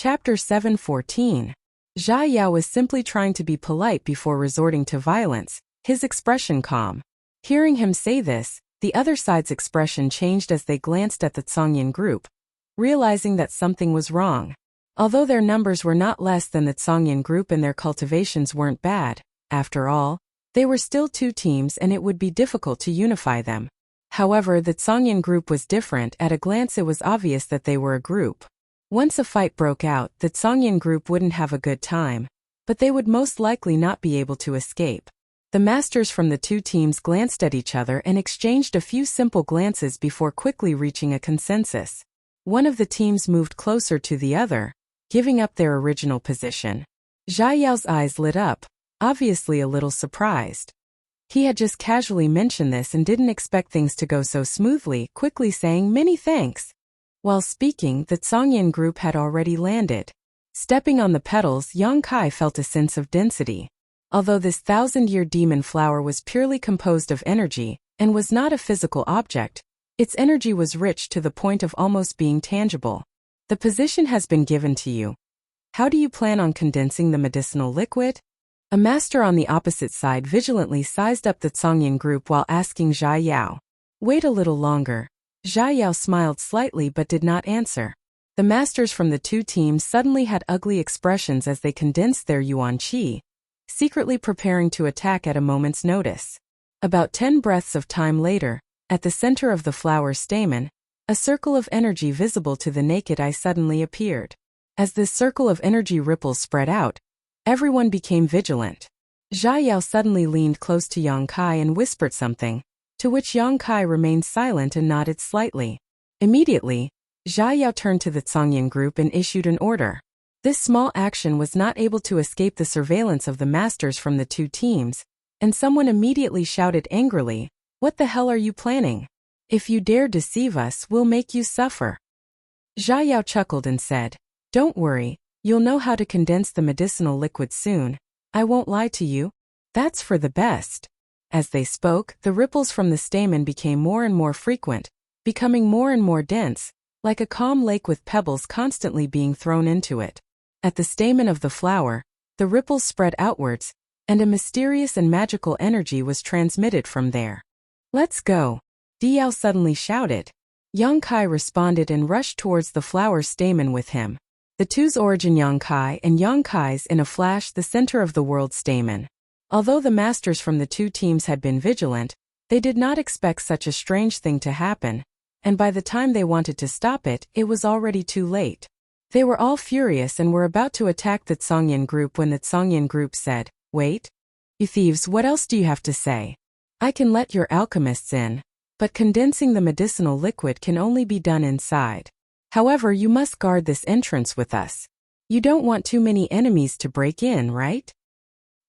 Chapter 7:14. Zhao Yao was simply trying to be polite before resorting to violence, his expression calm. Hearing him say this, the other side's expression changed as they glanced at the Tsongyan group, realizing that something was wrong. Although their numbers were not less than the Tsongyan group and their cultivations weren't bad, after all, they were still two teams and it would be difficult to unify them. However, the Tsongyan group was different. At a glance it was obvious that they were a group. Once a fight broke out, the Tsongyan group wouldn't have a good time, but they would most likely not be able to escape. The masters from the two teams glanced at each other and exchanged a few simple glances before quickly reaching a consensus. One of the teams moved closer to the other, giving up their original position. Zhao Yao's eyes lit up, obviously a little surprised. He had just casually mentioned this and didn't expect things to go so smoothly, quickly saying many thanks. While speaking, the Tsongyan group had already landed. Stepping on the petals, Yang Kai felt a sense of density. Although this 1,000-year demon flower was purely composed of energy, and was not a physical object, its energy was rich to the point of almost being tangible. The position has been given to you. How do you plan on condensing the medicinal liquid? A master on the opposite side vigilantly sized up the Tsongyan group while asking Zhao Yao. Wait a little longer. Zhao Yao smiled slightly but did not answer. The masters from the two teams suddenly had ugly expressions as they condensed their yuan qi, secretly preparing to attack at a moment's notice. About 10 breaths of time later, at the center of the flower stamen, a circle of energy visible to the naked eye suddenly appeared. As this circle of energy ripples spread out, everyone became vigilant. Zhao Yao suddenly leaned close to Yang Kai and whispered something, to which Yang Kai remained silent and nodded slightly. Immediately, Zhao Yao turned to the Tsongyan group and issued an order. This small action was not able to escape the surveillance of the masters from the two teams, and someone immediately shouted angrily, "What the hell are you planning? If you dare deceive us, we'll make you suffer." Zhao Yao chuckled and said, "Don't worry, you'll know how to condense the medicinal liquid soon. I won't lie to you. That's for the best." As they spoke, the ripples from the stamen became more and more frequent, becoming more and more dense, like a calm lake with pebbles constantly being thrown into it. At the stamen of the flower, the ripples spread outwards, and a mysterious and magical energy was transmitted from there. "Let's go," Diao suddenly shouted. Yang Kai responded and rushed towards the flower stamen with him. The two's origin Yang Kai and Yang Kai's in a flash the center of the world stamen. Although the masters from the two teams had been vigilant, they did not expect such a strange thing to happen, and by the time they wanted to stop it, it was already too late. They were all furious and were about to attack the Tsongyan group when the Tsongyan group said, "Wait. You thieves, what else do you have to say? I can let your alchemists in, but condensing the medicinal liquid can only be done inside. However, you must guard this entrance with us. You don't want too many enemies to break in, right?"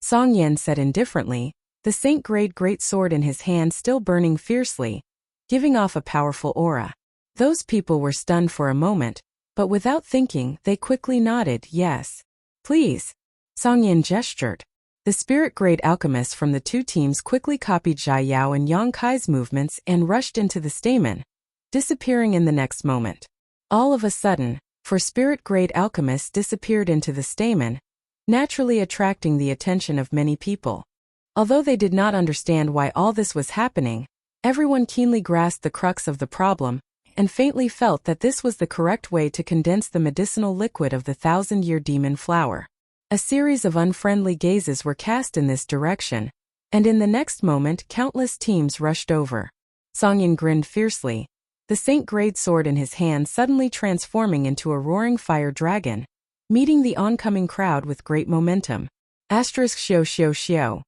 Song Yan said indifferently, the saint-grade great sword in his hand still burning fiercely, giving off a powerful aura. Those people were stunned for a moment, but without thinking, they quickly nodded, "Yes. Please." Song Yan gestured. The spirit-grade alchemists from the two teams quickly copied Zhao Yao and Yang Kai's movements and rushed into the stamen, disappearing in the next moment. All of a sudden, four spirit-grade alchemists disappeared into the stamen, naturally attracting the attention of many people. Although they did not understand why all this was happening, everyone keenly grasped the crux of the problem, and faintly felt that this was the correct way to condense the medicinal liquid of the 1,000-year demon flower. A series of unfriendly gazes were cast in this direction, and in the next moment countless teams rushed over. Songyan grinned fiercely, the saint-grade sword in his hand suddenly transforming into a roaring fire dragon, meeting the oncoming crowd with great momentum. Xiao xiao xiao.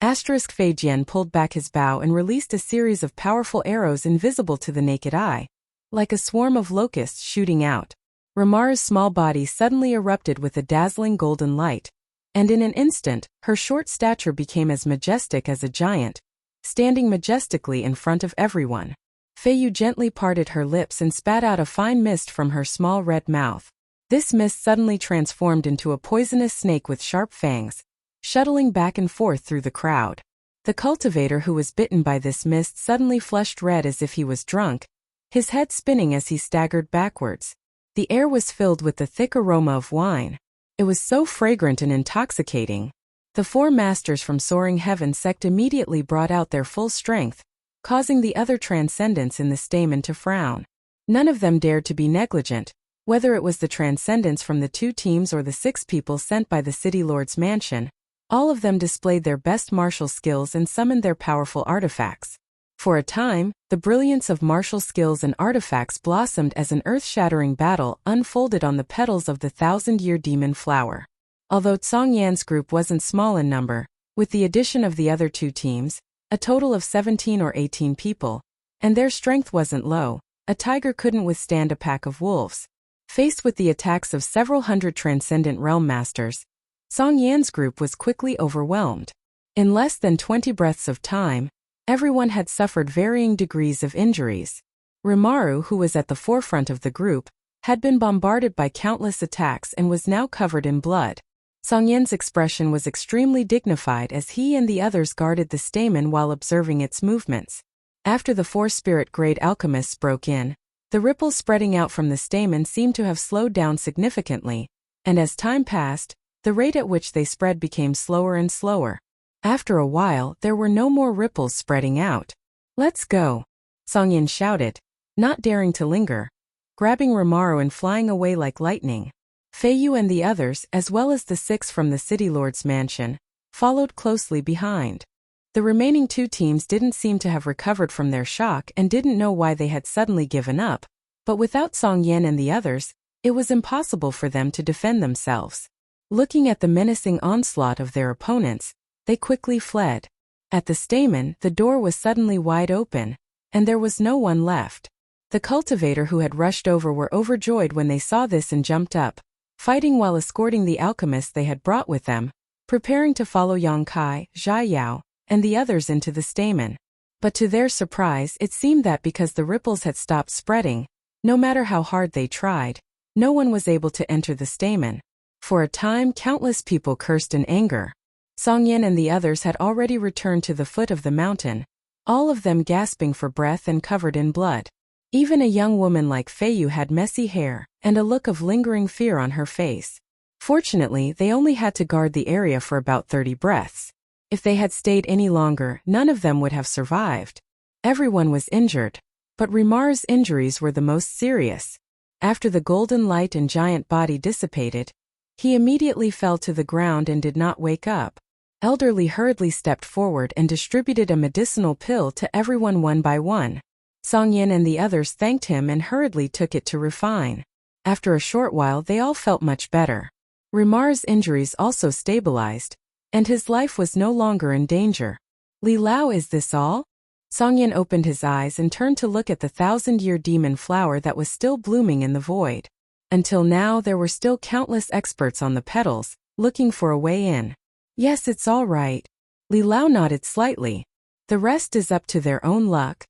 Fei Jian pulled back his bow and released a series of powerful arrows invisible to the naked eye, like a swarm of locusts shooting out. Ramara's small body suddenly erupted with a dazzling golden light, and in an instant, her short stature became as majestic as a giant, standing majestically in front of everyone. Fei Yu gently parted her lips and spat out a fine mist from her small red mouth. This mist suddenly transformed into a poisonous snake with sharp fangs, shuttling back and forth through the crowd. The cultivator who was bitten by this mist suddenly flushed red as if he was drunk, his head spinning as he staggered backwards. The air was filled with the thick aroma of wine. It was so fragrant and intoxicating. The four masters from Soaring Heaven sect immediately brought out their full strength, causing the other transcendents in the stamen to frown. None of them dared to be negligent, whether it was the transcendents from the two teams or the 6 people sent by the City Lord's mansion. All of them displayed their best martial skills and summoned their powerful artifacts. For a time, the brilliance of martial skills and artifacts blossomed as an earth-shattering battle unfolded on the petals of the 1,000-year demon flower. Although Song Yan's group wasn't small in number, with the addition of the other 2 teams, a total of 17 or 18 people, and their strength wasn't low, a tiger couldn't withstand a pack of wolves. Faced with the attacks of several hundred transcendent realm masters, Song Yan's group was quickly overwhelmed. In less than 20 breaths of time, everyone had suffered varying degrees of injuries. Rimaru, who was at the forefront of the group, had been bombarded by countless attacks and was now covered in blood. Song Yan's expression was extremely dignified as he and the others guarded the stamen while observing its movements. After the 4 spirit-grade alchemists broke in, the ripples spreading out from the stamen seemed to have slowed down significantly, and as time passed, the rate at which they spread became slower and slower. After a while, there were no more ripples spreading out. "Let's go," Song Yan shouted, not daring to linger. Grabbing Rimaru and flying away like lightning, Feiyu and the others, as well as the 6 from the City Lord's mansion, followed closely behind. The remaining 2 teams didn't seem to have recovered from their shock and didn't know why they had suddenly given up, but without Song Yan and the others, it was impossible for them to defend themselves. Looking at the menacing onslaught of their opponents, they quickly fled. At the stamen, the door was suddenly wide open, and there was no one left. The cultivator who had rushed over were overjoyed when they saw this and jumped up, fighting while escorting the alchemists they had brought with them, preparing to follow Yang Kai, Jia Yao, and the others into the stamen. But to their surprise, it seemed that because the ripples had stopped spreading, no matter how hard they tried, no one was able to enter the stamen. For a time, countless people cursed in anger. Song Yan and the others had already returned to the foot of the mountain, all of them gasping for breath and covered in blood. Even a young woman like Feiyu had messy hair and a look of lingering fear on her face. Fortunately, they only had to guard the area for about 30 breaths. If they had stayed any longer, none of them would have survived. Everyone was injured, but Rimaru's injuries were the most serious. After the golden light and giant body dissipated, he immediately fell to the ground and did not wake up. Elderly hurriedly stepped forward and distributed a medicinal pill to everyone one by one. Song Yan and the others thanked him and hurriedly took it to refine. After a short while, they all felt much better. Rimaru's injuries also stabilized, and his life was no longer in danger. "Li Lao, is this all?" Song Yan opened his eyes and turned to look at the 1,000-year demon flower that was still blooming in the void. Until now, there were still countless experts on the petals, looking for a way in. "Yes, it's all right." Li Lao nodded slightly. "The rest is up to their own luck.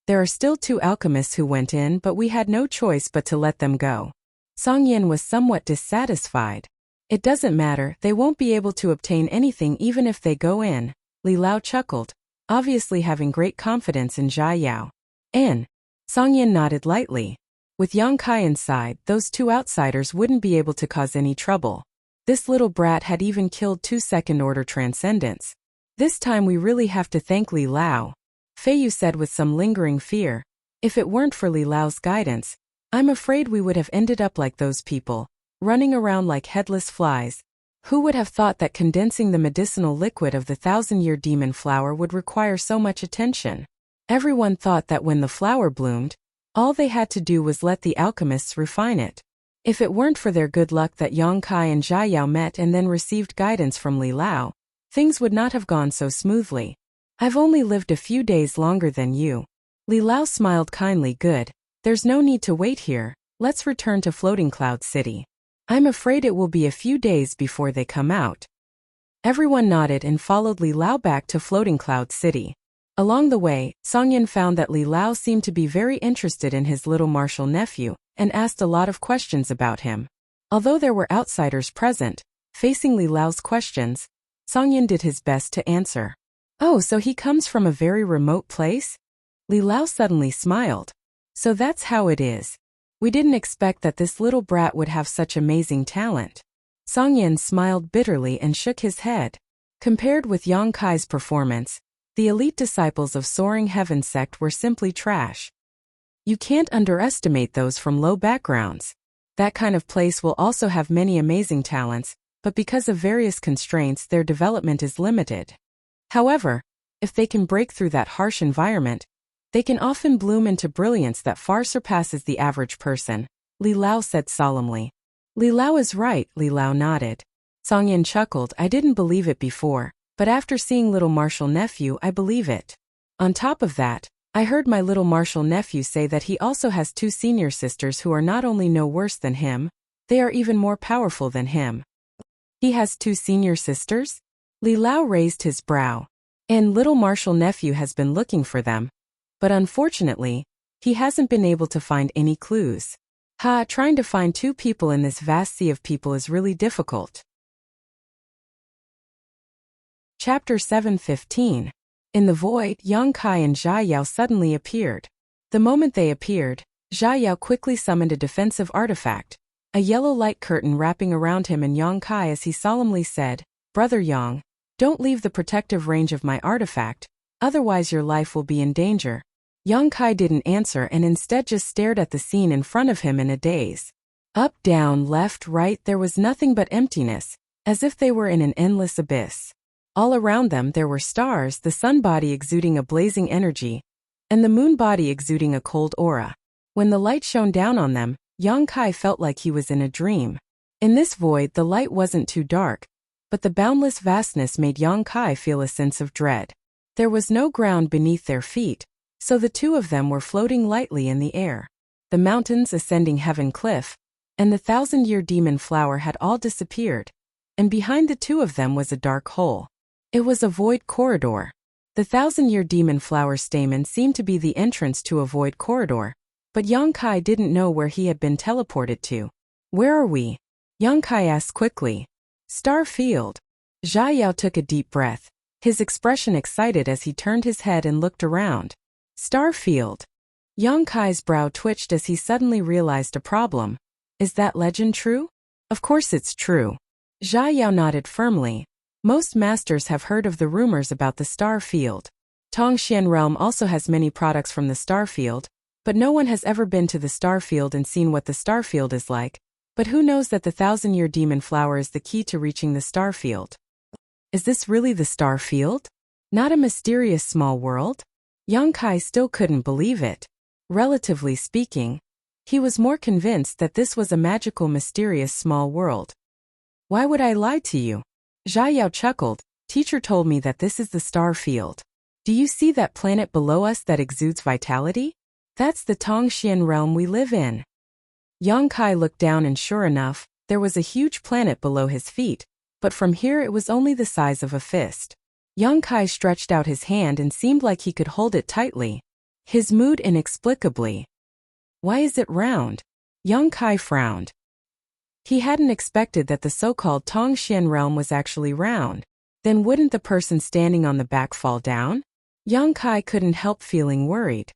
There are still 2 alchemists who went in, but we had no choice but to let them go." Song Yan was somewhat dissatisfied. "It doesn't matter, they won't be able to obtain anything even if they go in," Li Lao chuckled, obviously having great confidence in Jia Yao. "In?" Song Yan nodded lightly. With Yang Kai inside, those 2 outsiders wouldn't be able to cause any trouble. This little brat had even killed 2 second-order transcendents. "This time we really have to thank Li Lao," Feiyu said with some lingering fear. "If it weren't for Li Lao's guidance, I'm afraid we would have ended up like those people, running around like headless flies. Who would have thought that condensing the medicinal liquid of the 1,000-year demon flower would require so much attention? Everyone thought that when the flower bloomed, all they had to do was let the alchemists refine it. If it weren't for their good luck that Yang Kai and Jia Yao met and then received guidance from Li Lao, things would not have gone so smoothly. I've only lived a few days longer than you." Li Lao smiled kindly. "Good. There's no need to wait here, let's return to Floating Cloud City. I'm afraid it will be a few days before they come out." Everyone nodded and followed Li Lao back to Floating Cloud City. Along the way, Song Yan found that Li Lao seemed to be very interested in his little martial nephew, and asked a lot of questions about him. Although there were outsiders present, facing Li Lao's questions, Song Yan did his best to answer. "Oh, so he comes from a very remote place?" Li Lao suddenly smiled. "So that's how it is. We didn't expect that this little brat would have such amazing talent. Song Yin smiled bitterly and shook his head. Compared with Yang Kai's performance, the elite disciples of Soaring Heaven sect were simply trash. You can't underestimate those from low backgrounds. That kind of place will also have many amazing talents, but because of various constraints their development is limited. However, if they can break through that harsh environment, they can often bloom into brilliance that far surpasses the average person, Li Lao said solemnly. Li Lao is right, Li Lao nodded. Song Yin chuckled. I didn't believe it before, but after seeing little martial nephew I believe it. On top of that, I heard my little martial nephew say that he also has 2 senior sisters who are not only no worse than him, they are even more powerful than him. He has 2 senior sisters? Li Lao raised his brow. And little martial nephew has been looking for them. But unfortunately, he hasn't been able to find any clues. Trying to find 2 people in this vast sea of people is really difficult. Chapter 7:15. In the void, Yang Kai and Jia Yao suddenly appeared. The moment they appeared, Jia Yao quickly summoned a defensive artifact, a yellow light curtain wrapping around him and Yang Kai as he solemnly said, Brother Yang, don't leave the protective range of my artifact, otherwise your life will be in danger. Yang Kai didn't answer and instead just stared at the scene in front of him in a daze. Up, down, left, right, there was nothing but emptiness, as if they were in an endless abyss. All around them there were stars, the sun body exuding a blazing energy, and the moon body exuding a cold aura. When the light shone down on them, Yang Kai felt like he was in a dream. In this void the light wasn't too dark, but the boundless vastness made Yang Kai feel a sense of dread. There was no ground beneath their feet, so the 2 of them were floating lightly in the air. The mountains, ascending heaven cliff, and the 1,000-year demon flower had all disappeared, and behind the 2 of them was a dark hole. It was a void corridor. The 1,000-year demon flower stamen seemed to be the entrance to a void corridor, but Yang Kai didn't know where he had been teleported to. Where are we? Yang Kai asked quickly. Star field. Jia Yao took a deep breath, his expression excited as he turned his head and looked around. Star field. Yang Kai's brow twitched as he suddenly realized a problem. Is that legend true? Of course it's true. Jia Yao nodded firmly. Most masters have heard of the rumors about the star field. Tongxian realm also has many products from the star field, but no one has ever been to the star field and seen what the star field is like. But who knows that the 1,000-year demon flower is the key to reaching the star field? Is this really the star field? Not a mysterious small world? Yang Kai still couldn't believe it. Relatively speaking, he was more convinced that this was a magical mysterious small world. Why would I lie to you? Jia Yao chuckled. Teacher told me that this is the star field. Do you see that planet below us that exudes vitality? That's the Tongxian realm we live in. Yang Kai looked down and sure enough, there was a huge planet below his feet, but from here it was only the size of a fist. Yang Kai stretched out his hand and seemed like he could hold it tightly. His mood inexplicably. Why is it round? Yang Kai frowned. He hadn't expected that the so-called Tongxian realm was actually round. Then wouldn't the person standing on the back fall down? Yang Kai couldn't help feeling worried.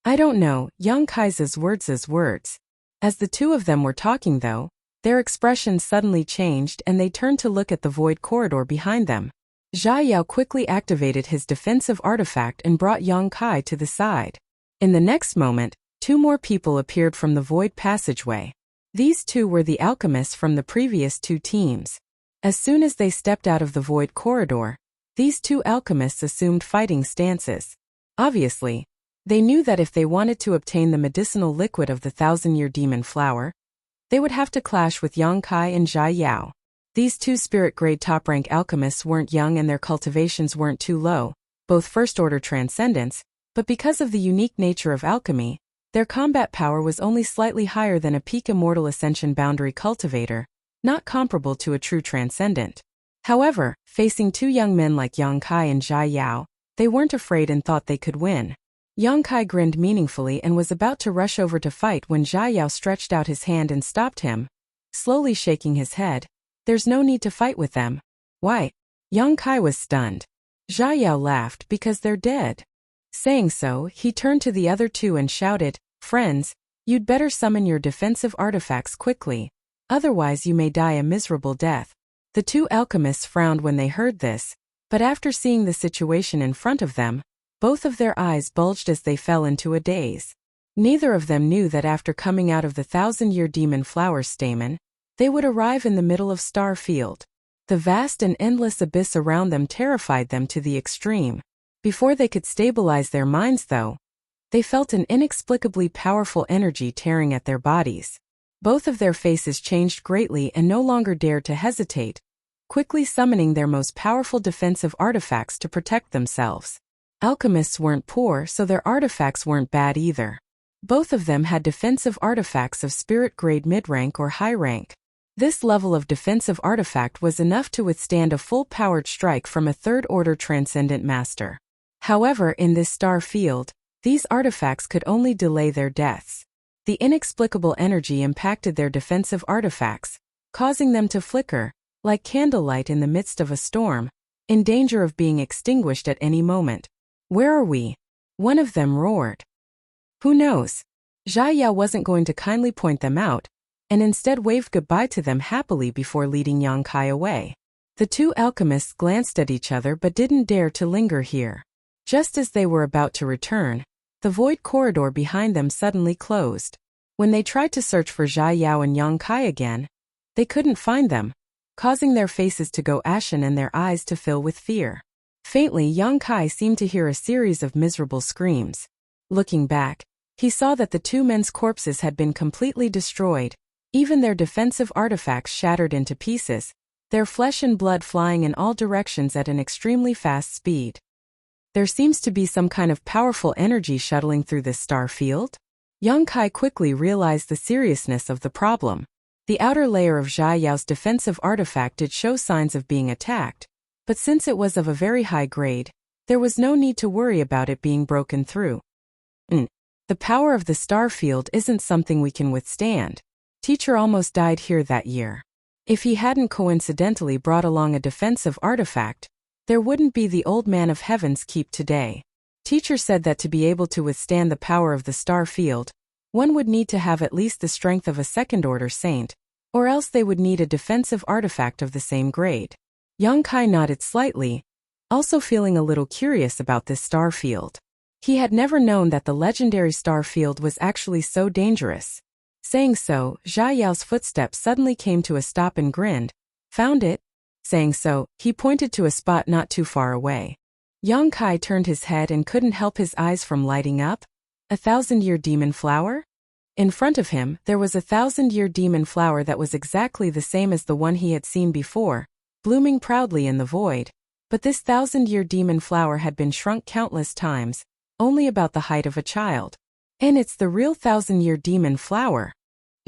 I don't know, Yang Kai's words. As the 2 of them were talking though, their expressions suddenly changed and they turned to look at the void corridor behind them. Jia Yao quickly activated his defensive artifact and brought Yang Kai to the side. In the next moment, 2 more people appeared from the void passageway. These 2 were the alchemists from the previous 2 teams. As soon as they stepped out of the void corridor, these 2 alchemists assumed fighting stances. Obviously, they knew that if they wanted to obtain the medicinal liquid of the 1,000-year demon flower, they would have to clash with Yang Kai and Jia Yao. These 2 spirit-grade top-rank alchemists weren't young and their cultivations weren't too low, both first-order transcendents, but because of the unique nature of alchemy, their combat power was only slightly higher than a peak immortal ascension boundary cultivator, not comparable to a true transcendent. However, facing 2 young men like Yang Kai and Jia Yao, they weren't afraid and thought they could win. Yang Kai grinned meaningfully and was about to rush over to fight when Jia Yao stretched out his hand and stopped him, slowly shaking his head. There's no need to fight with them. Why? Yang Kai was stunned. Jia Yao laughed because they're dead. Saying so, he turned to the other 2 and shouted, Friends, You'd better summon your defensive artifacts quickly, otherwise you may die a miserable death. The two alchemists frowned when they heard this, but after seeing the situation in front of them, both of their eyes bulged as they fell into a daze. Neither of them knew that after coming out of the 1,000-year demon flower stamen, they would arrive in the middle of Star Field. The vast and endless abyss around them terrified them to the extreme. Before they could stabilize their minds, though, they felt an inexplicably powerful energy tearing at their bodies. Both of their faces changed greatly and no longer dared to hesitate, quickly summoning their most powerful defensive artifacts to protect themselves. Alchemists weren't poor, so their artifacts weren't bad either. Both of them had defensive artifacts of spirit grade mid-rank or high rank. This level of defensive artifact was enough to withstand a full-powered strike from a third-order transcendent master. However, in this star field, these artifacts could only delay their deaths. The inexplicable energy impacted their defensive artifacts, causing them to flicker, like candlelight in the midst of a storm, in danger of being extinguished at any moment. "Where are we?" one of them roared. "Who knows?" Zhai Yao wasn't going to kindly point them out, and instead waved goodbye to them happily before leading Yang Kai away. The two alchemists glanced at each other but didn't dare to linger here. Just as they were about to return, the void corridor behind them suddenly closed. When they tried to search for Zhai Yao and Yang Kai again, they couldn't find them, causing their faces to go ashen and their eyes to fill with fear. Faintly, Yang Kai seemed to hear a series of miserable screams. Looking back, he saw that the two men's corpses had been completely destroyed, even their defensive artifacts shattered into pieces, their flesh and blood flying in all directions at an extremely fast speed. There seems to be some kind of powerful energy shuttling through this star field. Yang Kai quickly realized the seriousness of the problem. The outer layer of Zhai Yao's defensive artifact did show signs of being attacked, but since it was of a very high grade, there was no need to worry about it being broken through. The power of the star field isn't something we can withstand. Teacher almost died here that year. If he hadn't coincidentally brought along a defensive artifact, there wouldn't be the Old Man of Heaven's keep today. Teacher said that to be able to withstand the power of the star field, one would need to have at least the strength of a second-order saint, or else they would need a defensive artifact of the same grade. Yang Kai nodded slightly, also feeling a little curious about this star field. He had never known that the legendary star field was actually so dangerous. Saying so, Zhai Yao's footsteps suddenly came to a stop and grinned. "Found it?" Saying so, he pointed to a spot not too far away. Yang Kai turned his head and couldn't help his eyes from lighting up. A 1,000-year demon flower? In front of him, there was a 1,000-year demon flower that was exactly the same as the one he had seen before, blooming proudly in the void. But this 1,000-year demon flower had been shrunk countless times, only about the height of a child. "And it's the real 1,000-year demon flower."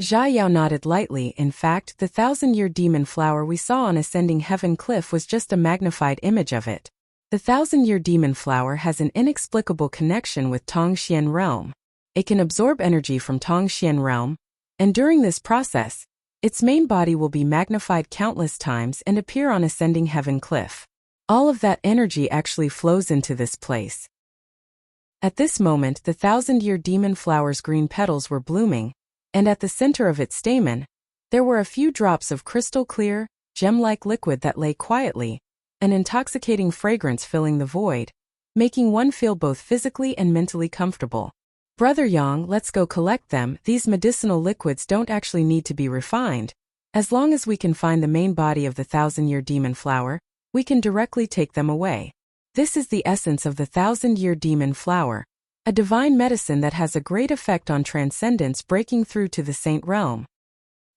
Zhai Yao nodded lightly. "In fact, the 1,000-year demon flower we saw on Ascending Heaven Cliff was just a magnified image of it. The 1,000-year demon flower has an inexplicable connection with Tongxian realm. It can absorb energy from Tongxian realm, and during this process, its main body will be magnified countless times and appear on Ascending Heaven Cliff. All of that energy actually flows into this place." At this moment, the 1,000-year demon flower's green petals were blooming, and at the center of its stamen, there were a few drops of crystal-clear, gem-like liquid that lay quietly, an intoxicating fragrance filling the void, making one feel both physically and mentally comfortable. "Brother Yang, let's go collect them. These medicinal liquids don't actually need to be refined. As long as we can find the main body of the 1,000-year demon flower, we can directly take them away. This is the essence of the 1,000-year demon flower, a divine medicine that has a great effect on transcendence breaking through to the saint realm."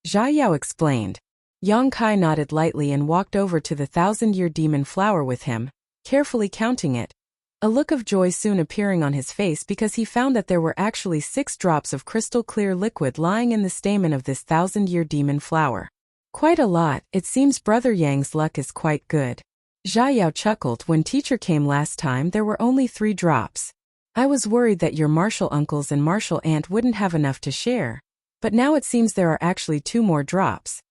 Zhai Yao explained. Yang Kai nodded lightly and walked over to the 1,000-year demon flower with him, carefully counting it, a look of joy soon appearing on his face because he found that there were actually 6 drops of crystal-clear liquid lying in the stamen of this 1,000-year demon flower. "Quite a lot. It seems Brother Yang's luck is quite good." Zhai Yao chuckled. "When teacher came last time there were only 3 drops. I was worried that your martial uncles and martial aunt wouldn't have enough to share, but now it seems there are actually 2 more drops."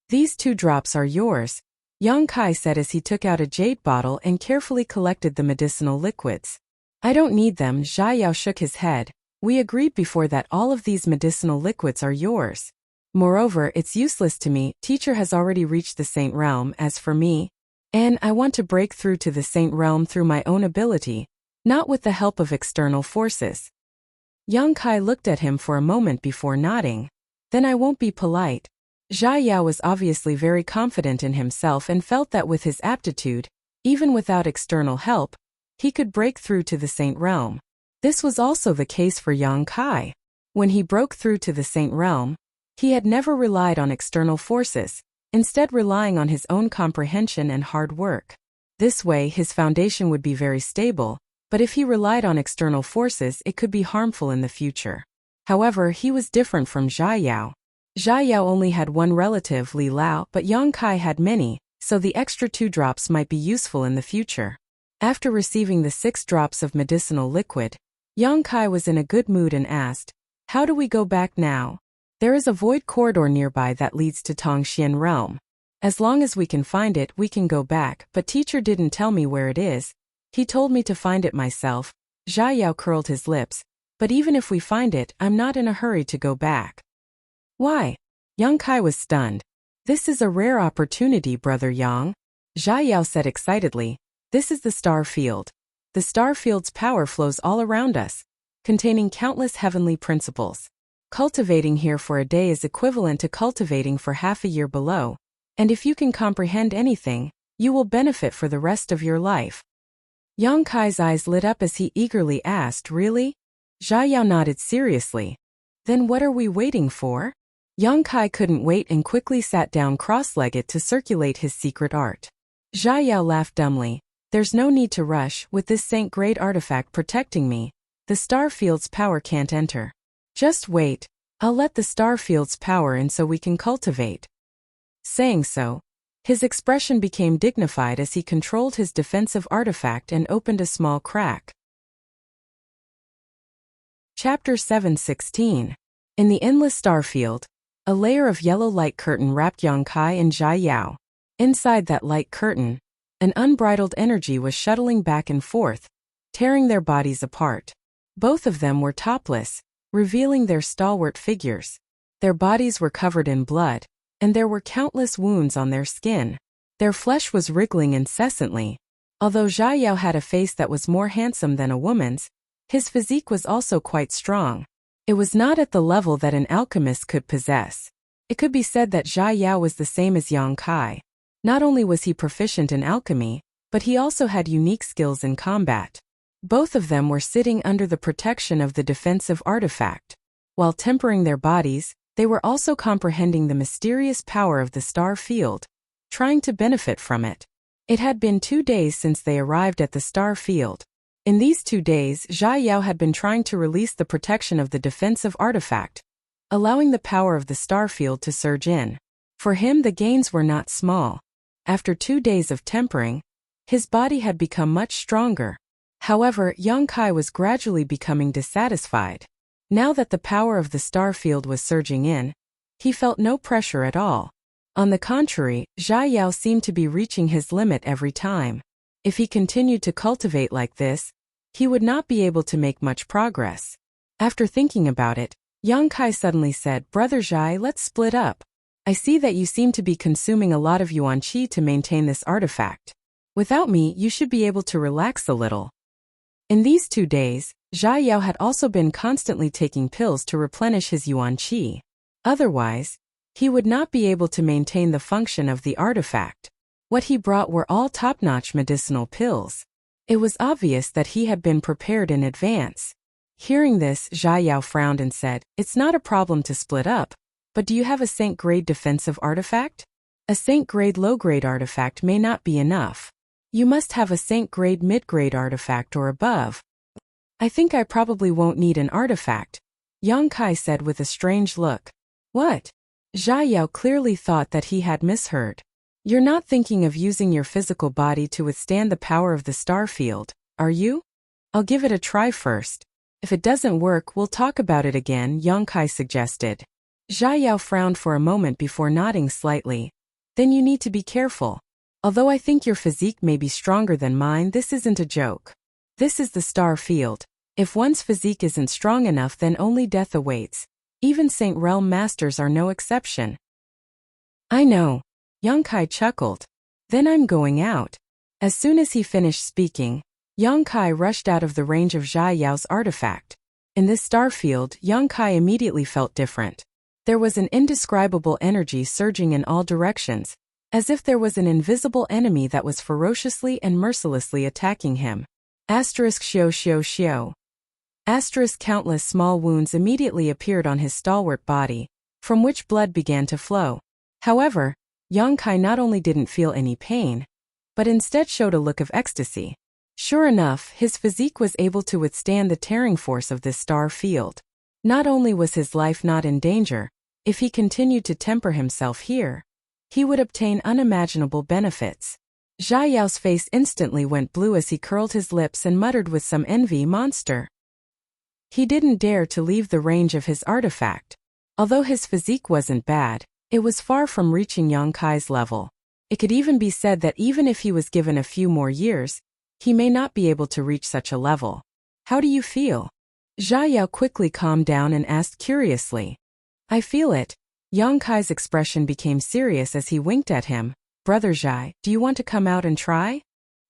"These 2 drops are yours," Yang Kai said as he took out a jade bottle and carefully collected the medicinal liquids. "I don't need them." Zhai Yao shook his head. We agreed before that all of these medicinal liquids are yours. Moreover, it's useless to me. Teacher has already reached the Saint Realm. As for me, and I want to break through to the Saint Realm through my own ability, not with the help of external forces. Yang Kai looked at him for a moment before nodding. Then I won't be polite. Zhai Yao was obviously very confident in himself and felt that with his aptitude, even without external help, he could break through to the Saint Realm. This was also the case for Yang Kai. When he broke through to the Saint Realm, he had never relied on external forces, instead relying on his own comprehension and hard work. This way his foundation would be very stable, but if he relied on external forces it could be harmful in the future. However, he was different from Zhai Yao. Zhai Yao only had one relative, Li Lao, but Yang Kai had many, so the extra 2 drops might be useful in the future. After receiving the 6 drops of medicinal liquid, Yang Kai was in a good mood and asked, "How do we go back now?" "There is a void corridor nearby that leads to Tongxian Realm. As long as we can find it, we can go back, but teacher didn't tell me where it is. He told me to find it myself." Zhai Yao curled his lips. "But even if we find it, I'm not in a hurry to go back." "Why?" Yang Kai was stunned. "This is a rare opportunity, Brother Yang," Zhai Yao said excitedly. "This is the star field. The star field's power flows all around us, containing countless heavenly principles. Cultivating here for a day is equivalent to cultivating for half a year below, and if you can comprehend anything, you will benefit for the rest of your life." Yang Kai's eyes lit up as he eagerly asked, "Really?" Zhai Yao nodded seriously. "Then what are we waiting for?" Yang Kai couldn't wait and quickly sat down cross-legged to circulate his secret art. Zhai Yao laughed dumbly. "There's no need to rush. With this saint-grade artifact protecting me, the star field's power can't enter. Just wait. I'll let the star field's power in so we can cultivate." Saying so, his expression became dignified as he controlled his defensive artifact and opened a small crack. Chapter 7:16. In the endless starfield, a layer of yellow light curtain wrapped Yang Kai and Zhai Yao. Inside that light curtain, an unbridled energy was shuttling back and forth, tearing their bodies apart. Both of them were topless, revealing their stalwart figures. Their bodies were covered in blood, and there were countless wounds on their skin. Their flesh was wriggling incessantly. Although Zhai Yao had a face that was more handsome than a woman's, his physique was also quite strong. It was not at the level that an alchemist could possess. It could be said that Zhai Yao was the same as Yang Kai. Not only was he proficient in alchemy, but he also had unique skills in combat. Both of them were sitting under the protection of the defensive artifact. While tempering their bodies, they were also comprehending the mysterious power of the star field, trying to benefit from it. It had been 2 days since they arrived at the star field. In these 2 days, Zhai Yao had been trying to release the protection of the defensive artifact, allowing the power of the star field to surge in. For him, the gains were not small. After 2 days of tempering, his body had become much stronger. However, Yang Kai was gradually becoming dissatisfied. Now that the power of the star field was surging in, he felt no pressure at all. On the contrary, Zhai Yao seemed to be reaching his limit every time. If he continued to cultivate like this, he would not be able to make much progress. After thinking about it, Yang Kai suddenly said, "Brother Zhai, let's split up. I see that you seem to be consuming a lot of yuan qi to maintain this artifact. Without me, you should be able to relax a little." In these 2 days, Zhai Yao had also been constantly taking pills to replenish his yuan qi. Otherwise, he would not be able to maintain the function of the artifact. What he brought were all top-notch medicinal pills. It was obvious that he had been prepared in advance. Hearing this, Zhai Yao frowned and said, "It's not a problem to split up, but do you have a saint-grade defensive artifact? A saint-grade low-grade artifact may not be enough. You must have a saint-grade mid-grade artifact or above." "I think I probably won't need an artifact," Yang Kai said with a strange look. "What?" Zhai Yao clearly thought that he had misheard. "You're not thinking of using your physical body to withstand the power of the star field, are you?" "I'll give it a try first. If it doesn't work, we'll talk about it again," Yang Kai suggested. Zhai Yao frowned for a moment before nodding slightly. "Then you need to be careful. Although I think your physique may be stronger than mine, this isn't a joke. This is the star field. If one's physique isn't strong enough, then only death awaits. Even Saint Realm Masters are no exception. I know. Yongkai chuckled. Then I'm going out. As soon as he finished speaking, Yongkai rushed out of the range of Zhai Yao's artifact. In this star field, Yongkai immediately felt different. There was an indescribable energy surging in all directions, as if there was an invisible enemy that was ferociously and mercilessly attacking him. Xiao xiao xiao. Countless small wounds immediately appeared on his stalwart body, from which blood began to flow. However, Yongkai not only didn't feel any pain, but instead showed a look of ecstasy. Sure enough, his physique was able to withstand the tearing force of this star field. Not only was his life not in danger, if he continued to temper himself here, he would obtain unimaginable benefits. Zhai Yao's face instantly went blue as he curled his lips and muttered with some envy, "Monster." He didn't dare to leave the range of his artifact. Although his physique wasn't bad, it was far from reaching Yongkai's level. It could even be said that even if he was given a few more years, he may not be able to reach such a level. How do you feel? Zhai Yao quickly calmed down and asked curiously. I feel it. Yongkai's expression became serious as he winked at him. Brother Zhai, do you want to come out and try?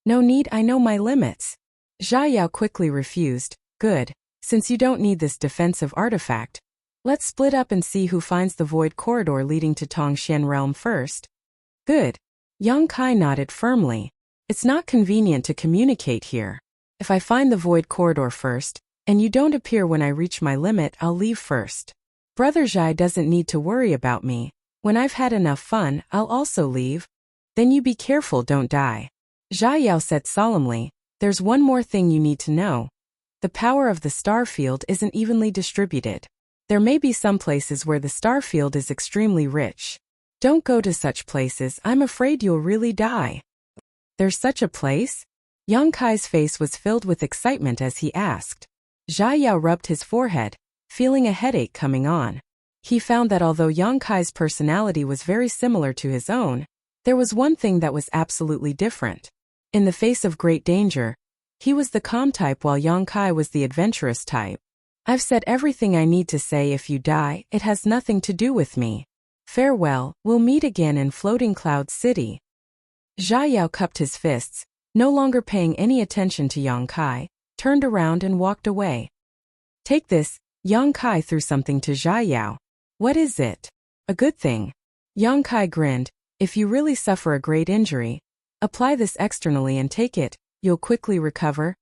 No need, I know my limits. Zhai Yao quickly refused. Good. Since you don't need this defensive artifact, let's split up and see who finds the void corridor leading to Tongxian realm first. Good. Yongkai nodded firmly. It's not convenient to communicate here. If I find the void corridor first, and you don't appear when I reach my limit, I'll leave first. Brother Zhai doesn't need to worry about me. When I've had enough fun, I'll also leave. Then you be careful, don't die. Zhai Yao said solemnly, there's one more thing you need to know. The power of the star field isn't evenly distributed. There may be some places where the star field is extremely rich. Don't go to such places, I'm afraid you'll really die. There's such a place? Yongkai's face was filled with excitement as he asked. Zhai Yao rubbed his forehead, feeling a headache coming on. He found that although Yongkai's personality was very similar to his own, there was one thing that was absolutely different. In the face of great danger, he was the calm type while Yongkai was the adventurous type. I've said everything I need to say. If you die, it has nothing to do with me. Farewell, we'll meet again in Floating Cloud City. Zhai Yao cupped his fists, no longer paying any attention to Yongkai, turned around and walked away. Take this, Yongkai threw something to Zhai Yao. What is it? A good thing. Yongkai grinned. If you really suffer a great injury, apply this externally and take it, you'll quickly recover.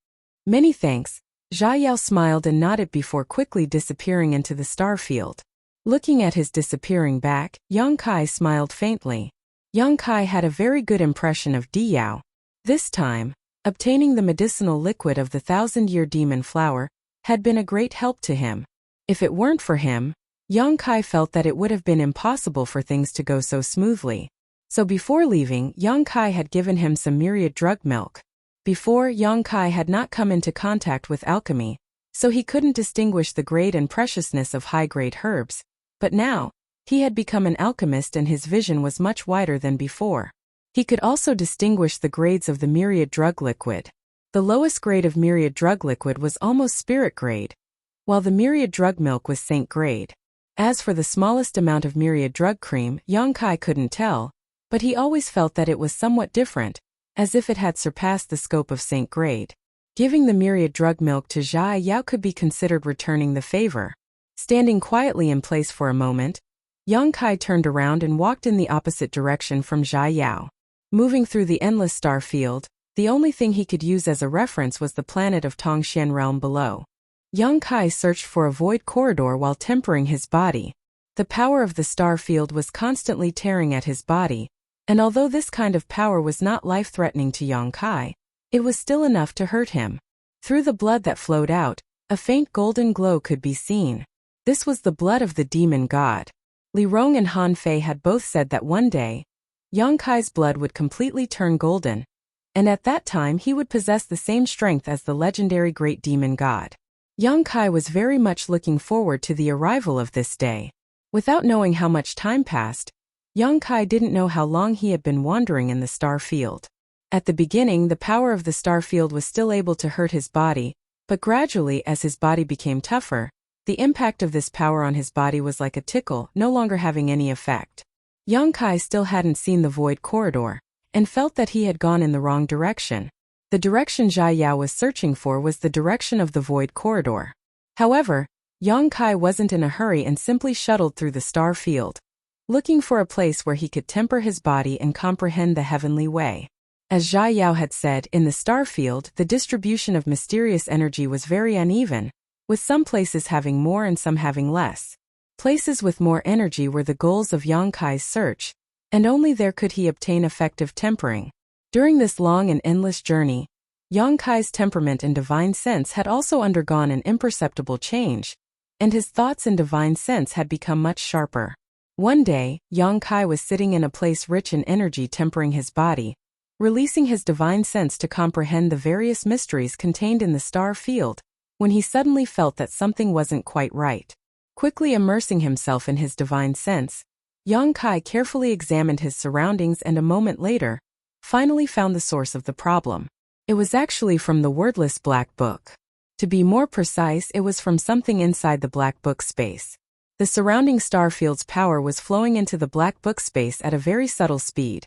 Many thanks. Zhai Yao smiled and nodded before quickly disappearing into the star field. Looking at his disappearing back, Yongkai smiled faintly. Yongkai had a very good impression of Di Yao. This time, obtaining the medicinal liquid of the 1,000-year demon flower had been a great help to him. If it weren't for him, Yongkai felt that it would have been impossible for things to go so smoothly. So before leaving, Yongkai had given him some myriad drug milk. Before, Yongkai had not come into contact with alchemy, so he couldn't distinguish the grade and preciousness of high-grade herbs. But now, he had become an alchemist and his vision was much wider than before. He could also distinguish the grades of the myriad drug liquid. The lowest grade of myriad drug liquid was almost spirit grade, while the myriad drug milk was saint grade. As for the smallest amount of myriad drug cream, Yongkai couldn't tell, but he always felt that it was somewhat different, as if it had surpassed the scope of saint grade. Giving the myriad drug milk to Zhai Yao could be considered returning the favor. Standing quietly in place for a moment, Yongkai turned around and walked in the opposite direction from Zhai Yao. Moving through the endless star field, the only thing he could use as a reference was the planet of Tongxian realm below. Yongkai searched for a void corridor while tempering his body. The power of the star field was constantly tearing at his body, and although this kind of power was not life-threatening to Yongkai, it was still enough to hurt him. Through the blood that flowed out, a faint golden glow could be seen. This was the blood of the demon god. Li Rong and Han Fei had both said that one day, Yongkai's blood would completely turn golden, and at that time he would possess the same strength as the legendary great demon god. Yongkai was very much looking forward to the arrival of this day. Without knowing how much time passed, Yongkai didn't know how long he had been wandering in the star field. At the beginning, the power of the star field was still able to hurt his body, But gradually, as his body became tougher, the impact of this power on his body was like a tickle, no longer having any effect. Yang Kai still hadn't seen the void corridor, and felt that he had gone in the wrong direction. The direction Zhai Yao was searching for was the direction of the void corridor. However, Yang Kai wasn't in a hurry and simply shuttled through the star field, looking for a place where he could temper his body and comprehend the heavenly way. As Zhai Yao had said, in the star field, the distribution of mysterious energy was very uneven, with some places having more and some having less. Places with more energy were the goals of Yang Kai's search, and only there could he obtain effective tempering. During this long and endless journey, Yang Kai's temperament and divine sense had also undergone an imperceptible change, and his thoughts and divine sense had become much sharper. One day, Yang Kai was sitting in a place rich in energy tempering his body, releasing his divine sense to comprehend the various mysteries contained in the star field, when he suddenly felt that something wasn't quite right. Quickly immersing himself in his divine sense, Yang Kai carefully examined his surroundings and a moment later, finally found the source of the problem. It was actually from the wordless black book. To be more precise, it was from something inside the black book space. The surrounding star field's power was flowing into the black book space at a very subtle speed,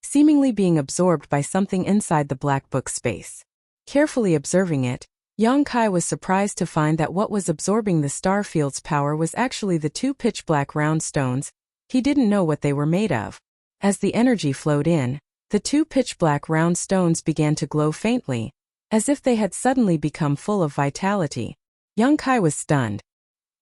seemingly being absorbed by something inside the black book space. Carefully observing it, Yang Kai was surprised to find that what was absorbing the star field's power was actually the two pitch-black round stones. He didn't know what they were made of. As the energy flowed in, the two pitch-black round stones began to glow faintly, as if they had suddenly become full of vitality. Yang Kai was stunned.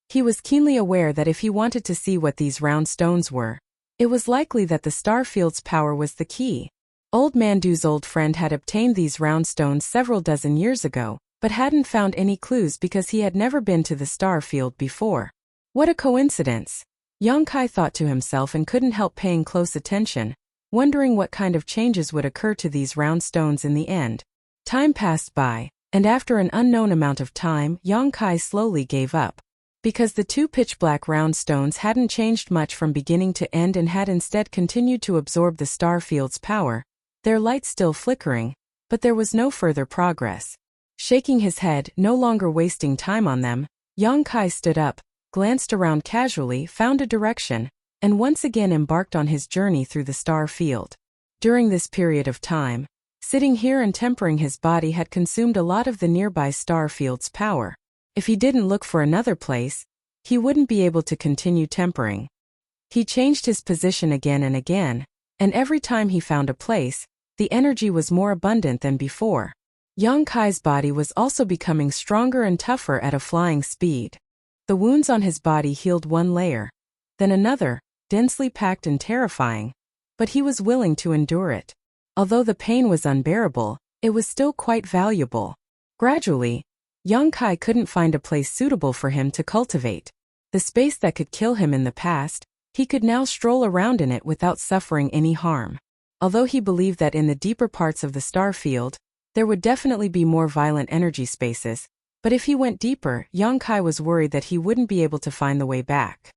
He was keenly aware that if he wanted to see what these round stones were, it was likely that the star field's power was the key. Old Mandu's old friend had obtained these round stones several dozen years ago, but hadn't found any clues because he had never been to the star field before. What a coincidence! Yang Kai thought to himself and couldn't help paying close attention, wondering what kind of changes would occur to these round stones in the end. Time passed by, and after an unknown amount of time, Yang Kai slowly gave up. Because the two pitch-black round stones hadn't changed much from beginning to end and had instead continued to absorb the star field's power, their light still flickering, but there was no further progress. Shaking his head, no longer wasting time on them, Yang Kai stood up, glanced around casually, found a direction, and once again embarked on his journey through the star field. During this period of time, sitting here and tempering his body had consumed a lot of the nearby star field's power. If he didn't look for another place, he wouldn't be able to continue tempering. He changed his position again and again, and every time he found a place, the energy was more abundant than before. Yang Kai's body was also becoming stronger and tougher at a flying speed. The wounds on his body healed one layer, then another, densely packed and terrifying, but he was willing to endure it. Although the pain was unbearable, it was still quite valuable. Gradually, Yang Kai couldn't find a place suitable for him to cultivate. The space that could kill him in the past, he could now stroll around in it without suffering any harm. Although he believed that in the deeper parts of the star field, there would definitely be more violent energy spaces, but if he went deeper, Yang Kai was worried that he wouldn't be able to find the way back.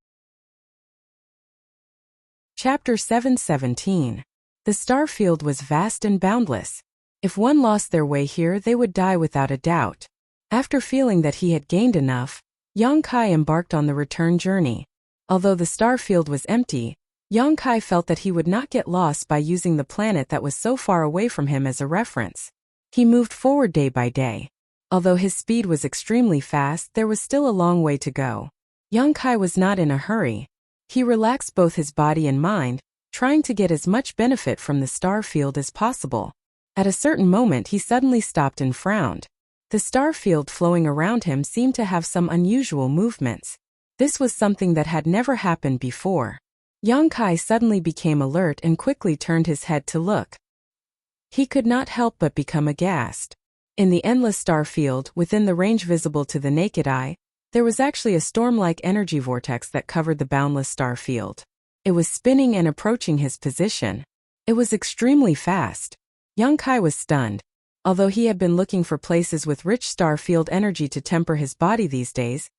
Chapter 717. The star field was vast and boundless. If one lost their way here, they would die without a doubt. After feeling that he had gained enough, Yang Kai embarked on the return journey. Although the star field was empty, Yang Kai felt that he would not get lost by using the planet that was so far away from him as a reference. He moved forward day by day. Although his speed was extremely fast, there was still a long way to go. Yang Kai was not in a hurry. He relaxed both his body and mind, trying to get as much benefit from the star field as possible. At a certain moment he suddenly stopped and frowned. The star field flowing around him seemed to have some unusual movements. This was something that had never happened before. Yang Kai suddenly became alert and quickly turned his head to look. He could not help but become aghast. In the endless star field, within the range visible to the naked eye, there was actually a storm-like energy vortex that covered the boundless star field. It was spinning and approaching his position. It was extremely fast. Yang Kai was stunned. Although he had been looking for places with rich star field energy to temper his body these days,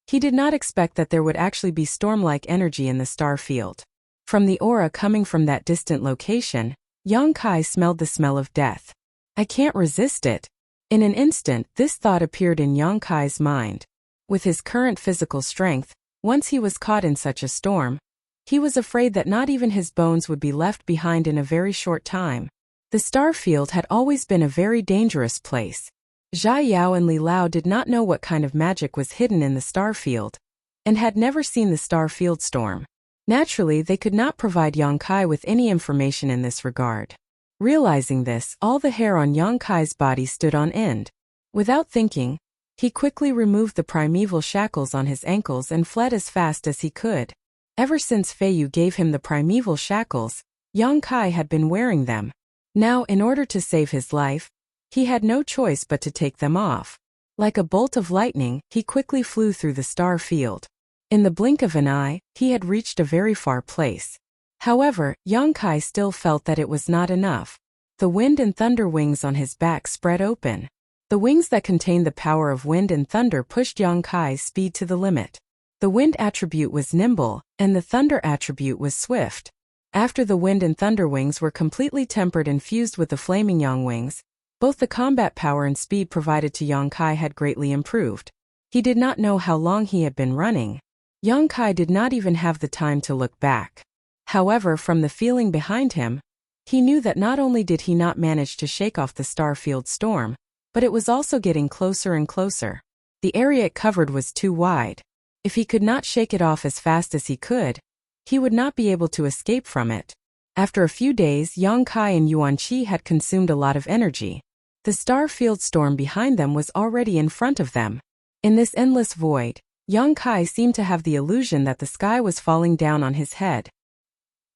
he did not expect that there would actually be storm-like energy in the star field. From the aura coming from that distant location, Yang Kai smelled the smell of death. I can't resist it. In an instant, this thought appeared in Yang Kai's mind. With his current physical strength, once he was caught in such a storm, he was afraid that not even his bones would be left behind in a very short time. The star field had always been a very dangerous place. Zhai Yao and Li Lao did not know what kind of magic was hidden in the star field, and had never seen the star field storm. Naturally, they could not provide Yang Kai with any information in this regard. Realizing this, all the hair on Yang Kai's body stood on end. Without thinking, he quickly removed the primeval shackles on his ankles and fled as fast as he could. Ever since Fei Yu gave him the primeval shackles, Yang Kai had been wearing them. Now, in order to save his life, he had no choice but to take them off. Like a bolt of lightning, he quickly flew through the star field. In the blink of an eye, he had reached a very far place. However, Yang Kai still felt that it was not enough. The wind and thunder wings on his back spread open. The wings that contained the power of wind and thunder pushed Yang Kai's speed to the limit. The wind attribute was nimble, and the thunder attribute was swift. After the wind and thunder wings were completely tempered and fused with the flaming yang wings, both the combat power and speed provided to Yang Kai had greatly improved. He did not know how long he had been running. Yang Kai did not even have the time to look back. However, from the feeling behind him, he knew that not only did he not manage to shake off the star field storm, but it was also getting closer and closer. The area it covered was too wide. If he could not shake it off as fast as he could, he would not be able to escape from it. After a few days, Yang Kai and Yuan Qi had consumed a lot of energy. The star field storm behind them was already in front of them. In this endless void, Yang Kai seemed to have the illusion that the sky was falling down on his head.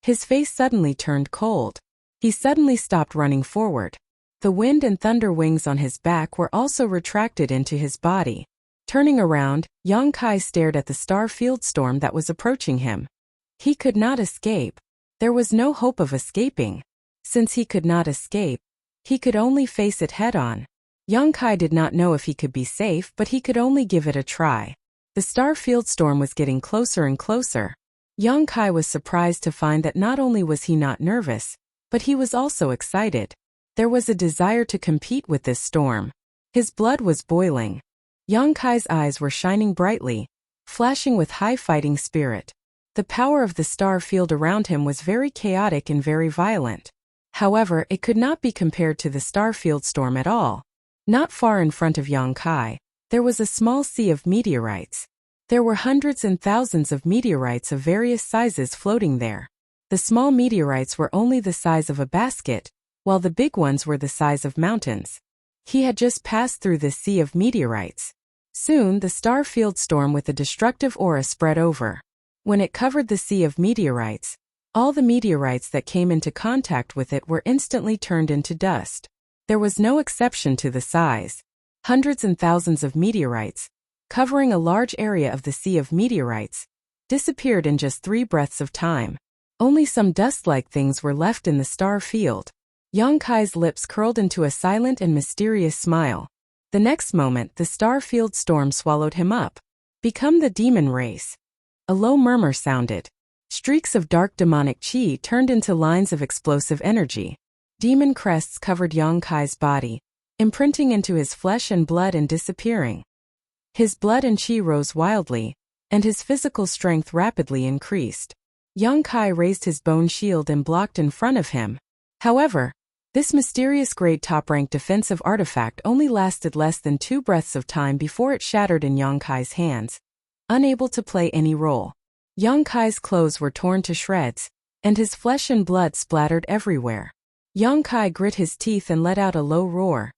His face suddenly turned cold. He suddenly stopped running forward. The wind and thunder wings on his back were also retracted into his body. Turning around, Yang Kai stared at the star field storm that was approaching him. He could not escape. There was no hope of escaping. Since he could not escape, he could only face it head-on. Yang Kai did not know if he could be safe, but he could only give it a try. The star field storm was getting closer and closer. Yang Kai was surprised to find that not only was he not nervous, but he was also excited. There was a desire to compete with this storm. His blood was boiling. Yang Kai's eyes were shining brightly, flashing with high fighting spirit. The power of the star field around him was very chaotic and very violent. However, it could not be compared to the star field storm at all. Not far in front of Yang Kai, there was a small sea of meteorites. There were hundreds and thousands of meteorites of various sizes floating there. The small meteorites were only the size of a basket, while the big ones were the size of mountains. He had just passed through this sea of meteorites. Soon, the star field storm with a destructive aura spread over. When it covered the sea of meteorites, all the meteorites that came into contact with it were instantly turned into dust. There was no exception to the size. Hundreds and thousands of meteorites, covering a large area of the sea of meteorites, disappeared in just 3 breaths of time. Only some dust-like things were left in the star field. Yang Kai's lips curled into a silent and mysterious smile. The next moment, the star field storm swallowed him up. Become the demon race. A low murmur sounded. Streaks of dark demonic chi turned into lines of explosive energy. Demon crests covered Yang Kai's body, imprinting into his flesh and blood and disappearing. His blood and chi rose wildly, and his physical strength rapidly increased. Yang Kai raised his bone shield and blocked in front of him. However, this mysterious grade top-rank defensive artifact only lasted less than 2 breaths of time before it shattered in Yang Kai's hands, unable to play any role. Yang Kai's clothes were torn to shreds, and his flesh and blood splattered everywhere. Yang Kai grit his teeth and let out a low roar,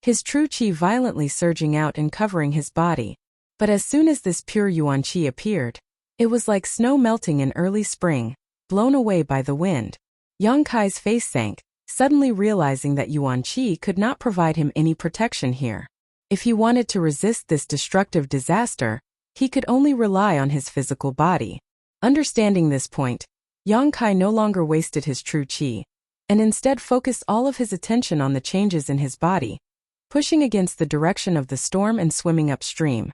his true chi violently surging out and covering his body. But as soon as this pure Yuan Qi appeared, it was like snow melting in early spring, blown away by the wind. Yang Kai's face sank, suddenly realizing that Yuan Qi could not provide him any protection here. If he wanted to resist this destructive disaster, he could only rely on his physical body. Understanding this point, Yang Kai no longer wasted his true chi, and instead focused all of his attention on the changes in his body, pushing against the direction of the storm and swimming upstream.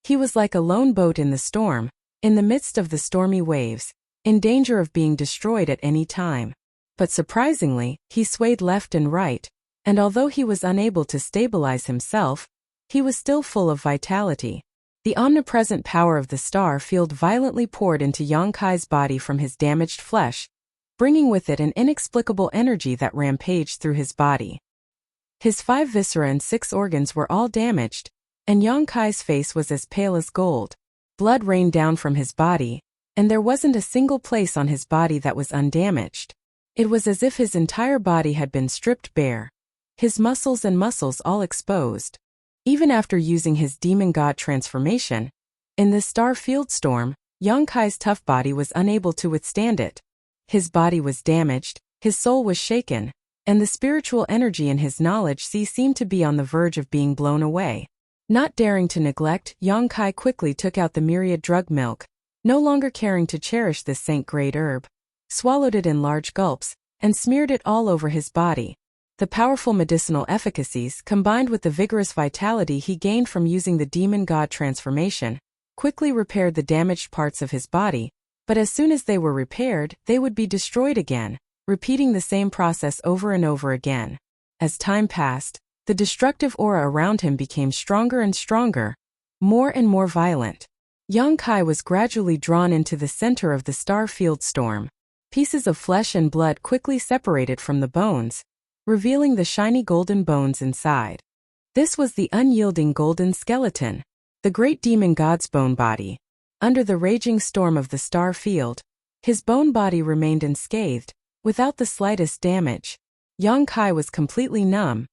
He was like a lone boat in the storm, in the midst of the stormy waves, in danger of being destroyed at any time. But surprisingly, he swayed left and right, and although he was unable to stabilize himself, he was still full of vitality. The omnipresent power of the star field violently poured into Yonkai's body from his damaged flesh, bringing with it an inexplicable energy that rampaged through his body. His 5 viscera and 6 organs were all damaged, and Yonkai's face was as pale as gold. Blood rained down from his body, and there wasn't a single place on his body that was undamaged. It was as if his entire body had been stripped bare, his muscles all exposed. Even after using his demon god transformation, in this star field storm, Yonkai's tough body was unable to withstand it. His body was damaged, his soul was shaken, and the spiritual energy in his knowledge sea seemed to be on the verge of being blown away. Not daring to neglect, Yonkai quickly took out the myriad drug milk, no longer caring to cherish this saint-grade herb, swallowed it in large gulps, and smeared it all over his body. The powerful medicinal efficacies, combined with the vigorous vitality he gained from using the demon god transformation, quickly repaired the damaged parts of his body, but as soon as they were repaired, they would be destroyed again, repeating the same process over and over again. As time passed, the destructive aura around him became stronger and stronger, more and more violent. Yonkai was gradually drawn into the center of the star field storm. Pieces of flesh and blood quickly separated from the bones, revealing the shiny golden bones inside. This was the unyielding golden skeleton, the great demon god's bone body. Under the raging storm of the star field, his bone body remained unscathed, without the slightest damage. Yonkai was completely numb,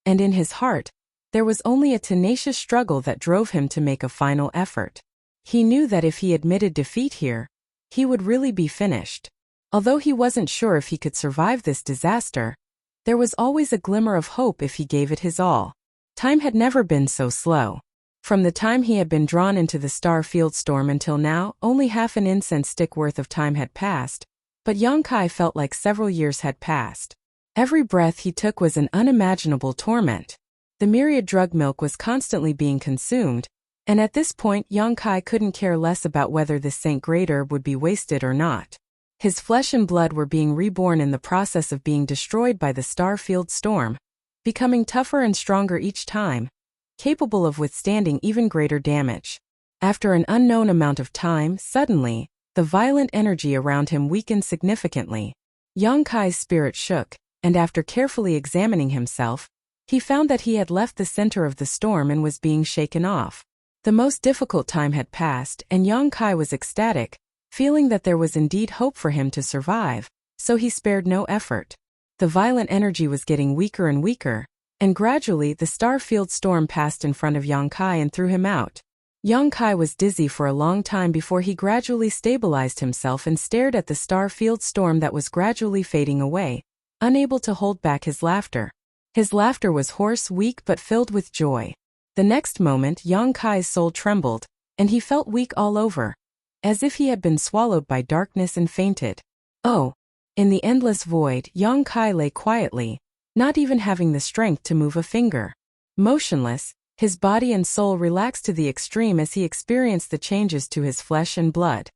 and in his heart, there was only a tenacious struggle that drove him to make a final effort. He knew that if he admitted defeat here, he would really be finished. Although he wasn't sure if he could survive this disaster, there was always a glimmer of hope if he gave it his all. Time had never been so slow. From the time he had been drawn into the star field storm until now, only half an incense stick worth of time had passed, but Yonkai felt like several years had passed. Every breath he took was an unimaginable torment. The myriad drug milk was constantly being consumed, and at this point Yonkai couldn't care less about whether this saint-grade herb would be wasted or not. His flesh and blood were being reborn in the process of being destroyed by the star field storm, becoming tougher and stronger each time, capable of withstanding even greater damage. After an unknown amount of time, suddenly, the violent energy around him weakened significantly. Yonkai's spirit shook, and after carefully examining himself, he found that he had left the center of the storm and was being shaken off. The most difficult time had passed, and Yonkai was ecstatic, feeling that there was indeed hope for him to survive, so he spared no effort. The violent energy was getting weaker and weaker, and gradually the star field storm passed in front of Yonkai and threw him out. Yonkai was dizzy for a long time before he gradually stabilized himself and stared at the star field storm that was gradually fading away, unable to hold back his laughter. His laughter was hoarse, weak, but filled with joy. The next moment Yonkai's soul trembled, and he felt weak all over, as if he had been swallowed by darkness and fainted. Oh! In the endless void, Yonkai lay quietly, not even having the strength to move a finger. Motionless, his body and soul relaxed to the extreme as he experienced the changes to his flesh and blood.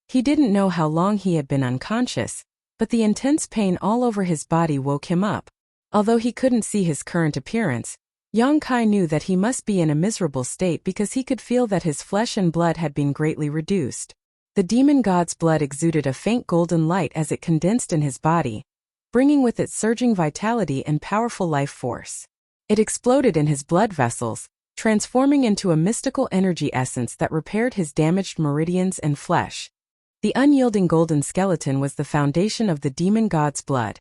He didn't know how long he had been unconscious, but the intense pain all over his body woke him up. Although he couldn't see his current appearance, Yonkai knew that he must be in a miserable state because he could feel that his flesh and blood had been greatly reduced. The demon god's blood exuded a faint golden light as it condensed in his body, bringing with it surging vitality and powerful life force. It exploded in his blood vessels, transforming into a mystical energy essence that repaired his damaged meridians and flesh. The unyielding golden skeleton was the foundation of the demon god's blood.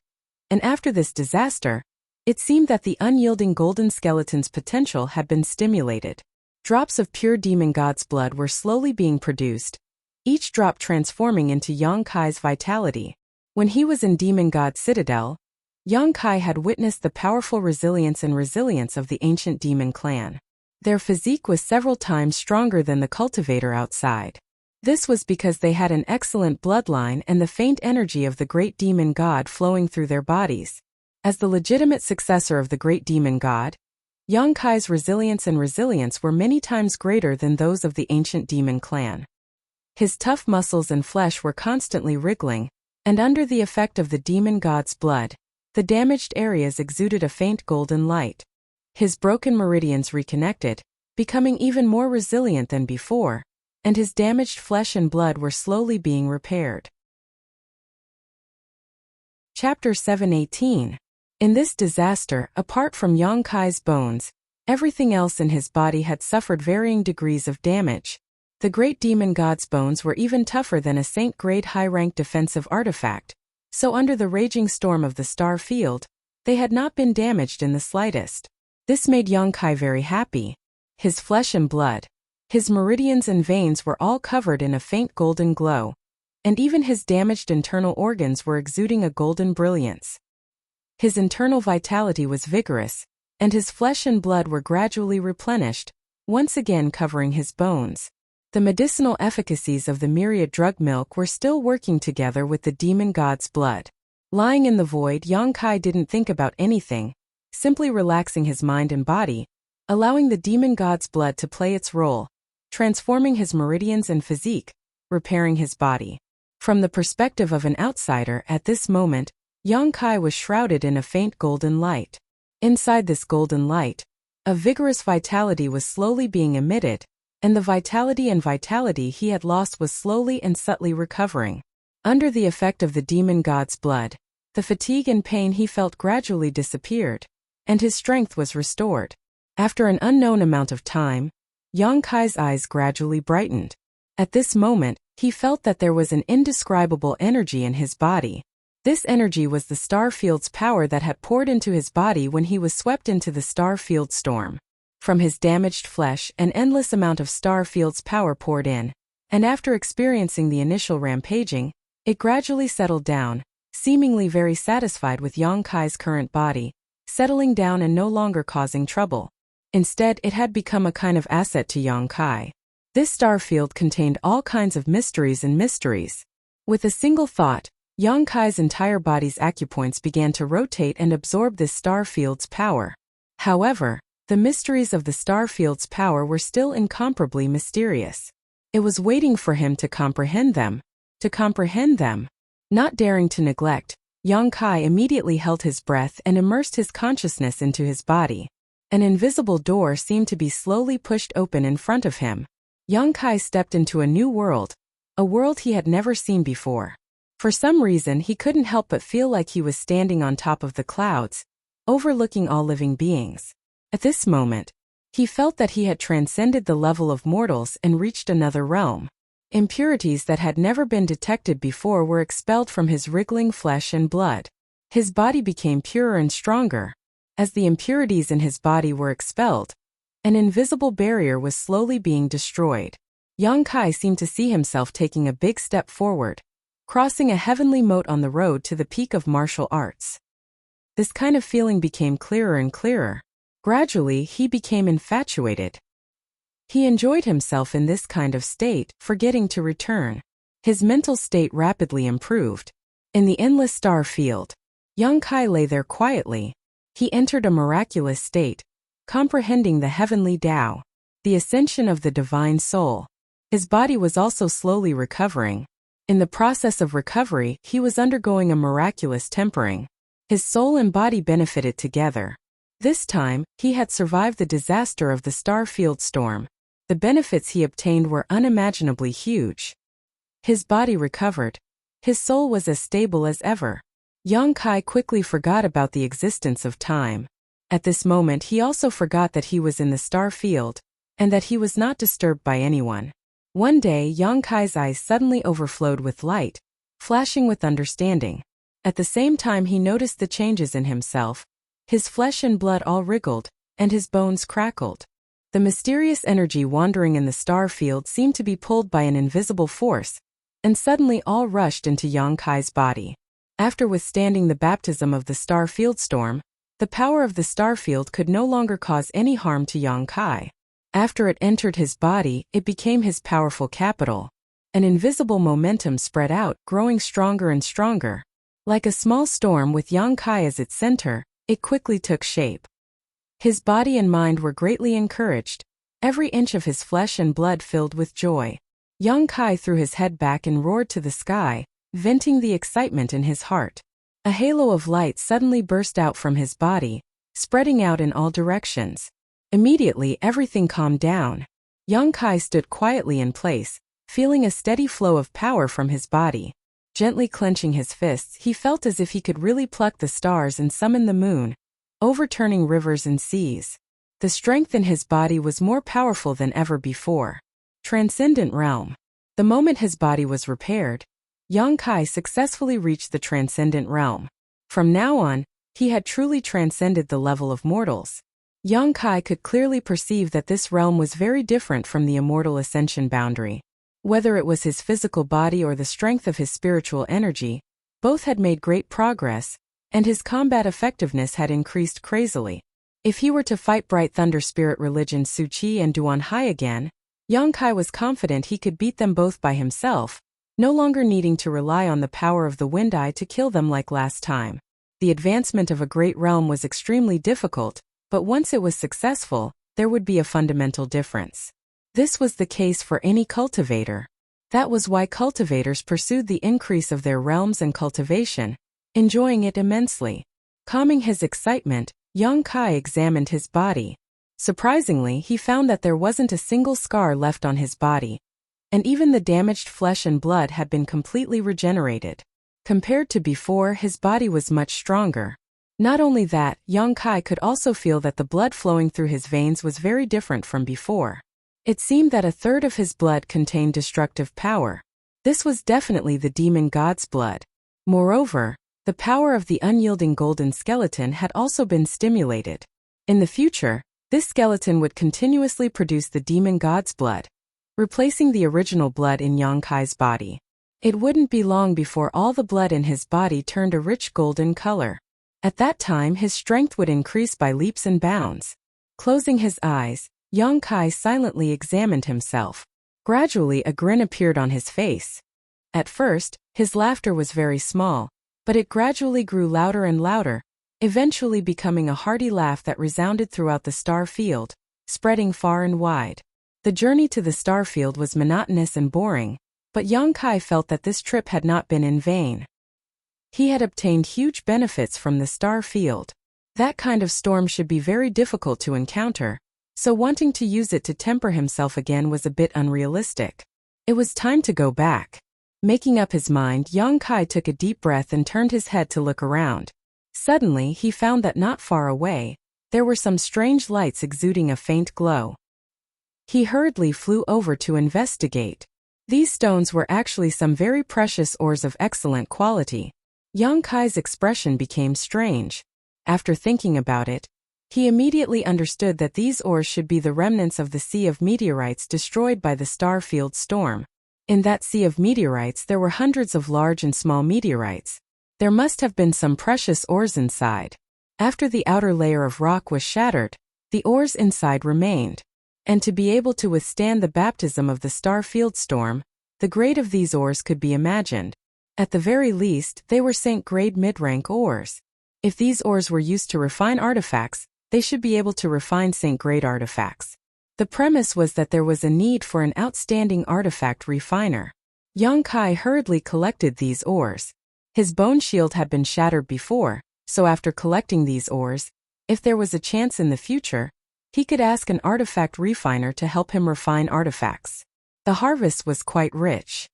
And after this disaster, it seemed that the unyielding golden skeleton's potential had been stimulated. Drops of pure demon god's blood were slowly being produced, each drop transforming into Yonkai's vitality. When he was in Demon God Citadel, Yonkai had witnessed the powerful resilience of the ancient demon clan. Their physique was several times stronger than the cultivator outside. This was because they had an excellent bloodline and the faint energy of the great demon god flowing through their bodies. As the legitimate successor of the great demon god, Yonkai's resilience were many times greater than those of the ancient demon clan. His tough muscles and flesh were constantly wriggling, and under the effect of the demon god's blood, The damaged areas exuded a faint golden light. His broken meridians reconnected, becoming even more resilient than before, and his damaged flesh and blood were slowly being repaired. Chapter 7:18. In this disaster, apart from Yang Kai's bones, everything else in his body had suffered varying degrees of damage. The great demon god's bones were even tougher than a saint-grade high-rank defensive artifact, so under the raging storm of the star field, they had not been damaged in the slightest. This made Yang Kai very happy. His flesh and blood, his meridians and veins were all covered in a faint golden glow, and even his damaged internal organs were exuding a golden brilliance. His internal vitality was vigorous, and his flesh and blood were gradually replenished, once again covering his bones. The medicinal efficacies of the myriad drug milk were still working together with the demon god's blood. Lying in the void, Yang Kai didn't think about anything, simply relaxing his mind and body, allowing the demon god's blood to play its role, transforming his meridians and physique, repairing his body. From the perspective of an outsider at this moment, Yang Kai was shrouded in a faint golden light. Inside this golden light, a vigorous vitality was slowly being emitted, and the vitality he had lost was slowly and subtly recovering. Under the effect of the demon god's blood, the fatigue and pain he felt gradually disappeared, and his strength was restored. After an unknown amount of time, Yang Kai's eyes gradually brightened. At this moment, he felt that there was an indescribable energy in his body. This energy was the star field's power that had poured into his body when he was swept into the star field storm. From his damaged flesh, an endless amount of star field's power poured in, and after experiencing the initial rampaging, it gradually settled down, seemingly very satisfied with Yang Kai's current body, settling down and no longer causing trouble. Instead, it had become a kind of asset to Yang Kai. This star field contained all kinds of mysteries and mysteries. With a single thought, Yang Kai's entire body's acupoints began to rotate and absorb this star field's power. However, the mysteries of the star field's power were still incomparably mysterious. It was waiting for him to comprehend them. Not daring to neglect, Yang Kai immediately held his breath and immersed his consciousness into his body. An invisible door seemed to be slowly pushed open in front of him. Yang Kai stepped into a new world, a world he had never seen before. For some reason, he couldn't help but feel like he was standing on top of the clouds, overlooking all living beings. At this moment, he felt that he had transcended the level of mortals and reached another realm. Impurities that had never been detected before were expelled from his wriggling flesh and blood. His body became purer and stronger. As the impurities in his body were expelled, an invisible barrier was slowly being destroyed. Yang Kai seemed to see himself taking a big step forward, crossing a heavenly moat on the road to the peak of martial arts. This kind of feeling became clearer and clearer. Gradually, he became infatuated. He enjoyed himself in this kind of state, forgetting to return. His mental state rapidly improved. In the endless star field, Yang Kai lay there quietly. He entered a miraculous state, comprehending the heavenly Tao, the ascension of the divine soul. His body was also slowly recovering. In the process of recovery, he was undergoing a miraculous tempering. His soul and body benefited together. This time, he had survived the disaster of the star field storm. The benefits he obtained were unimaginably huge. His body recovered. His soul was as stable as ever. Yang Kai quickly forgot about the existence of time. At this moment, he also forgot that he was in the star field, and that he was not disturbed by anyone. One day, Yang Kai's eyes suddenly overflowed with light, flashing with understanding. At the same time, he noticed the changes in himself. His flesh and blood all wriggled, and his bones crackled. The mysterious energy wandering in the star field seemed to be pulled by an invisible force, and suddenly all rushed into Yang Kai's body. After withstanding the baptism of the star field storm, the power of the star field could no longer cause any harm to Yang Kai. After it entered his body, it became his powerful capital. An invisible momentum spread out, growing stronger and stronger. Like a small storm with Yang Kai as its center, it quickly took shape. His body and mind were greatly encouraged, every inch of his flesh and blood filled with joy. Yang Kai threw his head back and roared to the sky, venting the excitement in his heart. A halo of light suddenly burst out from his body, spreading out in all directions. Immediately everything calmed down. Yang Kai stood quietly in place, feeling a steady flow of power from his body. Gently clenching his fists, he felt as if he could really pluck the stars and summon the moon, overturning rivers and seas. The strength in his body was more powerful than ever before. Transcendent realm. The moment his body was repaired, Yang Kai successfully reached the transcendent realm. From now on, he had truly transcended the level of mortals. Yang Kai could clearly perceive that this realm was very different from the immortal ascension boundary. Whether it was his physical body or the strength of his spiritual energy, both had made great progress, and his combat effectiveness had increased crazily. If he were to fight Bright Thunder Spirit Religion Su Qi and Duan Hai again, Yang Kai was confident he could beat them both by himself, no longer needing to rely on the power of the Wind Eye to kill them like last time. The advancement of a great realm was extremely difficult, but once it was successful, there would be a fundamental difference. This was the case for any cultivator. That was why cultivators pursued the increase of their realms and cultivation, enjoying it immensely. Calming his excitement, Yang Kai examined his body. Surprisingly, he found that there wasn't a single scar left on his body, and even the damaged flesh and blood had been completely regenerated. Compared to before, his body was much stronger. Not only that, Yang Kai could also feel that the blood flowing through his veins was very different from before. It seemed that a third of his blood contained destructive power. This was definitely the demon god's blood. Moreover, the power of the unyielding golden skeleton had also been stimulated. In the future, this skeleton would continuously produce the demon god's blood, replacing the original blood in Yang Kai's body. It wouldn't be long before all the blood in his body turned a rich golden color. At that time, his strength would increase by leaps and bounds. Closing his eyes, Yang Kai silently examined himself. Gradually, a grin appeared on his face. At first, his laughter was very small, but it gradually grew louder and louder, eventually becoming a hearty laugh that resounded throughout the star field, spreading far and wide. The journey to the star field was monotonous and boring, but Yang Kai felt that this trip had not been in vain. He had obtained huge benefits from the star field. That kind of storm should be very difficult to encounter, so wanting to use it to temper himself again was a bit unrealistic. It was time to go back. Making up his mind, Yang Kai took a deep breath and turned his head to look around. Suddenly, he found that not far away, there were some strange lights exuding a faint glow. He hurriedly flew over to investigate. These stones were actually some very precious ores of excellent quality. Yang Kai's expression became strange. After thinking about it, he immediately understood that these ores should be the remnants of the sea of meteorites destroyed by the star field storm. In that sea of meteorites there were hundreds of large and small meteorites. There must have been some precious ores inside. After the outer layer of rock was shattered, the ores inside remained. And to be able to withstand the baptism of the star field storm, the grade of these ores could be imagined. At the very least, they were Saint-grade mid-rank ores. If these ores were used to refine artifacts, they should be able to refine Saint-grade artifacts. The premise was that there was a need for an outstanding artifact refiner. Yang Kai hurriedly collected these ores. His bone shield had been shattered before, so after collecting these ores, if there was a chance in the future, he could ask an artifact refiner to help him refine artifacts. The harvest was quite rich.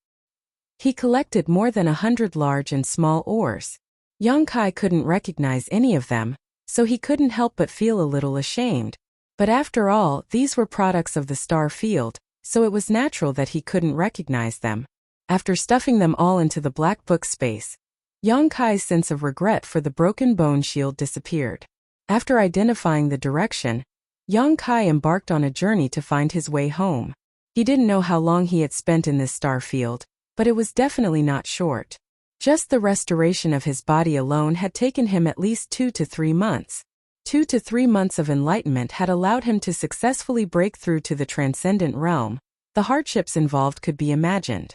He collected more than 100 large and small ores. Yang Kai couldn't recognize any of them, so he couldn't help but feel a little ashamed. But after all, these were products of the star field, so it was natural that he couldn't recognize them. After stuffing them all into the black book space, Yang Kai's sense of regret for the broken bone shield disappeared. After identifying the direction, Yang Kai embarked on a journey to find his way home. He didn't know how long he had spent in this star field, but it was definitely not short. Just the restoration of his body alone had taken him at least 2 to 3 months. 2 to 3 months of enlightenment had allowed him to successfully break through to the transcendent realm. The hardships involved could be imagined.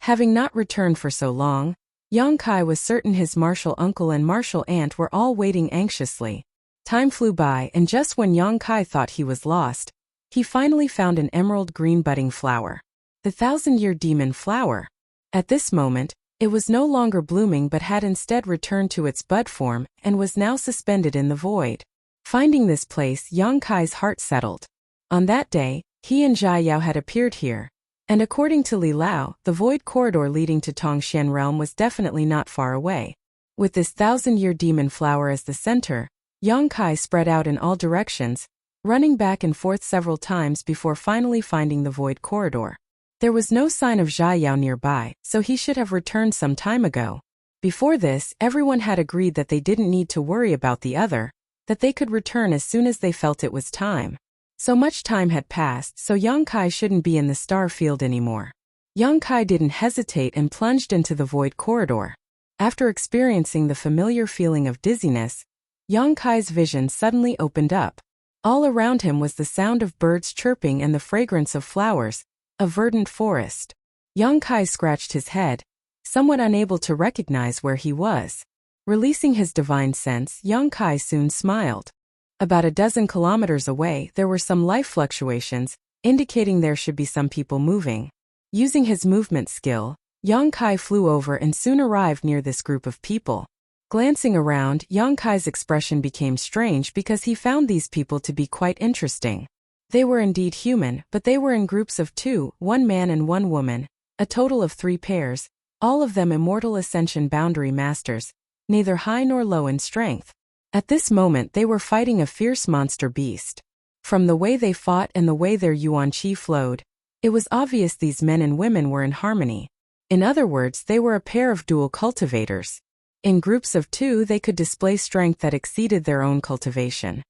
Having not returned for so long, Yang Kai was certain his martial uncle and martial aunt were all waiting anxiously. Time flew by, and just when Yang Kai thought he was lost, he finally found an emerald green budding flower. The 1,000-year demon flower. At this moment, It was no longer blooming but had instead returned to its bud form and was now suspended in the void. Finding this place, Yang Kai's heart settled. On that day, he and Jia Yao had appeared here. And according to Li Lao, the void corridor leading to Tongxian realm was definitely not far away. With this 1,000-year demon flower as the center, Yang Kai spread out in all directions, running back and forth several times before finally finding the void corridor. There was no sign of Jia Yao nearby, so he should have returned some time ago. Before this, everyone had agreed that they didn't need to worry about the other, that they could return as soon as they felt it was time. So much time had passed, so Yang Kai shouldn't be in the star field anymore. Yang Kai didn't hesitate and plunged into the void corridor. After experiencing the familiar feeling of dizziness, Yang Kai's vision suddenly opened up. All around him was the sound of birds chirping and the fragrance of flowers, a verdant forest. Yang Kai scratched his head, somewhat unable to recognize where he was. Releasing his divine sense, Yang Kai soon smiled. About a dozen kilometers away, there were some life fluctuations, indicating there should be some people moving. Using his movement skill, Yang Kai flew over and soon arrived near this group of people. Glancing around, Yang Kai's expression became strange because he found these people to be quite interesting. They were indeed human, but they were in groups of two, one man and one woman, a total of 3 pairs, all of them immortal ascension boundary masters, neither high nor low in strength. At this moment they were fighting a fierce monster beast. From the way they fought and the way their yuan qi flowed, it was obvious these men and women were in harmony. In other words, they were a pair of dual cultivators. In groups of 2 they could display strength that exceeded their own cultivation.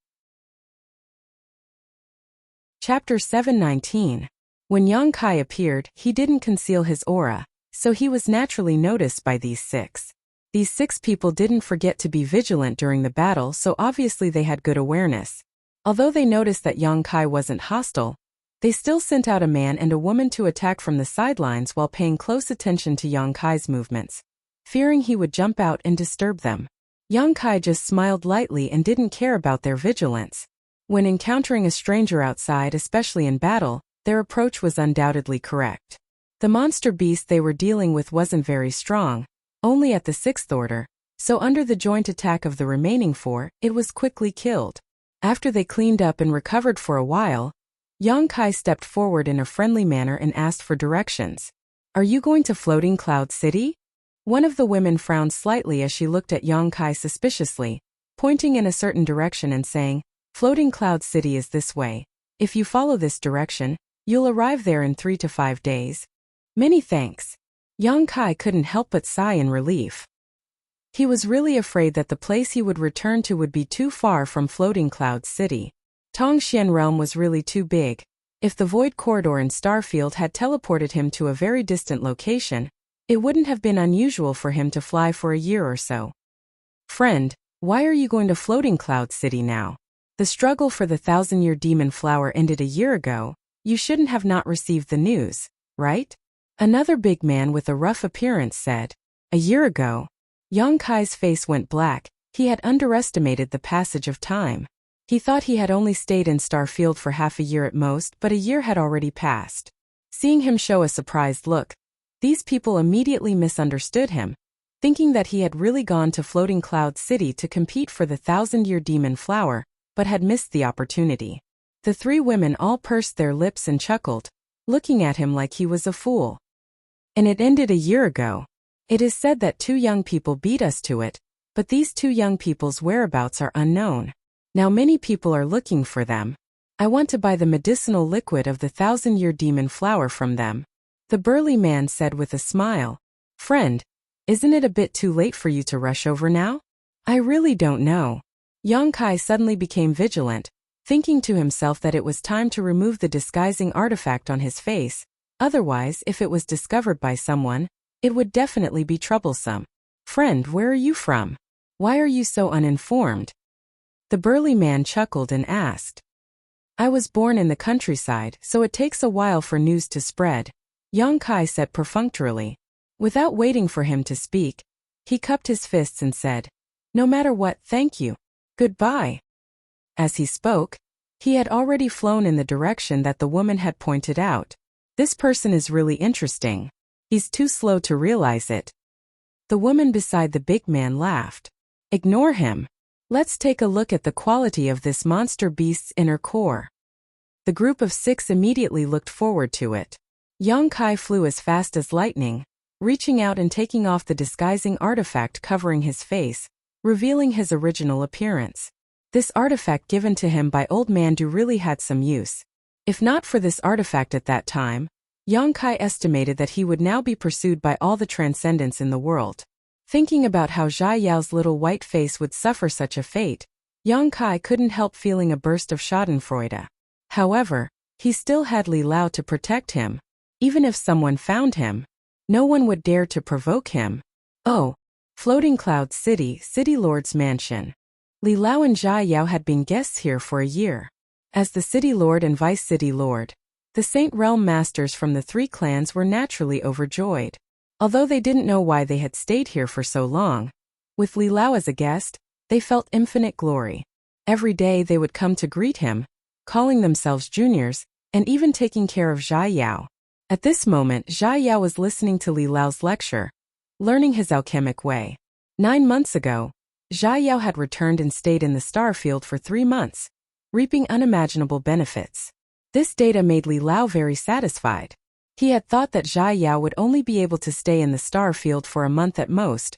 Chapter 719. When Yang Kai appeared, he didn't conceal his aura, so he was naturally noticed by these 6. These 6 people didn't forget to be vigilant during the battle, so obviously they had good awareness. Although they noticed that Yang Kai wasn't hostile, they still sent out a man and a woman to attack from the sidelines while paying close attention to Yang Kai's movements, fearing he would jump out and disturb them. Yang Kai just smiled lightly and didn't care about their vigilance. When encountering a stranger outside, especially in battle, their approach was undoubtedly correct. The monster beast they were dealing with wasn't very strong, only at the 6th order, so under the joint attack of the remaining 4, it was quickly killed. After they cleaned up and recovered for a while, Yang Kai stepped forward in a friendly manner and asked for directions. "Are you going to Floating Cloud City?" One of the women frowned slightly as she looked at Yang Kai suspiciously, pointing in a certain direction and saying, "Floating Cloud City is this way. If you follow this direction, you'll arrive there in 3 to 5 days. Many thanks." Yang Kai couldn't help but sigh in relief. He was really afraid that the place he would return to would be too far from Floating Cloud City. Tongxian realm was really too big. If the void corridor in Starfield had teleported him to a very distant location, it wouldn't have been unusual for him to fly for a year or so. "Friend, why are you going to Floating Cloud City now? The struggle for the 1,000-year demon flower ended a year ago. You shouldn't have not received the news, right?" Another big man with a rough appearance said. A year ago? Yang Kai's face went black. He had underestimated the passage of time. He thought he had only stayed in Starfield for half a year at most, but a year had already passed. Seeing him show a surprised look, these people immediately misunderstood him, thinking that he had really gone to Floating Cloud City to compete for the 1,000-year demon flower, but had missed the opportunity. The 3 women all pursed their lips and chuckled, looking at him like he was a fool. "And it ended a year ago. It is said that 2 young people beat us to it, but these 2 young people's whereabouts are unknown. Now many people are looking for them. I want to buy the medicinal liquid of the 1,000-year demon flower from them." The burly man said with a smile. "Friend, isn't it a bit too late for you to rush over now?" "I really don't know." Yang Kai suddenly became vigilant, thinking to himself that it was time to remove the disguising artifact on his face. Otherwise, if it was discovered by someone, it would definitely be troublesome. "Friend, where are you from? Why are you so uninformed?" The burly man chuckled and asked. "I was born in the countryside, so it takes a while for news to spread," Yang Kai said perfunctorily. Without waiting for him to speak, he cupped his fists and said, "No matter what, thank you. Goodbye." As he spoke, he had already flown in the direction that the woman had pointed out. This person is really interesting. He's too slow to realize it. The woman beside the big man laughed. Ignore him. Let's take a look at the quality of this monster beast's inner core. The group of 6 immediately looked forward to it. Yang Kai flew as fast as lightning, reaching out and taking off the disguising artifact covering his face, revealing his original appearance. This artifact given to him by Old Man Du really had some use. If not for this artifact at that time, Yang Kai estimated that he would now be pursued by all the transcendents in the world. Thinking about how Jia Yao's little white face would suffer such a fate, Yang Kai couldn't help feeling a burst of schadenfreude. However, he still had Li Lao to protect him. Even if someone found him, no one would dare to provoke him. Oh, Floating Cloud City, City Lord's mansion. Li Lao and Jia Yao had been guests here for a year. As the City Lord and Vice City Lord, the Saint Realm Masters from the 3 clans were naturally overjoyed. Although they didn't know why they had stayed here for so long, with Li Lao as a guest, they felt infinite glory. Every day they would come to greet him, calling themselves juniors, and even taking care of Jia Yao. At this moment, Jia Yao was listening to Li Lao's lecture, learning his alchemic way. 9 months ago, Jia Yao had returned and stayed in the star field for 3 months, reaping unimaginable benefits. This data made Li Lao very satisfied. He had thought that Jia Yao would only be able to stay in the star field for a month at most,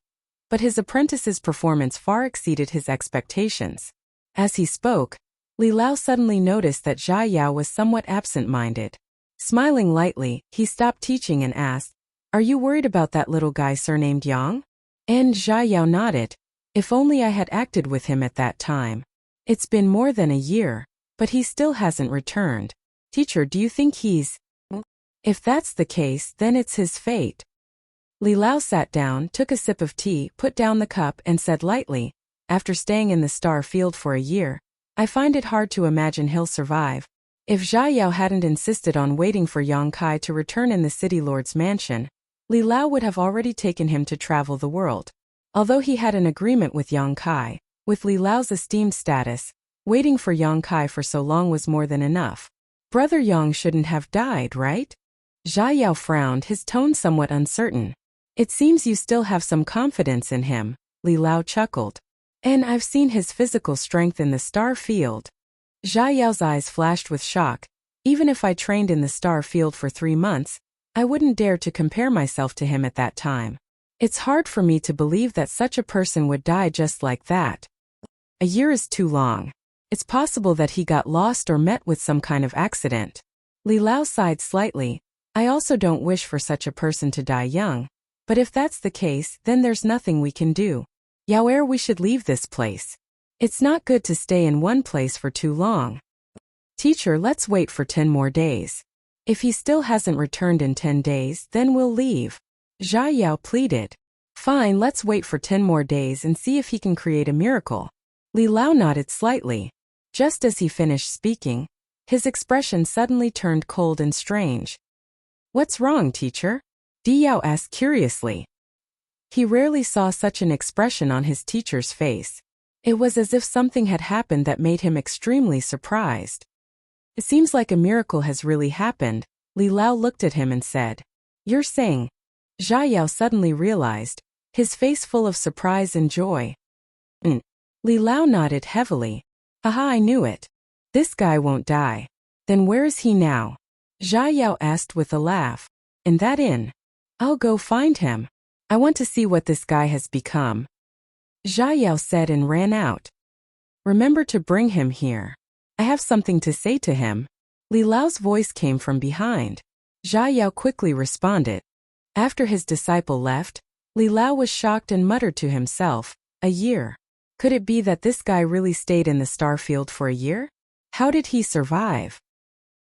but his apprentice's performance far exceeded his expectations. As he spoke, Li Lao suddenly noticed that Jia Yao was somewhat absent-minded. Smiling lightly, he stopped teaching and asked, "Are you worried about that little guy surnamed Yang?" And Jia Yao nodded. "If only I had acted with him at that time. It's been more than a year, but he still hasn't returned. Teacher, do you think he's..." "If that's the case, then it's his fate." Li Lao sat down, took a sip of tea, put down the cup and said lightly, "After staying in the star field for a year, I find it hard to imagine he'll survive. If Jia Yao hadn't insisted on waiting for Yang Kai to return in the City Lord's mansion, Li Lao would have already taken him to travel the world. Although he had an agreement with Yang Kai, with Li Lao's esteemed status, waiting for Yang Kai for so long was more than enough. Brother Yang shouldn't have died, right?" Jia Yao frowned, his tone somewhat uncertain. "It seems you still have some confidence in him," Li Lao chuckled. "And I've seen his physical strength in the star field." Jia Yao's eyes flashed with shock. "Even if I trained in the star field for 3 months, I wouldn't dare to compare myself to him at that time. It's hard for me to believe that such a person would die just like that. A year is too long. It's possible that he got lost or met with some kind of accident." Li Lao sighed slightly. "I also don't wish for such a person to die young. But if that's the case, then there's nothing we can do. Yaoer, we should leave this place. It's not good to stay in one place for too long." "Teacher, let's wait for 10 more days. If he still hasn't returned in 10 days, then we'll leave," Jia Yao pleaded. "Fine, let's wait for 10 more days and see if he can create a miracle." Li Lao nodded slightly. Just as he finished speaking, his expression suddenly turned cold and strange. "What's wrong, teacher?" Di Yao asked curiously. He rarely saw such an expression on his teacher's face. It was as if something had happened that made him extremely surprised. "It seems like a miracle has really happened," Li Lao looked at him and said. "You're saying..." Jia Yao suddenly realized, his face full of surprise and joy. Li Lao nodded heavily. "Haha, I knew it. This guy won't die. Then where is he now?" Jia Yao asked with a laugh. "In that inn. I'll go find him. I want to see what this guy has become." Jia Yao said and ran out. "Remember to bring him here. I have something to say to him." Li Lao's voice came from behind. Jia Yao quickly responded. After his disciple left, Li Lao was shocked and muttered to himself, "A year. Could it be that this guy really stayed in the star field for a year? How did he survive?"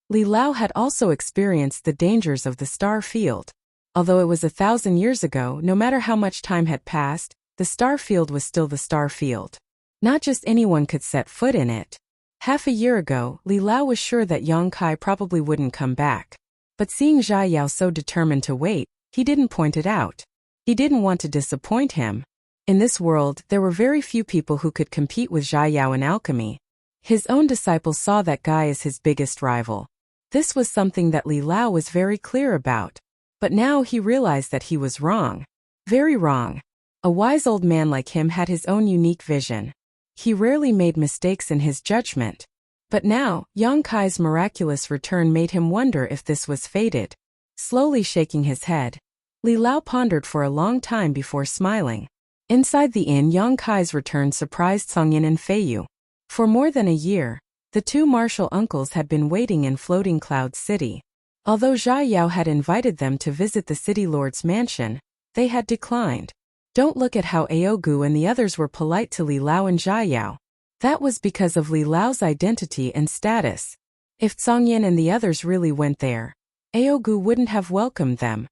Li Lao had also experienced the dangers of the star field. Although it was 1,000 years ago, no matter how much time had passed, the star field was still the star field. Not just anyone could set foot in it. Half a year ago, Li Lao was sure that Yang Kai probably wouldn't come back. But seeing Jia Yao so determined to wait, he didn't point it out. He didn't want to disappoint him. In this world, there were very few people who could compete with Jia Yao in alchemy. His own disciples saw that guy as his biggest rival. This was something that Li Lao was very clear about. But now he realized that he was wrong. Very wrong. A wise old man like him had his own unique vision. He rarely made mistakes in his judgment. But now, Yang Kai's miraculous return made him wonder if this was fated. Slowly shaking his head, Li Lao pondered for a long time before smiling. Inside the inn, Yang Kai's return surprised Songyin and Feiyu. For more than a year, the two martial uncles had been waiting in Floating Cloud City. Although Zhai Yao had invited them to visit the city lord's mansion, they had declined. Don't look at how Aogu and the others were polite to Li Lao and Zhai Yao. That was because of Li Lao's identity and status. If Songyin and the others really went there, Aogu wouldn't have welcomed them.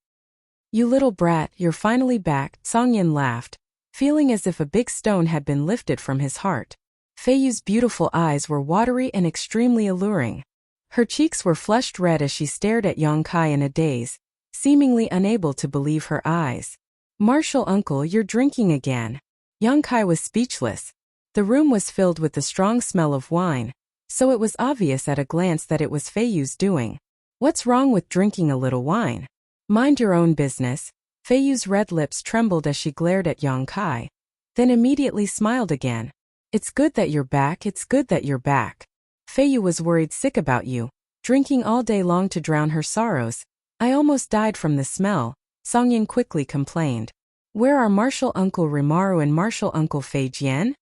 You little brat, you're finally back, Songyin laughed, feeling as if a big stone had been lifted from his heart. Feiyu's beautiful eyes were watery and extremely alluring. Her cheeks were flushed red as she stared at Yang Kai in a daze, seemingly unable to believe her eyes. Martial uncle, you're drinking again. Yang Kai was speechless. The room was filled with the strong smell of wine, so it was obvious at a glance that it was Feiyu's doing. What's wrong with drinking a little wine? Mind your own business. Feiyu's red lips trembled as she glared at Yang Kai, then immediately smiled again. It's good that you're back, it's good that you're back. Feiyu was worried sick about you, drinking all day long to drown her sorrows. I almost died from the smell, Songyin quickly complained. Where are Martial Uncle Rimaru and Martial Uncle Fei Jian?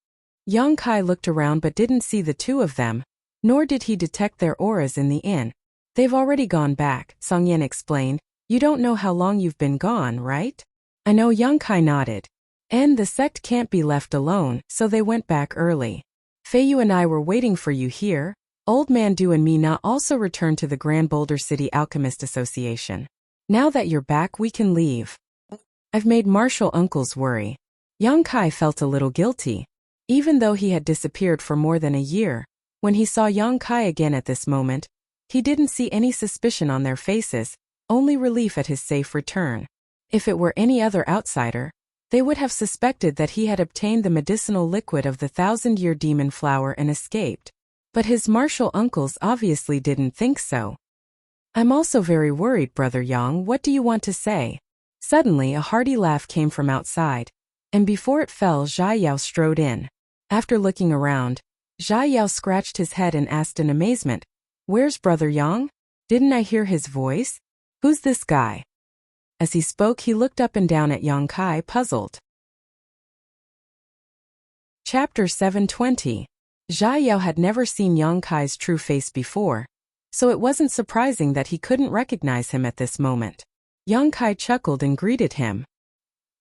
Yang Kai looked around but didn't see the two of them, nor did he detect their auras in the inn. They've already gone back, Songyin explained. You don't know how long you've been gone, right? I know, Yang Kai nodded. And the sect can't be left alone, so they went back early. Feiyu and I were waiting for you here. Old Man Du and me Na also returned to the Grand Boulder City Alchemist Association. Now that you're back, we can leave. I've made martial uncles worry. Yang Kai felt a little guilty. Even though he had disappeared for more than a year, when he saw Yang Kai again at this moment, he didn't see any suspicion on their faces, only relief at his safe return. If it were any other outsider, they would have suspected that he had obtained the medicinal liquid of the 1,000-year demon flower and escaped. But his martial uncles obviously didn't think so. I'm also very worried, Brother Yang. What do you want to say? Suddenly a hearty laugh came from outside, and before it fell, Zhai Yao strode in. After looking around, Zhai Yao scratched his head and asked in amazement, Where's Brother Yang? Didn't I hear his voice? Who's this guy? As he spoke, he looked up and down at Yang Kai, puzzled. Chapter 720. Zhai Yao had never seen Yang Kai's true face before, so it wasn't surprising that he couldn't recognize him at this moment. Yang Kai chuckled and greeted him.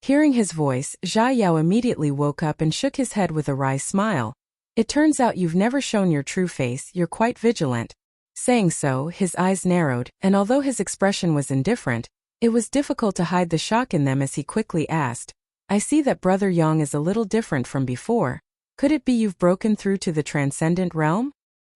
Hearing his voice, Zhai Yao immediately woke up and shook his head with a wry smile. It turns out you've never shown your true face, you're quite vigilant. Saying so, his eyes narrowed, and although his expression was indifferent, it was difficult to hide the shock in them as he quickly asked, I see that Brother Yang is a little different from before. Could it be you've broken through to the transcendent realm?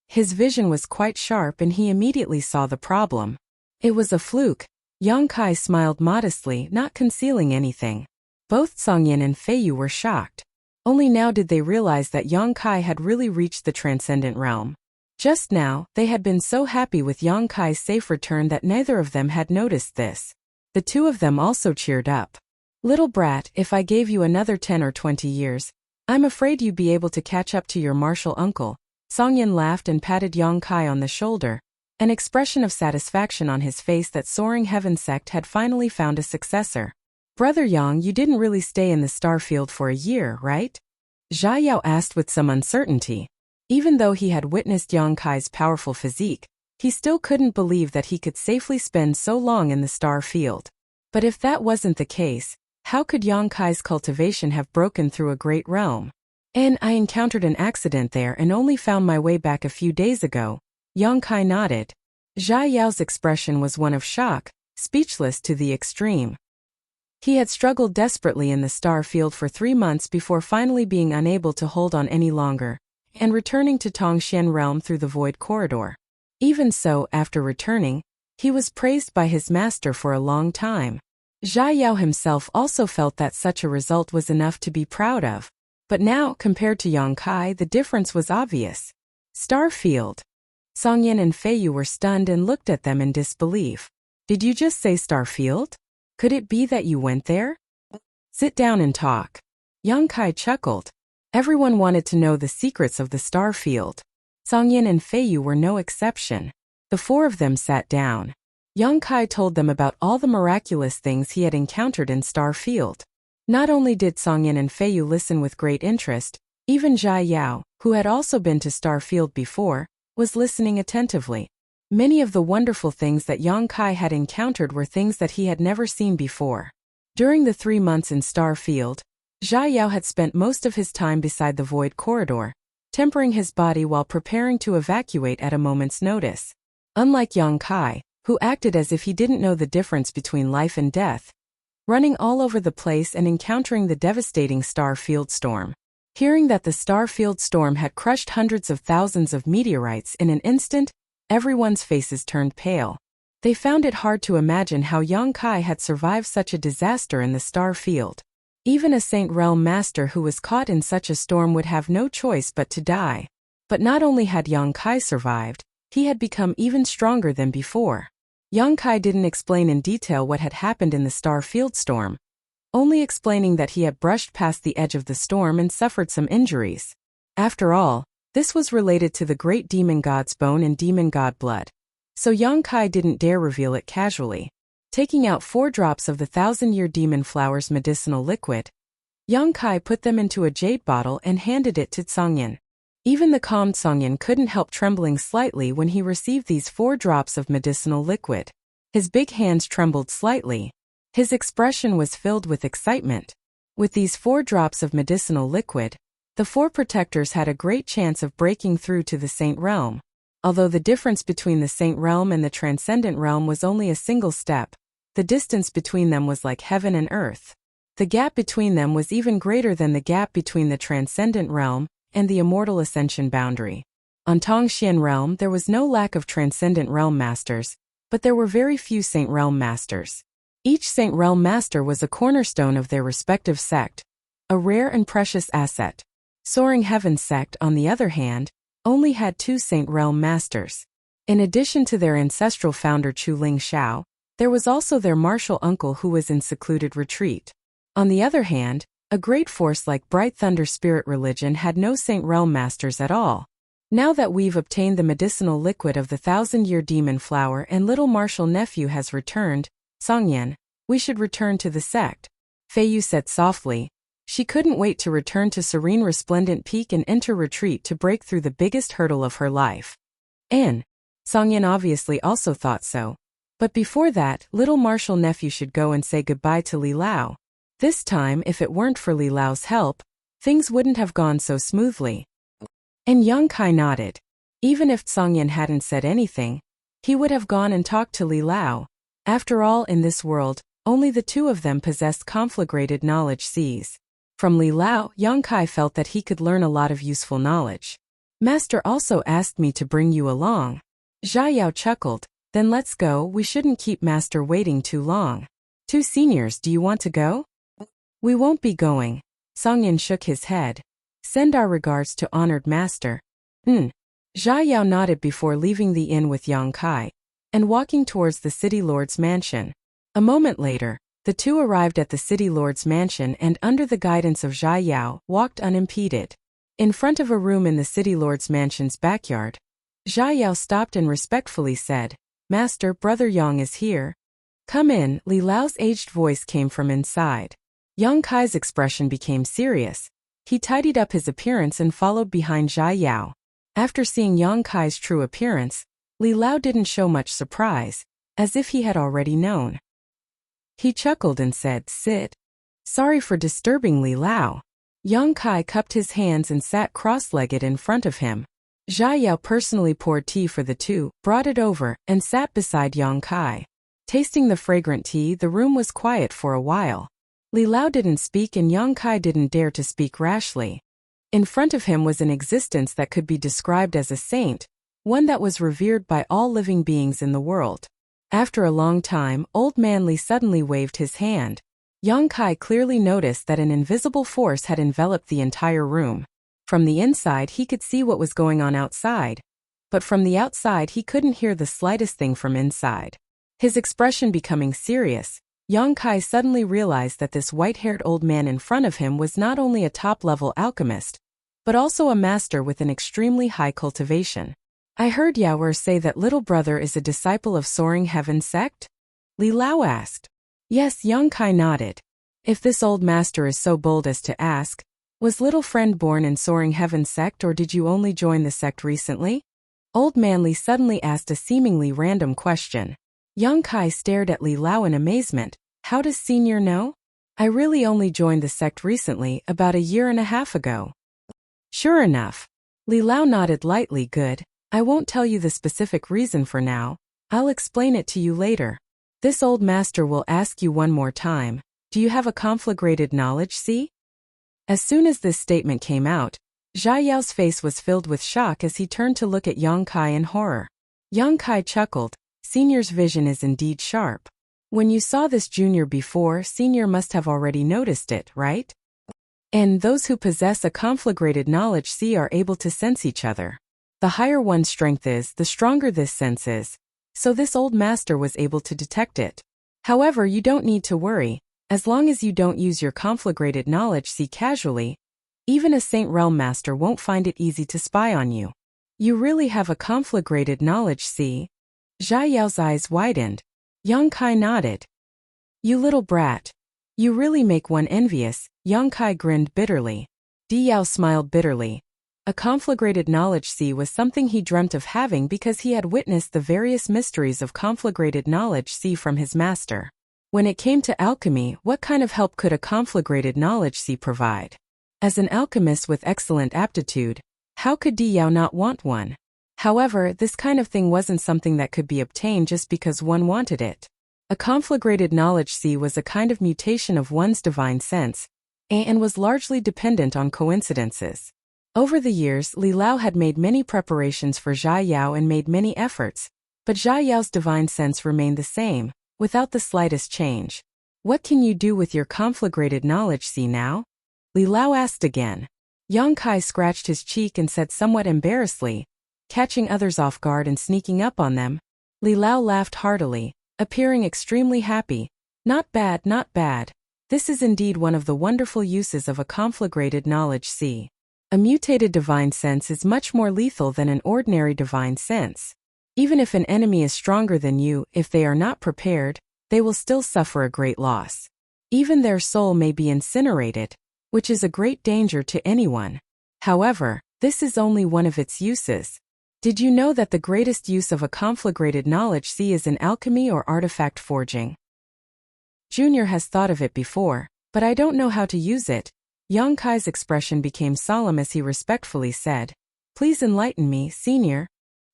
His vision was quite sharp and he immediately saw the problem. It was a fluke. Yang Kai smiled modestly, not concealing anything. Both Songyin and Feiyu were shocked. Only now did they realize that Yang Kai had really reached the transcendent realm. Just now, they had been so happy with Yang Kai's safe return that neither of them had noticed this. The two of them also cheered up. Little brat, if I gave you another 10 or 20 years, I'm afraid you'd be able to catch up to your martial uncle. Songyin laughed and patted Yang Kai on the shoulder, an expression of satisfaction on his face that Soaring Heaven sect had finally found a successor. Brother Yang, you didn't really stay in the star field for a year, right? Zhai Yao asked with some uncertainty. Even though he had witnessed Yang Kai's powerful physique, he still couldn't believe that he could safely spend so long in the star field. But if that wasn't the case, how could Yang Kai's cultivation have broken through a great realm? And I encountered an accident there and only found my way back a few days ago. Yang Kai nodded. Zhai Yao's expression was one of shock, speechless to the extreme. He had struggled desperately in the star field for 3 months before finally being unable to hold on any longer, and returning to Tongxian realm through the void corridor. Even so, after returning, he was praised by his master for a long time. Zhai Yao himself also felt that such a result was enough to be proud of. But now, compared to Yang Kai, the difference was obvious. Star field. Songyin and Feiyu were stunned and looked at them in disbelief. Did you just say star field? Could it be that you went there? Sit down and talk. Yang Kai chuckled. Everyone wanted to know the secrets of the star field. Songyin and Feiyu were no exception. The four of them sat down. Yang Kai told them about all the miraculous things he had encountered in Star Field. Not only did Songyin and Feiyu listen with great interest, even Zhai Yao, who had also been to Star Field before, was listening attentively. Many of the wonderful things that Yang Kai had encountered were things that he had never seen before. During the 3 months in Star Field, Zhai Yao had spent most of his time beside the void corridor, tempering his body while preparing to evacuate at a moment's notice. Unlike Yang Kai, who acted as if he didn't know the difference between life and death, running all over the place and encountering the devastating star field storm. Hearing that the star field storm had crushed hundreds of thousands of meteorites in an instant, everyone's faces turned pale. They found it hard to imagine how Yang Kai had survived such a disaster in the star field. Even a Saint Realm master who was caught in such a storm would have no choice but to die. But not only had Yang Kai survived, he had become even stronger than before. Yang Kai didn't explain in detail what had happened in the star field storm, only explaining that he had brushed past the edge of the storm and suffered some injuries. After all, this was related to the great demon god's bone and demon god blood. So Yang Kai didn't dare reveal it casually. Taking out 4 drops of the 1,000-year demon flower's medicinal liquid, Yang Kai put them into a jade bottle and handed it to Songyin. Even the calmed Songyin couldn't help trembling slightly when he received these 4 drops of medicinal liquid. His big hands trembled slightly. His expression was filled with excitement. With these 4 drops of medicinal liquid, the 4 protectors had a great chance of breaking through to the Saint Realm. Although the difference between the Saint Realm and the Transcendent Realm was only a single step, the distance between them was like heaven and earth. The gap between them was even greater than the gap between the Transcendent Realm and the Immortal Ascension boundary. On Tongxian Realm there was no lack of Transcendent Realm masters, but there were very few Saint Realm masters. Each Saint Realm master was a cornerstone of their respective sect, a rare and precious asset. Soaring Heaven's sect, on the other hand, only had 2 Saint Realm masters. In addition to their ancestral founder Chu Ling Xiao, there was also their martial uncle who was in secluded retreat. On the other hand, a great force like Bright Thunder Spirit Religion had no Saint Realm masters at all. Now that we've obtained the medicinal liquid of the 1,000-year demon flower and little martial nephew has returned, Songyin, we should return to the sect, Feiyu said softly. She couldn't wait to return to Serene Resplendent Peak and enter retreat to break through the biggest hurdle of her life. And Songyin obviously also thought so. But before that, little martial nephew should go and say goodbye to Li Lao. This time, if it weren't for Li Lao's help, things wouldn't have gone so smoothly. And Yang Kai nodded. Even if Songyin hadn't said anything, he would have gone and talked to Li Lao. After all, in this world, only the 2 of them possessed conflagrated knowledge seas. From Li Lao, Yang Kai felt that he could learn a lot of useful knowledge. Master also asked me to bring you along. Zhai Yao chuckled. Then let's go, we shouldn't keep Master waiting too long. 2 seniors, do you want to go? We won't be going. Songyin shook his head. Send our regards to honored Master. Zhai Yao nodded before leaving the inn with Yang Kai and walking towards the City Lord's mansion. A moment later, the 2 arrived at the City Lord's mansion and under the guidance of Zhai Yao, walked unimpeded. In front of a room in the City Lord's mansion's backyard, Zhai Yao stopped and respectfully said, Master, Brother Yang is here. Come in, Li Lao's aged voice came from inside. Yang Kai's expression became serious. He tidied up his appearance and followed behind Zhai Yao. After seeing Yang Kai's true appearance, Li Lao didn't show much surprise, as if he had already known. He chuckled and said, Sit. Sorry for disturbing Li Lao. Yang Kai cupped his hands and sat cross-legged in front of him. Zhai Yao personally poured tea for the 2, brought it over, and sat beside Yang Kai. Tasting the fragrant tea, the room was quiet for a while. Li Lao didn't speak and Yang Kai didn't dare to speak rashly. In front of him was an existence that could be described as a saint, one that was revered by all living beings in the world. After a long time, Old Man Li suddenly waved his hand. Yang Kai clearly noticed that an invisible force had enveloped the entire room. From the inside he could see what was going on outside, but from the outside he couldn't hear the slightest thing from inside. His expression becoming serious, Yang Kai suddenly realized that this white-haired old man in front of him was not only a top-level alchemist, but also a master with an extremely high cultivation. I heard Yaoer say that little brother is a disciple of Soaring Heaven sect? Li Lao asked. Yes, Yang Kai nodded. If this old master is so bold as to ask, was little friend born in Soaring Heaven sect or did you only join the sect recently? Old man Li suddenly asked a seemingly random question. Yang Kai stared at Li Lao in amazement. How does senior know? I really only joined the sect recently, about a year and a half ago. Sure enough. Li Lao nodded lightly. Good. I won't tell you the specific reason for now. I'll explain it to you later. This old master will ask you one more time. Do you have a conflagrated knowledge, see? As soon as this statement came out, Jia Yao's face was filled with shock as he turned to look at Yang Kai in horror. Yang Kai chuckled. Senior's vision is indeed sharp. When you saw this junior before, senior must have already noticed it, right? And those who possess a conflagrated knowledge see are able to sense each other. The higher one's strength is, the stronger this sense is. So this old master was able to detect it. However, you don't need to worry. As long as you don't use your conflagrated knowledge see casually, even a Saint Realm master won't find it easy to spy on you. You really have a conflagrated knowledge see? Jia Yao's eyes widened. Yang Kai nodded. You little brat. You really make one envious. Yang Kai grinned bitterly. Di Yao smiled bitterly. A conflagrated knowledge see was something he dreamt of having because he had witnessed the various mysteries of conflagrated knowledge see from his master. When it came to alchemy, what kind of help could a conflagrated knowledge see provide? As an alchemist with excellent aptitude, how could Di Yao not want one? However, this kind of thing wasn't something that could be obtained just because one wanted it. A conflagrated knowledge see was a kind of mutation of one's divine sense, and was largely dependent on coincidences. Over the years, Li Lao had made many preparations for Jia Yao and made many efforts, but Jia Yao's divine sense remained the same, without the slightest change. What can you do with your conflagrated knowledge see now? Li Lao asked again. Yang Kai scratched his cheek and said somewhat embarrassedly, catching others off guard and sneaking up on them. Li Lao laughed heartily, appearing extremely happy. Not bad, not bad. This is indeed one of the wonderful uses of a conflagrated knowledge see. A mutated divine sense is much more lethal than an ordinary divine sense. Even if an enemy is stronger than you, if they are not prepared, they will still suffer a great loss. Even their soul may be incinerated, which is a great danger to anyone. However, this is only one of its uses. Did you know that the greatest use of a conflagrated knowledge see is in alchemy or artifact forging? Junior has thought of it before, but I don't know how to use it. Yang Kai's expression became solemn as he respectfully said, Please enlighten me, senior.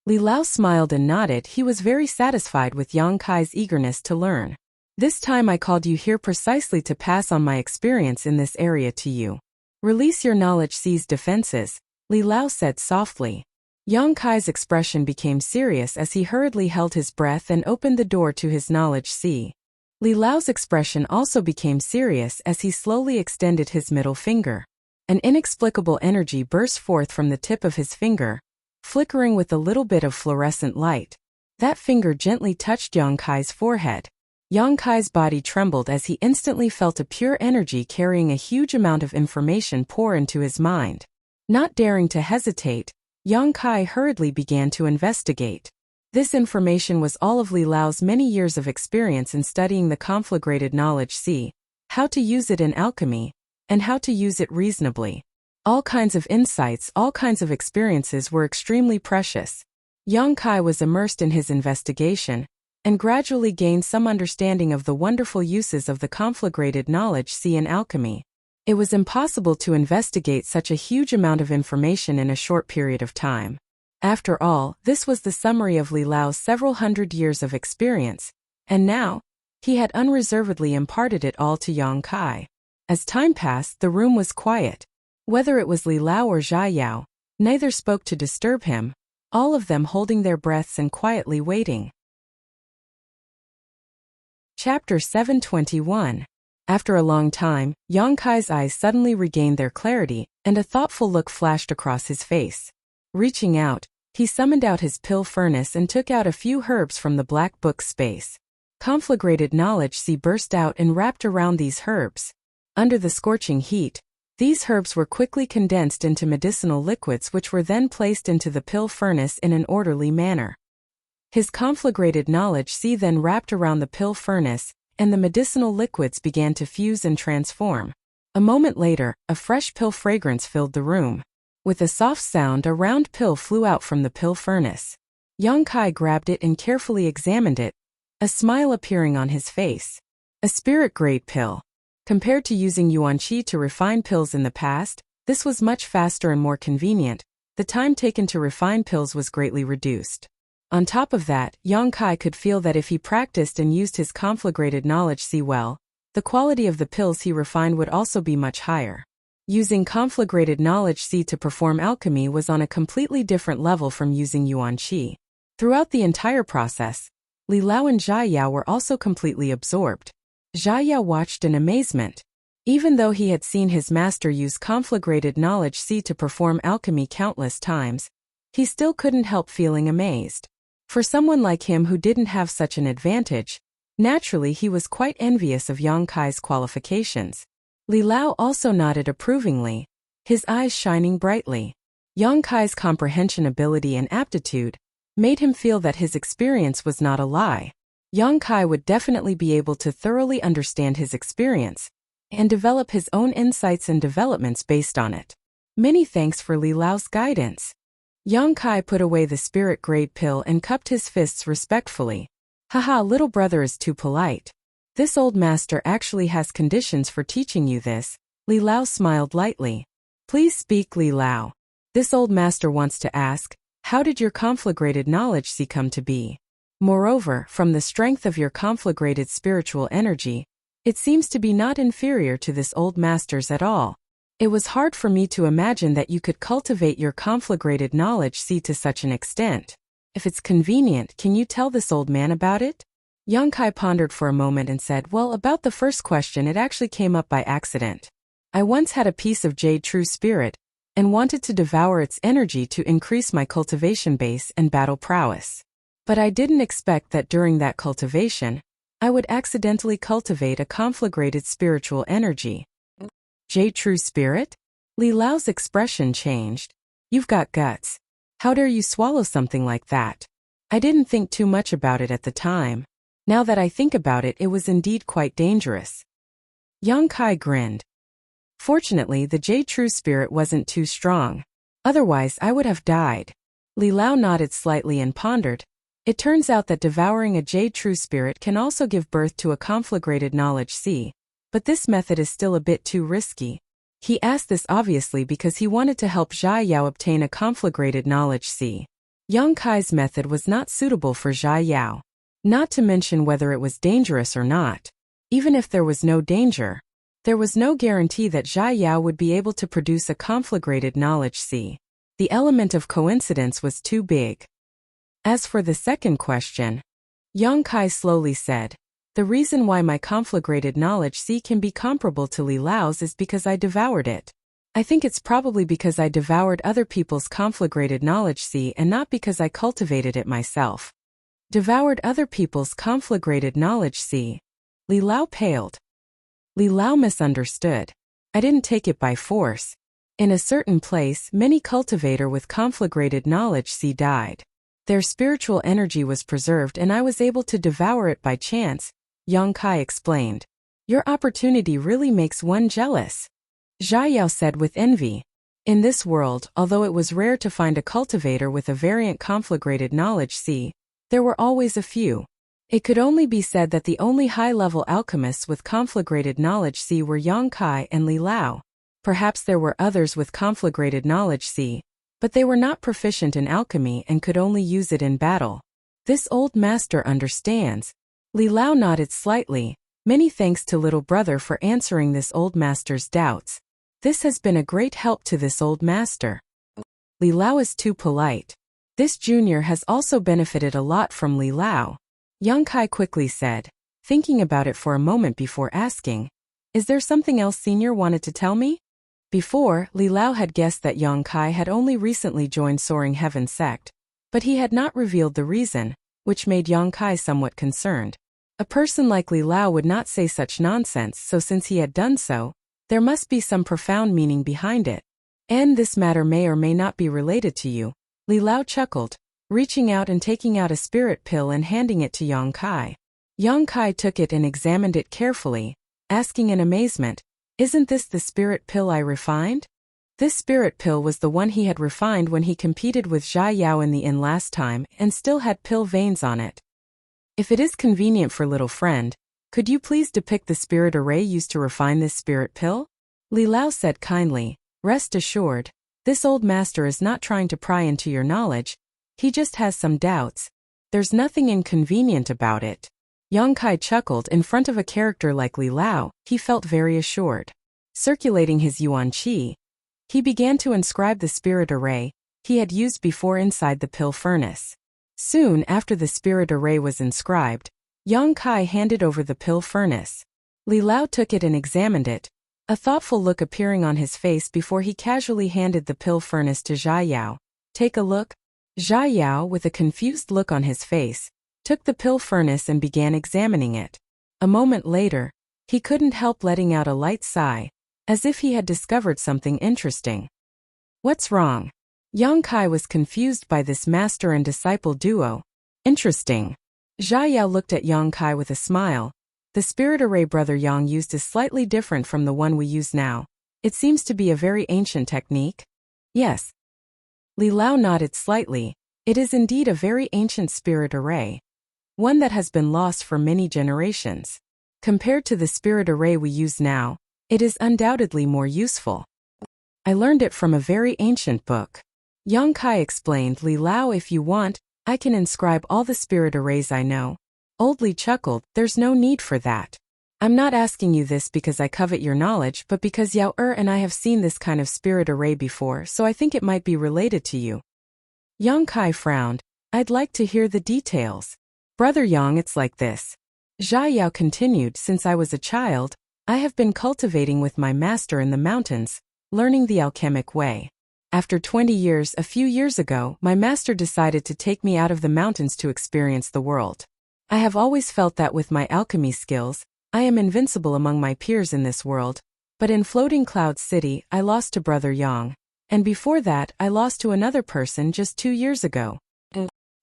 Li Lao smiled and nodded. He was very satisfied with Yang Kai's eagerness to learn. This time I called you here precisely to pass on my experience in this area to you. Release your knowledge see's defenses, Li Lao said softly. Yang Kai's expression became serious as he hurriedly held his breath and opened the door to his knowledge sea. Li Lao's expression also became serious as he slowly extended his middle finger. An inexplicable energy burst forth from the tip of his finger, flickering with a little bit of fluorescent light. That finger gently touched Yang Kai's forehead. Yang Kai's body trembled as he instantly felt a pure energy carrying a huge amount of information pour into his mind. Not daring to hesitate, Yang Kai hurriedly began to investigate. This information was all of Li Lao's many years of experience in studying the conflagrated knowledge sea, how to use it in alchemy, and how to use it reasonably. All kinds of insights, all kinds of experiences were extremely precious. Yang Kai was immersed in his investigation, and gradually gained some understanding of the wonderful uses of the conflagrated knowledge sea in alchemy. It was impossible to investigate such a huge amount of information in a short period of time. After all, this was the summary of Li Lao's several hundred years of experience, and now, he had unreservedly imparted it all to Yang Kai. As time passed, the room was quiet. Whether it was Li Lao or Jia Yao, neither spoke to disturb him, all of them holding their breaths and quietly waiting. Chapter 721. After a long time, Yang Kai's eyes suddenly regained their clarity, and a thoughtful look flashed across his face. Reaching out, he summoned out his pill furnace and took out a few herbs from the black book space. Conflagrated knowledge sea burst out and wrapped around these herbs. Under the scorching heat, these herbs were quickly condensed into medicinal liquids which were then placed into the pill furnace in an orderly manner. His conflagrated knowledge sea then wrapped around the pill furnace, and the medicinal liquids began to fuse and transform. A moment later, a fresh pill fragrance filled the room. With a soft sound, a round pill flew out from the pill furnace. Yang Kai grabbed it and carefully examined it, a smile appearing on his face. A spirit-grade pill. Compared to using yuan qi to refine pills in the past, this was much faster and more convenient. The time taken to refine pills was greatly reduced. On top of that, Yang Kai could feel that if he practiced and used his conflagrated knowledge sea well, the quality of the pills he refined would also be much higher. Using conflagrated knowledge sea to perform alchemy was on a completely different level from using yuan qi. Throughout the entire process, Li Lao and Jia Yao were also completely absorbed. Jia Yao watched in amazement. Even though he had seen his master use conflagrated knowledge sea to perform alchemy countless times, he still couldn't help feeling amazed. For someone like him who didn't have such an advantage, naturally he was quite envious of Yang Kai's qualifications. Li Lao also nodded approvingly, his eyes shining brightly. Yang Kai's comprehension ability and aptitude made him feel that his experience was not a lie. Yang Kai would definitely be able to thoroughly understand his experience and develop his own insights and developments based on it. Many thanks for Li Lao's guidance. Yang Kai put away the spirit-grade pill and cupped his fists respectfully. Haha, little brother is too polite. This old master actually has conditions for teaching you this. Li Lao smiled lightly. Please speak, Li Lao. This old master wants to ask, how did your conflagrated knowledge sea come to be? Moreover, from the strength of your conflagrated spiritual energy, it seems to be not inferior to this old master's at all. It was hard for me to imagine that you could cultivate your conflagrated knowledge sea to such an extent. If it's convenient, can you tell this old man about it? Yang Kai pondered for a moment and said, well, about the first question, it actually came up by accident. I once had a piece of jade true spirit, and wanted to devour its energy to increase my cultivation base and battle prowess. But I didn't expect that during that cultivation, I would accidentally cultivate a conflagrated spiritual energy. Jade true spirit? Li Lao's expression changed. You've got guts. How dare you swallow something like that? I didn't think too much about it at the time. Now that I think about it, it was indeed quite dangerous. Yang Kai grinned. Fortunately, the Jade True Spirit wasn't too strong. Otherwise, I would have died. Li Lao nodded slightly and pondered. It turns out that devouring a Jade True Spirit can also give birth to a conflagrated knowledge sea, but this method is still a bit too risky. He asked this obviously because he wanted to help Jia Yao obtain a conflagrated knowledge sea. Yang Kai's method was not suitable for Jia Yao. Not to mention whether it was dangerous or not. Even if there was no danger, there was no guarantee that Jia Yao would be able to produce a conflagrated knowledge sea. The element of coincidence was too big. As for the second question, Yang Kai slowly said, the reason why my conflagrated knowledge sea can be comparable to Li Lao's is because I devoured it. I think it's probably because I devoured other people's conflagrated knowledge sea and not because I cultivated it myself. Devoured other people's conflagrated knowledge sea. Li Lao paled. Li Lao misunderstood. I didn't take it by force. In a certain place, many cultivator with conflagrated knowledge sea died. Their spiritual energy was preserved and I was able to devour it by chance, Yang Kai explained. Your opportunity really makes one jealous. Jia Yao said with envy. In this world, although it was rare to find a cultivator with a variant conflagrated knowledge sea, there were always a few. It could only be said that the only high-level alchemists with conflagrated knowledge sea were Yang Kai and Li Lao. Perhaps there were others with conflagrated knowledge sea, but they were not proficient in alchemy and could only use it in battle. This old master understands. Li Lao nodded slightly. Many thanks to little brother for answering this old master's doubts. This has been a great help to this old master. Li Lao is too polite. This junior has also benefited a lot from Li Lao. Yang Kai quickly said, thinking about it for a moment before asking, is there something else senior wanted to tell me? Before, Li Lao had guessed that Yang Kai had only recently joined Soaring Heaven sect, but he had not revealed the reason, which made Yang Kai somewhat concerned. A person like Li Lao would not say such nonsense, so since he had done so, there must be some profound meaning behind it. And this matter may or may not be related to you. Li Lao chuckled, reaching out and taking out a spirit pill and handing it to Yang Kai. Yang Kai took it and examined it carefully, asking in amazement, "Isn't this the spirit pill I refined?" This spirit pill was the one he had refined when he competed with Zhai Yao in the inn last time and still had pill veins on it. "If it is convenient for little friend, could you please depict the spirit array used to refine this spirit pill?" Li Lao said kindly, "Rest assured, this old master is not trying to pry into your knowledge, he just has some doubts. There's nothing inconvenient about it." Yang Kai chuckled. In front of a character like Li Lao, he felt very assured. Circulating his yuan qi, he began to inscribe the spirit array he had used before inside the pill furnace. Soon after the spirit array was inscribed, Yang Kai handed over the pill furnace. Li Lao took it and examined it, a thoughtful look appearing on his face before he casually handed the pill furnace to Zhai Yao. "Take a look." Zhai Yao, with a confused look on his face, took the pill furnace and began examining it. A moment later, he couldn't help letting out a light sigh, as if he had discovered something interesting. "What's wrong?" Yang Kai was confused by this master and disciple duo. "Interesting." Zhai Yao looked at Yang Kai with a smile. "The spirit array Brother Yang used is slightly different from the one we use now. It seems to be a very ancient technique." "Yes." Li Lao nodded slightly. "It is indeed a very ancient spirit array. One that has been lost for many generations. Compared to the spirit array we use now, it is undoubtedly more useful. I learned it from a very ancient book." Yang Kai explained. "Li Lao, if you want, I can inscribe all the spirit arrays I know." Old Li chuckled. "There's no need for that. I'm not asking you this because I covet your knowledge, but because Yao and I have seen this kind of spirit array before, so I think it might be related to you." Yang Kai frowned. "I'd like to hear the details." "Brother Yang, it's like this." Zhai Yao continued. "Since I was a child, I have been cultivating with my master in the mountains, learning the alchemic way. After 20 years, a few years ago, my master decided to take me out of the mountains to experience the world. I have always felt that with my alchemy skills, I am invincible among my peers in this world, but in Floating Cloud City, I lost to Brother Yang, and before that, I lost to another person just 2 years ago."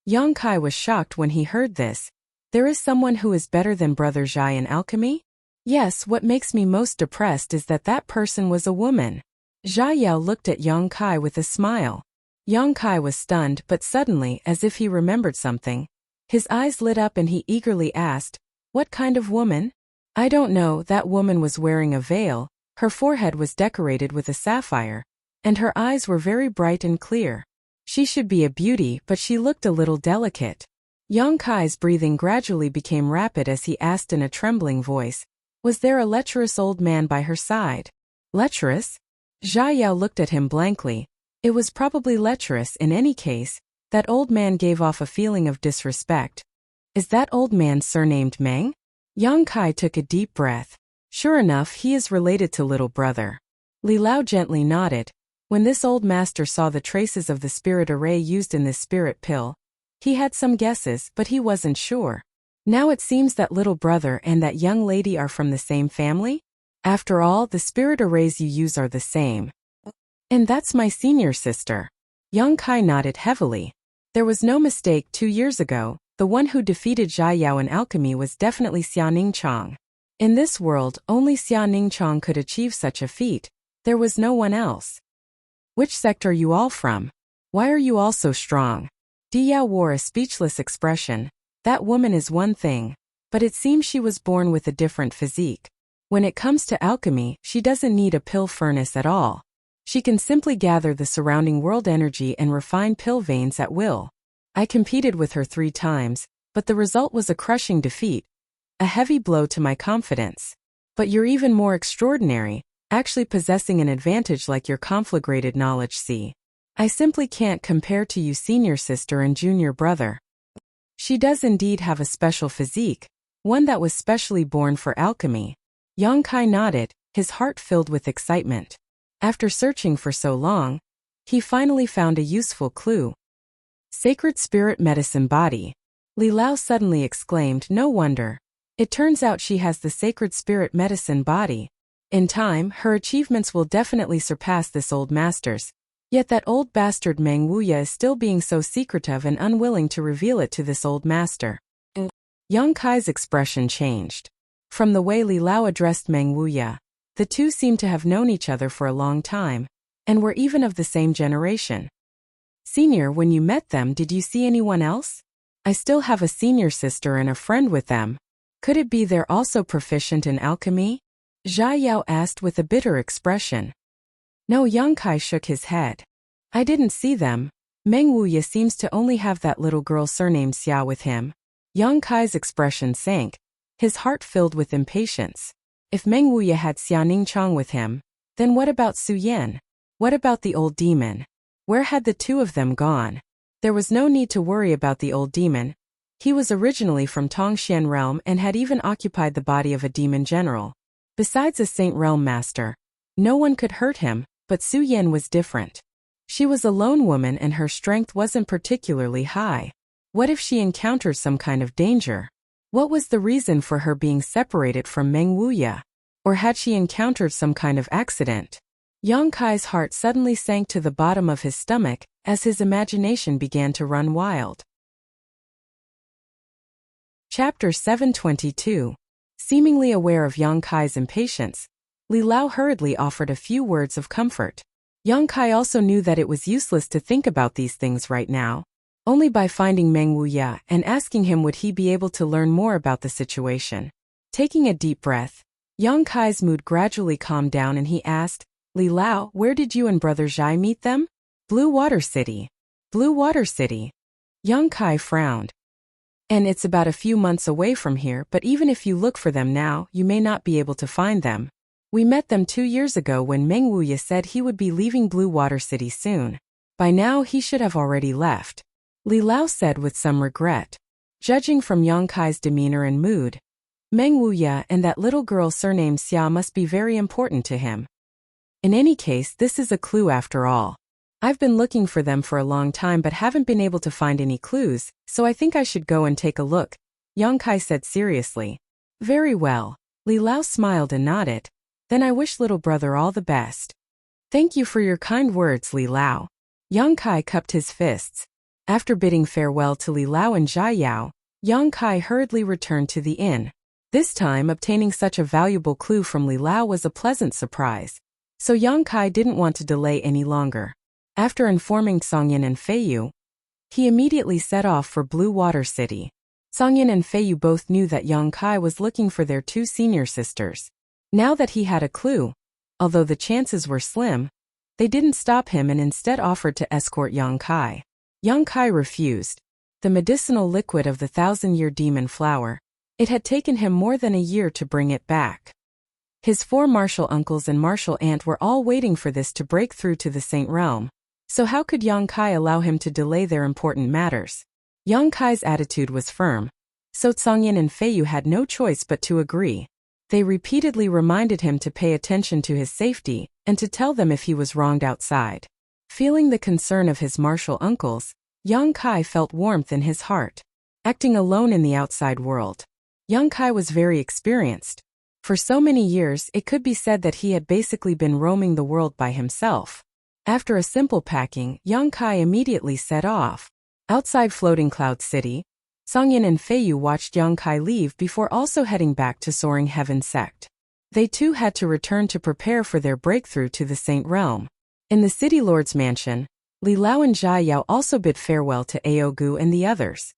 Yang Kai was shocked when he heard this. "There is someone who is better than Brother Zhai in alchemy?" "Yes, what makes me most depressed is that that person was a woman." Zhai Yao looked at Yang Kai with a smile. Yang Kai was stunned, but suddenly, as if he remembered something, his eyes lit up and he eagerly asked, "What kind of woman?" "I don't know, that woman was wearing a veil, her forehead was decorated with a sapphire, and her eyes were very bright and clear. She should be a beauty, but she looked a little delicate." Yang Kai's breathing gradually became rapid as he asked in a trembling voice, "Was there a lecherous old man by her side?" "Lecherous?" Zhai Yao looked at him blankly. It was probably lecherous in any case. That old man gave off a feeling of disrespect. "Is that old man surnamed Meng?" Yang Kai took a deep breath. "Sure enough, he is related to little brother." Li Lao gently nodded. When this old master saw the traces of the spirit array used in this spirit pill, he had some guesses, but he wasn't sure. Now it seems that little brother and that young lady are from the same family? After all, the spirit arrays you use are the same. "And that's my senior sister." Yang Kai nodded heavily. There was no mistake. 2 years ago, the one who defeated Zhai Yao in alchemy was definitely Xia Ningchang. In this world, only Xia Ningchang could achieve such a feat. There was no one else. "Which sect are you all from? Why are you all so strong?" Yao wore a speechless expression. "That woman is one thing, but it seems she was born with a different physique. When it comes to alchemy, she doesn't need a pill furnace at all. She can simply gather the surrounding world energy and refine pill veins at will. I competed with her 3 times, but the result was a crushing defeat. A heavy blow to my confidence. But you're even more extraordinary, actually possessing an advantage like your conflagrated knowledge. See, I simply can't compare to you, senior sister and junior brother. She does indeed have a special physique, one that was specially born for alchemy." Yang Kai nodded, his heart filled with excitement. After searching for so long, he finally found a useful clue. "Sacred spirit medicine body." Li Lao suddenly exclaimed, "No wonder. It turns out she has the sacred spirit medicine body. In time, her achievements will definitely surpass this old master's. Yet that old bastard Meng Wuya is still being so secretive and unwilling to reveal it to this old master. Yang Kai's expression changed. From the way Li Lao addressed Meng Wuya, the two seemed to have known each other for a long time, and were even of the same generation. Senior, when you met them, did you see anyone else? I still have a senior sister and a friend with them. Could it be they're also proficient in alchemy? Zhai Yao asked with a bitter expression. No, Yang Kai shook his head. I didn't see them. Meng Wuya seems to only have that little girl surnamed Xia with him. Yang Kai's expression sank, his heart filled with impatience. If Meng Wuya had Xia Ningchang with him, then what about Su Yan? What about the old demon? Where had the two of them gone? There was no need to worry about the old demon. He was originally from Tongxian realm and had even occupied the body of a demon general. Besides a saint realm master, no one could hurt him, but Su Yan was different. She was a lone woman and her strength wasn't particularly high. What if she encountered some kind of danger? What was the reason for her being separated from Meng Wuya? Or had she encountered some kind of accident? Yang Kai's heart suddenly sank to the bottom of his stomach as his imagination began to run wild. Chapter 722. Seemingly aware of Yang Kai's impatience, Li Lao hurriedly offered a few words of comfort. Yang Kai also knew that it was useless to think about these things right now. Only by finding Meng Wuya and asking him would he be able to learn more about the situation. Taking a deep breath, Yang Kai's mood gradually calmed down and he asked, Li Lao, where did you and Brother Zhai meet them? Blue Water City. Blue Water City. Yang Kai frowned. And it's about a few months away from here, but even if you look for them now, you may not be able to find them. We met them 2 years ago when Meng Wuya said he would be leaving Blue Water City soon. By now he should have already left. Li Lao said with some regret. Judging from Yang Kai's demeanor and mood, Meng Wuya and that little girl surnamed Xia must be very important to him. In any case, this is a clue after all. I've been looking for them for a long time but haven't been able to find any clues, so I think I should go and take a look, Yang Kai said seriously. Very well. Li Lao smiled and nodded. Then I wish little brother all the best. Thank you for your kind words, Li Lao. Yang Kai cupped his fists. After bidding farewell to Li Lao and Zhai Yao, Yang Kai hurriedly returned to the inn. This time obtaining such a valuable clue from Li Lao was a pleasant surprise. So Yang Kai didn't want to delay any longer. After informing Songyan and Feiyu, he immediately set off for Blue Water City. Songyan and Feiyu both knew that Yang Kai was looking for their two senior sisters. Now that he had a clue, although the chances were slim, they didn't stop him and instead offered to escort Yang Kai. Yang Kai refused. The medicinal liquid of the 1,000-year demon flower. It had taken him more than a year to bring it back. His 4 martial uncles and martial aunt were all waiting for this to break through to the Saint Realm. So how could Yang Kai allow him to delay their important matters? Yang Kai's attitude was firm. So Songyan and Feiyu had no choice but to agree. They repeatedly reminded him to pay attention to his safety, and to tell them if he was wronged outside. Feeling the concern of his martial uncles, Yang Kai felt warmth in his heart. Acting alone in the outside world, Yang Kai was very experienced. For so many years, it could be said that he had basically been roaming the world by himself. After a simple packing, Yang Kai immediately set off. Outside Floating Cloud City, Songyan and Feiyu watched Yang Kai leave before also heading back to Soaring Heaven Sect. They too had to return to prepare for their breakthrough to the Saint Realm. In the City Lord's mansion, Li Lao and Zhai Yao also bid farewell to Aogu and the others.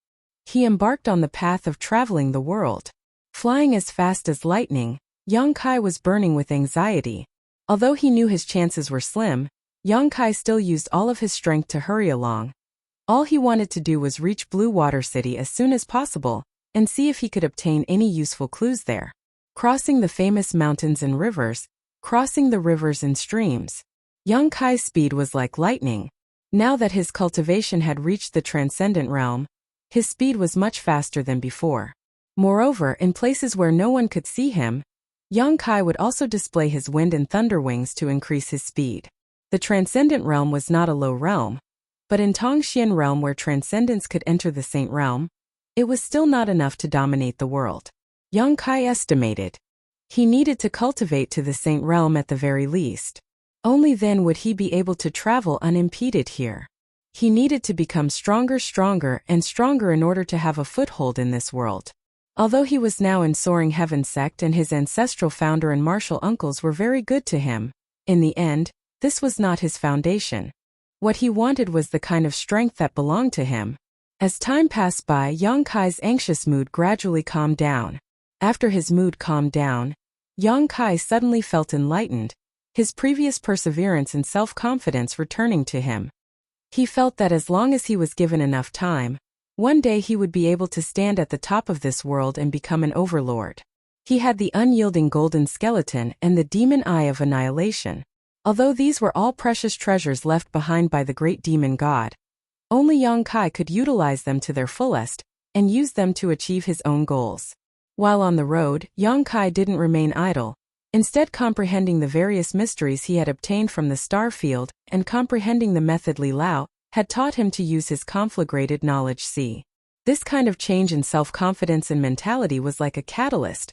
He embarked on the path of traveling the world. Flying as fast as lightning, Yang Kai was burning with anxiety. Although he knew his chances were slim, Yang Kai still used all of his strength to hurry along. All he wanted to do was reach Blue Water City as soon as possible, and see if he could obtain any useful clues there. Crossing the famous mountains and rivers, crossing the rivers and streams. Yang Kai's speed was like lightning. Now that his cultivation had reached the transcendent realm, his speed was much faster than before. Moreover, in places where no one could see him, Yang Kai would also display his wind and thunder wings to increase his speed. The transcendent realm was not a low realm, but in Tongxian realm where transcendence could enter the Saint Realm, it was still not enough to dominate the world. Yang Kai estimated. He needed to cultivate to the Saint Realm at the very least. Only then would he be able to travel unimpeded here. He needed to become stronger and stronger in order to have a foothold in this world. Although he was now in Soaring Heaven sect and his ancestral founder and martial uncles were very good to him, in the end, this was not his foundation. What he wanted was the kind of strength that belonged to him. As time passed by, Yang Kai's anxious mood gradually calmed down. After his mood calmed down, Yang Kai suddenly felt enlightened, his previous perseverance and self-confidence returning to him. He felt that as long as he was given enough time, one day he would be able to stand at the top of this world and become an overlord. He had the unyielding golden skeleton and the demon eye of annihilation. Although these were all precious treasures left behind by the great demon god, only Yang Kai could utilize them to their fullest and use them to achieve his own goals. While on the road, Yang Kai didn't remain idle. Instead, comprehending the various mysteries he had obtained from the star field and comprehending the method Li Lao had taught him to use his conflagrated knowledge. See, this kind of change in self-confidence and mentality was like a catalyst,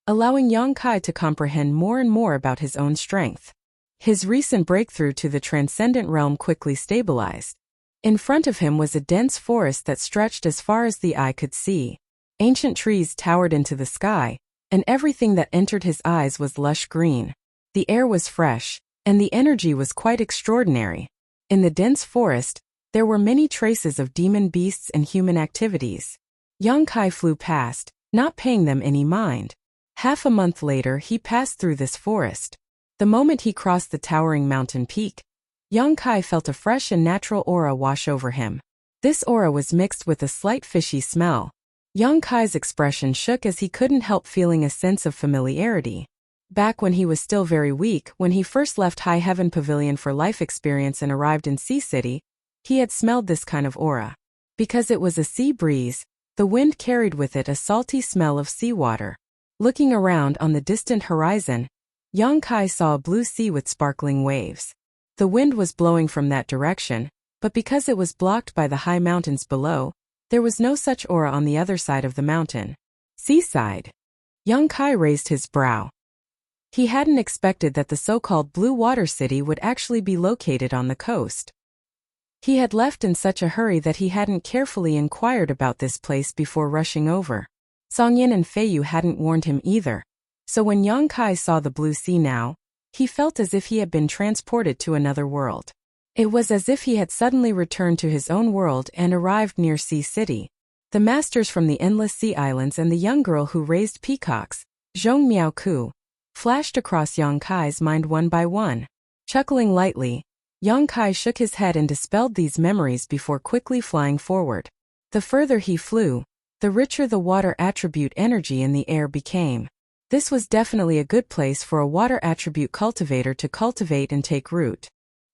allowing Yang Kai to comprehend more and more about his own strength. His recent breakthrough to the transcendent realm quickly stabilized. In front of him was a dense forest that stretched as far as the eye could see. Ancient trees towered into the sky, and everything that entered his eyes was lush green. The air was fresh, and the energy was quite extraordinary. In the dense forest, there were many traces of demon beasts and human activities. Yang Kai flew past, not paying them any mind. Half a month later, he passed through this forest. The moment he crossed the towering mountain peak, Yang Kai felt a fresh and natural aura wash over him. This aura was mixed with a slight fishy smell. Yang Kai's expression shook as he couldn't help feeling a sense of familiarity. Back when he was still very weak, when he first left High Heaven Pavilion for life experience and arrived in Sea City, he had smelled this kind of aura. Because it was a sea breeze, the wind carried with it a salty smell of seawater. Looking around on the distant horizon, Yang Kai saw a blue sea with sparkling waves. The wind was blowing from that direction, but because it was blocked by the high mountains below, there was no such aura on the other side of the mountain. Seaside. Yang Kai raised his brow. He hadn't expected that the so-called Blue Water City would actually be located on the coast. He had left in such a hurry that he hadn't carefully inquired about this place before rushing over. Songyin and Feiyu hadn't warned him either. So when Yang Kai saw the blue sea now, he felt as if he had been transported to another world. It was as if he had suddenly returned to his own world and arrived near Sea City. The masters from the Endless Sea Islands and the young girl who raised peacocks, Zhong Miaoku, flashed across Yang Kai's mind one by one. Chuckling lightly, Yang Kai shook his head and dispelled these memories before quickly flying forward. The further he flew, the richer the water attribute energy in the air became. This was definitely a good place for a water attribute cultivator to cultivate and take root.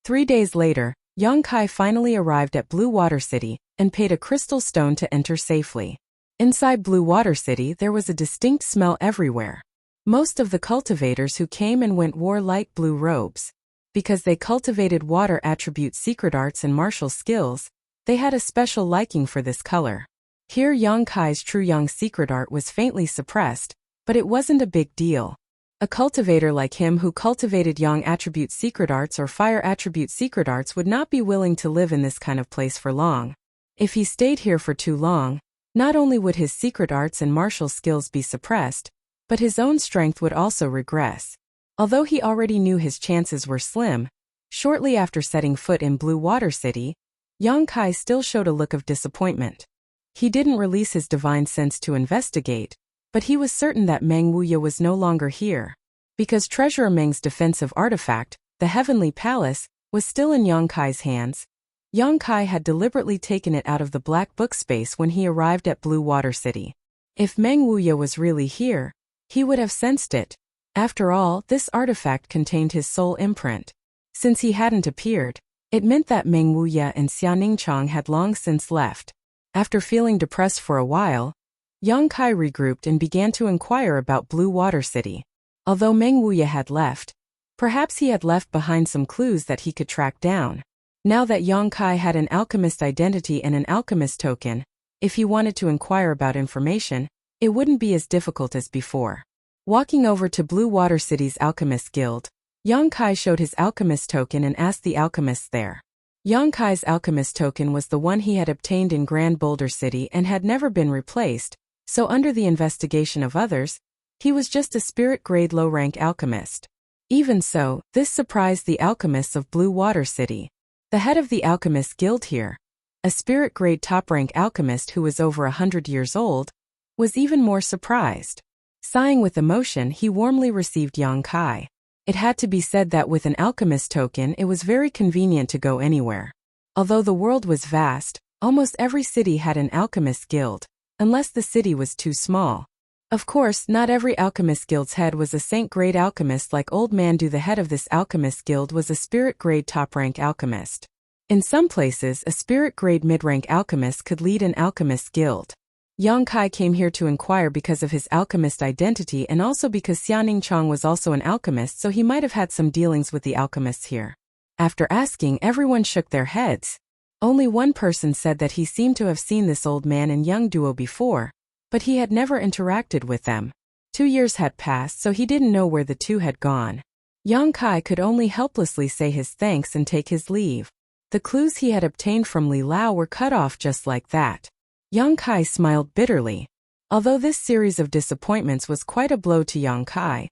3 days later, Yang Kai finally arrived at Blue Water City and paid a crystal stone to enter safely. Inside Blue Water City, there was a distinct smell everywhere. Most of the cultivators who came and went wore light blue robes. Because they cultivated water attribute secret arts and martial skills, they had a special liking for this color. Here Yang Kai's true Yang secret art was faintly suppressed, but it wasn't a big deal. A cultivator like him who cultivated Yang attribute secret arts or fire attribute secret arts would not be willing to live in this kind of place for long. If he stayed here for too long, not only would his secret arts and martial skills be suppressed, but his own strength would also regress. Although he already knew his chances were slim, shortly after setting foot in Blue Water City, Yang Kai still showed a look of disappointment. He didn't release his divine sense to investigate, but he was certain that Meng Wuya was no longer here. Because Treasurer Meng's defensive artifact, the Heavenly Palace, was still in Yang Kai's hands, Yang Kai had deliberately taken it out of the black book space when he arrived at Blue Water City. If Meng Wuya was really here, he would have sensed it. After all, this artifact contained his soul imprint. Since he hadn't appeared, it meant that Meng Wuya and Xia Ningchong had long since left. After feeling depressed for a while, Yang Kai regrouped and began to inquire about Blue Water City. Although Meng Wuya had left, perhaps he had left behind some clues that he could track down. Now that Yang Kai had an alchemist identity and an alchemist token, if he wanted to inquire about information, It wouldn't be as difficult as before. Walking over to Blue Water City's Alchemist Guild, Yang Kai showed his alchemist token and asked the alchemists there. Yang Kai's alchemist token was the one he had obtained in Grand Boulder City and had never been replaced, so under the investigation of others, he was just a spirit-grade low-rank alchemist. Even so, this surprised the alchemists of Blue Water City. The head of the Alchemist Guild here, a spirit-grade top-rank alchemist who was over 100 years old, was even more surprised. Sighing with emotion, he warmly received Yang Kai. It had to be said that with an alchemist token it was very convenient to go anywhere. Although the world was vast, almost every city had an alchemist guild, unless the city was too small. Of course, not every alchemist guild's head was a saint-grade alchemist like Old Man Do. The head of this alchemist guild was a spirit-grade top-rank alchemist. In some places, a spirit-grade mid-rank alchemist could lead an alchemist guild. Yang Kai came here to inquire because of his alchemist identity and also because Xiaoning Chong was also an alchemist, so he might have had some dealings with the alchemists here. After asking, everyone shook their heads. Only one person said that he seemed to have seen this old man and young duo before, but he had never interacted with them. 2 years had passed, so he didn't know where the two had gone. Yang Kai could only helplessly say his thanks and take his leave. The clues he had obtained from Li Lao were cut off just like that. Yang Kai smiled bitterly. Although this series of disappointments was quite a blow to Yang Kai,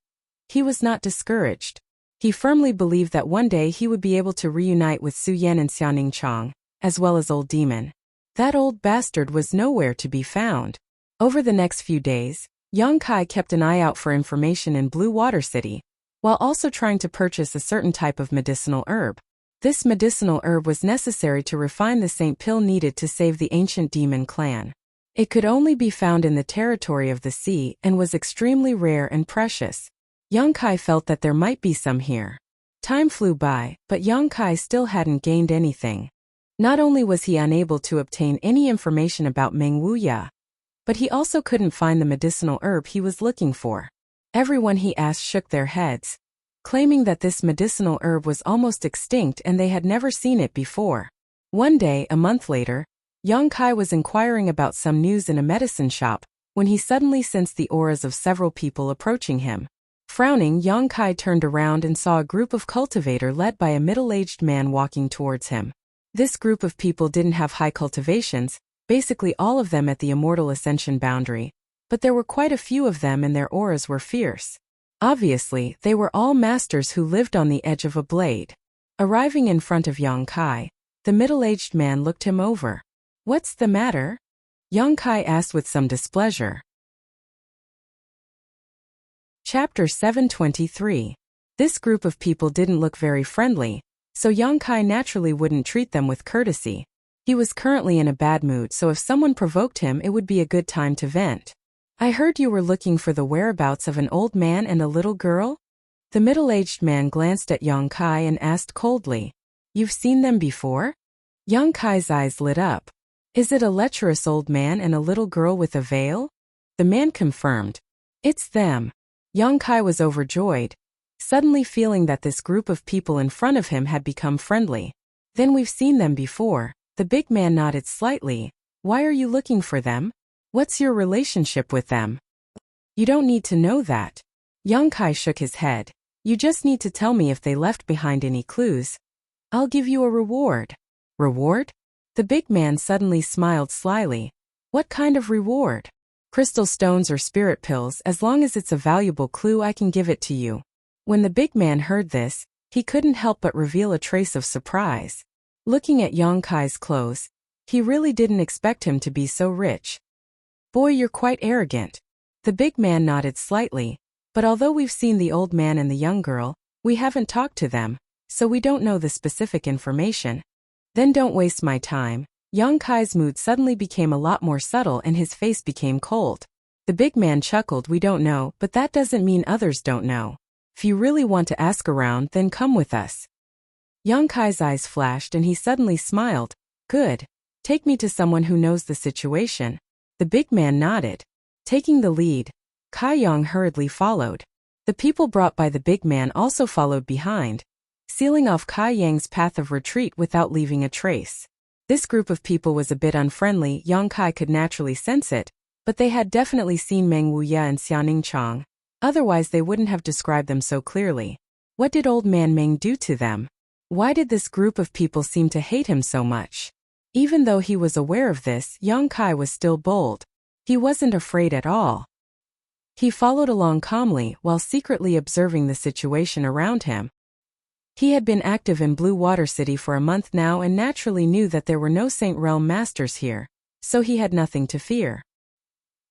he was not discouraged. He firmly believed that one day he would be able to reunite with Su Yan and Xiaoning Chong, as well as Old Demon. That old bastard was nowhere to be found. Over the next few days, Yang Kai kept an eye out for information in Blue Water City, while also trying to purchase a certain type of medicinal herb. This medicinal herb was necessary to refine the Saint Pill needed to save the ancient demon clan. It could only be found in the territory of the sea and was extremely rare and precious. Yang Kai felt that there might be some here. Time flew by, but Yang Kai still hadn't gained anything. Not only was he unable to obtain any information about Meng Wuya, but he also couldn't find the medicinal herb he was looking for. Everyone he asked shook their heads, claiming that this medicinal herb was almost extinct and they had never seen it before. One day, a month later, Yang Kai was inquiring about some news in a medicine shop, when he suddenly sensed the auras of several people approaching him. Frowning, Yang Kai turned around and saw a group of cultivator led by a middle-aged man walking towards him. This group of people didn't have high cultivations, basically all of them at the immortal ascension boundary, but there were quite a few of them and their auras were fierce. Obviously, they were all masters who lived on the edge of a blade. Arriving in front of Yang Kai, the middle-aged man looked him over. "What's the matter?" Yang Kai asked with some displeasure. Chapter 723. This group of people didn't look very friendly, so Yang Kai naturally wouldn't treat them with courtesy. He was currently in a bad mood, so if someone provoked him it would be a good time to vent. "I heard you were looking for the whereabouts of an old man and a little girl?" The middle-aged man glanced at Yang Kai and asked coldly, "You've seen them before?" Yang Kai's eyes lit up. "Is it a lecherous old man and a little girl with a veil?" The man confirmed. "It's them." Yang Kai was overjoyed, suddenly feeling that this group of people in front of him had become friendly. "Then we've seen them before." The big man nodded slightly. "Why are you looking for them? What's your relationship with them?" "You don't need to know that." Yang Kai shook his head. "You just need to tell me if they left behind any clues. I'll give you a reward." "Reward?" The big man suddenly smiled slyly. "What kind of reward?" "Crystal stones or spirit pills, as long as it's a valuable clue I can give it to you." When the big man heard this, he couldn't help but reveal a trace of surprise. Looking at Yang Kai's clothes, he really didn't expect him to be so rich. "Boy, you're quite arrogant." The big man nodded slightly, "But although we've seen the old man and the young girl, we haven't talked to them, so we don't know the specific information." "Then don't waste my time." Yang Kai's mood suddenly became a lot more subtle and his face became cold. The big man chuckled. "We don't know, but that doesn't mean others don't know. If you really want to ask around, then come with us." Yang Kai's eyes flashed and he suddenly smiled. "Good. Take me to someone who knows the situation." The big man nodded. Taking the lead, Kai Yang hurriedly followed. The people brought by the big man also followed behind, sealing off Kai Yang's path of retreat without leaving a trace. This group of people was a bit unfriendly. Yang Kai could naturally sense it, But they had definitely seen Meng Wuya and Xiaoning Chang. Otherwise they wouldn't have described them so clearly. What did old man Meng do to them? Why did this group of people seem to hate him so much? Even though he was aware of this, Yang Kai was still bold. He wasn't afraid at all. He followed along calmly while secretly observing the situation around him. He had been active in Blue Water City for a month now and naturally knew that there were no Saint Realm masters here, so he had nothing to fear.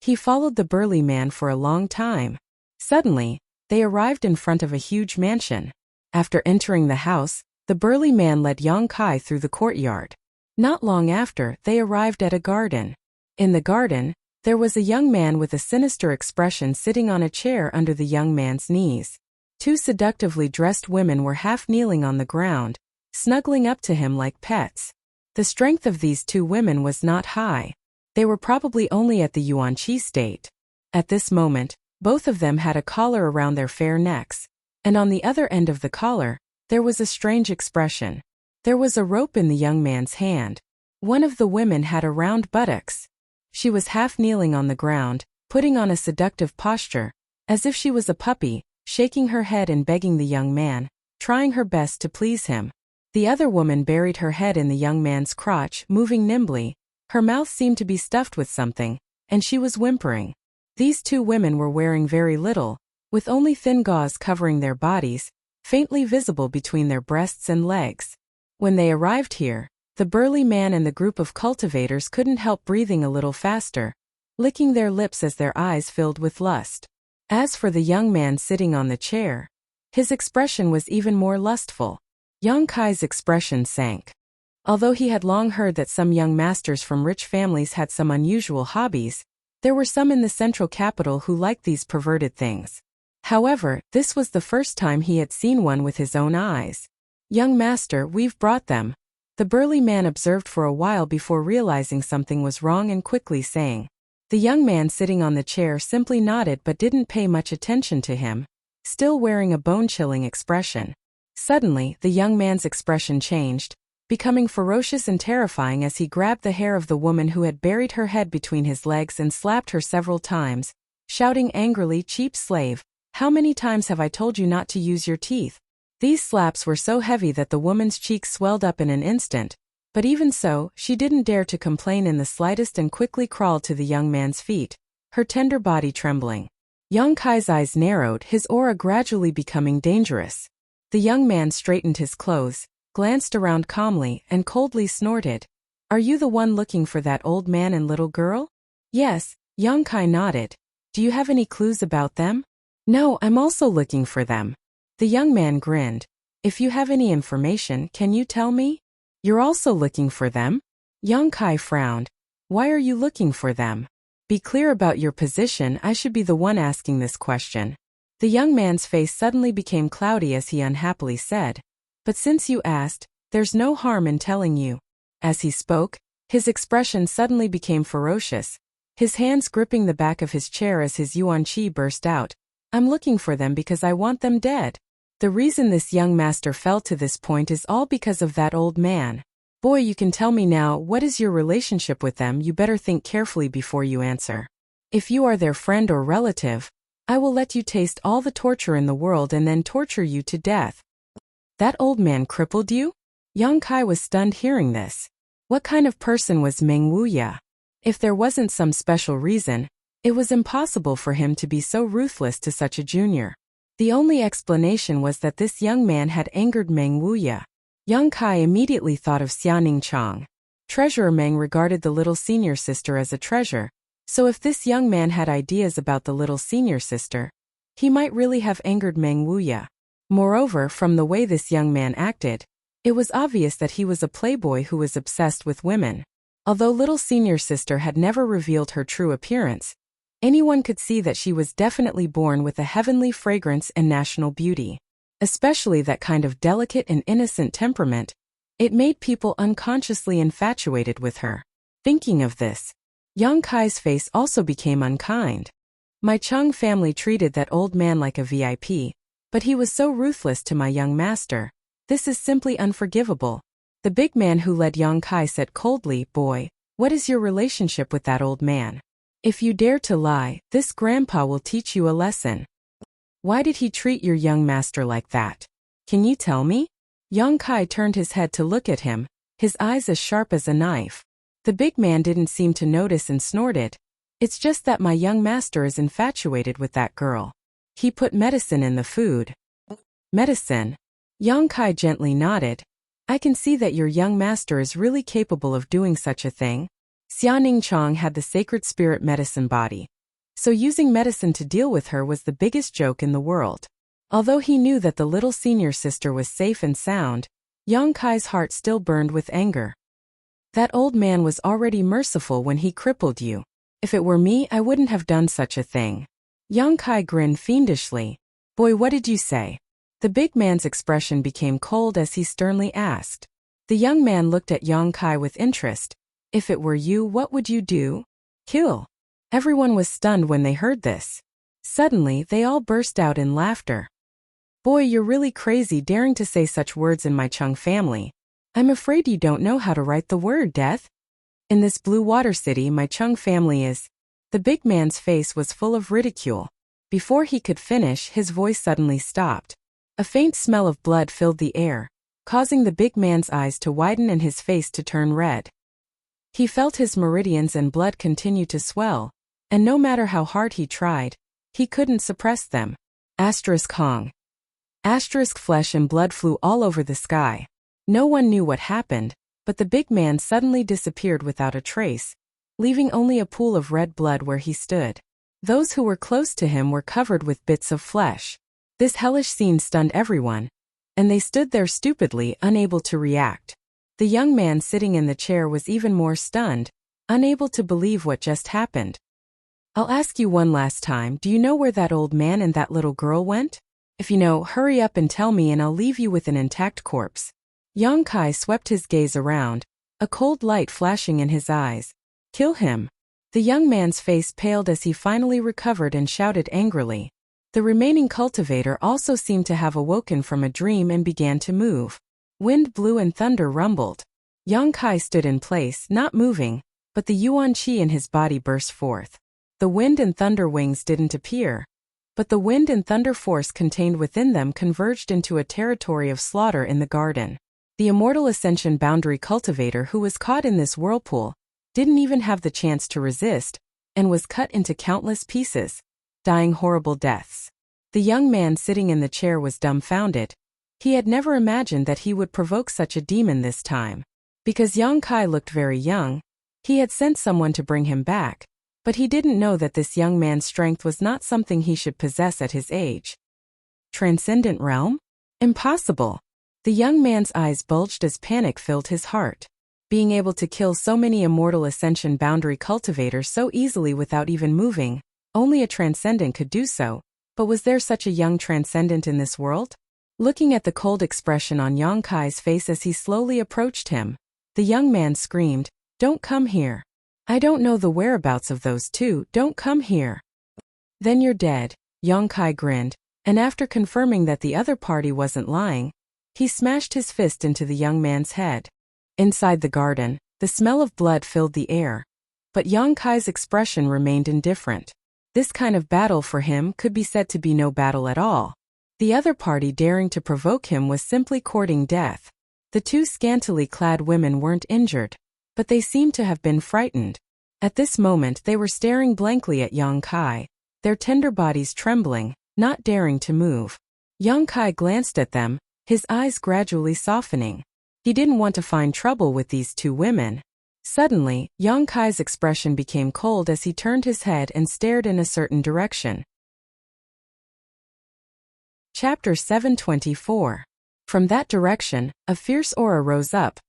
He followed the burly man for a long time. Suddenly, they arrived in front of a huge mansion. After entering the house, the burly man led Yang Kai through the courtyard. Not long after, they arrived at a garden. In the garden, there was a young man with a sinister expression sitting on a chair under the young man's knees. Two seductively dressed women were half kneeling on the ground, snuggling up to him like pets. The strength of these two women was not high. They were probably only at the Yuanqi state. At this moment, both of them had a collar around their fair necks, and on the other end of the collar, there was a strange expression. There was a rope in the young man's hand. One of the women had a round buttocks. She was half kneeling on the ground, putting on a seductive posture, as if she was a puppy, shaking her head and begging the young man, trying her best to please him. The other woman buried her head in the young man's crotch, moving nimbly. Her mouth seemed to be stuffed with something, and she was whimpering. These two women were wearing very little, with only thin gauze covering their bodies, faintly visible between their breasts and legs. When they arrived here, the burly man and the group of cultivators couldn't help breathing a little faster, licking their lips as their eyes filled with lust. As for the young man sitting on the chair, his expression was even more lustful. Yang Kai's expression sank. Although he had long heard that some young masters from rich families had some unusual hobbies, there were some in the central capital who liked these perverted things. However, this was the first time he had seen one with his own eyes. "Young master, we've brought them," the burly man observed for a while before realizing something was wrong and quickly saying. The young man sitting on the chair simply nodded but didn't pay much attention to him, still wearing a bone-chilling expression. Suddenly, the young man's expression changed, becoming ferocious and terrifying as he grabbed the hair of the woman who had buried her head between his legs and slapped her several times, shouting angrily, "Cheap slave, how many times have I told you not to use your teeth?" These slaps were so heavy that the woman's cheeks swelled up in an instant, but even so, she didn't dare to complain in the slightest and quickly crawled to the young man's feet, her tender body trembling. Yang Kai's eyes narrowed, his aura gradually becoming dangerous. The young man straightened his clothes, glanced around calmly, and coldly snorted. "Are you the one looking for that old man and little girl?" "Yes," Yang Kai nodded. "Do you have any clues about them?" "No, I'm also looking for them." The young man grinned. "If you have any information, can you tell me?" "You're also looking for them?" Yang Kai frowned. "Why are you looking for them?" "Be clear about your position, I should be the one asking this question." The young man's face suddenly became cloudy as he unhappily said, "But since you asked, there's no harm in telling you." As he spoke, his expression suddenly became ferocious, his hands gripping the back of his chair as his yuanqi burst out. "I'm looking for them because I want them dead." The reason this young master fell to this point is all because of that old man. "Boy, you can tell me now, what is your relationship with them? You better think carefully before you answer. If you are their friend or relative, I will let you taste all the torture in the world and then torture you to death." "That old man crippled you?" Yang Kai was stunned hearing this. What kind of person was Meng Wuya? If there wasn't some special reason, it was impossible for him to be so ruthless to such a junior. The only explanation was that this young man had angered Meng Wuya. Yang Kai immediately thought of Xiaoning Chang. Treasurer Meng regarded the little senior sister as a treasure, so if this young man had ideas about the little senior sister, he might really have angered Meng Wuya. Moreover, from the way this young man acted, it was obvious that he was a playboy who was obsessed with women. Although little senior sister had never revealed her true appearance, anyone could see that she was definitely born with a heavenly fragrance and national beauty. Especially that kind of delicate and innocent temperament, it made people unconsciously infatuated with her. Thinking of this, Yang Kai's face also became unkind. My Chung family treated that old man like a VIP, but he was so ruthless to my young master. This is simply unforgivable. The big man who led Yang Kai said coldly, "Boy, what is your relationship with that old man?" If you dare to lie, this grandpa will teach you a lesson. Why did he treat your young master like that? Can you tell me? Yang Kai turned his head to look at him, his eyes as sharp as a knife. The big man didn't seem to notice and snorted. It's just that my young master is infatuated with that girl. He put medicine in the food. Medicine? Yang Kai gently nodded. I can see that your young master is really capable of doing such a thing. Xiaoning Chong had the sacred spirit medicine body. So using medicine to deal with her was the biggest joke in the world. Although he knew that the little senior sister was safe and sound, Yang Kai's heart still burned with anger. That old man was already merciful when he crippled you. If it were me, I wouldn't have done such a thing. Yang Kai grinned fiendishly. Boy, what did you say? The big man's expression became cold as he sternly asked. The young man looked at Yang Kai with interest. If it were you, what would you do? Kill. Everyone was stunned when they heard this. Suddenly, they all burst out in laughter. Boy, you're really crazy daring to say such words in my Chung family. I'm afraid you don't know how to write the word death. In this blue water city my Chung family is. The big man's face was full of ridicule. Before he could finish, his voice suddenly stopped. A faint smell of blood filled the air, causing the big man's eyes to widen and his face to turn red. He felt his meridians and blood continue to swell, and no matter how hard he tried, he couldn't suppress them. Hong. Flesh and blood flew all over the sky. No one knew what happened, but the big man suddenly disappeared without a trace, leaving only a pool of red blood where he stood. Those who were close to him were covered with bits of flesh. This hellish scene stunned everyone, and they stood there stupidly, unable to react. The young man sitting in the chair was even more stunned, unable to believe what just happened. I'll ask you one last time, do you know where that old man and that little girl went? If you know, hurry up and tell me and I'll leave you with an intact corpse. Yang Kai swept his gaze around, a cold light flashing in his eyes. Kill him. The young man's face paled as he finally recovered and shouted angrily. The remaining cultivator also seemed to have awoken from a dream and began to move. Wind blew and thunder rumbled. Yang Kai stood in place, not moving, but the yuan qi in his body burst forth. The wind and thunder wings didn't appear, but the wind and thunder force contained within them converged into a territory of slaughter in the garden. The immortal ascension boundary cultivator who was caught in this whirlpool didn't even have the chance to resist, and was cut into countless pieces, dying horrible deaths. The young man sitting in the chair was dumbfounded. He had never imagined that he would provoke such a demon this time. Because Yang Kai looked very young, he had sent someone to bring him back, but he didn't know that this young man's strength was not something he should possess at his age. Transcendent realm? Impossible. The young man's eyes bulged as panic filled his heart. Being able to kill so many immortal ascension boundary cultivators so easily without even moving, only a transcendent could do so, but was there such a young transcendent in this world? Looking at the cold expression on Yang Kai's face as he slowly approached him, the young man screamed, "Don't come here. I don't know the whereabouts of those two, don't come here." Then you're dead, Yang Kai grinned, and after confirming that the other party wasn't lying, he smashed his fist into the young man's head. Inside the garden, the smell of blood filled the air, but Yang Kai's expression remained indifferent. This kind of battle for him could be said to be no battle at all. The other party daring to provoke him was simply courting death. The two scantily clad women weren't injured, but they seemed to have been frightened. At this moment they were staring blankly at Yang Kai, their tender bodies trembling, not daring to move. Yang Kai glanced at them, his eyes gradually softening. He didn't want to find trouble with these two women. Suddenly, Yang Kai's expression became cold as he turned his head and stared in a certain direction. Chapter 724. From that direction, a fierce aura rose up,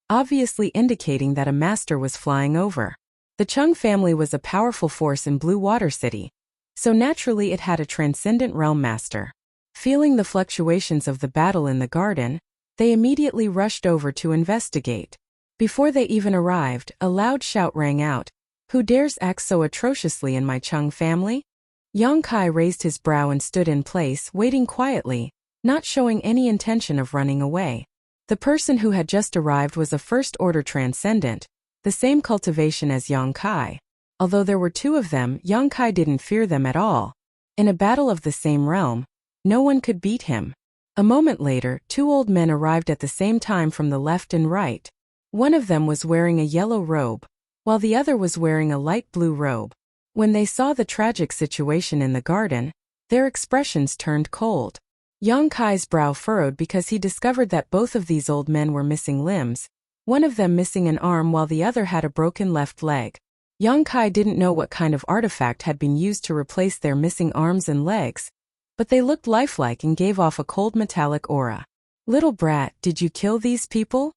obviously indicating that a master was flying over. The Chung family was a powerful force in Blue Water City, so naturally it had a transcendent realm master. Feeling the fluctuations of the battle in the garden, they immediately rushed over to investigate. Before they even arrived, a loud shout rang out, "Who dares act so atrociously in my Chung family?" Yang Kai raised his brow and stood in place, waiting quietly, not showing any intention of running away. The person who had just arrived was a first-order transcendent, the same cultivation as Yang Kai. Although there were two of them, Yang Kai didn't fear them at all. In a battle of the same realm, no one could beat him. A moment later, two old men arrived at the same time from the left and right. One of them was wearing a yellow robe, while the other was wearing a light blue robe. When they saw the tragic situation in the garden, their expressions turned cold. Yang Kai's brow furrowed because he discovered that both of these old men were missing limbs, one of them missing an arm while the other had a broken left leg. Yang Kai didn't know what kind of artifact had been used to replace their missing arms and legs, but they looked lifelike and gave off a cold metallic aura. "Little brat, did you kill these people?"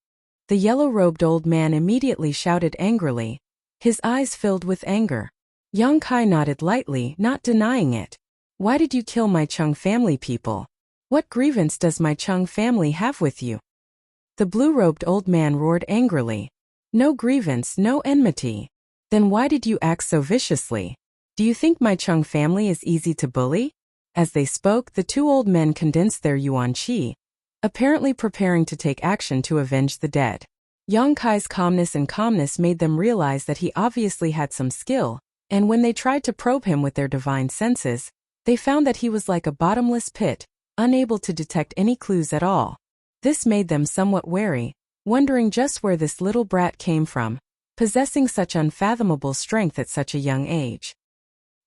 The yellow-robed old man immediately shouted angrily, his eyes filled with anger. Yang Kai nodded lightly, not denying it. "Why did you kill my Chung family people? What grievance does my Chung family have with you?" The blue-robed old man roared angrily. "No grievance, no enmity. Then why did you act so viciously? Do you think my Chung family is easy to bully?" As they spoke, the two old men condensed their yuan qi, apparently preparing to take action to avenge the dead. Yang Kai's calmness made them realize that he obviously had some skill, and when they tried to probe him with their divine senses, they found that he was like a bottomless pit, unable to detect any clues at all. This made them somewhat wary, wondering just where this little brat came from, possessing such unfathomable strength at such a young age.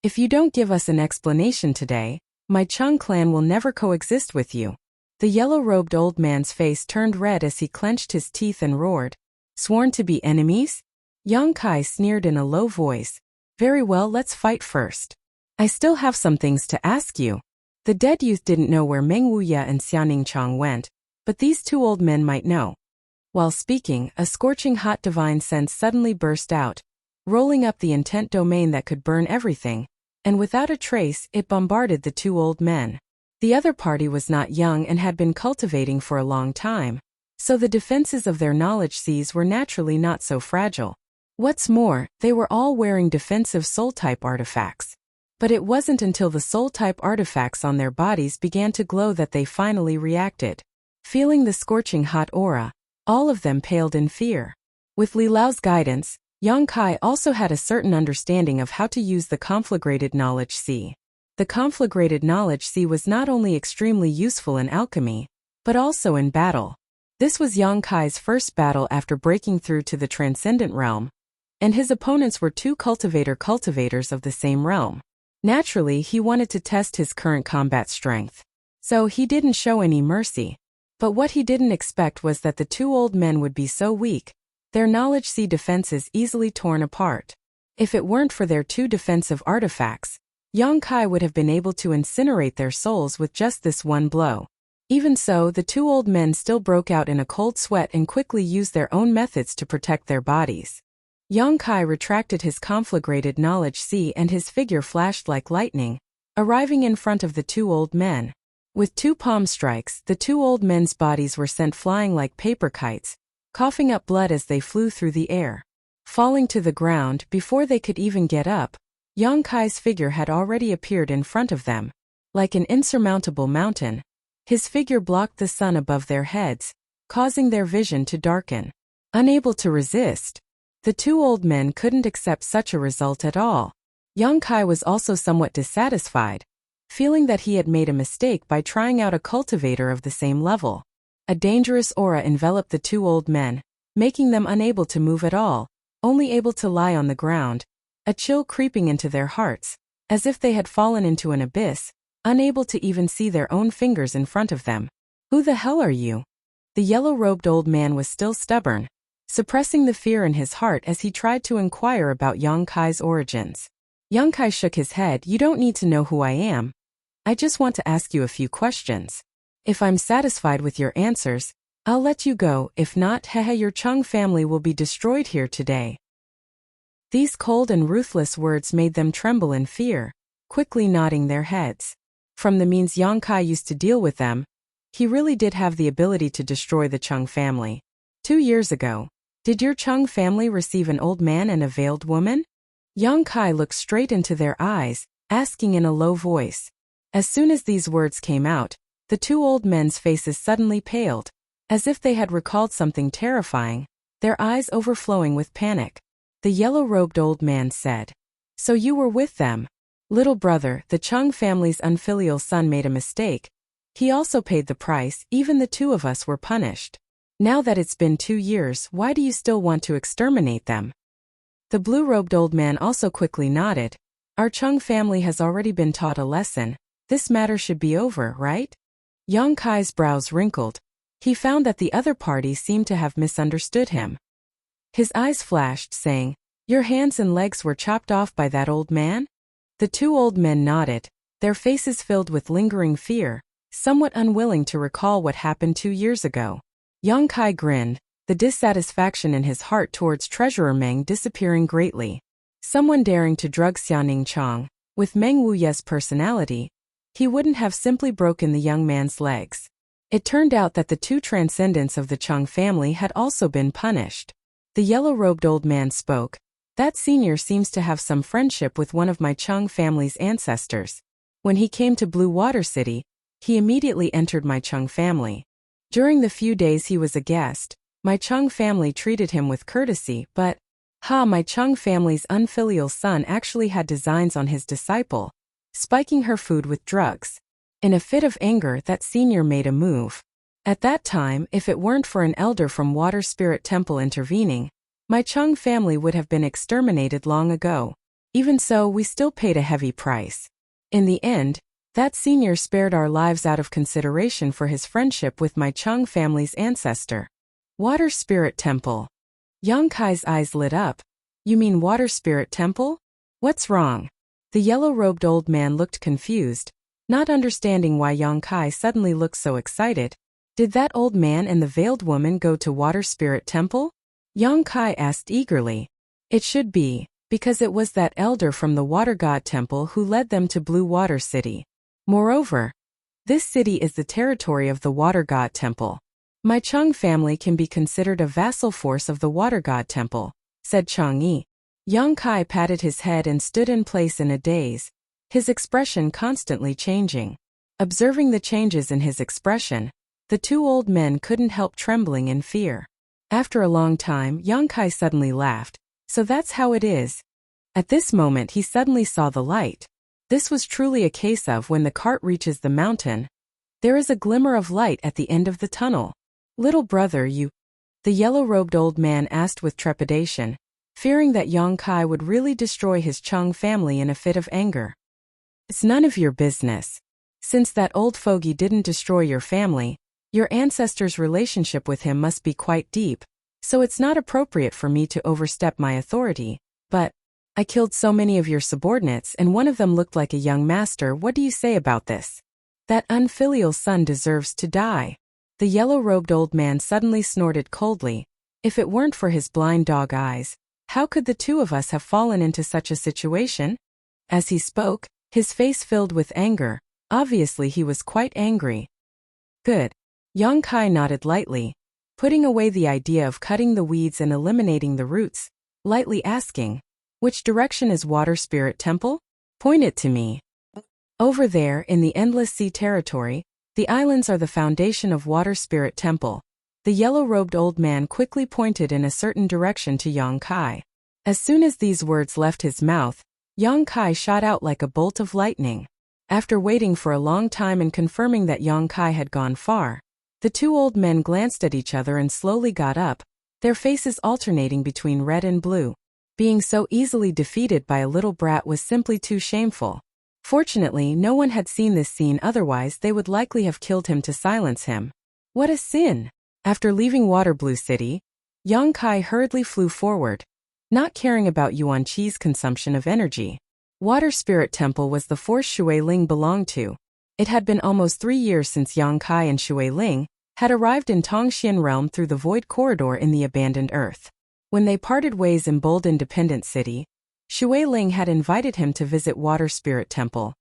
"If you don't give us an explanation today, my Chung clan will never coexist with you." The yellow-robed old man's face turned red as he clenched his teeth and roared. "Sworn to be enemies?" Yang Kai sneered in a low voice. "Very well, let's fight first. I still have some things to ask you." The dead youth didn't know where Meng Wuya and Xiaoning Chong went, but these two old men might know. While speaking, a scorching hot divine sense suddenly burst out, rolling up the intent domain that could burn everything, and without a trace, it bombarded the two old men. The other party was not young and had been cultivating for a long time, so the defenses of their knowledge seas were naturally not so fragile. What's more, they were all wearing defensive soul-type artifacts. But it wasn't until the soul-type artifacts on their bodies began to glow that they finally reacted. Feeling the scorching hot aura, all of them paled in fear. With Li Lao's guidance, Yang Kai also had a certain understanding of how to use the conflagrated knowledge sea. The conflagrated knowledge sea was not only extremely useful in alchemy, but also in battle. This was Yang Kai's first battle after breaking through to the transcendent realm, and his opponents were two cultivators of the same realm. Naturally, he wanted to test his current combat strength, so he didn't show any mercy. But what he didn't expect was that the two old men would be so weak, their knowledge sea defenses easily torn apart. If it weren't for their two defensive artifacts, Yang Kai would have been able to incinerate their souls with just this one blow. Even so, the two old men still broke out in a cold sweat and quickly used their own methods to protect their bodies. Yang Kai retracted his conflagrated knowledge sea and his figure flashed like lightning, arriving in front of the two old men. With two palm strikes, the two old men's bodies were sent flying like paper kites, coughing up blood as they flew through the air. Falling to the ground before they could even get up, Yang Kai's figure had already appeared in front of them. Like an insurmountable mountain, his figure blocked the sun above their heads, causing their vision to darken. Unable to resist, the two old men couldn't accept such a result at all. Yang Kai was also somewhat dissatisfied, feeling that he had made a mistake by trying out a cultivator of the same level. A dangerous aura enveloped the two old men, making them unable to move at all, only able to lie on the ground, a chill creeping into their hearts, as if they had fallen into an abyss, unable to even see their own fingers in front of them. "Who the hell are you?" The yellow-robed old man was still stubborn, suppressing the fear in his heart as he tried to inquire about Yang Kai's origins. Yang Kai shook his head. "You don't need to know who I am. I just want to ask you a few questions. If I'm satisfied with your answers, I'll let you go. If not, your Chung family will be destroyed here today." These cold and ruthless words made them tremble in fear, quickly nodding their heads. From the means Yang Kai used to deal with them, he really did have the ability to destroy the Chung family. 2 years ago, did your Chung family receive an old man and a veiled woman? Yang Kai looked straight into their eyes, asking in a low voice. As soon as these words came out, the two old men's faces suddenly paled, as if they had recalled something terrifying, their eyes overflowing with panic. The yellow-robed old man said, So you were with them. Little brother, the Chung family's unfilial son made a mistake. He also paid the price, even the two of us were punished. Now that it's been 2 years, why do you still want to exterminate them? The blue-robed old man also quickly nodded. Our Chung family has already been taught a lesson. This matter should be over, right? Yang Kai's brows wrinkled. He found that the other party seemed to have misunderstood him. His eyes flashed, saying, "Your hands and legs were chopped off by that old man?" The two old men nodded, their faces filled with lingering fear, somewhat unwilling to recall what happened 2 years ago. Yang Kai grinned, the dissatisfaction in his heart towards Treasurer Meng disappearing greatly. Someone daring to drug Xiaoning Chang, with Meng Wuye's personality, he wouldn't have simply broken the young man's legs. It turned out that the two transcendents of the Chung family had also been punished. The yellow-robed old man spoke. That senior seems to have some friendship with one of my Chung family's ancestors. When he came to Blue Water City, he immediately entered my Chung family. During the few days he was a guest, my Chung family treated him with courtesy, but, my Chung family's unfilial son actually had designs on his disciple, spiking her food with drugs. In a fit of anger, that senior made a move. At that time, if it weren't for an elder from Water Spirit Temple intervening, my Chung family would have been exterminated long ago. Even so, we still paid a heavy price. In the end, that senior spared our lives out of consideration for his friendship with my Chung family's ancestor. Water Spirit Temple. Yang Kai's eyes lit up. You mean Water Spirit Temple? What's wrong? The yellow-robed old man looked confused, not understanding why Yang Kai suddenly looked so excited. Did that old man and the veiled woman go to Water Spirit Temple? Yang Kai asked eagerly. It should be, because it was that elder from the Water God Temple who led them to Blue Water City. Moreover, this city is the territory of the Water God Temple. My Chung family can be considered a vassal force of the Water God Temple, said Chang Yi. Yang Kai patted his head and stood in place in a daze, his expression constantly changing. Observing the changes in his expression, the two old men couldn't help trembling in fear. After a long time, Yang Kai suddenly laughed. So that's how it is. At this moment he suddenly saw the light. This was truly a case of when the cart reaches the mountain, there is a glimmer of light at the end of the tunnel. Little brother, you... The yellow-robed old man asked with trepidation, fearing that Yang Kai would really destroy his Chung family in a fit of anger. It's none of your business. Since that old fogey didn't destroy your family, your ancestor's relationship with him must be quite deep, so it's not appropriate for me to overstep my authority, but I killed so many of your subordinates and one of them looked like a young master. What do you say about this? That unfilial son deserves to die. The yellow-robed old man suddenly snorted coldly. If it weren't for his blind dog eyes, how could the two of us have fallen into such a situation? As he spoke, his face filled with anger. Obviously he was quite angry. Good. Yang Kai nodded lightly, putting away the idea of cutting the weeds and eliminating the roots, lightly asking, which direction is Water Spirit Temple? Point it to me. Over there, in the Endless Sea territory, the islands are the foundation of Water Spirit Temple. The yellow-robed old man quickly pointed in a certain direction to Yang Kai. As soon as these words left his mouth, Yang Kai shot out like a bolt of lightning. After waiting for a long time and confirming that Yang Kai had gone far, the two old men glanced at each other and slowly got up, their faces alternating between red and blue. Being so easily defeated by a little brat was simply too shameful. Fortunately, no one had seen this scene, otherwise they would likely have killed him to silence him. What a sin! After leaving Water Blue City, Yang Kai hurriedly flew forward, not caring about Yuan Qi's consumption of energy. Water Spirit Temple was the force Shui Ling belonged to. It had been almost 3 years since Yang Kai and Shui Ling had arrived in Tongxian Realm through the Void Corridor in the abandoned Earth. When they parted ways in Bold Independent City, Shui Ling had invited him to visit Water Spirit Temple,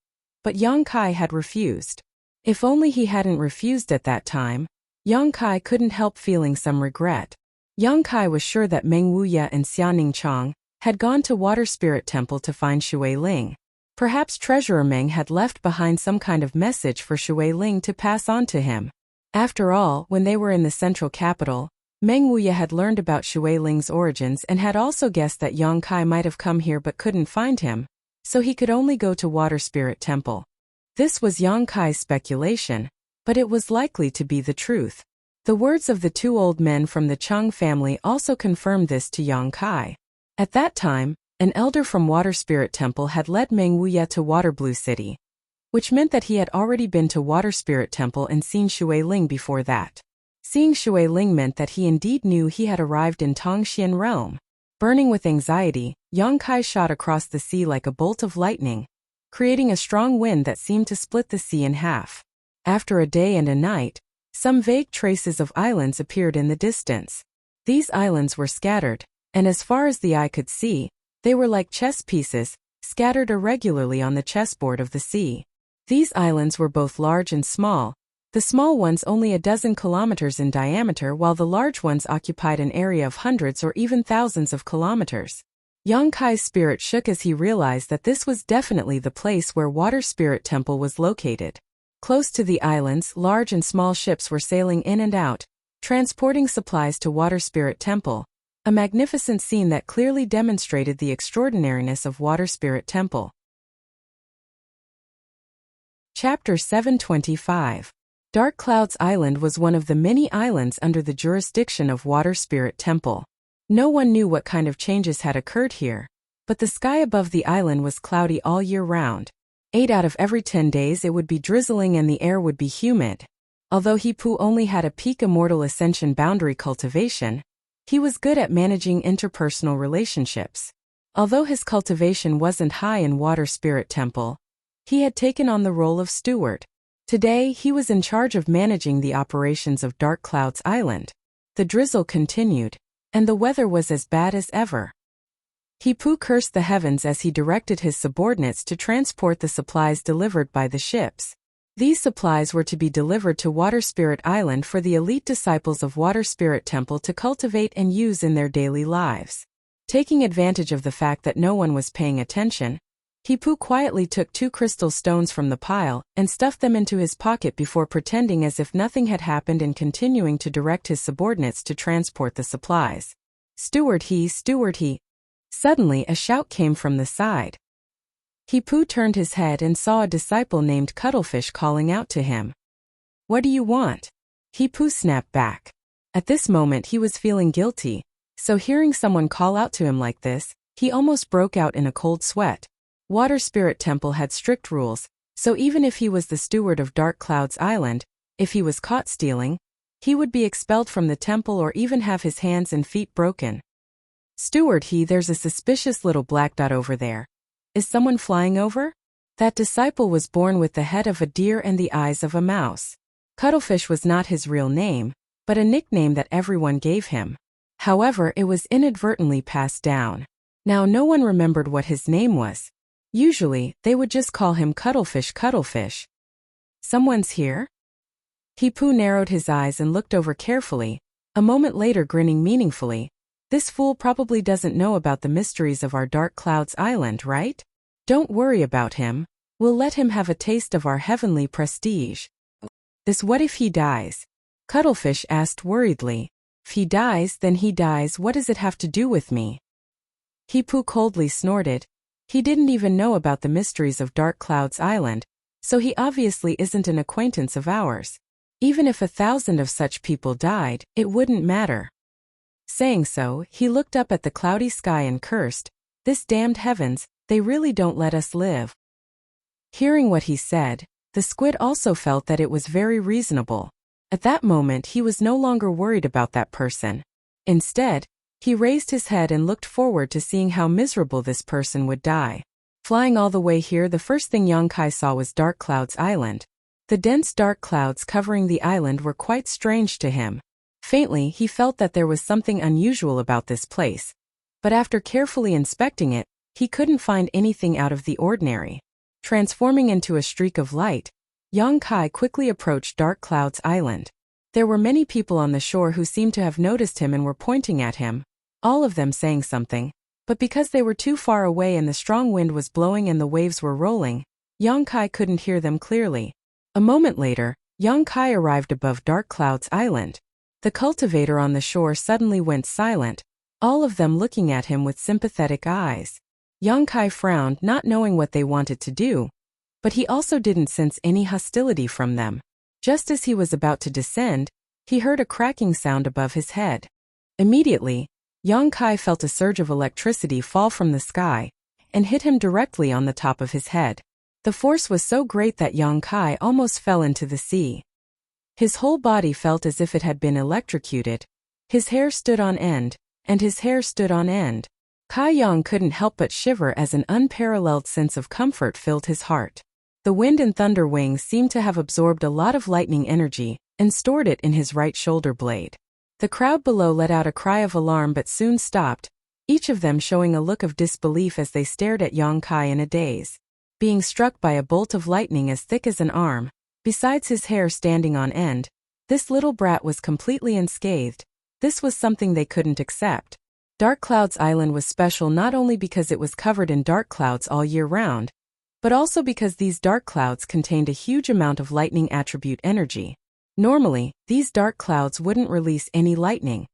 but Yang Kai had refused. If only he hadn't refused at that time, Yang Kai couldn't help feeling some regret. Yang Kai was sure that Meng Wuye and Xiaoning Chang had gone to Water Spirit Temple to find Shui Ling. Perhaps Treasurer Meng had left behind some kind of message for Shui Ling to pass on to him. After all, when they were in the central capital, Meng Wuye had learned about Shui Ling's origins and had also guessed that Yang Kai might have come here but couldn't find him. so he could only go to Water Spirit Temple. This was Yang Kai's speculation, but it was likely to be the truth. The words of the two old men from the Chung family also confirmed this to Yang Kai. At that time, an elder from Water Spirit Temple had led Meng Wuye to Water Blue City, which meant that he had already been to Water Spirit Temple and seen Shui Ling before that. Seeing Shui Ling meant that he indeed knew he had arrived in Tongxian realm. Burning with anxiety, Yang Kai shot across the sea like a bolt of lightning, creating a strong wind that seemed to split the sea in half. After a day and a night, some vague traces of islands appeared in the distance. These islands were scattered, and as far as the eye could see, they were like chess pieces, scattered irregularly on the chessboard of the sea. These islands were both large and small, the small ones only a dozen kilometers in diameter while the large ones occupied an area of hundreds or even thousands of kilometers. Yang Kai's spirit shook as he realized that this was definitely the place where Water Spirit Temple was located. Close to the islands, large and small ships were sailing in and out, transporting supplies to Water Spirit Temple, a magnificent scene that clearly demonstrated the extraordinariness of Water Spirit Temple. Chapter 725. Dark Clouds Island was one of the many islands under the jurisdiction of Water Spirit Temple. No one knew what kind of changes had occurred here, but the sky above the island was cloudy all year round. 8 out of every 10 days it would be drizzling and the air would be humid. Although Hipu only had a peak immortal ascension boundary cultivation, he was good at managing interpersonal relationships. Although his cultivation wasn't high in Water Spirit Temple, he had taken on the role of steward. Today, he was in charge of managing the operations of Dark Clouds Island. The drizzle continued, and the weather was as bad as ever. Hipu cursed the heavens as he directed his subordinates to transport the supplies delivered by the ships. These supplies were to be delivered to Water Spirit Island for the elite disciples of Water Spirit Temple to cultivate and use in their daily lives. Taking advantage of the fact that no one was paying attention, Hipu quietly took 2 crystal stones from the pile and stuffed them into his pocket before pretending as if nothing had happened and continuing to direct his subordinates to transport the supplies. Steward he. Suddenly a shout came from the side. Hipu turned his head and saw a disciple named Cuttlefish calling out to him. What do you want? Hipu snapped back. At this moment he was feeling guilty, so hearing someone call out to him like this, he almost broke out in a cold sweat. Water Spirit Temple had strict rules, so even if he was the steward of Dark Clouds Island, if he was caught stealing, he would be expelled from the temple or even have his hands and feet broken. Steward there's a suspicious little black dot over there. Is someone flying over? That disciple was born with the head of a deer and the eyes of a mouse. Cuttlefish was not his real name, but a nickname that everyone gave him. However, it was inadvertently passed down. Now no one remembered what his name was. Usually, they would just call him Cuttlefish. Someone's here? Hipu narrowed his eyes and looked over carefully, a moment later grinning meaningfully. This fool probably doesn't know about the mysteries of our Dark Clouds Island, right? Don't worry about him. We'll let him have a taste of our heavenly prestige. What if he dies? Cuttlefish asked worriedly. If he dies, then he dies. What does it have to do with me? Hipu coldly snorted. He didn't even know about the mysteries of Dark Clouds Island, so he obviously isn't an acquaintance of ours. Even if 1,000 of such people died, it wouldn't matter. Saying so, he looked up at the cloudy sky and cursed, "This damned heavens, they really don't let us live." Hearing what he said, the squid also felt that it was very reasonable. At that moment he was no longer worried about that person. Instead, he raised his head and looked forward to seeing how miserable this person would die. Flying all the way here, the first thing Yang Kai saw was Dark Clouds Island. The dense dark clouds covering the island were quite strange to him. Faintly, he felt that there was something unusual about this place. But after carefully inspecting it, he couldn't find anything out of the ordinary. Transforming into a streak of light, Yang Kai quickly approached Dark Clouds Island. There were many people on the shore who seemed to have noticed him and were pointing at him, all of them saying something, but because they were too far away and the strong wind was blowing and the waves were rolling, Yang Kai couldn't hear them clearly. A moment later, Yang Kai arrived above Dark Clouds Island. The cultivator on the shore suddenly went silent, all of them looking at him with sympathetic eyes. Yang Kai frowned, not knowing what they wanted to do, but he also didn't sense any hostility from them. Just as he was about to descend, he heard a cracking sound above his head. Immediately, Yang Kai felt a surge of electricity fall from the sky and hit him directly on the top of his head. The force was so great that Yang Kai almost fell into the sea. His whole body felt as if it had been electrocuted. His hair stood on end, and his hair stood on end. Kai Yang couldn't help but shiver as an unparalleled sense of comfort filled his heart. The wind and thunder wings seemed to have absorbed a lot of lightning energy and stored it in his right shoulder blade. The crowd below let out a cry of alarm but soon stopped, each of them showing a look of disbelief as they stared at Yang Kai in a daze. Being struck by a bolt of lightning as thick as an arm, besides his hair standing on end, this little brat was completely unscathed. This was something they couldn't accept. Dark Clouds Island was special not only because it was covered in dark clouds all year round, but also because these dark clouds contained a huge amount of lightning attribute energy. Normally, these dark clouds wouldn't release any lightning.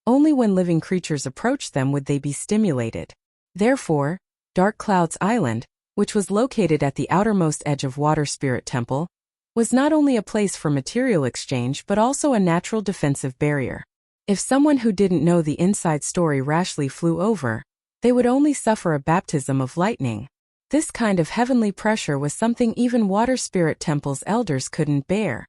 Only when living creatures approached them would they be stimulated. Therefore, Dark Clouds Island, which was located at the outermost edge of Water Spirit Temple, was not only a place for material exchange but also a natural defensive barrier. If someone who didn't know the inside story rashly flew over, they would only suffer a baptism of lightning. This kind of heavenly pressure was something even Water Spirit Temple's elders couldn't bear.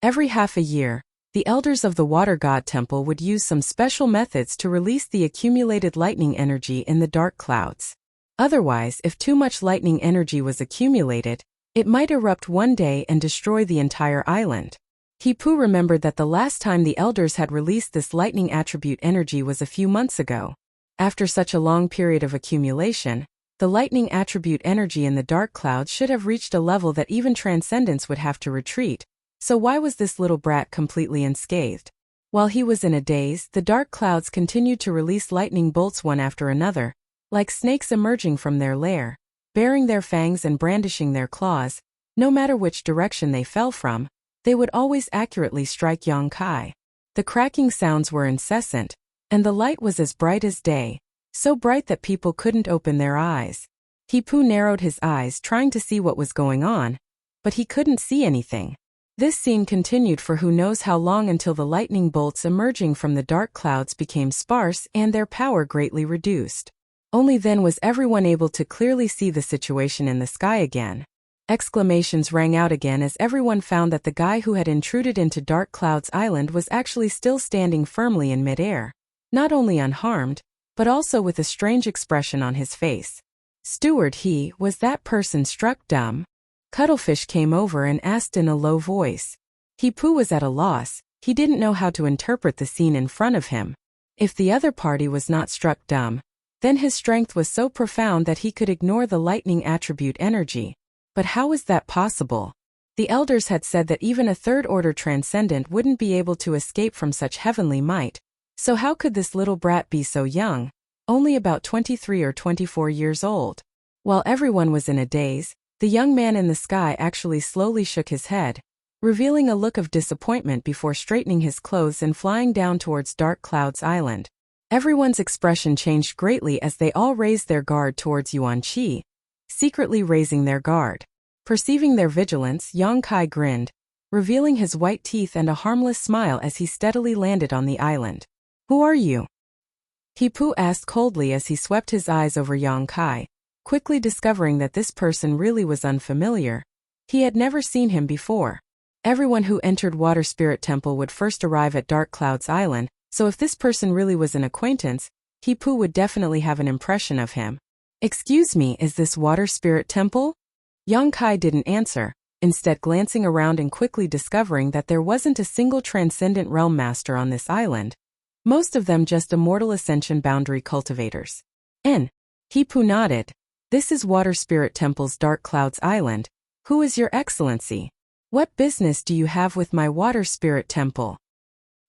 Every half a year, the elders of the Water God Temple would use some special methods to release the accumulated lightning energy in the dark clouds. Otherwise, if too much lightning energy was accumulated, it might erupt one day and destroy the entire island. Hipu remembered that the last time the elders had released this lightning attribute energy was a few months ago. After such a long period of accumulation, the lightning attribute energy in the dark clouds should have reached a level that even transcendence would have to retreat. So why was this little brat completely unscathed? While he was in a daze, the dark clouds continued to release lightning bolts one after another, like snakes emerging from their lair, baring their fangs and brandishing their claws. No matter which direction they fell from, they would always accurately strike Yang Kai. The cracking sounds were incessant, and the light was as bright as day, so bright that people couldn't open their eyes. Hipu narrowed his eyes trying to see what was going on, but he couldn't see anything. This scene continued for who knows how long until the lightning bolts emerging from the dark clouds became sparse and their power greatly reduced. Only then was everyone able to clearly see the situation in the sky again. Exclamations rang out again as everyone found that the guy who had intruded into Dark Clouds Island was actually still standing firmly in midair, not only unharmed, but also with a strange expression on his face. Steward, was that person struck dumb? Cuttlefish came over and asked in a low voice. Hipu was at a loss, he didn't know how to interpret the scene in front of him. If the other party was not struck dumb, then his strength was so profound that he could ignore the lightning attribute energy. But how was that possible? The elders had said that even a third-order transcendent wouldn't be able to escape from such heavenly might, so how could this little brat be so young, only about 23 or 24 years old? While everyone was in a daze, the young man in the sky actually slowly shook his head, revealing a look of disappointment before straightening his clothes and flying down towards Dark Clouds Island. Everyone's expression changed greatly as they all raised their guard towards Yuan Qi, secretly raising their guard. Perceiving their vigilance, Yang Kai grinned, revealing his white teeth and a harmless smile as he steadily landed on the island. Who are you? Hipu asked coldly as he swept his eyes over Yang Kai, quickly discovering that this person really was unfamiliar. He had never seen him before. Everyone who entered Water Spirit Temple would first arrive at Dark Clouds Island, so if this person really was an acquaintance, Hipu would definitely have an impression of him. Excuse me, is this Water Spirit Temple? Yang Kai didn't answer, instead glancing around and quickly discovering that there wasn't a single transcendent realm master on this island. Most of them just immortal ascension boundary cultivators. Hipu nodded. This is Water Spirit Temple's Dark Clouds Island. Who is your excellency? What business do you have with my Water Spirit Temple?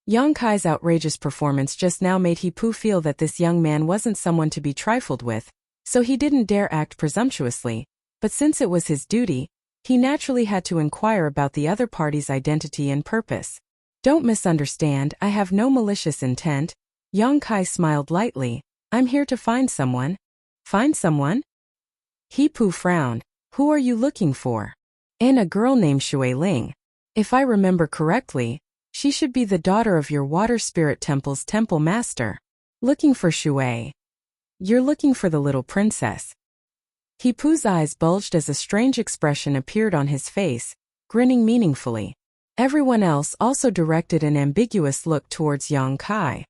Yang Kai's outrageous performance just now made Hipu feel that this young man wasn't someone to be trifled with, so he didn't dare act presumptuously, but since it was his duty, he naturally had to inquire about the other party's identity and purpose. Don't misunderstand, I have no malicious intent. Yang Kai smiled lightly. I'm here to find someone. Find someone? He frowned. Who are you looking for? And a girl named Shui Ling. If I remember correctly, she should be the daughter of your water spirit temple's temple master. Looking for Shui. You're looking for the little princess. He-Pu's eyes bulged as a strange expression appeared on his face, grinning meaningfully. Everyone else also directed an ambiguous look towards Yang Kai.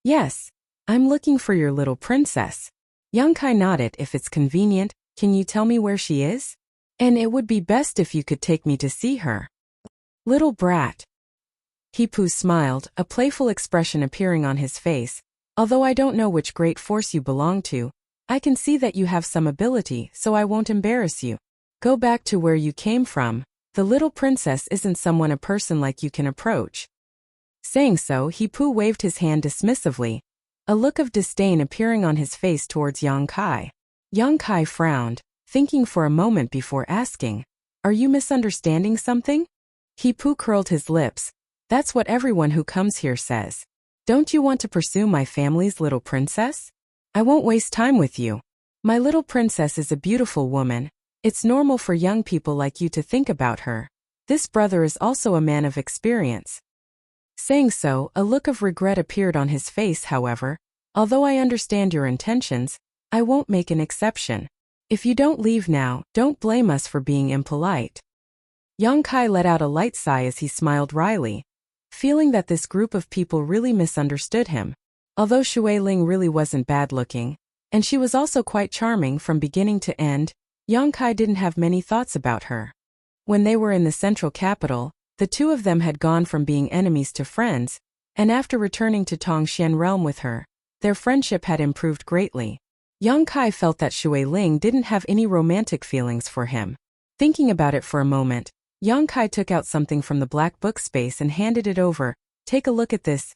Yes, I'm looking for your little princess. Yang Kai nodded. If it's convenient, can you tell me where she is? And it would be best if you could take me to see her. Little brat. He-Pu smiled, a playful expression appearing on his face. Although I don't know which great force you belong to, I can see that you have some ability, so I won't embarrass you. Go back to where you came from. The little princess isn't someone a person like you can approach. Saying so, He-Pu waved his hand dismissively, a look of disdain appearing on his face towards Yang Kai. Yang Kai frowned, thinking for a moment before asking, "Are you misunderstanding something?" He-Pu curled his lips. That's what everyone who comes here says. Don't you want to pursue my family's little princess? I won't waste time with you. My little princess is a beautiful woman. It's normal for young people like you to think about her. This brother is also a man of experience. Saying so, a look of regret appeared on his face. However, although I understand your intentions, I won't make an exception. If you don't leave now, don't blame us for being impolite. Yang Kai let out a light sigh as he smiled wryly, feeling that this group of people really misunderstood him. Although Shui Ling really wasn't bad-looking, and she was also quite charming from beginning to end, Yang Kai didn't have many thoughts about her. When they were in the central capital, the two of them had gone from being enemies to friends, and after returning to Tongxian realm with her, their friendship had improved greatly. Yang Kai felt that Shui Ling didn't have any romantic feelings for him. Thinking about it for a moment, Yang Kai took out something from the black book space and handed it over. Take a look at this.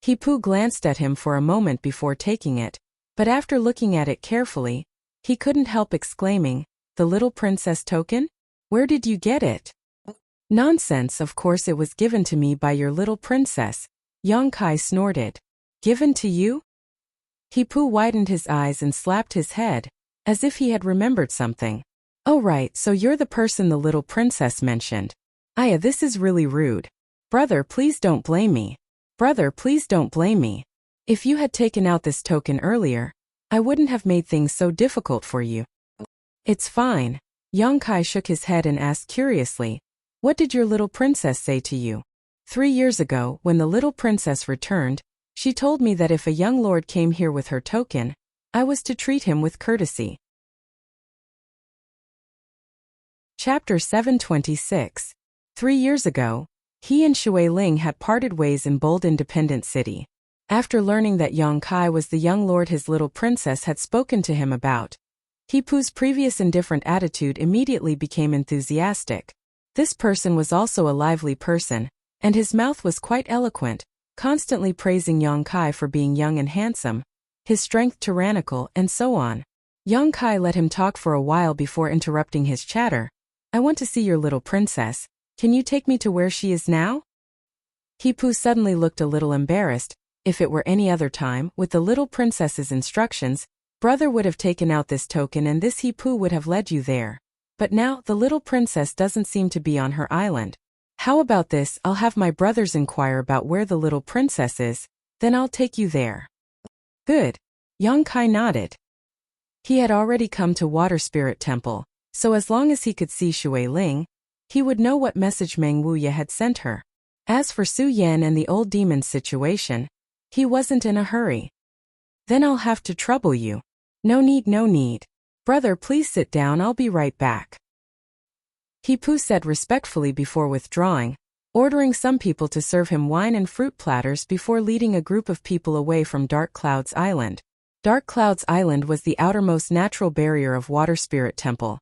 He-Pu glanced at him for a moment before taking it, but after looking at it carefully, he couldn't help exclaiming, "The little princess token? Where did you get it?" "Nonsense, of course it was given to me by your little princess," Yang Kai snorted. "Given to you?" He-Pu widened his eyes and slapped his head, as if he had remembered something. "Oh right, so you're the person the little princess mentioned. Aya, this is really rude. Brother, please don't blame me. Brother, please don't blame me. If you had taken out this token earlier, I wouldn't have made things so difficult for you." "It's fine." Yang Kai shook his head and asked curiously, "What did your little princess say to you?" 3 years ago, when the little princess returned, she told me that if a young lord came here with her token, I was to treat him with courtesy. Chapter 726. 3 years ago, he and Shui Ling had parted ways in Bold Independent City. After learning that Yang Kai was the young lord his little princess had spoken to him about, He-Pu's previous indifferent attitude immediately became enthusiastic. This person was also a lively person, and his mouth was quite eloquent, constantly praising Yang Kai for being young and handsome, his strength tyrannical, and so on. Yang Kai let him talk for a while before interrupting his chatter. "I want to see your little princess. Can you take me to where she is now?" He-Pu suddenly looked a little embarrassed. If it were any other time, with the little princess's instructions, brother would have taken out this token and this He-Pu would have led you there. But now, the little princess doesn't seem to be on her island. How about this, I'll have my brothers inquire about where the little princess is, then I'll take you there. Good. Yang Kai nodded. He had already come to Water Spirit Temple, so as long as he could see Shui Ling, he would know what message Meng Wuye had sent her. As for Su Yan and the old demon's situation, he wasn't in a hurry. "Then I'll have to trouble you." No need, no need. Brother, please sit down, I'll be right back." He-Pu said respectfully before withdrawing, ordering some people to serve him wine and fruit platters before leading a group of people away from Dark Cloud's Island. Dark Cloud's Island was the outermost natural barrier of Water Spirit Temple,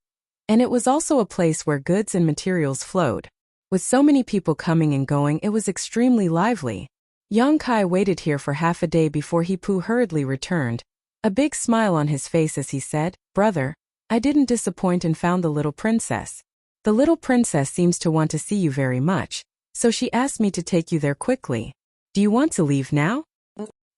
and it was also a place where goods and materials flowed. With so many people coming and going, it was extremely lively. Yang Kai waited here for half a day before He-Pu hurriedly returned, a big smile on his face as he said, "Brother, I didn't disappoint and found the little princess. The little princess seems to want to see you very much, so she asked me to take you there quickly. Do you want to leave now?"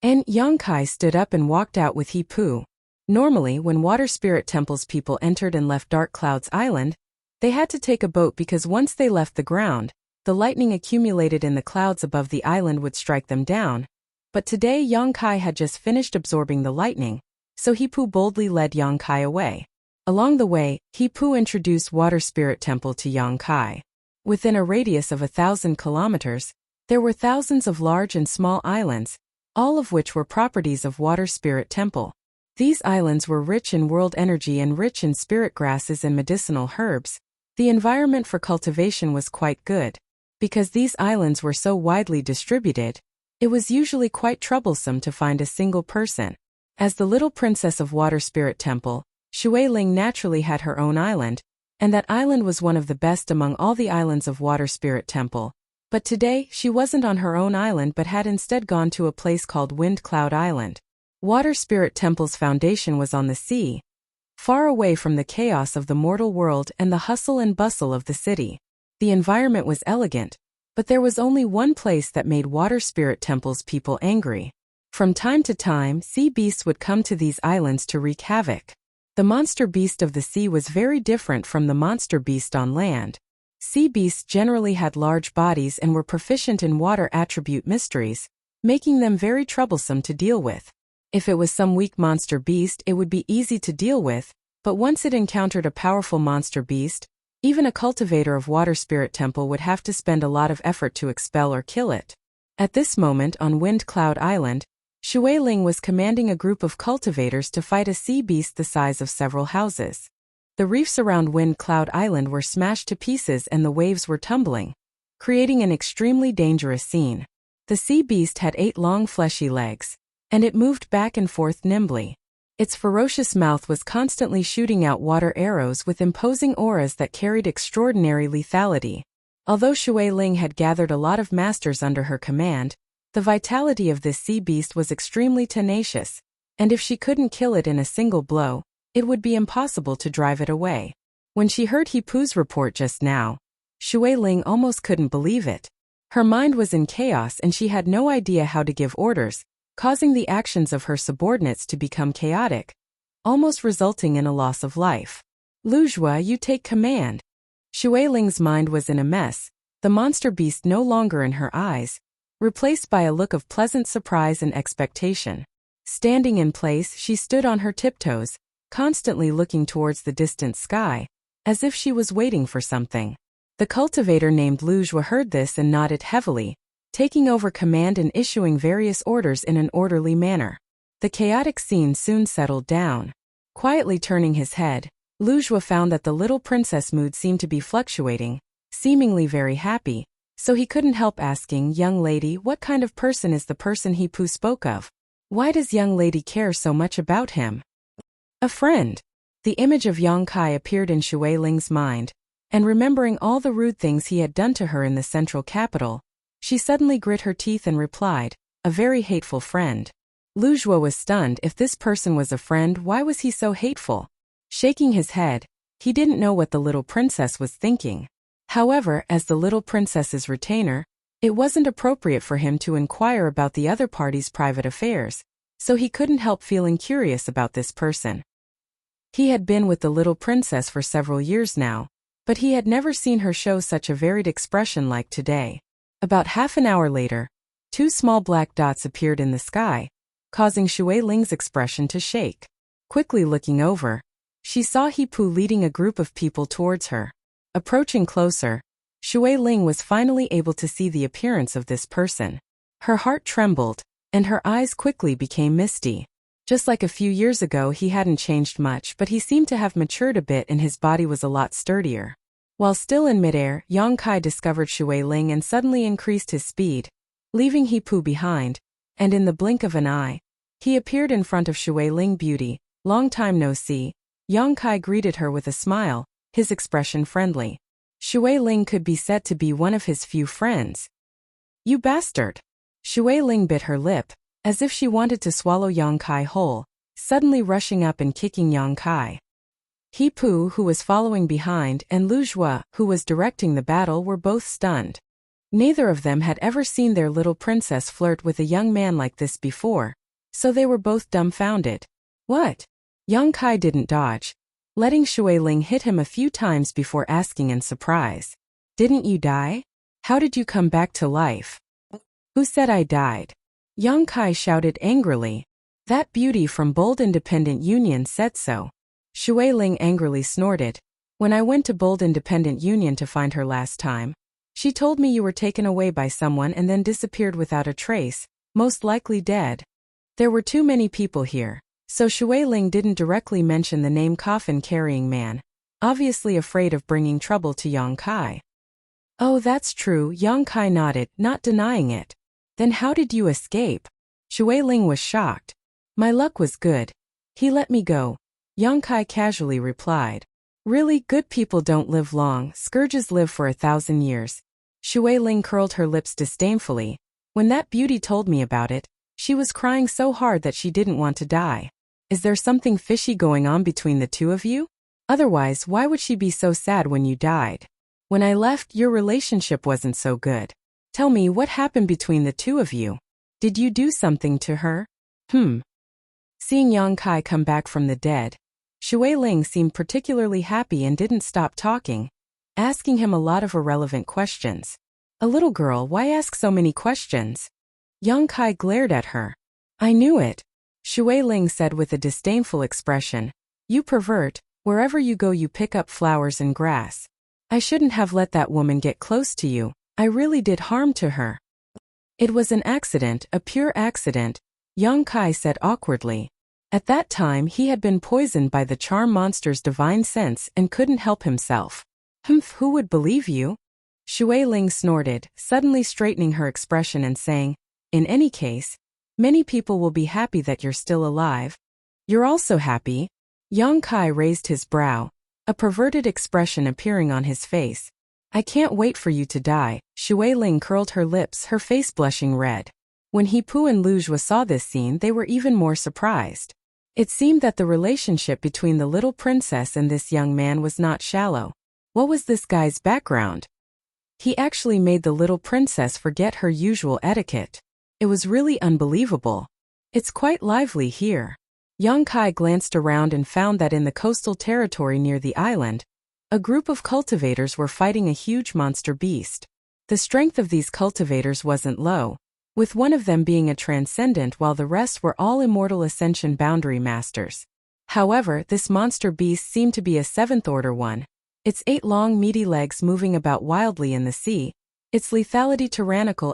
And Yang Kai stood up and walked out with He-Pu. Normally, when Water Spirit Temple's people entered and left Dark Cloud's island, they had to take a boat because once they left the ground, the lightning accumulated in the clouds above the island would strike them down. But today Yongkai had just finished absorbing the lightning, so Hipu boldly led Yongkai away. Along the way, Hipu introduced Water Spirit Temple to Yongkai. Within a radius of 1,000 kilometers, there were thousands of large and small islands, all of which were properties of Water Spirit Temple. These islands were rich in world energy and rich in spirit grasses and medicinal herbs. The environment for cultivation was quite good. Because these islands were so widely distributed, it was usually quite troublesome to find a single person. As the little princess of Water Spirit Temple, Xueling naturally had her own island, and that island was one of the best among all the islands of Water Spirit Temple. But today, she wasn't on her own island but had instead gone to a place called Wind Cloud Island. Water Spirit Temple's foundation was on the sea, far away from the chaos of the mortal world and the hustle and bustle of the city. The environment was elegant, but there was only one place that made Water Spirit Temple's people angry. From time to time, sea beasts would come to these islands to wreak havoc. The monster beast of the sea was very different from the monster beast on land. Sea beasts generally had large bodies and were proficient in water attribute mysteries, making them very troublesome to deal with. If it was some weak monster beast, it would be easy to deal with, but once it encountered a powerful monster beast, even a cultivator of Water Spirit Temple would have to spend a lot of effort to expel or kill it. At this moment on Wind Cloud Island, Xueling was commanding a group of cultivators to fight a sea beast the size of several houses. The reefs around Wind Cloud Island were smashed to pieces and the waves were tumbling, creating an extremely dangerous scene. The sea beast had 8 long fleshy legs, and it moved back and forth nimbly. Its ferocious mouth was constantly shooting out water arrows with imposing auras that carried extraordinary lethality. Although Xueling had gathered a lot of masters under her command, the vitality of this sea beast was extremely tenacious, and if she couldn't kill it in a single blow, it would be impossible to drive it away. When she heard Hipu's report just now, Xueling almost couldn't believe it. Her mind was in chaos and she had no idea how to give orders, causing the actions of her subordinates to become chaotic, almost resulting in a loss of life. Luzhua, you take command. Xueling's mind was in a mess, the monster beast no longer in her eyes, replaced by a look of pleasant surprise and expectation. Standing in place, she stood on her tiptoes, constantly looking towards the distant sky, as if she was waiting for something. The cultivator named Luzhua heard this and nodded heavily, taking over command and issuing various orders in an orderly manner. The chaotic scene soon settled down. Quietly turning his head, Luzhua found that the little princess' mood seemed to be fluctuating, seemingly very happy, so he couldn't help asking, "Young lady, what kind of person is the person Hipu spoke of? Why does young lady care so much about him?" "A friend." The image of Yongkai appeared in Xueling's mind, and remembering all the rude things he had done to her in the central capital, she suddenly grit her teeth and replied, "A very hateful friend." Luzhua was stunned. If this person was a friend, why was he so hateful? Shaking his head, he didn't know what the little princess was thinking. However, as the little princess's retainer, it wasn't appropriate for him to inquire about the other party's private affairs, so he couldn't help feeling curious about this person. He had been with the little princess for several years now, but he had never seen her show such a varied expression like today. About half an hour later, 2 small black dots appeared in the sky, causing Xueling's expression to shake. Quickly looking over, she saw Hipu leading a group of people towards her. Approaching closer, Xueling was finally able to see the appearance of this person. Her heart trembled, and her eyes quickly became misty. Just like a few years ago, he hadn't changed much, but he seemed to have matured a bit and his body was a lot sturdier. While still in midair, Yongkai discovered Xueling and suddenly increased his speed, leaving Hipu behind, and in the blink of an eye, he appeared in front of Xueling. "Beauty, long time no see." Yongkai greeted her with a smile, his expression friendly. Xueling could be said to be one of his few friends. "You bastard!" Xueling bit her lip, as if she wanted to swallow Yongkai whole, suddenly rushing up and kicking Yongkai. Hipu, who was following behind, and Luzhua, who was directing the battle, were both stunned. Neither of them had ever seen their little princess flirt with a young man like this before, so they were both dumbfounded. "What? Yang Kai didn't dodge, letting Shui Ling hit him a few times before asking in surprise. Didn't you die? How did you come back to life? Who said I died? Yang Kai shouted angrily. That beauty from Bold Independent Union said so. Shui Ling angrily snorted. When I went to Bold Independent Union to find her last time, she told me you were taken away by someone and then disappeared without a trace, most likely dead. There were too many people here, so Shui Ling didn't directly mention the name coffin-carrying man, obviously afraid of bringing trouble to Yang Kai. Oh, that's true, Yang Kai nodded, not denying it. Then how did you escape? Shui Ling was shocked. My luck was good. He let me go. Yang Kai casually replied. Really, good people don't live long, scourges live for 1,000 years. Shui Ling curled her lips disdainfully. When that beauty told me about it, she was crying so hard that she didn't want to die. Is there something fishy going on between the two of you? Otherwise, why would she be so sad when you died? When I left, your relationship wasn't so good. Tell me what happened between the two of you. Did you do something to her? Seeing Yang Kai come back from the dead, Shui Ling seemed particularly happy and didn't stop talking, asking him a lot of irrelevant questions. A little girl, why ask so many questions? Yang Kai glared at her. I knew it. Shui Ling said with a disdainful expression. You pervert, wherever you go you pick up flowers and grass. I shouldn't have let that woman get close to you. I really did harm to her. It was an accident, a pure accident, Yang Kai said awkwardly. At that time he had been poisoned by the charm monster's divine sense and couldn't help himself. Who would believe you? Shui Ling snorted, suddenly straightening her expression and saying, in any case, many people will be happy that you're still alive. You're also happy? Yang Kai raised his brow, a perverted expression appearing on his face. I can't wait for you to die. Shui Ling curled her lips, her face blushing red. When He Pu and Lu Jue saw this scene they were even more surprised. It seemed that the relationship between the little princess and this young man was not shallow. What was this guy's background? He actually made the little princess forget her usual etiquette. It was really unbelievable. It's quite lively here. Yang Kai glanced around and found that in the coastal territory near the island, a group of cultivators were fighting a huge monster beast. The strength of these cultivators wasn't low, with one of them being a transcendent while the rest were all immortal ascension boundary masters. However, this monster beast seemed to be a 7th-order one, its 8 long meaty legs moving about wildly in the sea, its lethality tyrannical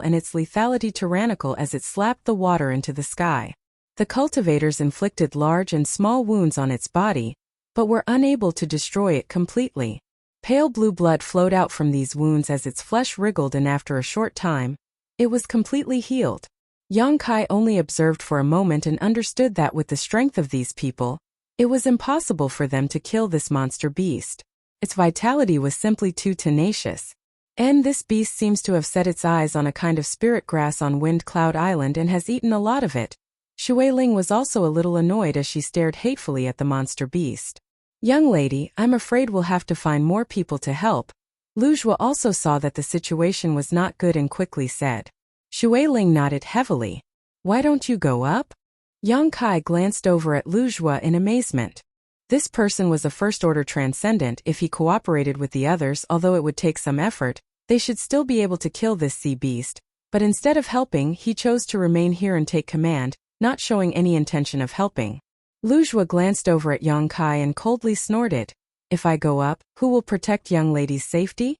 as it slapped the water into the sky. The cultivators inflicted large and small wounds on its body, but were unable to destroy it completely. Pale blue blood flowed out from these wounds as its flesh wriggled, and after a short time, it was completely healed. Yang Kai only observed for a moment and understood that with the strength of these people, it was impossible for them to kill this monster beast. Its vitality was simply too tenacious. And this beast seems to have set its eyes on a kind of spirit grass on Wind Cloud Island and has eaten a lot of it. Shui Ling was also a little annoyed as she stared hatefully at the monster beast. Young lady, I'm afraid we'll have to find more people to help. Lu Jue also saw that the situation was not good and quickly said. Shui Ling nodded heavily. Why don't you go up? Yang Kai glanced over at Lu Jue in amazement. This person was a first-order transcendent. If he cooperated with the others, although it would take some effort, they should still be able to kill this sea beast, but instead of helping, he chose to remain here and take command, not showing any intention of helping. Lu Jue glanced over at Yang Kai and coldly snorted. If I go up, who will protect young lady's safety?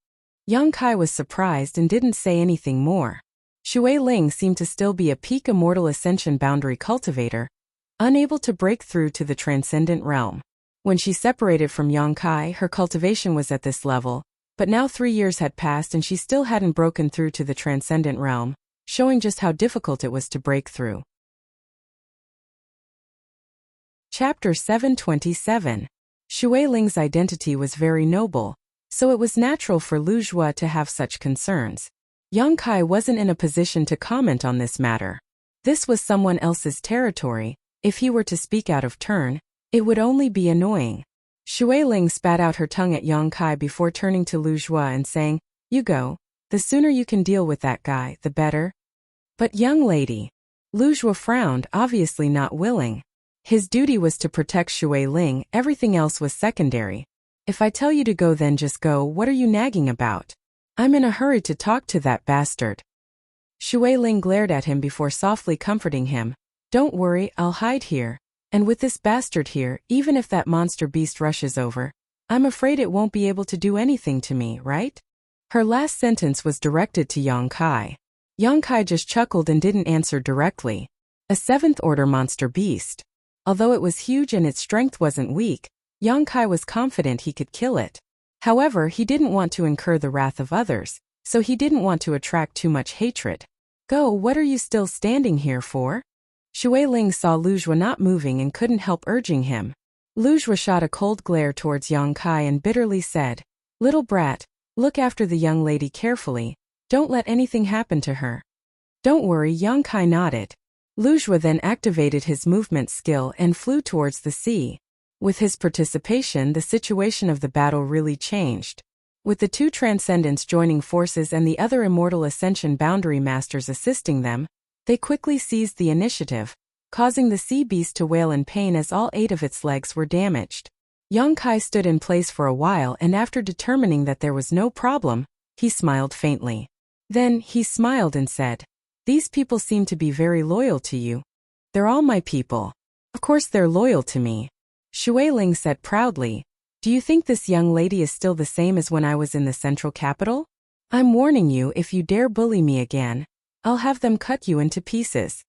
Yang Kai was surprised and didn't say anything more. Shui Ling seemed to still be a peak immortal ascension boundary cultivator, unable to break through to the transcendent realm. When she separated from Yang Kai, her cultivation was at this level, but now 3 years had passed and she still hadn't broken through to the transcendent realm, showing just how difficult it was to break through. Chapter 727. Shui Ling's identity was very noble, so it was natural for Lu Jue to have such concerns. Yang Kai wasn't in a position to comment on this matter. This was someone else's territory. If he were to speak out of turn, it would only be annoying. Shui Ling spat out her tongue at Yang Kai before turning to Lu Jue and saying, You go. The sooner you can deal with that guy, the better. But young lady. Lu Jue frowned, obviously not willing. His duty was to protect Shui Ling, everything else was secondary. If I tell you to go then just go, what are you nagging about? I'm in a hurry to talk to that bastard. Shui Ling glared at him before softly comforting him. Don't worry, I'll hide here. And with this bastard here, even if that monster beast rushes over, I'm afraid it won't be able to do anything to me, right? Her last sentence was directed to Yang Kai. Yang Kai just chuckled and didn't answer directly. A seventh-order monster beast. Although it was huge and its strength wasn't weak, Yang Kai was confident he could kill it. However, he didn't want to incur the wrath of others, so he didn't want to attract too much hatred. Go, what are you still standing here for? Shui Ling saw Lu Zhuo not moving and couldn't help urging him. Lu Zhuo shot a cold glare towards Yang Kai and bitterly said, Little brat, look after the young lady carefully, don't let anything happen to her. Don't worry, Yang Kai nodded. Lu Zhuo then activated his movement skill and flew towards the sea. With his participation, the situation of the battle really changed. With the two Transcendents joining forces and the other Immortal Ascension Boundary Masters assisting them, they quickly seized the initiative, causing the sea beast to wail in pain as all 8 of its legs were damaged. Yang Kai stood in place for a while and after determining that there was no problem, he smiled faintly. Then, he smiled and said, These people seem to be very loyal to you. They're all my people. Of course they're loyal to me. Shui Ling said proudly, Do you think this young lady is still the same as when I was in the central capital? I'm warning you, if you dare bully me again, I'll have them cut you into pieces.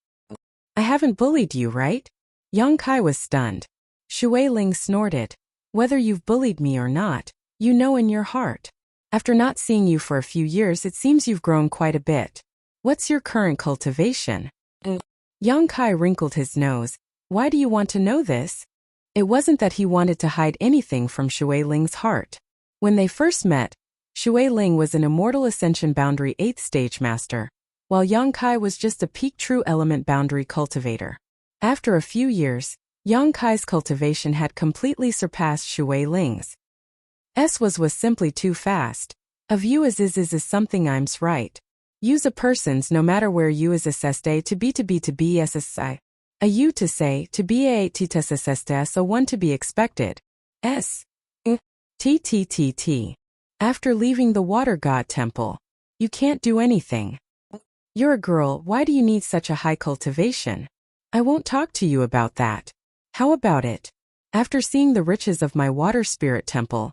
I haven't bullied you, right? Yang Kai was stunned. Shui Ling snorted. Whether you've bullied me or not, you know in your heart. After not seeing you for a few years, it seems you've grown quite a bit. What's your current cultivation? Yang Kai wrinkled his nose. Why do you want to know this? It wasn't that he wanted to hide anything from Shui Ling's heart. When they first met, Shui Ling was an Immortal Ascension Boundary 8th Stage Master, while Yang Kai was just a peak True Element Boundary Cultivator. After a few years, Yang Kai's cultivation had completely surpassed Shui Ling's. Was simply too fast. A view as is something I'm's right. Use a person's no matter where you is assessed a to be SSI. A U to say to be a t s a one to be expected. S. T. After leaving the Water God Temple, you can't do anything. You're a girl, why do you need such a high cultivation? I won't talk to you about that. How about it? After seeing the riches of my Water Spirit Temple,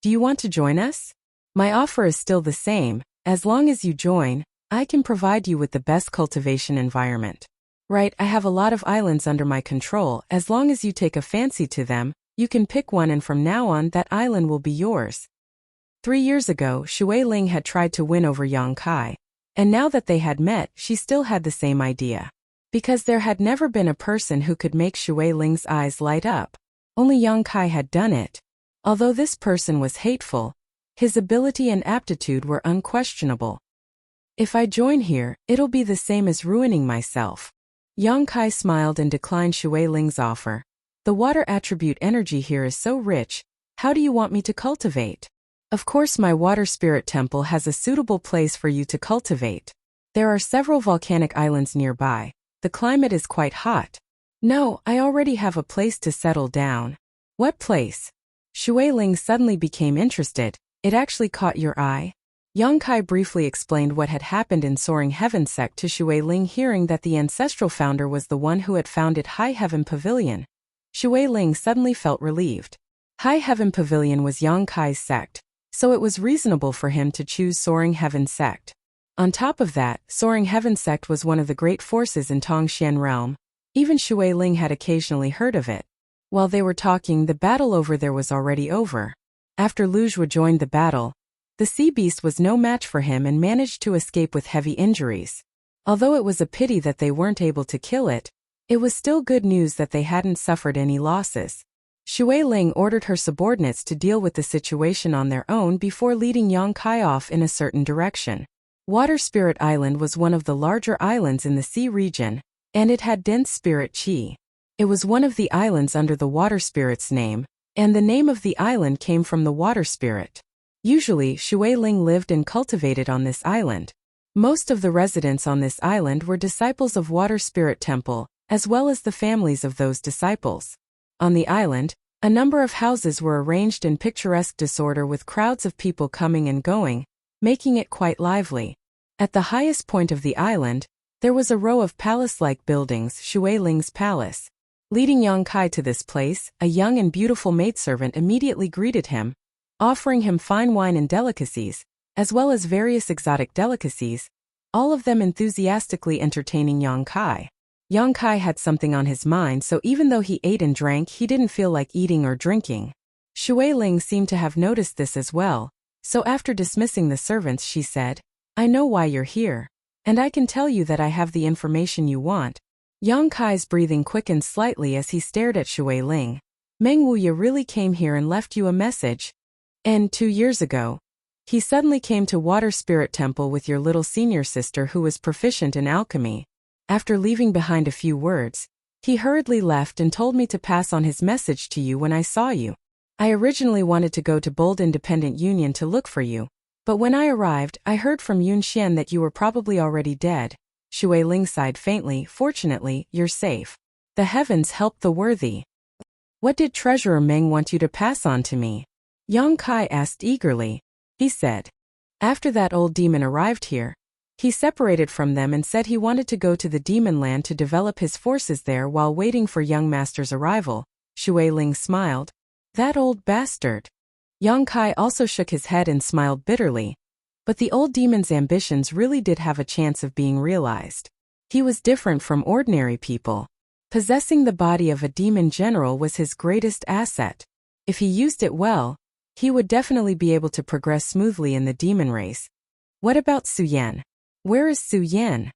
do you want to join us? My offer is still the same. As long as you join, I can provide you with the best cultivation environment. Right, I have a lot of islands under my control. As long as you take a fancy to them, you can pick one and from now on that island will be yours. 3 years ago, Shui Ling had tried to win over Yang Kai. And now that they had met, she still had the same idea. Because there had never been a person who could make Shui Ling's eyes light up. Only Yang Kai had done it. Although this person was hateful, his ability and aptitude were unquestionable. If I join here, it'll be the same as ruining myself. Yang Kai smiled and declined Shui Ling's offer. The water attribute energy here is so rich, how do you want me to cultivate? Of course my Water Spirit Temple has a suitable place for you to cultivate. There are several volcanic islands nearby. The climate is quite hot. No, I already have a place to settle down. What place? Shui Ling suddenly became interested. It actually caught your eye? Yang Kai briefly explained what had happened in Soaring Heaven sect to Shui Ling, hearing that the ancestral founder was the one who had founded High Heaven Pavilion. Shui Ling suddenly felt relieved. High Heaven Pavilion was Yang Kai's sect, so it was reasonable for him to choose Soaring Heaven sect. On top of that, Soaring Heaven sect was one of the great forces in Tongxian realm. Even Shui Ling had occasionally heard of it. While they were talking, the battle over there was already over. After Lu Zhuo joined the battle, the sea beast was no match for him and managed to escape with heavy injuries. Although it was a pity that they weren't able to kill it, it was still good news that they hadn't suffered any losses. Shui Ling ordered her subordinates to deal with the situation on their own before leading Yang Kai off in a certain direction. Water Spirit Island was one of the larger islands in the sea region, and it had dense spirit chi. It was one of the islands under the Water Spirit's name, and the name of the island came from the Water Spirit. Usually, Shui Ling lived and cultivated on this island. Most of the residents on this island were disciples of Water Spirit Temple, as well as the families of those disciples. On the island, a number of houses were arranged in picturesque disorder with crowds of people coming and going, making it quite lively. At the highest point of the island, there was a row of palace-like buildings, Shui Ling's palace. Leading Yang Kai to this place, a young and beautiful maidservant immediately greeted him, offering him fine wine and delicacies, as well as various exotic delicacies, all of them enthusiastically entertaining Yang Kai. Yang Kai had something on his mind, so even though he ate and drank, he didn't feel like eating or drinking. Shui Ling seemed to have noticed this as well, so after dismissing the servants she said, "I know why you're here. And I can tell you that I have the information you want." Yang Kai's breathing quickened slightly as he stared at Shui Ling. "Meng Wuya really came here and left you a message? And 2 years ago, he suddenly came to Water Spirit Temple with your little senior sister who was proficient in alchemy. After leaving behind a few words, he hurriedly left and told me to pass on his message to you when I saw you. I originally wanted to go to Bold Independent Union to look for you, but when I arrived, I heard from Yun Xian that you were probably already dead." Shui Ling sighed faintly. "Fortunately, you're safe. The heavens helped the worthy." "What did Treasurer Meng want you to pass on to me?" Yang Kai asked eagerly. He said, "After that old demon arrived here, he separated from them and said he wanted to go to the demon land to develop his forces there while waiting for young master's arrival." Shui Ling smiled. "That old bastard." Yang Kai also shook his head and smiled bitterly. But the old demon's ambitions really did have a chance of being realized. He was different from ordinary people. Possessing the body of a demon general was his greatest asset. If he used it well, he would definitely be able to progress smoothly in the demon race. "What about Su Yan? Where is Su Yan?"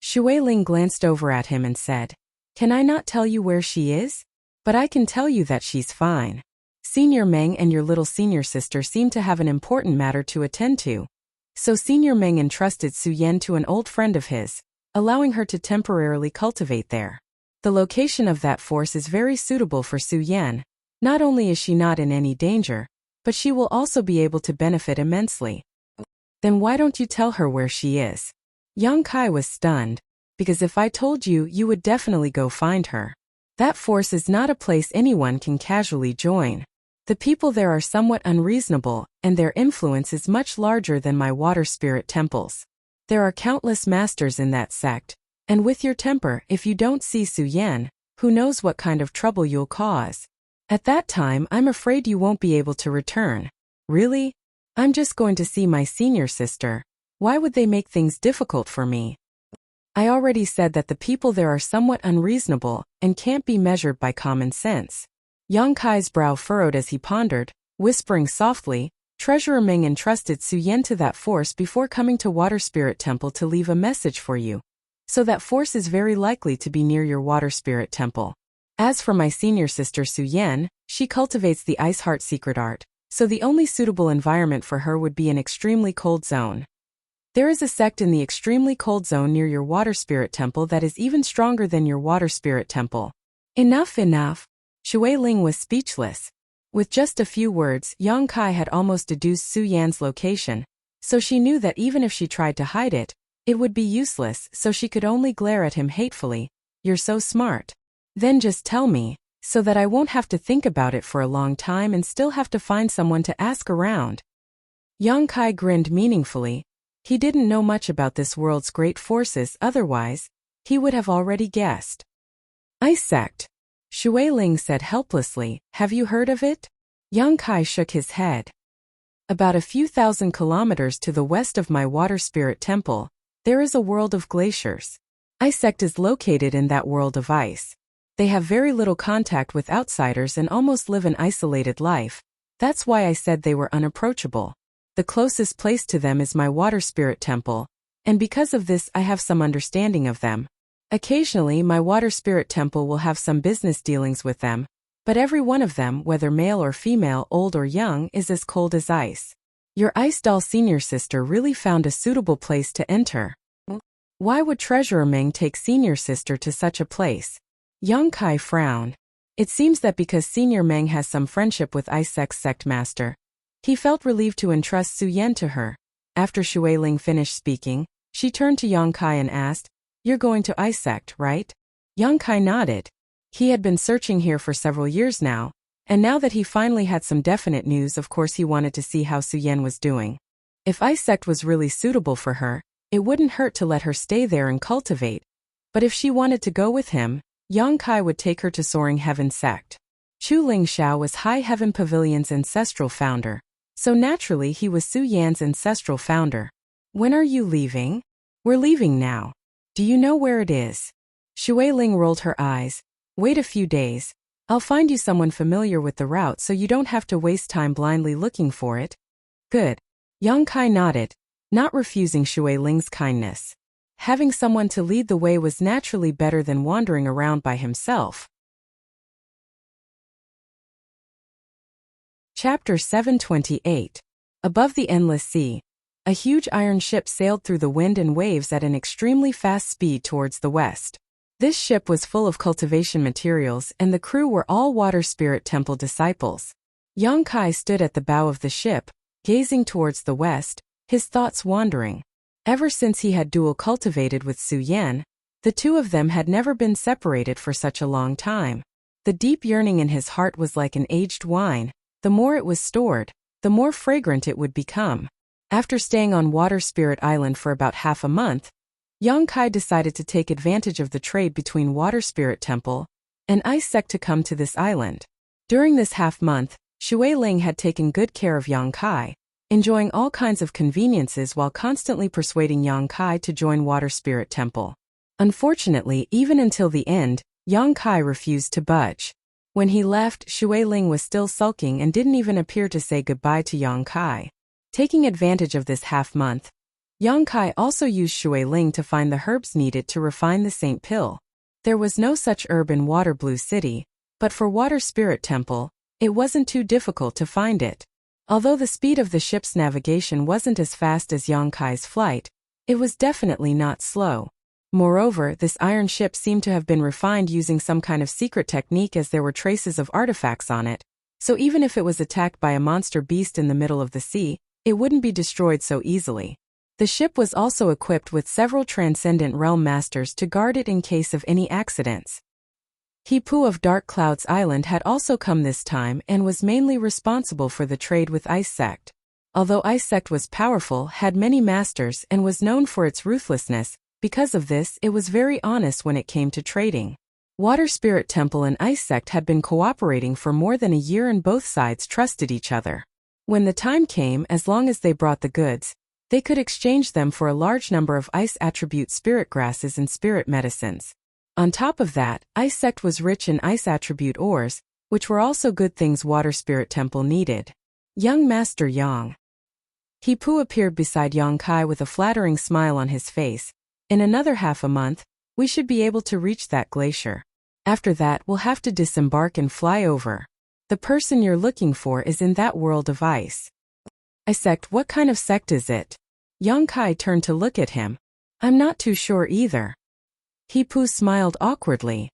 Shui Ling glanced over at him and said, "Can I not tell you where she is? But I can tell you that she's fine. Senior Meng and your little senior sister seem to have an important matter to attend to." So Senior Meng entrusted Su Yan to an old friend of his, allowing her to temporarily cultivate there. The location of that force is very suitable for Su Yan. Not only is she not in any danger, but she will also be able to benefit immensely. "Then why don't you tell her where she is?" Yang Kai was stunned, "Because if I told you, you would definitely go find her. That force is not a place anyone can casually join. The people there are somewhat unreasonable, and their influence is much larger than my water spirit temples. There are countless masters in that sect, and with your temper, if you don't see Su Yan, who knows what kind of trouble you'll cause. At that time, I'm afraid you won't be able to return." "Really? I'm just going to see my senior sister. Why would they make things difficult for me?" "I already said that the people there are somewhat unreasonable and can't be measured by common sense." Yang Kai's brow furrowed as he pondered, whispering softly, "Treasurer Ming entrusted Su Yan to that force before coming to Water Spirit Temple to leave a message for you. So that force is very likely to be near your Water Spirit Temple. As for my senior sister Su Yan, she cultivates the Ice Heart secret art, so the only suitable environment for her would be an extremely cold zone. There is a sect in the extremely cold zone near your Water Spirit Temple that is even stronger than your Water Spirit Temple." Enough. Shui Ling was speechless. With just a few words, Yang Kai had almost deduced Su Yan's location, so she knew that even if she tried to hide it, it would be useless, so she could only glare at him hatefully. "You're so smart. Then just tell me, so that I won't have to think about it for a long time and still have to find someone to ask around." Yang Kai grinned meaningfully. He didn't know much about this world's great forces, otherwise, he would have already guessed. "Ice sect," Shui Ling said helplessly. "Have you heard of it?" Yang Kai shook his head. "About a few thousand kilometers to the west of my Water Spirit Temple, there is a world of glaciers. Ice sect is located in that world of ice. They have very little contact with outsiders and almost live an isolated life. That's why I said they were unapproachable. The closest place to them is my Water Spirit Temple, and because of this I have some understanding of them. Occasionally my Water Spirit Temple will have some business dealings with them, but every one of them, whether male or female, old or young, is as cold as ice. Your Ice Doll senior sister really found a suitable place to enter. Why would Treasurer Ming take senior sister to such a place?" Yang Kai frowned. It seems that because Senior Meng has some friendship with Ice Sect's sect master, he felt relieved to entrust Su Yan to her. After Shui Ling finished speaking, she turned to Yang Kai and asked, "You're going to Ice Sect, right?" Yang Kai nodded. He had been searching here for several years now, and now that he finally had some definite news, of course he wanted to see how Suyen was doing. If ice sect was really suitable for her, it wouldn't hurt to let her stay there and cultivate. But if she wanted to go with him, Yang Kai would take her to Soaring Heaven sect. Chu Lingxiao was High Heaven Pavilion's ancestral founder, so naturally he was Su Yan's ancestral founder. When are you leaving? We're leaving now. Do you know where it is? Shui Ling rolled her eyes. Wait a few days. I'll find you someone familiar with the route so you don't have to waste time blindly looking for it. Good. Yang Kai nodded, not refusing Shui Ling's kindness. Having someone to lead the way was naturally better than wandering around by himself. Chapter 728. Above the endless sea, a huge iron ship sailed through the wind and waves at an extremely fast speed towards the west. This ship was full of cultivation materials, and the crew were all Water Spirit Temple disciples. Yang Kai stood at the bow of the ship, gazing towards the west, his thoughts wandering. Ever since he had dual cultivated with Su Yan, the two of them had never been separated for such a long time. The deep yearning in his heart was like an aged wine. The more it was stored, the more fragrant it would become. After staying on Water Spirit Island for about half a month, Yang Kai decided to take advantage of the trade between Water Spirit Temple and Ice Sect to come to this island. During this half-month, Shui Ling had taken good care of Yang Kai, enjoying all kinds of conveniences while constantly persuading Yang Kai to join Water Spirit Temple. Unfortunately, even until the end, Yang Kai refused to budge. When he left, Shui Ling was still sulking and didn't even appear to say goodbye to Yang Kai. Taking advantage of this half-month, Yang Kai also used Shui Ling to find the herbs needed to refine the Saint Pill. There was no such herb in Water Blue City, but for Water Spirit Temple, it wasn't too difficult to find it. Although the speed of the ship's navigation wasn't as fast as Yang Kai's flight, it was definitely not slow. Moreover, this iron ship seemed to have been refined using some kind of secret technique, as there were traces of artifacts on it, so even if it was attacked by a monster beast in the middle of the sea, it wouldn't be destroyed so easily. The ship was also equipped with several Transcendent Realm Masters to guard it in case of any accidents. Hipu of Dark Clouds Island had also come this time and was mainly responsible for the trade with Ice Sect. Although Ice Sect was powerful, had many masters, and was known for its ruthlessness, because of this, it was very honest when it came to trading. Water Spirit Temple and Ice Sect had been cooperating for more than a year, and both sides trusted each other. When the time came, as long as they brought the goods, they could exchange them for a large number of ice attribute spirit grasses and spirit medicines. On top of that, Ice Sect was rich in ice attribute ores, which were also good things Water Spirit Temple needed. Young Master Yang. Hipu appeared beside Yang Kai with a flattering smile on his face. In another half a month, we should be able to reach that glacier. After that, we'll have to disembark and fly over. The person you're looking for is in that world of ice. Ice Sect, what kind of sect is it? Yang Kai turned to look at him. I'm not too sure either. Hipu smiled awkwardly.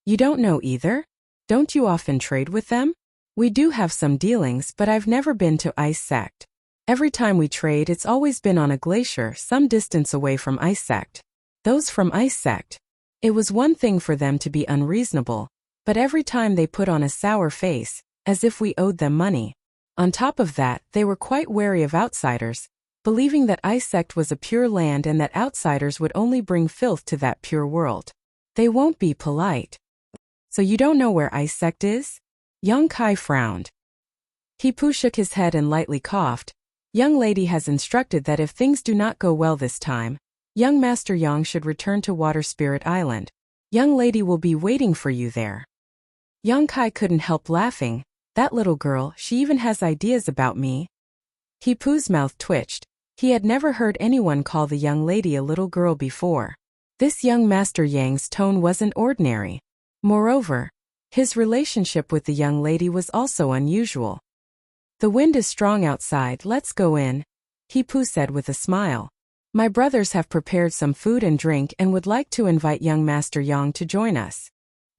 You don't know either? Don't you often trade with them? We do have some dealings, but I've never been to Ice Sect. Every time we trade, it's always been on a glacier some distance away from Ice Sect. Those from Ice Sect. It was one thing for them to be unreasonable, but every time they put on a sour face, as if we owed them money. On top of that, they were quite wary of outsiders, believing that Ice Sect was a pure land and that outsiders would only bring filth to that pure world. They won't be polite. So you don't know where Ice Sect is? Yang Kai frowned. Hipu shook his head and lightly coughed. Young lady has instructed that if things do not go well this time, young Master Yang should return to Water Spirit Island. Young lady will be waiting for you there. Yang Kai couldn't help laughing. That little girl, she even has ideas about me. Hipu's mouth twitched. He had never heard anyone call the young lady a little girl before. This young Master Yang's tone wasn't ordinary. Moreover, his relationship with the young lady was also unusual. The wind is strong outside, let's go in, Hipu said with a smile. My brothers have prepared some food and drink and would like to invite young Master Yang to join us.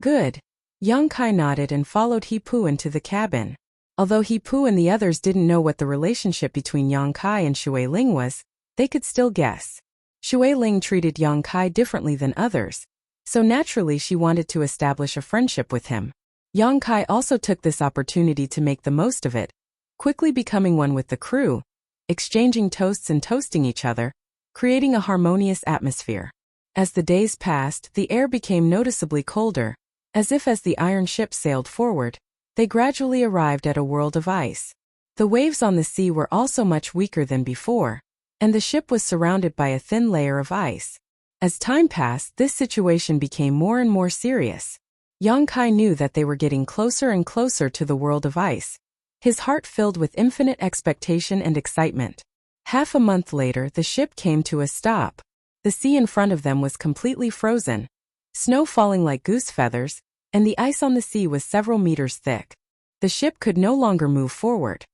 Good. Yang Kai nodded and followed Hipu into the cabin. Although Hipu and the others didn't know what the relationship between Yang Kai and Shui Ling was, they could still guess. Shui Ling treated Yang Kai differently than others. So naturally she wanted to establish a friendship with him. Yang Kai also took this opportunity to make the most of it, quickly becoming one with the crew, exchanging toasts and toasting each other, creating a harmonious atmosphere. As the days passed, the air became noticeably colder, as the iron ship sailed forward, they gradually arrived at a world of ice. The waves on the sea were also much weaker than before, and the ship was surrounded by a thin layer of ice. As time passed, this situation became more and more serious. Yang Kai knew that they were getting closer and closer to the world of ice. His heart filled with infinite expectation and excitement. Half a month later, the ship came to a stop. The sea in front of them was completely frozen, snow falling like goose feathers, and the ice on the sea was several meters thick. The ship could no longer move forward.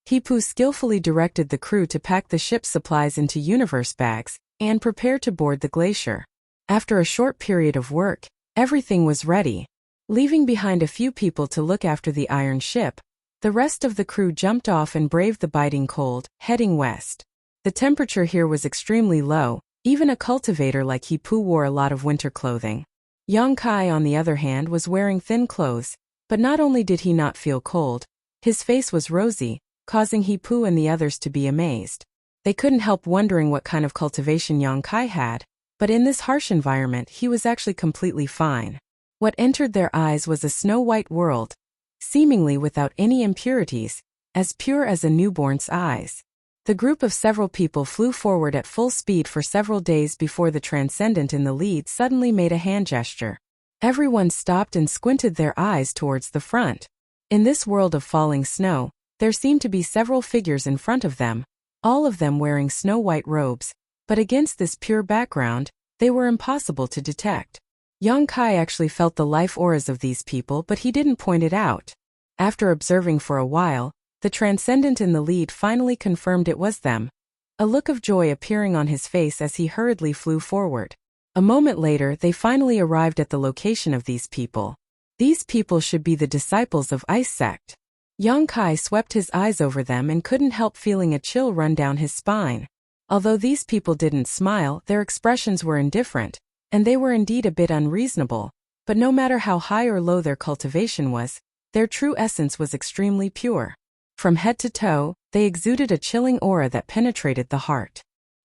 Hipu skillfully directed the crew to pack the ship's supplies into universe bags and prepare to board the glacier. After a short period of work, everything was ready. Leaving behind a few people to look after the iron ship, the rest of the crew jumped off and braved the biting cold, heading west. The temperature here was extremely low. Even a cultivator like Hipu wore a lot of winter clothing. Yang Kai, on the other hand, was wearing thin clothes, but not only did he not feel cold, his face was rosy, causing Hipu and the others to be amazed. They couldn't help wondering what kind of cultivation Yang Kai had, but in this harsh environment he was actually completely fine. What entered their eyes was a snow-white world, seemingly without any impurities, as pure as a newborn's eyes. The group of several people flew forward at full speed for several days before the transcendent in the lead suddenly made a hand gesture. Everyone stopped and squinted their eyes towards the front. In this world of falling snow, there seemed to be several figures in front of them, all of them wearing snow-white robes, but against this pure background, they were impossible to detect. Yang Kai actually felt the life auras of these people, but he didn't point it out. After observing for a while, the transcendent in the lead finally confirmed it was them, a look of joy appearing on his face as he hurriedly flew forward. A moment later, they finally arrived at the location of these people. These people should be the disciples of Ice Sect. Yang Kai swept his eyes over them and couldn't help feeling a chill run down his spine. Although these people didn't smile, their expressions were indifferent, and they were indeed a bit unreasonable, but no matter how high or low their cultivation was, their true essence was extremely pure. From head to toe, they exuded a chilling aura that penetrated the heart.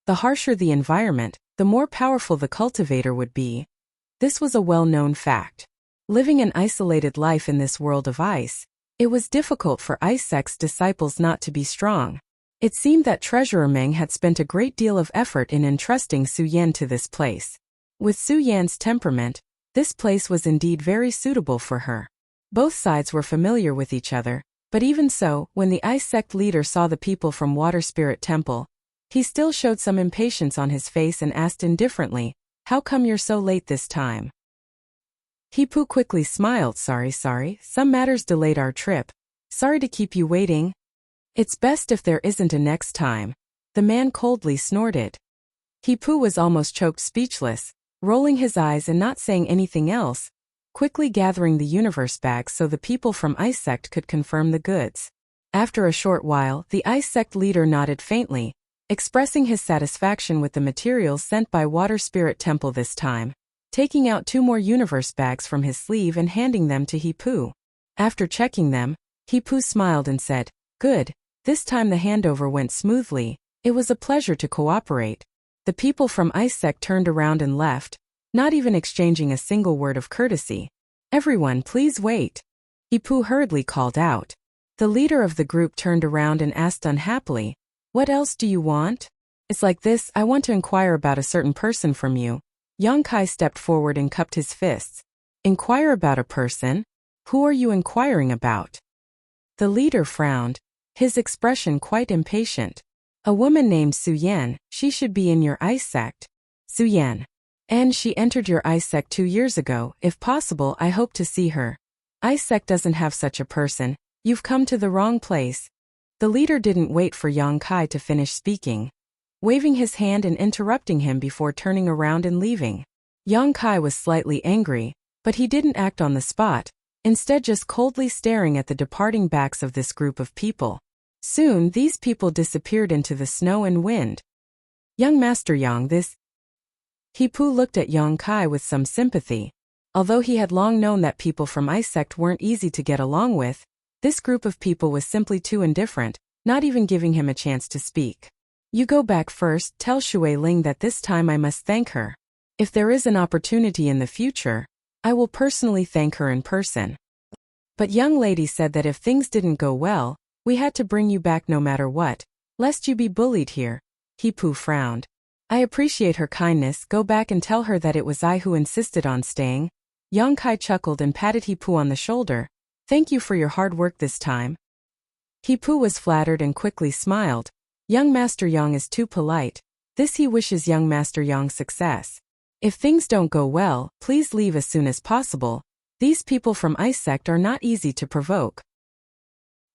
The harsher the environment, the more powerful the cultivator would be. This was a well-known fact. Living an isolated life in this world of ice, it was difficult for Ice Sect's disciples not to be strong. It seemed that Treasurer Meng had spent a great deal of effort in entrusting Su Yan to this place. With Su Yan's temperament, this place was indeed very suitable for her. Both sides were familiar with each other. But even so, when the Ice Sect leader saw the people from Water Spirit Temple, he still showed some impatience on his face and asked indifferently, "How come you're so late this time?" Hipu quickly smiled. Sorry, some matters delayed our trip. Sorry to keep you waiting. It's best if there isn't a next time. The man coldly snorted. Hipu was almost choked speechless, rolling his eyes and not saying anything else, quickly gathering the universe bags so the people from Ice Sect could confirm the goods. After a short while, the Ice Sect leader nodded faintly, expressing his satisfaction with the materials sent by Water Spirit Temple this time, taking out 2 more universe bags from his sleeve and handing them to Hipu. After checking them, Hipu smiled and said, "Good, this time the handover went smoothly. It was a pleasure to cooperate." The people from Ice Sect turned around and left, not even exchanging a single word of courtesy. "Everyone, please wait," Hipu hurriedly called out. The leader of the group turned around and asked unhappily, "What else do you want?" "It's like this, I want to inquire about a certain person from you." Yang Kai stepped forward and cupped his fists. "Inquire about a person? Who are you inquiring about?" The leader frowned, his expression quite impatient. "A woman named Su Yan, she should be in your Ice Sect." "Su Yan. And she entered your Ice Sect 2 years ago. If possible, I hope to see her." "Ice Sect doesn't have such a person. You've come to the wrong place." The leader didn't wait for Yang Kai to finish speaking, waving his hand and interrupting him before turning around and leaving. Yang Kai was slightly angry, but he didn't act on the spot, instead just coldly staring at the departing backs of this group of people. Soon these people disappeared into the snow and wind. "Young Master Yang, this Hipu looked at Yong Kai with some sympathy. Although he had long known that people from Ice Sect weren't easy to get along with, this group of people was simply too indifferent, not even giving him a chance to speak. You go back first, tell Shui Ling that this time I must thank her. If there is an opportunity in the future, I will personally thank her in person. But young lady said that if things didn't go well, we had to bring you back no matter what, lest you be bullied here. Hipu frowned. I appreciate her kindness, go back and tell her that it was I who insisted on staying. Yong Kai chuckled and patted Hipu on the shoulder. Thank you for your hard work this time. Hipu was flattered and quickly smiled. Young Master Yang is too polite. This he wishes young Master Yang success. If things don't go well, please leave as soon as possible. These people from Ice Sect are not easy to provoke.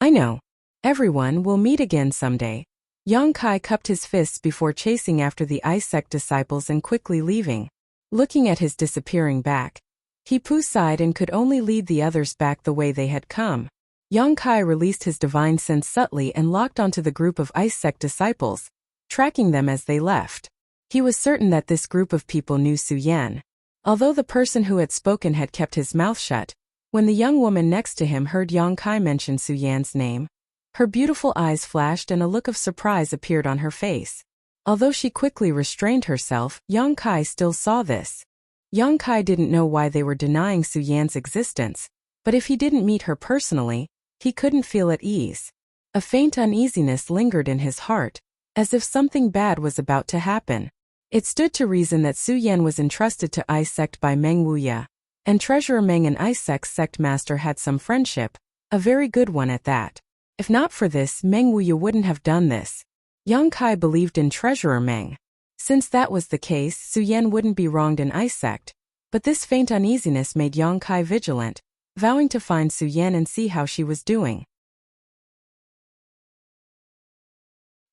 I know. Everyone will meet again someday. Yong Kai cupped his fists before chasing after the Ice Sect disciples and quickly leaving. Looking at his disappearing back, Hipu sighed and could only lead the others back the way they had come. Yong Kai released his divine sense subtly and locked onto the group of Ice Sect disciples, tracking them as they left. He was certain that this group of people knew Su Yan. Although the person who had spoken had kept his mouth shut, when the young woman next to him heard Yong Kai mention Su Yan's name, her beautiful eyes flashed and a look of surprise appeared on her face. Although she quickly restrained herself, Yong Kai still saw this. Yong Kai didn't know why they were denying Su Yan's existence, but if he didn't meet her personally, he couldn't feel at ease. A faint uneasiness lingered in his heart, as if something bad was about to happen. It stood to reason that Su Yan was entrusted to Ice Sect by Meng Wuya, and Treasurer Meng and Ice Sect's sect master had some friendship, a very good one at that. If not for this, Meng Wuya wouldn't have done this. Yong Kai believed in Treasurer Meng. Since that was the case, Su Yan wouldn't be wronged in Ice Sect, but this faint uneasiness made Yong Kai vigilant, vowing to find Su Yan and see how she was doing.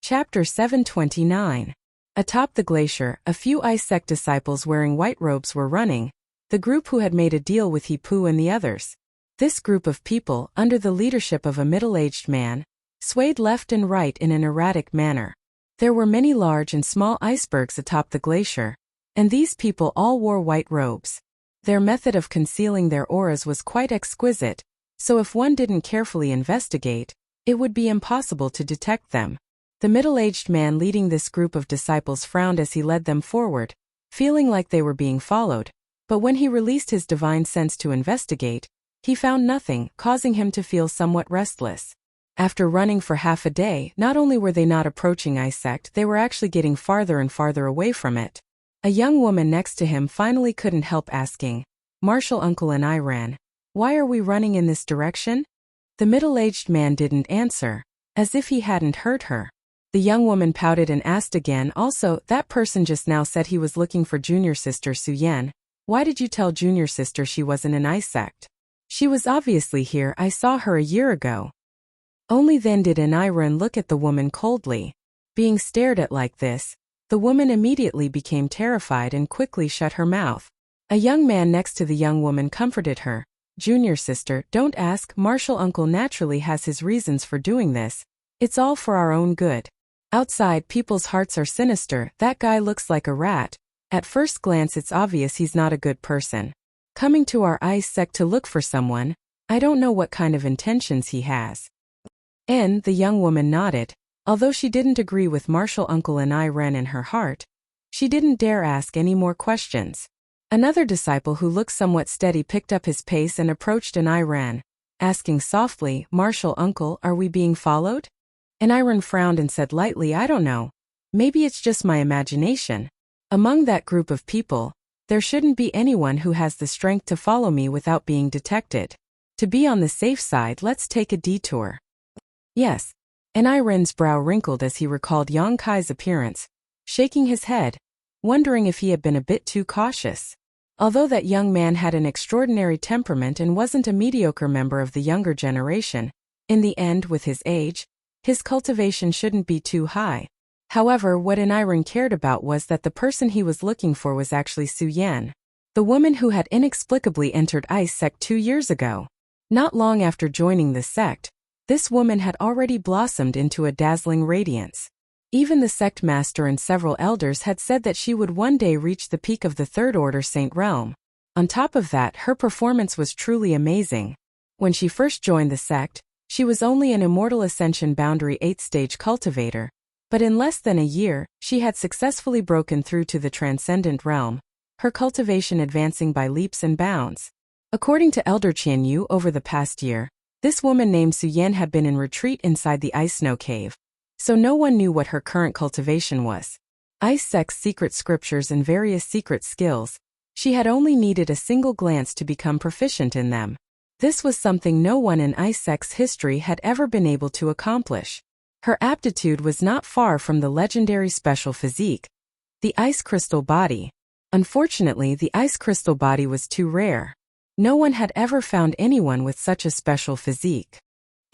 Chapter 729. Atop the glacier, a few Ice Sect disciples wearing white robes were running, the group who had made a deal with Hipu and the others. This group of people, under the leadership of a middle-aged man, swayed left and right in an erratic manner. There were many large and small icebergs atop the glacier, and these people all wore white robes. Their method of concealing their auras was quite exquisite, so if one didn't carefully investigate, it would be impossible to detect them. The middle-aged man leading this group of disciples frowned as he led them forward, feeling like they were being followed, but when he released his divine sense to investigate, he found nothing, causing him to feel somewhat restless. After running for half a day, not only were they not approaching Ice Sect, they were actually getting farther and farther away from it. A young woman next to him finally couldn't help asking, "Marshal Uncle and I ran. Why are we running in this direction?" The middle-aged man didn't answer, as if he hadn't heard her. The young woman pouted and asked again, "Also, that person just now said he was looking for junior sister Su Yan. Why did you tell junior sister she wasn't in Ice Sect? She was obviously here, I saw her a year ago." Only then did Aniran look at the woman coldly. Being stared at like this, the woman immediately became terrified and quickly shut her mouth. A young man next to the young woman comforted her. "Junior sister, don't ask, Marshal Uncle naturally has his reasons for doing this. It's all for our own good. Outside, people's hearts are sinister, that guy looks like a rat. At first glance it's obvious he's not a good person. Coming to our Ice Sect to look for someone, I don't know what kind of intentions he has." And the young woman nodded. Although she didn't agree with Marshal Uncle and I ran in her heart, she didn't dare ask any more questions. Another disciple who looked somewhat steady picked up his pace and approached an Iran, asking softly, "Marshal Uncle, are we being followed?" And Iran frowned and said lightly, "I don't know. Maybe it's just my imagination. Among that group of people, there shouldn't be anyone who has the strength to follow me without being detected. To be on the safe side, let's take a detour." "Yes." And Iran's brow wrinkled as he recalled Yong Kai's appearance, shaking his head, wondering if he had been a bit too cautious. Although that young man had an extraordinary temperament and wasn't a mediocre member of the younger generation, in the end, with his age, his cultivation shouldn't be too high. However, what Aniran cared about was that the person he was looking for was actually Su Yan, the woman who had inexplicably entered Ice Sect 2 years ago. Not long after joining the sect, this woman had already blossomed into a dazzling radiance. Even the sect master and several elders had said that she would one day reach the peak of the Third Order Saint realm. On top of that, her performance was truly amazing. When she first joined the sect, she was only an Immortal Ascension Boundary 8th stage cultivator, but in less than a year, she had successfully broken through to the Transcendent realm, her cultivation advancing by leaps and bounds. According to Elder Qianyu, over the past year, this woman named Suyen had been in retreat inside the ice snow cave, so no one knew what her current cultivation was. Ice Sect's secret scriptures and various secret skills, she had only needed a single glance to become proficient in them. This was something no one in Ice Sect's history had ever been able to accomplish. Her aptitude was not far from the legendary special physique, the ice crystal body. Unfortunately, the ice crystal body was too rare. No one had ever found anyone with such a special physique.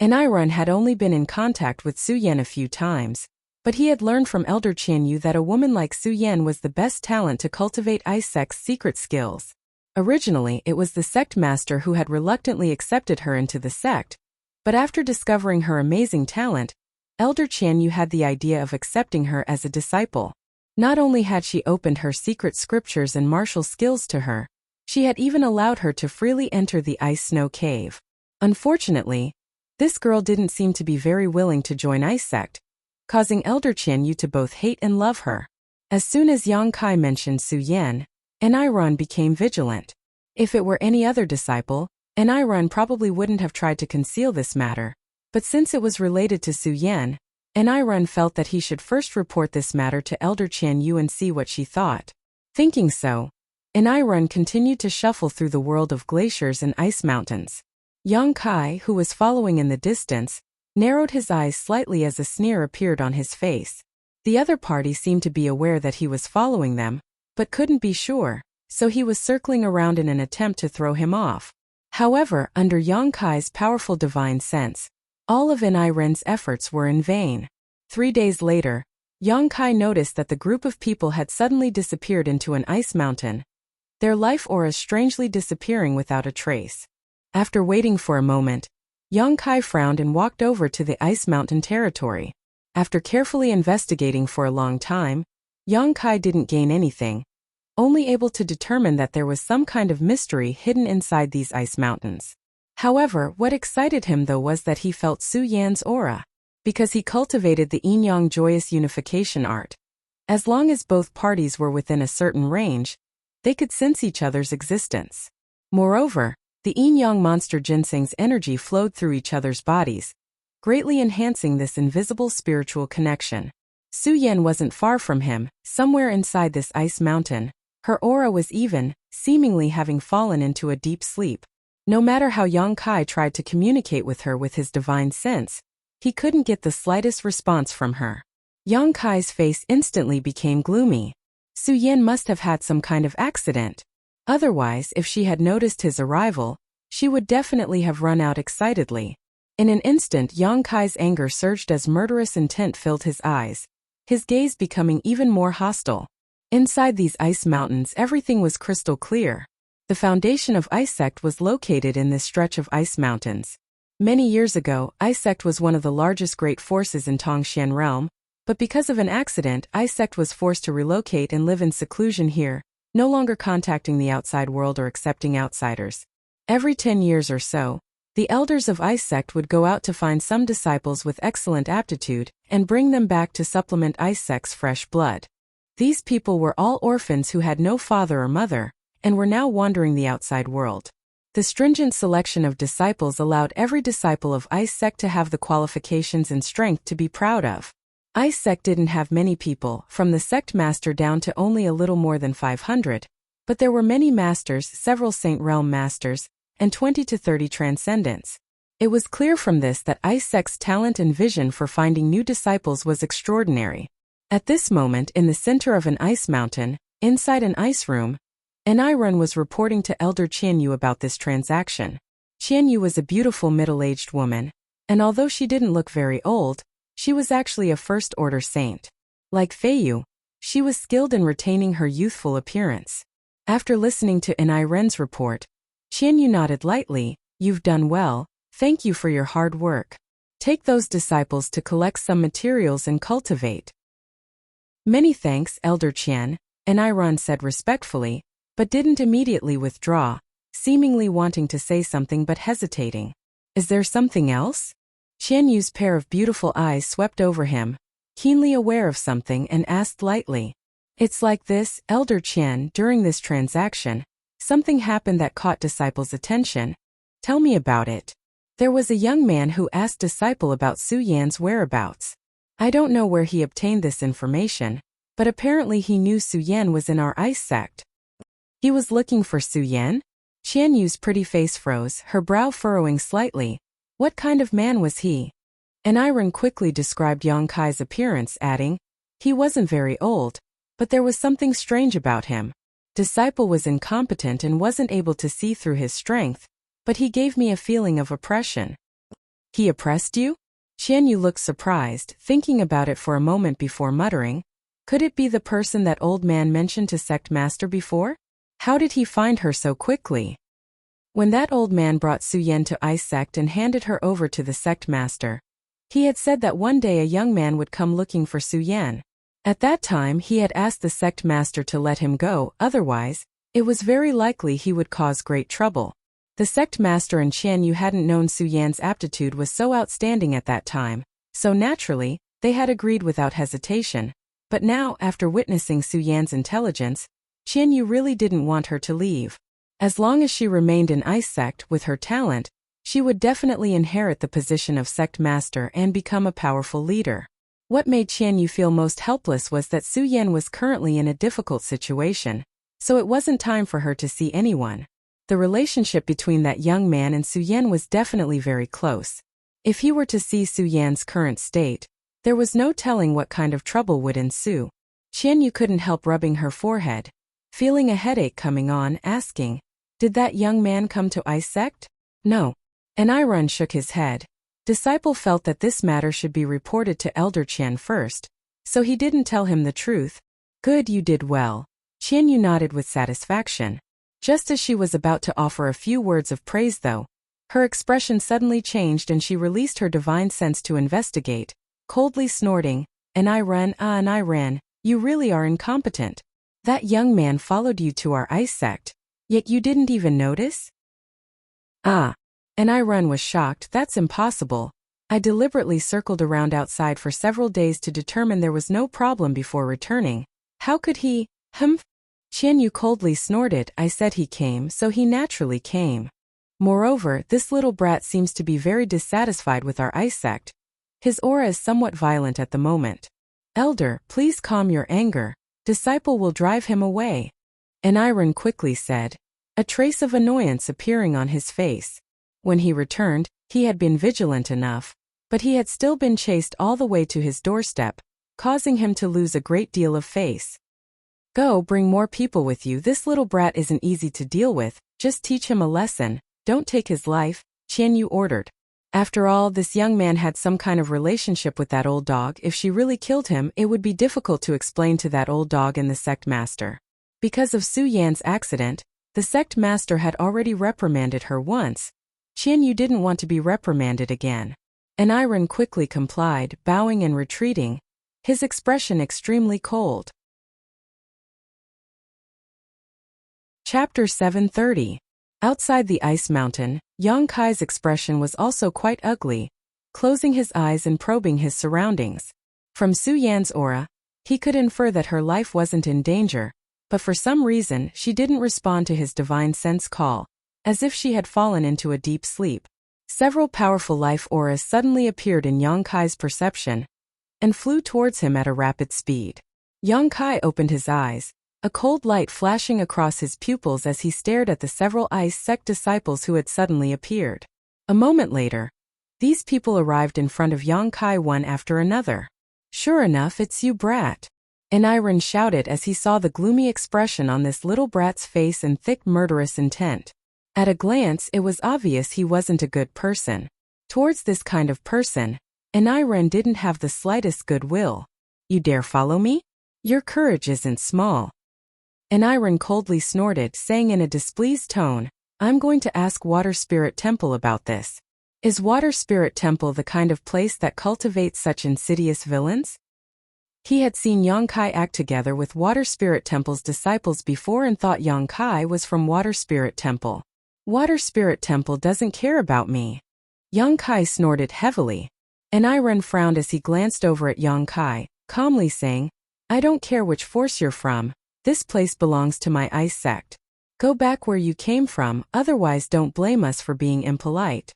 Anirun had only been in contact with Su Yan a few times, but he had learned from Elder Qianyu that a woman like Su Yan was the best talent to cultivate Ice Sect's secret skills. Originally, it was the sect master who had reluctantly accepted her into the sect, but after discovering her amazing talent, Elder Qianyu had the idea of accepting her as a disciple. Not only had she opened her secret scriptures and martial skills to her, she had even allowed her to freely enter the ice snow cave. Unfortunately, this girl didn't seem to be very willing to join Ice Sect, causing Elder Qianyu to both hate and love her. As soon as Yang Kai mentioned Su Yan, Anirun became vigilant. If it were any other disciple, Anirun probably wouldn't have tried to conceal this matter, but since it was related to Su Yan, Anirun felt that he should first report this matter to Elder Qianyu and see what she thought. Thinking so, Anirun continued to shuffle through the world of glaciers and ice mountains. Yang Kai, who was following in the distance, narrowed his eyes slightly as a sneer appeared on his face. The other party seemed to be aware that he was following them, but couldn't be sure, so he was circling around in an attempt to throw him off. However, under Yang Kai's powerful divine sense, all of Anirun's efforts were in vain. 3 days later, Yang Kai noticed that the group of people had suddenly disappeared into an ice mountain, their life auras strangely disappearing without a trace. After waiting for a moment, Yang Kai frowned and walked over to the ice mountain territory. After carefully investigating for a long time, Yang Kai didn't gain anything, only able to determine that there was some kind of mystery hidden inside these ice mountains. However, what excited him though was that he felt Su Yan's aura, because he cultivated the yin-yang joyous unification art. As long as both parties were within a certain range, they could sense each other's existence. Moreover, the yin-yang monster ginseng's energy flowed through each other's bodies, greatly enhancing this invisible spiritual connection. Su Yan wasn't far from him, somewhere inside this ice mountain. Her aura was even, seemingly having fallen into a deep sleep. No matter how Yang Kai tried to communicate with her with his divine sense, he couldn't get the slightest response from her. Yang Kai's face instantly became gloomy. Su Yan must have had some kind of accident. Otherwise, if she had noticed his arrival, she would definitely have run out excitedly. In an instant, Yang Kai's anger surged as murderous intent filled his eyes, his gaze becoming even more hostile. Inside these ice mountains, everything was crystal clear. The foundation of Ice Sect was located in this stretch of ice mountains. Many years ago, Ice Sect was one of the largest great forces in Tongxian realm, but because of an accident, Ice Sect was forced to relocate and live in seclusion here, no longer contacting the outside world or accepting outsiders. Every 10 years or so, the elders of Ice Sect would go out to find some disciples with excellent aptitude and bring them back to supplement Ice Sect's fresh blood. These people were all orphans who had no father or mother, and were now wandering the outside world. The stringent selection of disciples allowed every disciple of Ice Sect to have the qualifications and strength to be proud of. Ice Sect didn't have many people, from the sect master down to only a little more than 500, but there were many masters, several Saint Realm masters, and 20 to 30 transcendents. It was clear from this that Ice Sect's talent and vision for finding new disciples was extraordinary. At this moment, in the center of an ice mountain, inside an ice room, Anirun was reporting to Elder Qianyu about this transaction. Qianyu was a beautiful middle-aged woman, and although she didn't look very old, she was actually a first-order saint. Like Feiyu, she was skilled in retaining her youthful appearance. After listening to Anirun's report, Qianyu nodded lightly. "You've done well, thank you for your hard work. Take those disciples to collect some materials and cultivate." Many thanks, Elder Qian, Aniran said respectfully, but didn't immediately withdraw, seemingly wanting to say something but hesitating. Is there something else? Qian Yu's pair of beautiful eyes swept over him, keenly aware of something, and asked lightly. It's like this, Elder Qian, during this transaction, something happened that caught Disciple's attention. Tell me about it. There was a young man who asked Disciple about Su Yan's whereabouts. I don't know where he obtained this information, but apparently he knew Su Yan was in our ice sect. He was looking for Su Yan? Qian Yu's pretty face froze, her brow furrowing slightly. What kind of man was he? Aniran quickly described Yang Kai's appearance, adding, he wasn't very old, but there was something strange about him. Disciple was incompetent and wasn't able to see through his strength, but he gave me a feeling of oppression. He oppressed you? Qian Yu looked surprised, thinking about it for a moment before muttering, could it be the person that old man mentioned to Sect Master before? How did he find her so quickly? When that old man brought Su Yan to Ice Sect and handed her over to the Sect Master, he had said that one day a young man would come looking for Su Yan. At that time he had asked the Sect Master to let him go, otherwise, it was very likely he would cause great trouble. The Sect Master and Qian Yu hadn't known Su Yan's aptitude was so outstanding at that time, so naturally, they had agreed without hesitation. But now, after witnessing Su Yan's intelligence, Qian Yu really didn't want her to leave. As long as she remained in Ice Sect with her talent, she would definitely inherit the position of Sect Master and become a powerful leader. What made Qian Yu feel most helpless was that Su Yan was currently in a difficult situation, so it wasn't time for her to see anyone. The relationship between that young man and Su Yan was definitely very close. If he were to see Su Yan's current state, there was no telling what kind of trouble would ensue. Qian Yu couldn't help rubbing her forehead, feeling a headache coming on, asking, did that young man come to Ice Sect? No. Aniran shook his head. Disciple felt that this matter should be reported to Elder Qian first, so he didn't tell him the truth. Good, you did well. Qian Yu nodded with satisfaction. Just as she was about to offer a few words of praise though, her expression suddenly changed and she released her divine sense to investigate, coldly snorting, Aniran, you really are incompetent. That young man followed you to our ice sect, yet you didn't even notice? Ah. Aniran was shocked. That's impossible. I deliberately circled around outside for several days to determine there was no problem before returning. How could he? Qian Yu coldly snorted. I said he came, so he naturally came. Moreover, this little brat seems to be very dissatisfied with our ice sect. His aura is somewhat violent at the moment. Elder, please calm your anger. Disciple will drive him away. Aniran quickly said, a trace of annoyance appearing on his face. When he returned, he had been vigilant enough, but he had still been chased all the way to his doorstep, causing him to lose a great deal of face. Go bring more people with you. This little brat isn't easy to deal with, just teach him a lesson, don't take his life, Qian Yu ordered. After all, this young man had some kind of relationship with that old dog. If she really killed him, it would be difficult to explain to that old dog and the sect master. Because of Su Yan's accident, the sect master had already reprimanded her once. Qian Yu didn't want to be reprimanded again. Aniran quickly complied, bowing and retreating, his expression extremely cold. Chapter 730. Outside the ice mountain, Yang Kai's expression was also quite ugly, closing his eyes and probing his surroundings. From Su Yan's aura, he could infer that her life wasn't in danger, but for some reason she didn't respond to his divine sense call, as if she had fallen into a deep sleep. Several powerful life auras suddenly appeared in Yang Kai's perception and flew towards him at a rapid speed. Yang Kai opened his eyes, a cold light flashing across his pupils as he stared at the several ice sect disciples who had suddenly appeared. A moment later, these people arrived in front of Yang Kai one after another. Sure enough, it's you, brat. Aniran shouted as he saw the gloomy expression on this little brat's face and thick murderous intent. At a glance, it was obvious he wasn't a good person. Towards this kind of person, Aniran didn't have the slightest goodwill. You dare follow me? Your courage isn't small. Aniran coldly snorted, saying in a displeased tone, I'm going to ask Water Spirit Temple about this. Is Water Spirit Temple the kind of place that cultivates such insidious villains? He had seen Yongkai act together with Water Spirit Temple's disciples before and thought Yongkai was from Water Spirit Temple. Water Spirit Temple doesn't care about me. Yongkai snorted heavily. Eniren frowned as he glanced over at Yongkai, calmly saying, I don't care which force you're from, this place belongs to my ice sect. Go back where you came from, otherwise don't blame us for being impolite.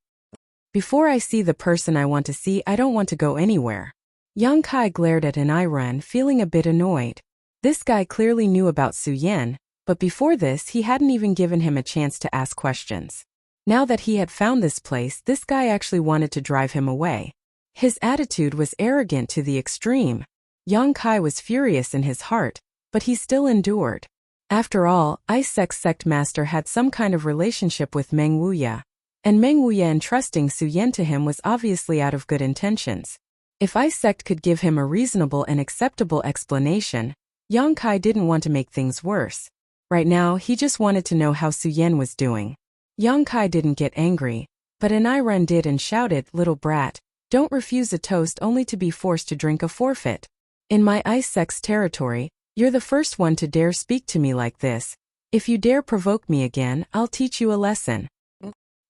Before I see the person I want to see, I don't want to go anywhere. Yongkai glared at Eniren, feeling a bit annoyed. This guy clearly knew about Su Yan, but before this he hadn't even given him a chance to ask questions. Now that he had found this place, this guy actually wanted to drive him away. His attitude was arrogant to the extreme. Yongkai was furious in his heart, but he still endured. After all, Ice Sect Master had some kind of relationship with Meng Wuya, and Meng Wuya entrusting Su Yan to him was obviously out of good intentions. If Ice Sect could give him a reasonable and acceptable explanation, Yongkai didn't want to make things worse. Right now, he just wanted to know how Su Yan was doing. Yongkai didn't get angry, but Eniren did and shouted, Little brat, don't refuse a toast only to be forced to drink a forfeit. In my Ice Sect's territory, you're the first one to dare speak to me like this. If you dare provoke me again, I'll teach you a lesson.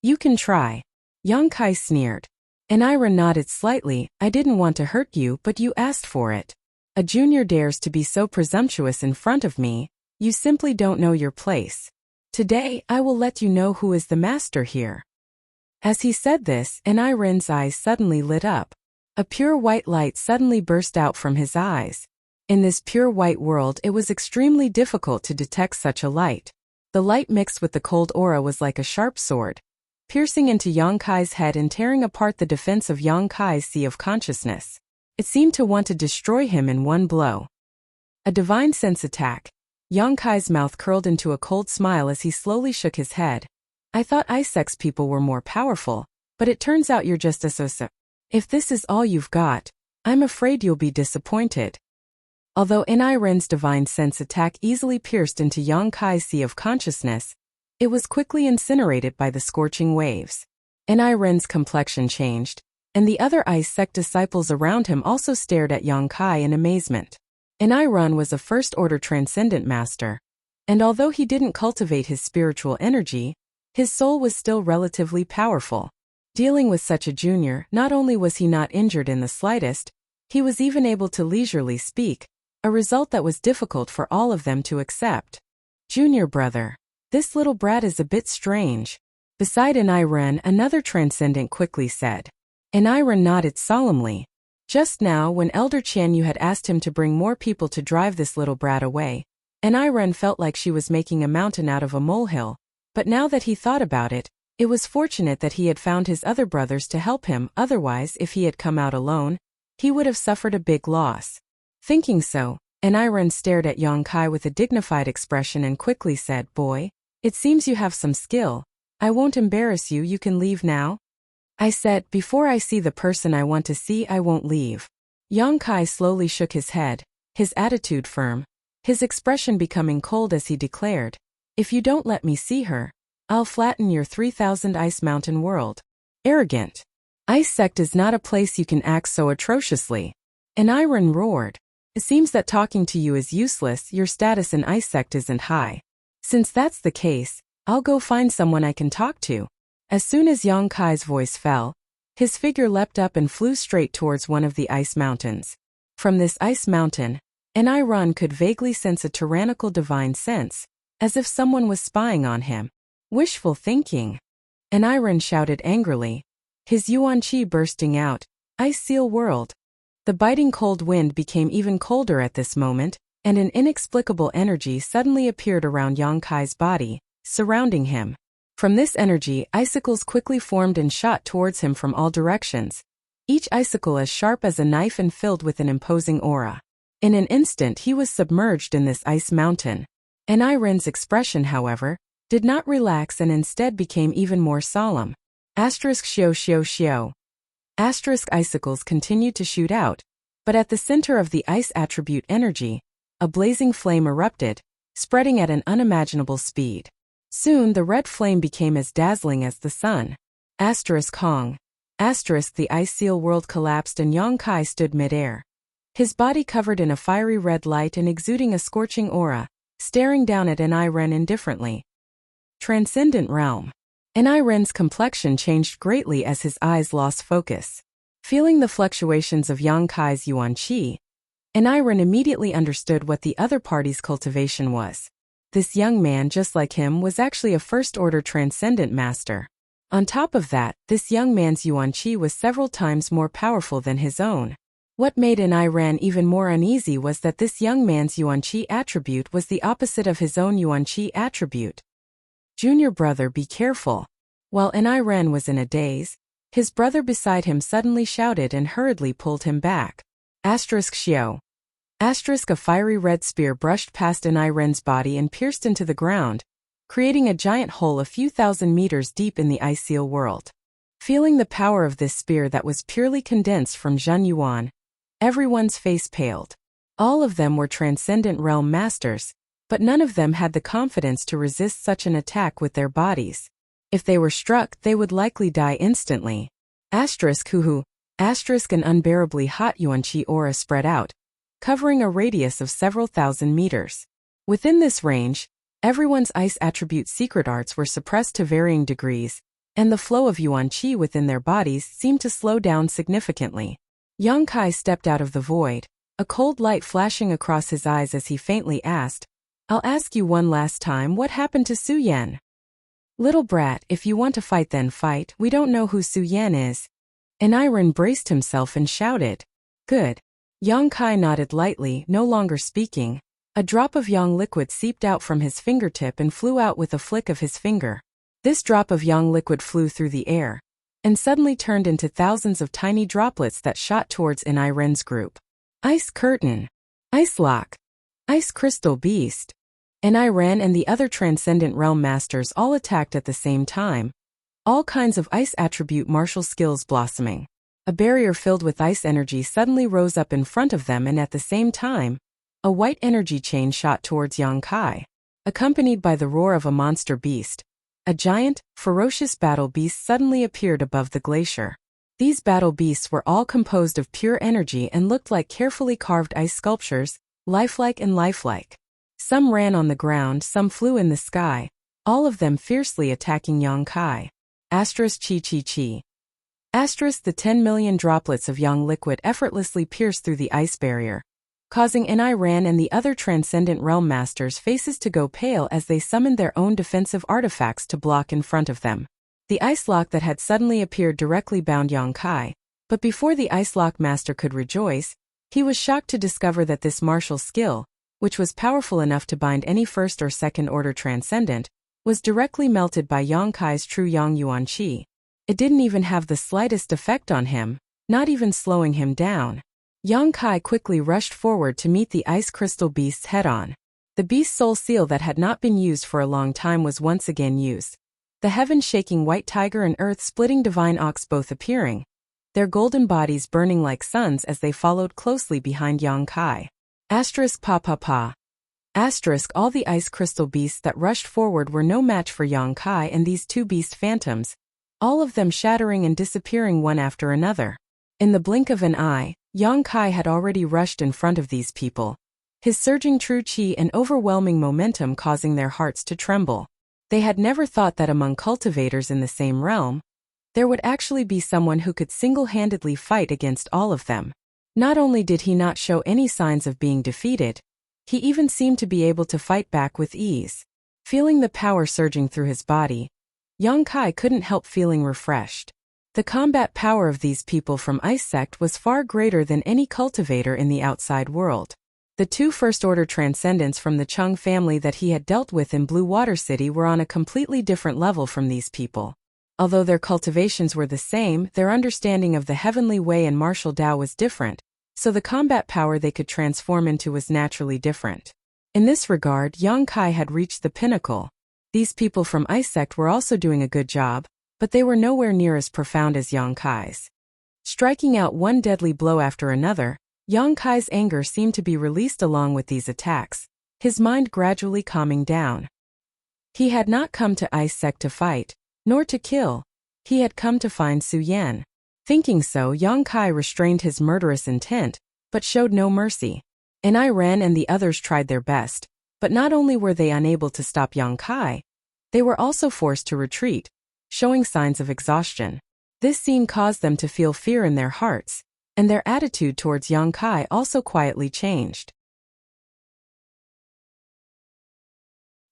You can try. Yongkai sneered. Eniren nodded slightly. I didn't want to hurt you, but you asked for it. A junior dares to be so presumptuous in front of me. You simply don't know your place. Today, I will let you know who is the master here. As he said this, Eniren's eyes suddenly lit up. A pure white light suddenly burst out from his eyes. In this pure white world, it was extremely difficult to detect such a light. The light mixed with the cold aura was like a sharp sword, piercing into Yongkai's head and tearing apart the defense of Yongkai's sea of consciousness. It seemed to want to destroy him in one blow. A divine sense attack. Yongkai's mouth curled into a cold smile as he slowly shook his head. I thought Ice Sect's people were more powerful, but it turns out you're just a so-so. If this is all you've got, I'm afraid you'll be disappointed. Although Eniren's divine sense attack easily pierced into Yongkai's sea of consciousness, it was quickly incinerated by the scorching waves. Eniren's complexion changed, and the other Ice Sect disciples around him also stared at Yongkai in amazement. Eniren was a first-order transcendent master, and although he didn't cultivate his spiritual energy, his soul was still relatively powerful. Dealing with such a junior, not only was he not injured in the slightest, he was even able to leisurely speak, a result that was difficult for all of them to accept. Junior brother, this little brat is a bit strange. Beside Eniren, another transcendent quickly said. Eniren nodded solemnly. Just now, when Elder Qianyu had asked him to bring more people to drive this little brat away, Eniren felt like she was making a mountain out of a molehill, but now that he thought about it, it was fortunate that he had found his other brothers to help him, otherwise if he had come out alone, he would have suffered a big loss. Thinking so, Eniren stared at Yongkai with a dignified expression and quickly said, Boy, it seems you have some skill. I won't embarrass you, you can leave now. I said, before I see the person I want to see, I won't leave. Yongkai slowly shook his head, his attitude firm, his expression becoming cold as he declared, If you don't let me see her, I'll flatten your 3,000 Ice Mountain world. Arrogant. Ice Sect is not a place you can act so atrociously. Eniren roared. It seems that talking to you is useless, your status in Ice Sect isn't high. Since that's the case, I'll go find someone I can talk to. As soon as Yongkai's voice fell, his figure leapt up and flew straight towards one of the ice mountains. From this ice mountain, Eniren could vaguely sense a tyrannical divine sense, as if someone was spying on him. Wishful thinking. Eniren shouted angrily, his yuan qi bursting out, Ice Seal World. The biting cold wind became even colder at this moment, and an inexplicable energy suddenly appeared around Yongkai's body, surrounding him. From this energy, icicles quickly formed and shot towards him from all directions, each icicle as sharp as a knife and filled with an imposing aura. In an instant he was submerged in this ice mountain. Eniren's expression, however, did not relax and instead became even more solemn. ****. Icicles continued to shoot out, but at the center of the ice attribute energy, a blazing flame erupted, spreading at an unimaginable speed. Soon the red flame became as dazzling as the sun. ****. The ice seal world collapsed and Yongkai stood midair. his body covered in a fiery red light and exuding a scorching aura, staring down at Niren indifferently. Transcendent realm. Niren's complexion changed greatly as his eyes lost focus. Feeling the fluctuations of Yang Kai's yuan qi, Niren immediately understood what the other party's cultivation was. This young man, just like him, was actually a first-order transcendent master. On top of that, this young man's yuan qi was several times more powerful than his own. What made Niren even more uneasy was that this young man's yuan qi attribute was the opposite of his own yuan qi attribute. Junior brother, be careful. While Niren was in a daze, his brother beside him suddenly shouted and hurriedly pulled him back. Xiao. A fiery red spear brushed past Niren's body and pierced into the ground, creating a giant hole a few thousand meters deep in the iceal world. Feeling the power of this spear that was purely condensed from Zhen Yuan, everyone's face paled. All of them were transcendent realm masters, but none of them had the confidence to resist such an attack with their bodies. If they were struck, they would likely die instantly. An unbearably hot yuan qi aura spread out, covering a radius of several thousand meters. Within this range, everyone's ice attribute secret arts were suppressed to varying degrees, and the flow of yuan qi within their bodies seemed to slow down significantly. Yang Kai stepped out of the void, a cold light flashing across his eyes as he faintly asked, "I'll ask you one last time, what happened to Su Yan?" "Little brat, if you want to fight then fight, we don't know who Su Yan is." Niren braced himself and shouted, "Good." Yang Kai nodded lightly, no longer speaking. A drop of yang liquid seeped out from his fingertip and flew out with a flick of his finger. This drop of yang liquid flew through the air, and suddenly turned into thousands of tiny droplets that shot towards Niren's group. Ice curtain. Ice lock. Ice crystal beast. Niren and the other transcendent realm masters all attacked at the same time. All kinds of ice attribute martial skills blossoming. A barrier filled with ice energy suddenly rose up in front of them, and at the same time, a white energy chain shot towards Yang Kai. Accompanied by the roar of a monster beast, a giant, ferocious battle beast suddenly appeared above the glacier. These battle beasts were all composed of pure energy and looked like carefully carved ice sculptures, lifelike and lifelike. Some ran on the ground, some flew in the sky, all of them fiercely attacking Yang Kai. Chi. The 10 million droplets of yang liquid effortlessly pierced through the ice barrier, causing Niren and the other transcendent realm masters' faces to go pale as they summoned their own defensive artifacts to block in front of them. The ice lock that had suddenly appeared directly bound Yang Kai, but before the ice lock master could rejoice, he was shocked to discover that this martial skill, which was powerful enough to bind any first or second order transcendent, was directly melted by Yang Kai's true yang yuan qi. It didn't even have the slightest effect on him, not even slowing him down. Yang Kai quickly rushed forward to meet the ice crystal beast's head-on. The beast's soul seal that had not been used for a long time was once again used. The heaven-shaking white tiger and earth-splitting divine ox both appearing, their golden bodies burning like suns as they followed closely behind Yang Kai. All the ice crystal beasts that rushed forward were no match for Yang Kai and these two beast phantoms, all of them shattering and disappearing one after another. In the blink of an eye, Yang Kai had already rushed in front of these people, his surging true qi and overwhelming momentum causing their hearts to tremble. They had never thought that among cultivators in the same realm, there would actually be someone who could single-handedly fight against all of them. Not only did he not show any signs of being defeated, he even seemed to be able to fight back with ease. Feeling the power surging through his body, Yang Kai couldn't help feeling refreshed. The combat power of these people from Ice Sect was far greater than any cultivator in the outside world. The two first-order transcendents from the Chung family that he had dealt with in Blue Water City were on a completely different level from these people. Although their cultivations were the same, their understanding of the heavenly way and martial Tao was different, so the combat power they could transform into was naturally different. In this regard, Yang Kai had reached the pinnacle. These people from Ice Sect were also doing a good job, but they were nowhere near as profound as Yang Kai's. Striking out one deadly blow after another, Yang Kai's anger seemed to be released along with these attacks, his mind gradually calming down. He had not come to Ice Sect to fight, nor to kill. He had come to find Su Yan. Thinking so, Yang Kai restrained his murderous intent, but showed no mercy. Ran and the others tried their best, but not only were they unable to stop Yang Kai, they were also forced to retreat, showing signs of exhaustion. This scene caused them to feel fear in their hearts, and their attitude towards Yang Kai also quietly changed.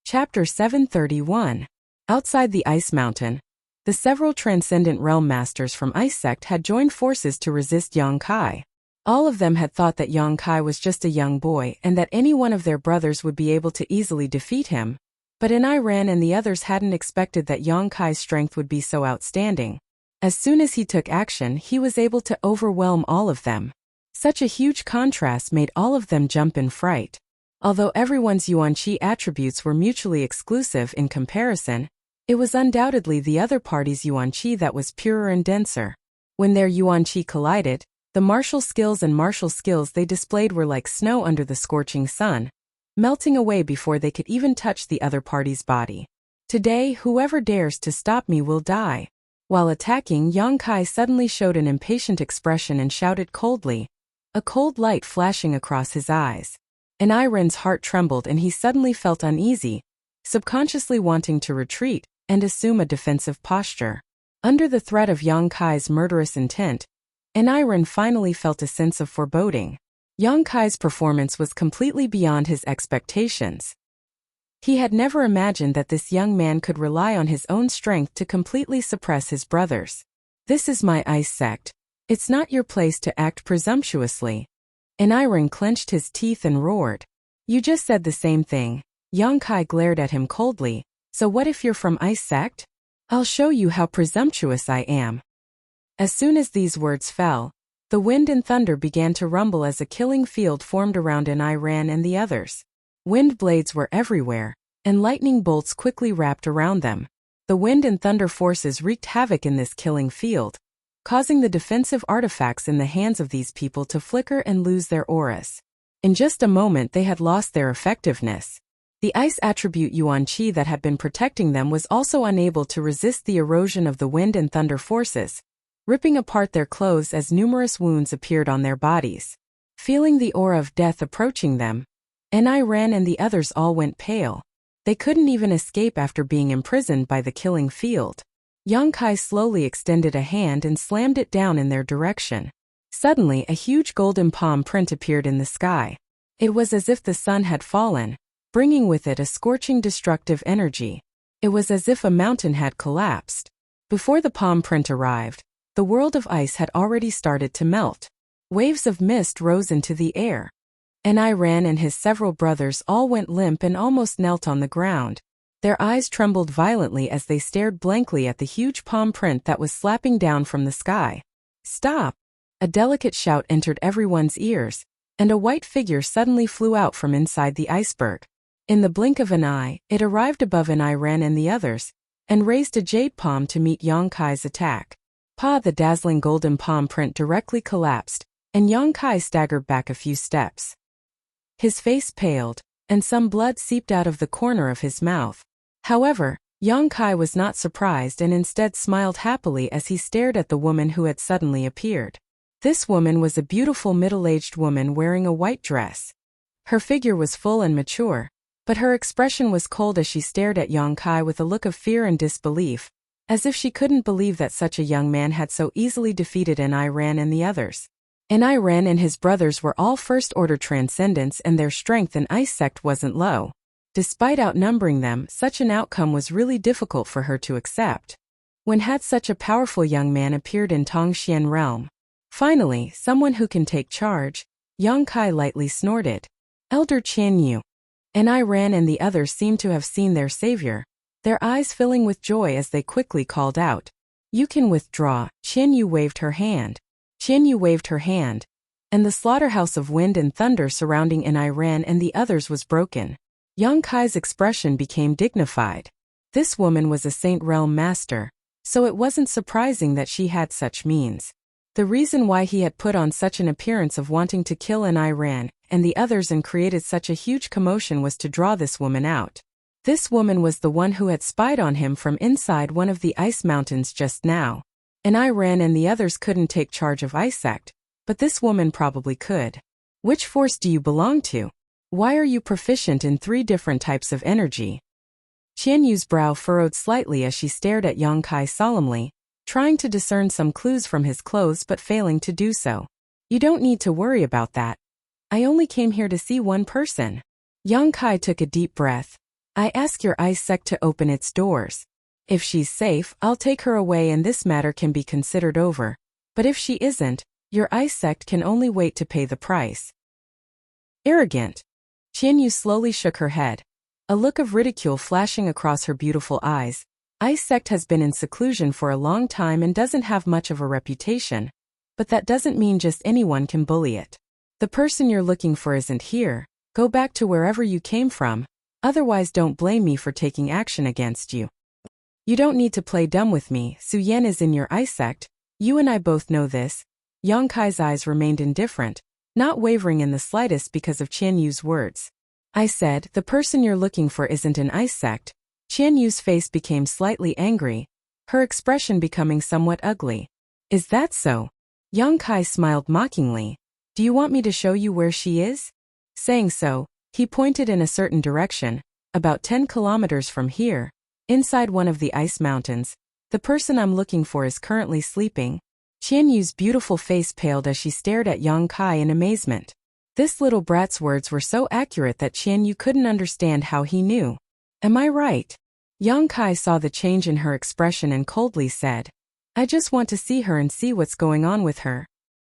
Chapter 731. Outside the Ice Mountain, the several transcendent realm masters from Ice Sect had joined forces to resist Yang Kai. All of them had thought that Yang Kai was just a young boy and that any one of their brothers would be able to easily defeat him, but Ran and the others hadn't expected that Yang Kai's strength would be so outstanding. As soon as he took action, he was able to overwhelm all of them. Such a huge contrast made all of them jump in fright. Although everyone's Yuan-Chi attributes were mutually exclusive in comparison, it was undoubtedly the other party's Yuan-Chi that was purer and denser. When their Yuan-Chi collided, the martial skills they displayed were like snow under the scorching sun, melting away before they could even touch the other party's body. Today, whoever dares to stop me will die. While attacking, Yang Kai suddenly showed an impatient expression and shouted coldly, a cold light flashing across his eyes. Ran's heart trembled and he suddenly felt uneasy, subconsciously wanting to retreat and assume a defensive posture. Under the threat of Yang Kai's murderous intent, Ran finally felt a sense of foreboding. Yang Kai's performance was completely beyond his expectations. He had never imagined that this young man could rely on his own strength to completely suppress his brothers. This is my Ice Sect. It's not your place to act presumptuously. Ran clenched his teeth and roared. You just said the same thing. Yang Kai glared at him coldly. So what if you're from Ice Sect? I'll show you how presumptuous I am. As soon as these words fell, the wind and thunder began to rumble as a killing field formed around Ran and the others. Wind blades were everywhere, and lightning bolts quickly wrapped around them. The wind and thunder forces wreaked havoc in this killing field, causing the defensive artifacts in the hands of these people to flicker and lose their auras. In just a moment they had lost their effectiveness. The ice attribute Yuan-Chi that had been protecting them was also unable to resist the erosion of the wind and thunder forces, ripping apart their clothes as numerous wounds appeared on their bodies. Feeling the aura of death approaching them, Ran and the others all went pale. They couldn't even escape after being imprisoned by the killing field. Yang Kai slowly extended a hand and slammed it down in their direction. Suddenly, a huge golden palm print appeared in the sky. It was as if the sun had fallen, bringing with it a scorching destructive energy. It was as if a mountain had collapsed. Before the palm print arrived, the world of ice had already started to melt. Waves of mist rose into the air. Ran and his several brothers all went limp and almost knelt on the ground. Their eyes trembled violently as they stared blankly at the huge palm print that was slapping down from the sky. Stop! A delicate shout entered everyone's ears, and a white figure suddenly flew out from inside the iceberg. In the blink of an eye, it arrived above Ran and the others, and raised a jade palm to meet Yang Kai's attack. The dazzling golden palm print directly collapsed, and Yang Kai staggered back a few steps. His face paled, and some blood seeped out of the corner of his mouth. However, Yang Kai was not surprised and instead smiled happily as he stared at the woman who had suddenly appeared. This woman was a beautiful middle-aged woman wearing a white dress. Her figure was full and mature, but her expression was cold as she stared at Yang Kai with a look of fear and disbelief, as if she couldn't believe that such a young man had so easily defeated Ran and the others. Ran and his brothers were all first-order transcendents and their strength in Ice Sect wasn't low. Despite outnumbering them, such an outcome was really difficult for her to accept. When had such a powerful young man appeared in Tongxian realm? Finally, someone who can take charge, Yang Kai lightly snorted. Elder Qian Yu. Ran and the others seemed to have seen their savior, their eyes filling with joy as they quickly called out. You can withdraw. Qian Yu waved her hand. And the slaughterhouse of wind and thunder surrounding Ran and the others was broken. Yang Kai's expression became dignified. This woman was a Saint Realm master, so it wasn't surprising that she had such means. The reason why he had put on such an appearance of wanting to kill Ran and the others and created such a huge commotion was to draw this woman out. This woman was the one who had spied on him from inside one of the ice mountains just now. Ran and the others couldn't take charge of Ice Sect, But this woman probably could. Which force do you belong to? Why are you proficient in 3 different types of energy? Qian Yu's brow furrowed slightly as she stared at Yang Kai solemnly, trying to discern some clues from his clothes but failing to do so. You don't need to worry about that. I only came here to see one person. Yang Kai took a deep breath. I ask your ice sect to open its doors. If she's safe, I'll take her away and this matter can be considered over. But if she isn't, your ice sect can only wait to pay the price. Arrogant. Qian Yu slowly shook her head, a look of ridicule flashing across her beautiful eyes. Ice sect has been in seclusion for a long time and doesn't have much of a reputation. But that doesn't mean just anyone can bully it. The person you're looking for isn't here. Go back to wherever you came from. Otherwise don't blame me for taking action against you. You don't need to play dumb with me. Su Yan is in your ice sect. You and I both know this. Yang Kai's eyes remained indifferent, not wavering in the slightest because of Qian Yu's words. I said, the person you're looking for isn't an ice sect. Qian Yu's face became slightly angry, her expression becoming somewhat ugly. Is that so? Yang Kai smiled mockingly. Do you want me to show you where she is? Saying so, he pointed in a certain direction, about 10 kilometers from here, inside one of the ice mountains. The person I'm looking for is currently sleeping. Qian Yu's beautiful face paled as she stared at Yang Kai in amazement. This little brat's words were so accurate that Qian Yu couldn't understand how he knew. Am I right? Yang Kai saw the change in her expression and coldly said, I just want to see her and see what's going on with her.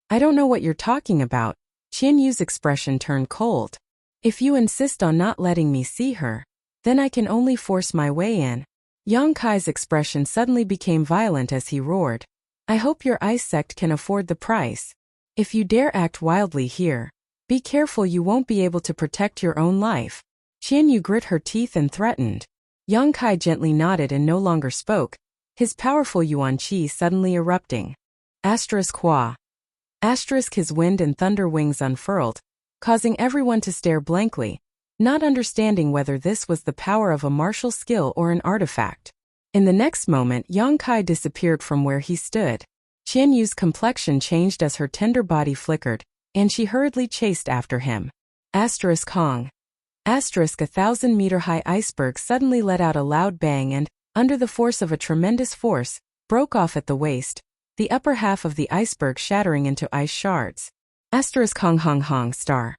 I don't know what you're talking about. Qian Yu's expression turned cold. If you insist on not letting me see her, then I can only force my way in. Yang Kai's expression suddenly became violent as he roared. I hope your ice sect can afford the price. If you dare act wildly here, be careful you won't be able to protect your own life. Qian Yu grit her teeth and threatened. Yang Kai gently nodded and no longer spoke, his powerful yuan qi suddenly erupting. Hua. His wind and thunder wings unfurled, causing everyone to stare blankly, not understanding whether this was the power of a martial skill or an artifact. In the next moment, Yang Kai disappeared from where he stood. Qian Yu's complexion changed as her tender body flickered, and she hurriedly chased after him. Hong. 1,000-meter-high iceberg suddenly let out a loud bang and, under the force of a tremendous force, broke off at the waist, the upper half of the iceberg shattering into ice shards. Hong star.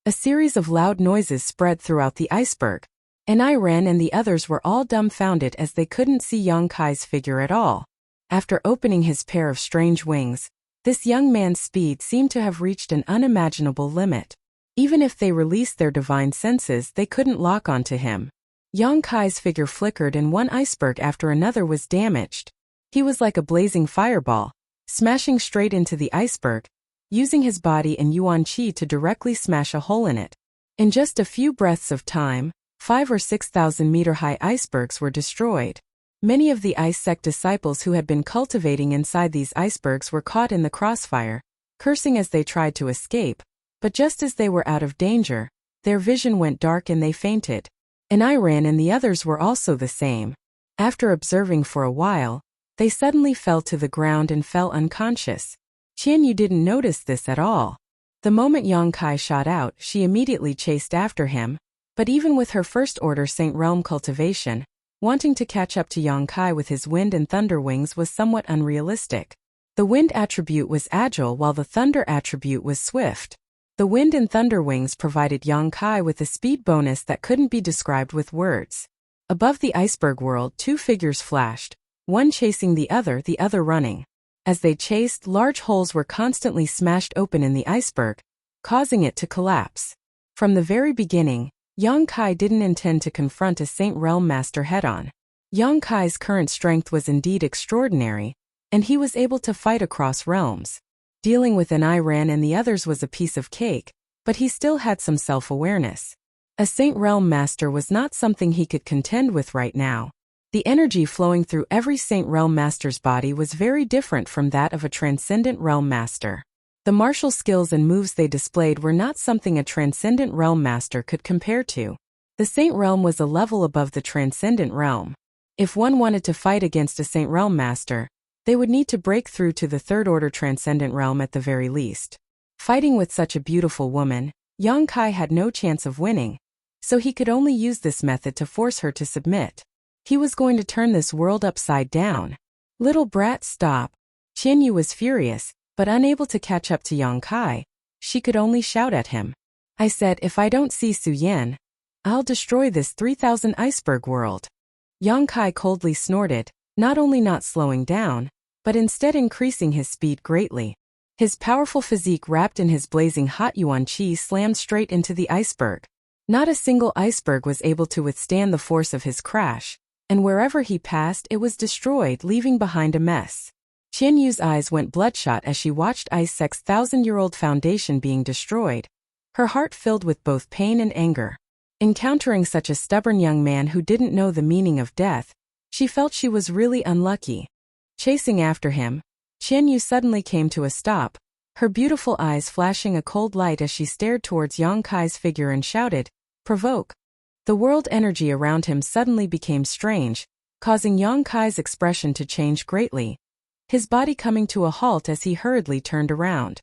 A series of loud noises spread throughout the iceberg, and Iran and the others were all dumbfounded as they couldn't see Yang Kai's figure at all. After opening his pair of strange wings, this young man's speed seemed to have reached an unimaginable limit. Even if they released their divine senses, they couldn't lock onto him. Yang Kai's figure flickered and one iceberg after another was damaged. He was like a blazing fireball, smashing straight into the iceberg, using his body and yuan qi to directly smash a hole in it. In just a few breaths of time, 5,000 or 6,000 meter high icebergs were destroyed. Many of the ice sect disciples who had been cultivating inside these icebergs were caught in the crossfire, cursing as they tried to escape. But just as they were out of danger, their vision went dark and they fainted. And Iran and the others were also the same. After observing for a while, they suddenly fell to the ground and fell unconscious. Qian Yu didn't notice this at all. The moment Yang Kai shot out, she immediately chased after him, but even with her first order Saint Realm cultivation, wanting to catch up to Yang Kai with his wind and thunder wings was somewhat unrealistic. The wind attribute was agile while the thunder attribute was swift. The wind and thunder wings provided Yang Kai with a speed bonus that couldn't be described with words. Above the iceberg world, 2 figures flashed, one chasing the other running. As they chased, large holes were constantly smashed open in the iceberg, causing it to collapse. From the very beginning, Yang Kai didn't intend to confront a Saint Realm Master head-on. Yang Kai's current strength was indeed extraordinary, and he was able to fight across realms. Dealing with an Iran and the others was a piece of cake, but he still had some self-awareness. A Saint Realm Master was not something he could contend with right now. The energy flowing through every Saint Realm Master's body was very different from that of a Transcendent Realm Master. The martial skills and moves they displayed were not something a Transcendent Realm Master could compare to. The Saint Realm was a level above the Transcendent Realm. If one wanted to fight against a Saint Realm Master, They would need to break through to the third-order transcendent realm at the very least. Fighting with such a beautiful woman, Yang Kai had no chance of winning, so he could only use this method to force her to submit. He was going to turn this world upside down. Little brat, stop. Qian Yu was furious, but unable to catch up to Yang Kai. She could only shout at him. I said, if I don't see Su Yan, I'll destroy this 3,000 iceberg world. Yang Kai coldly snorted, not only not slowing down, but instead increasing his speed greatly. His powerful physique wrapped in his blazing hot yuan qi slammed straight into the iceberg. Not a single iceberg was able to withstand the force of his crash, and wherever he passed it was destroyed, leaving behind a mess. Qian Yu's eyes went bloodshot as she watched Ice Sec's 1,000-year-old foundation being destroyed, her heart filled with both pain and anger. Encountering such a stubborn young man who didn't know the meaning of death, she felt she was really unlucky. Chasing after him, Qian Yu suddenly came to a stop, her beautiful eyes flashing a cold light as she stared towards Yang Kai's figure and shouted, "Provoke!" The world energy around him suddenly became strange, causing Yang Kai's expression to change greatly, his body coming to a halt as he hurriedly turned around.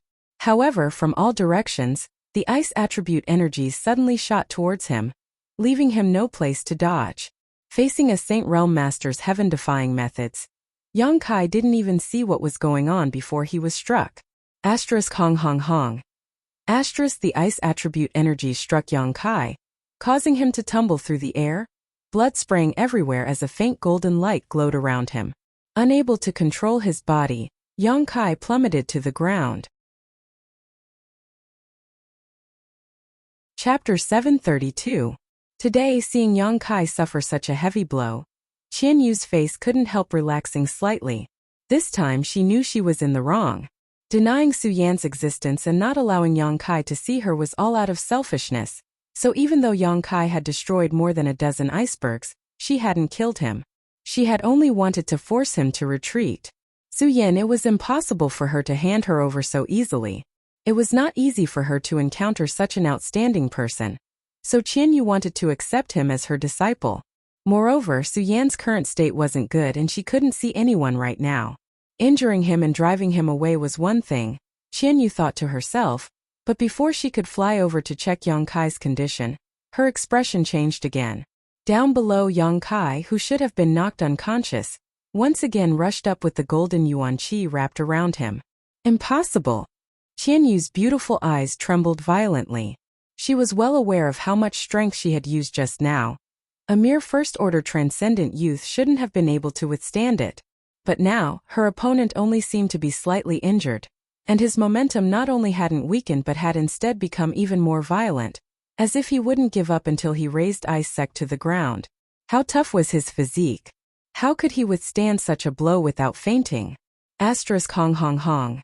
However, from all directions, the ice attribute energies suddenly shot towards him, leaving him no place to dodge. Facing a Saint Realm Master's heaven-defying methods, Yang Kai didn't even see what was going on before he was struck. Hong hong hong. The ice attribute energies struck Yang Kai, causing him to tumble through the air, blood spraying everywhere as a faint golden light glowed around him. Unable to control his body, Yang Kai plummeted to the ground. Chapter 732. Today, seeing Yang Kai suffer such a heavy blow, Qian Yu's face couldn't help relaxing slightly. This time she knew she was in the wrong. Denying Su Yan's existence and not allowing Yang Kai to see her was all out of selfishness, so even though Yang Kai had destroyed more than a dozen icebergs, she hadn't killed him. She had only wanted to force him to retreat. Su Yan, it was impossible for her to hand her over so easily. It was not easy for her to encounter such an outstanding person. So Qian Yu wanted to accept him as her disciple. Moreover, Su Yan's current state wasn't good and she couldn't see anyone right now. Injuring him and driving him away was one thing, Qian Yu thought to herself, but before she could fly over to check Yang Kai's condition, her expression changed again. Down below, Yang Kai, who should have been knocked unconscious, once again rushed up with the golden yuan qi wrapped around him. Impossible! Qian Yu's beautiful eyes trembled violently. She was well aware of how much strength she had used just now. A mere first-order transcendent youth shouldn't have been able to withstand it. But now, her opponent only seemed to be slightly injured, and his momentum not only hadn't weakened but had instead become even more violent, as if he wouldn't give up until he razed Ice Sec to the ground. How tough was his physique? How could he withstand such a blow without fainting? Hong hong hong.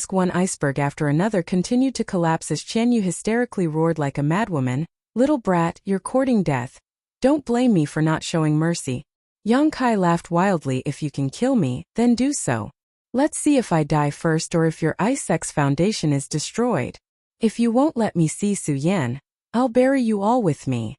One iceberg after another continued to collapse as Qian Yu hysterically roared like a madwoman, "Little brat, you're courting death. Don't blame me for not showing mercy." Yang Kai laughed wildly. "If you can kill me, then do so. Let's see if I die first or if your Ice Sec's foundation is destroyed. If you won't let me see Su Yan, I'll bury you all with me."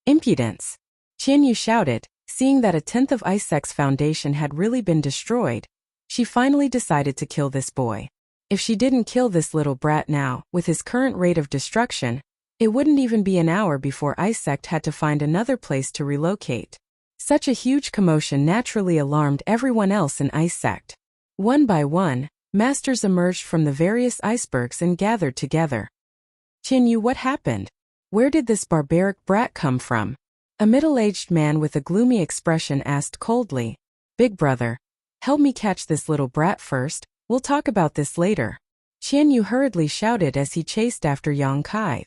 Impudence! Qian Yu shouted, seeing that a tenth of Ice Sec's foundation had really been destroyed. She finally decided to kill this boy. If she didn't kill this little brat now, with his current rate of destruction, it wouldn't even be an hour before Ice Sect had to find another place to relocate. Such a huge commotion naturally alarmed everyone else in Ice Sect. One by one, masters emerged from the various icebergs and gathered together. "Qian Yu, what happened? Where did this barbaric brat come from?" A middle-aged man with a gloomy expression asked coldly. "Big brother, help me catch this little brat first, we'll talk about this later." Qian Yu hurriedly shouted as he chased after Yang Kai.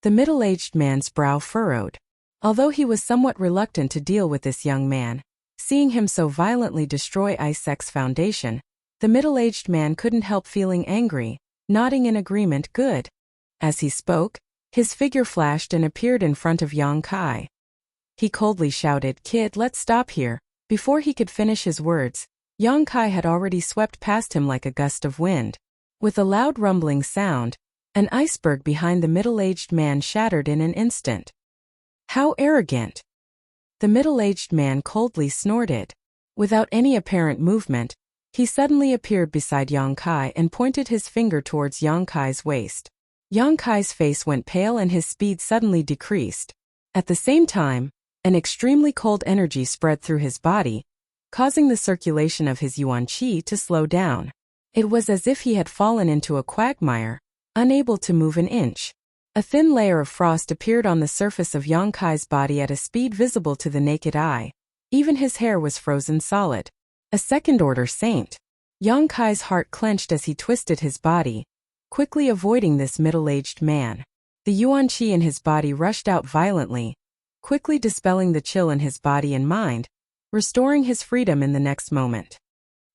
The middle-aged man's brow furrowed. Although he was somewhat reluctant to deal with this young man, seeing him so violently destroy Ice Sec's foundation, the middle-aged man couldn't help feeling angry, nodding in agreement. "Good." As he spoke, his figure flashed and appeared in front of Yang Kai. He coldly shouted, "Kid, let's stop here." Before he could finish his words, Yang Kai had already swept past him like a gust of wind. With a loud rumbling sound, an iceberg behind the middle-aged man shattered in an instant. "How arrogant!" The middle-aged man coldly snorted. Without any apparent movement, he suddenly appeared beside Yang Kai and pointed his finger towards Yang Kai's waist. Yang Kai's face went pale and his speed suddenly decreased. At the same time, an extremely cold energy spread through his body, causing the circulation of his yuan qi to slow down. It was as if he had fallen into a quagmire, unable to move an inch. A thin layer of frost appeared on the surface of Yang Kai's body at a speed visible to the naked eye. Even his hair was frozen solid. A second-order saint. Yang Kai's heart clenched as he twisted his body, quickly avoiding this middle-aged man. The yuan qi in his body rushed out violently, quickly dispelling the chill in his body and mind, restoring his freedom in the next moment.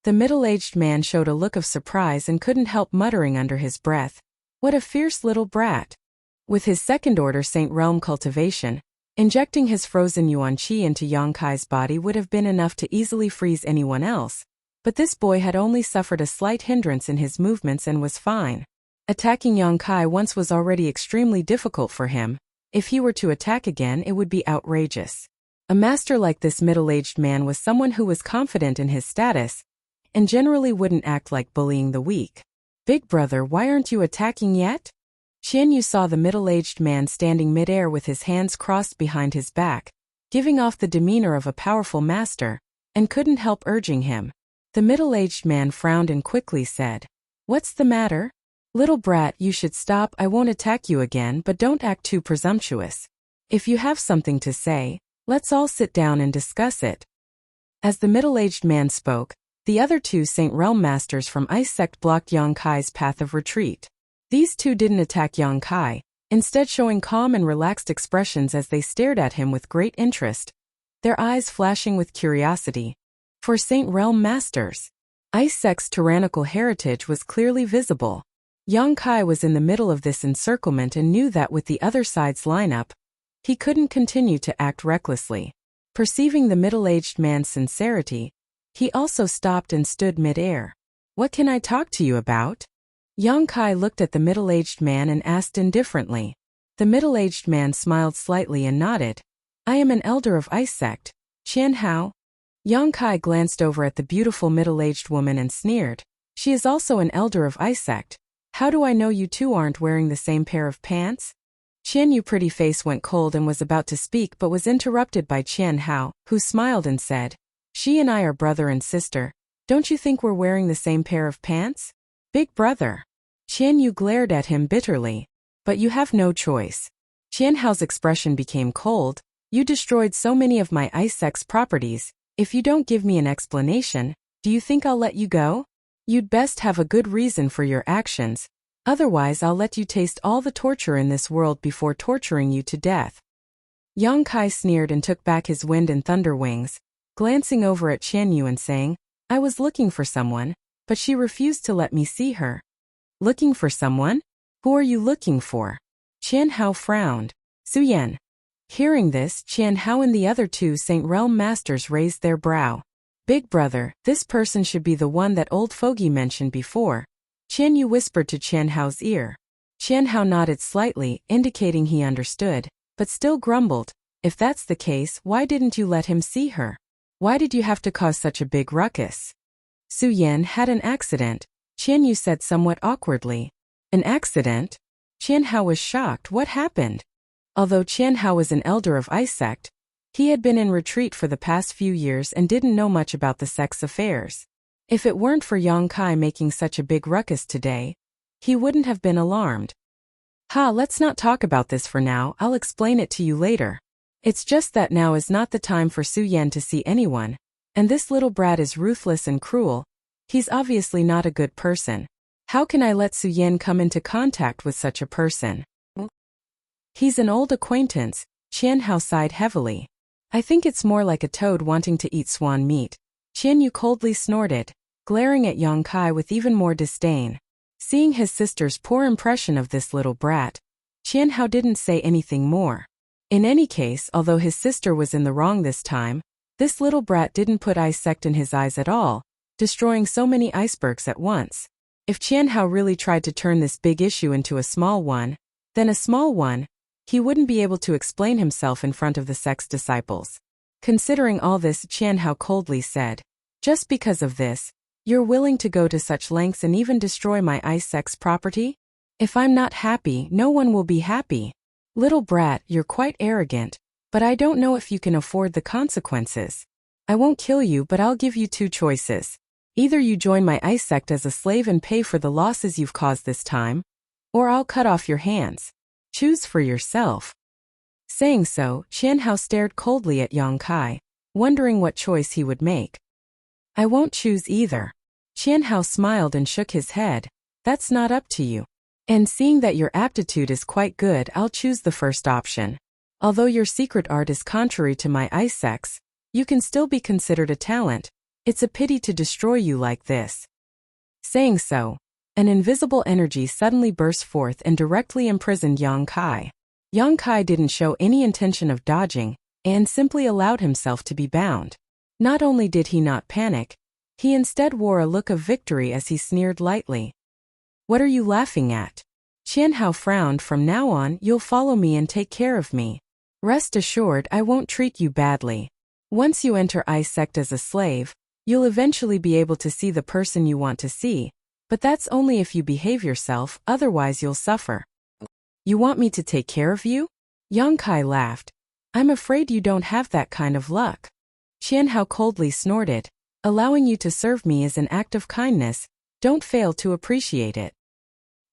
The middle-aged man showed a look of surprise and couldn't help muttering under his breath, "What a fierce little brat." With his second-order Saint Realm cultivation, injecting his frozen yuan qi into Yang Kai's body would have been enough to easily freeze anyone else, but this boy had only suffered a slight hindrance in his movements and was fine. Attacking Yang Kai once was already extremely difficult for him. If he were to attack again, it would be outrageous. A master like this middle-aged man was someone who was confident in his status, and generally wouldn't act like bullying the weak. "Big brother, why aren't you attacking yet?" Qian Yu saw the middle-aged man standing mid-air with his hands crossed behind his back, giving off the demeanor of a powerful master, and couldn't help urging him. The middle-aged man frowned and quickly said, "What's the matter? Little brat, you should stop. I won't attack you again, but don't act too presumptuous. If you have something to say, let's all sit down and discuss it." As the middle-aged man spoke, the other two Saint Realm masters from Ice Sect blocked Yang Kai's path of retreat. These two didn't attack Yang Kai, instead showing calm and relaxed expressions as they stared at him with great interest, their eyes flashing with curiosity. For Saint Realm masters, Ice Sect's tyrannical heritage was clearly visible. Yang Kai was in the middle of this encirclement and knew that with the other side's lineup, he couldn't continue to act recklessly. Perceiving the middle-aged man's sincerity, he also stopped and stood mid-air. "What can I talk to you about?" Yang Kai looked at the middle-aged man and asked indifferently. The middle-aged man smiled slightly and nodded. "I am an elder of Ice Sect, Qian Hao." Yang Kai glanced over at the beautiful middle-aged woman and sneered. "She is also an elder of Ice Sect. How do I know you two aren't wearing the same pair of pants?" Qian Yu's pretty face went cold and was about to speak but was interrupted by Qian Hao, who smiled and said, "She and I are brother and sister. Don't you think we're wearing the same pair of pants? Big brother." Qian Yu glared at him bitterly. "But you have no choice." Qian Hao's expression became cold. "You destroyed so many of my Ice Sect's properties. If you don't give me an explanation, do you think I'll let you go? You'd best have a good reason for your actions. Otherwise I'll let you taste all the torture in this world before torturing you to death." Yang Kai sneered and took back his wind and thunder wings, glancing over at Qian Yu and saying, "I was looking for someone, but she refused to let me see her." "Looking for someone? Who are you looking for?" Qian Hao frowned. "Su Yan." Hearing this, Qian Hao and the other two Saint Realm masters raised their brow. "Big brother, this person should be the one that old fogey mentioned before," Qian Yu whispered to Qian Hao's ear. Qian Hao nodded slightly, indicating he understood, but still grumbled, "If that's the case, why didn't you let him see her? Why did you have to cause such a big ruckus?" "Su Yan had an accident," Qian Yu said somewhat awkwardly. "An accident?" Qian Hao was shocked. What happened? Although Qian Hao was an elder of Ice Sect, he had been in retreat for the past few years and didn't know much about the sect's affairs. If it weren't for Yang Kai making such a big ruckus today, he wouldn't have been alarmed. Let's not talk about this for now. I'll explain it to you later. It's just that now is not the time for Su Yan to see anyone, and this little brat is ruthless and cruel. He's obviously not a good person. How can I let Su Yan come into contact with such a person? He's an old acquaintance." Qian Hao sighed heavily. "I think it's more like a toad wanting to eat swan meat." Qian Yu coldly snorted, glaring at Yang Kai with even more disdain. Seeing his sister's poor impression of this little brat, Qian Hao didn't say anything more. In any case, although his sister was in the wrong this time, this little brat didn't put Ice Sect in his eyes at all, destroying so many icebergs at once. If Qian Hao really tried to turn this big issue into a small one, he wouldn't be able to explain himself in front of the sect's disciples. Considering all this, Qian Hao coldly said, Just because of this, you're willing to go to such lengths and even destroy my ice sex property? If I'm not happy, no one will be happy. Little brat, you're quite arrogant, but I don't know if you can afford the consequences. I won't kill you, but I'll give you two choices. Either you join my ice sect as a slave and pay for the losses you've caused this time, or I'll cut off your hands. Choose for yourself. Saying so, Qianhao stared coldly at Yang Kai, wondering what choice he would make. I won't choose either. Qianhao smiled and shook his head. That's not up to you. And seeing that your aptitude is quite good, I'll choose the first option. Although your secret art is contrary to my ice sex, you can still be considered a talent. It's a pity to destroy you like this. Saying so, an invisible energy suddenly burst forth and directly imprisoned Yang Kai. Yang Kai didn't show any intention of dodging, and simply allowed himself to be bound. Not only did he not panic, he instead wore a look of victory as he sneered lightly. What are you laughing at? Qianhao frowned. From now on, you'll follow me and take care of me. Rest assured, I won't treat you badly. Once you enter ice sect as a slave, you'll eventually be able to see the person you want to see, but that's only if you behave yourself, otherwise you'll suffer. You want me to take care of you? Yang Kai laughed. I'm afraid you don't have that kind of luck. Qianhao coldly snorted. Allowing you to serve me is an act of kindness. Don't fail to appreciate it.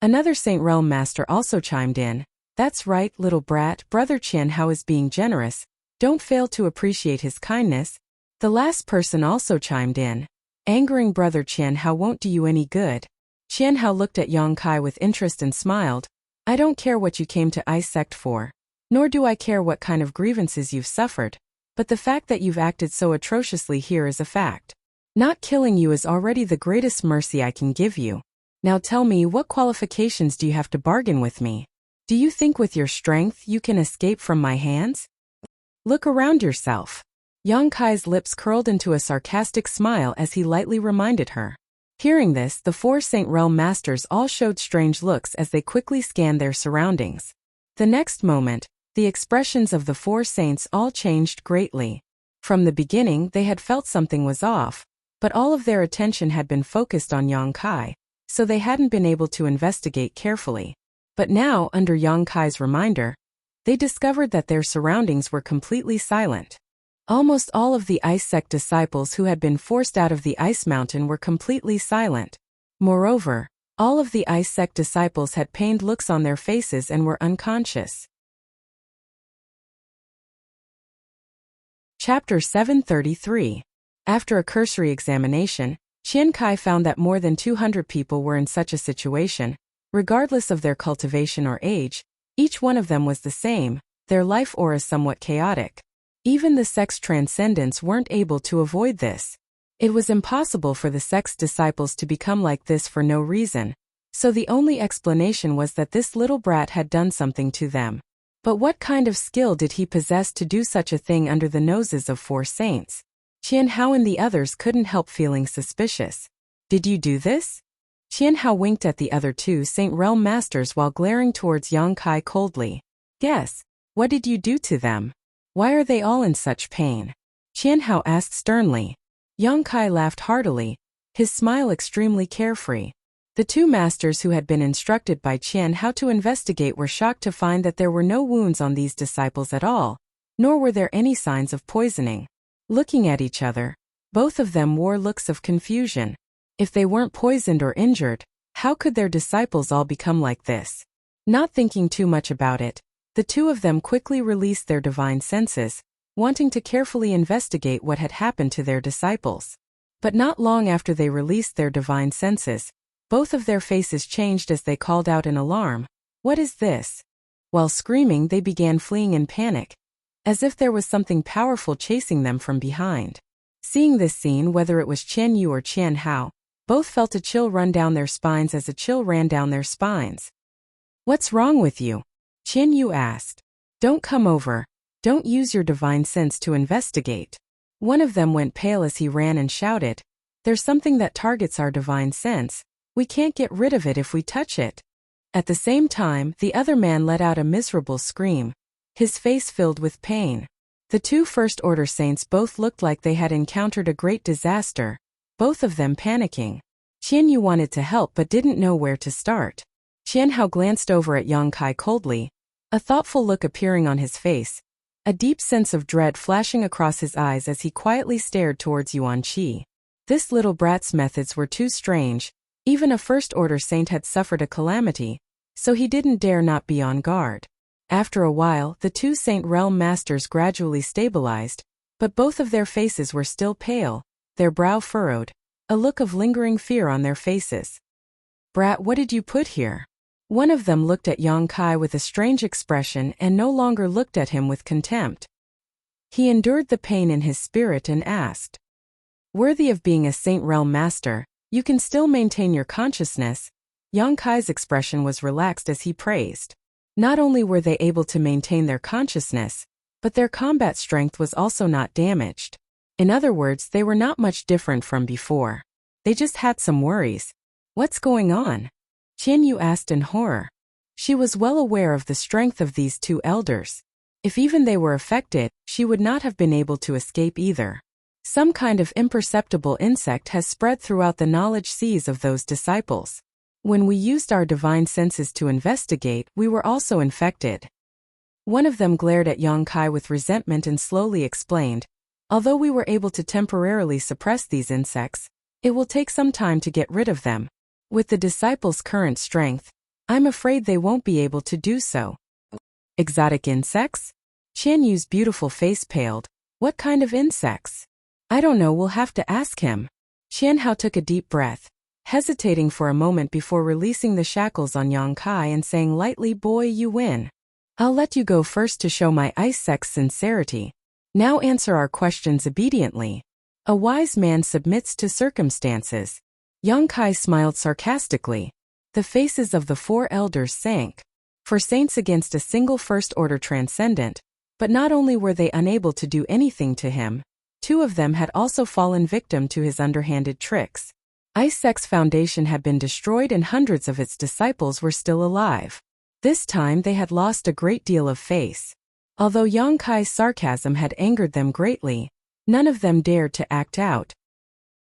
Another Saint Realm Master also chimed in. That's right, little brat, Brother Qianhao is being generous. Don't fail to appreciate his kindness. The last person also chimed in. Angering Brother Qianhao won't do you any good. Qianhao looked at Yang Kai with interest and smiled. I don't care what you came to ice sect for. Nor do I care what kind of grievances you've suffered. But the fact that you've acted so atrociously here is a fact. Not killing you is already the greatest mercy I can give you. Now tell me, what qualifications do you have to bargain with me? Do you think with your strength you can escape from my hands? Look around yourself. Yang Kai's lips curled into a sarcastic smile as he lightly reminded her. Hearing this, the four Saint Realm Masters all showed strange looks as they quickly scanned their surroundings. The next moment, the expressions of the four saints all changed greatly. From the beginning, they had felt something was off, but all of their attention had been focused on Yang Kai, so they hadn't been able to investigate carefully. But now, under Yang Kai's reminder, they discovered that their surroundings were completely silent. Almost all of the ice sect disciples who had been forced out of the ice mountain were completely silent. Moreover, all of the ice sect disciples had pained looks on their faces and were unconscious. Chapter 733. After a cursory examination, Qian Kai found that more than 200 people were in such a situation. Regardless of their cultivation or age, each one of them was the same, their life aura somewhat chaotic. Even the sex transcendents weren't able to avoid this. It was impossible for the sex disciples to become like this for no reason, so the only explanation was that this little brat had done something to them. But what kind of skill did he possess to do such a thing under the noses of four saints? Qianhao and the others couldn't help feeling suspicious. Did you do this? Qianhao winked at the other two Saint Realm Masters while glaring towards Yang Kai coldly. Yes. What did you do to them? Why are they all in such pain? Qianhao asked sternly. Yang Kai laughed heartily, his smile extremely carefree. The two masters who had been instructed by Qianhao to investigate were shocked to find that there were no wounds on these disciples at all, nor were there any signs of poisoning. Looking at each other, both of them wore looks of confusion. If they weren't poisoned or injured, how could their disciples all become like this? Not thinking too much about it, the two of them quickly released their divine senses, wanting to carefully investigate what had happened to their disciples. But not long after they released their divine senses, both of their faces changed as they called out in alarm. What is this? While screaming, they began fleeing in panic, as if there was something powerful chasing them from behind. Seeing this scene, whether it was Qian Yu or Qianhao, both felt a chill run down their spines as a chill ran down their spines. What's wrong with you? Qian Yu asked. Don't come over. Don't use your divine sense to investigate. One of them went pale as he ran and shouted. There's something that targets our divine sense. We can't get rid of it if we touch it. At the same time, the other man let out a miserable scream, his face filled with pain. The two first-order saints both looked like they had encountered a great disaster, both of them panicking. Qianyu wanted to help but didn't know where to start. Qianhao glanced over at Yang Kai coldly, a thoughtful look appearing on his face, a deep sense of dread flashing across his eyes as he quietly stared towards Yuan Qi. This little brat's methods were too strange. Even a first-order saint had suffered a calamity, so he didn't dare not be on guard. After a while, the two Saint Realm masters gradually stabilized, but both of their faces were still pale, their brow furrowed, a look of lingering fear on their faces. "Brat, what did you put here?" One of them looked at Yang Kai with a strange expression and no longer looked at him with contempt. He endured the pain in his spirit and asked, "Worthy of being a Saint Realm master, you can still maintain your consciousness." Yang Kai's expression was relaxed as he praised. Not only were they able to maintain their consciousness, but their combat strength was also not damaged. In other words, they were not much different from before. They just had some worries. "What's going on?" Qianyu asked in horror. She was well aware of the strength of these two elders. If even they were affected, she would not have been able to escape either. Some kind of imperceptible insect has spread throughout the knowledge seas of those disciples. When we used our divine senses to investigate, we were also infected. One of them glared at Yang Kai with resentment and slowly explained, "Although we were able to temporarily suppress these insects, it will take some time to get rid of them. With the disciples' current strength, I'm afraid they won't be able to do so." "Exotic insects?" Qianyu's beautiful face paled. "What kind of insects?" "I don't know, we'll have to ask him." Qianhao took a deep breath, hesitating for a moment before releasing the shackles on Yang Kai and saying lightly, "Boy, you win. I'll let you go first to show my ice sect's sincerity. Now answer our questions obediently. A wise man submits to circumstances." Yang Kai smiled sarcastically. The faces of the four elders sank. For saints against a single first-order transcendent, but not only were they unable to do anything to him, two of them had also fallen victim to his underhanded tricks. Ice Sect's foundation had been destroyed and hundreds of its disciples were still alive. This time they had lost a great deal of face. Although Yang Kai's sarcasm had angered them greatly, none of them dared to act out.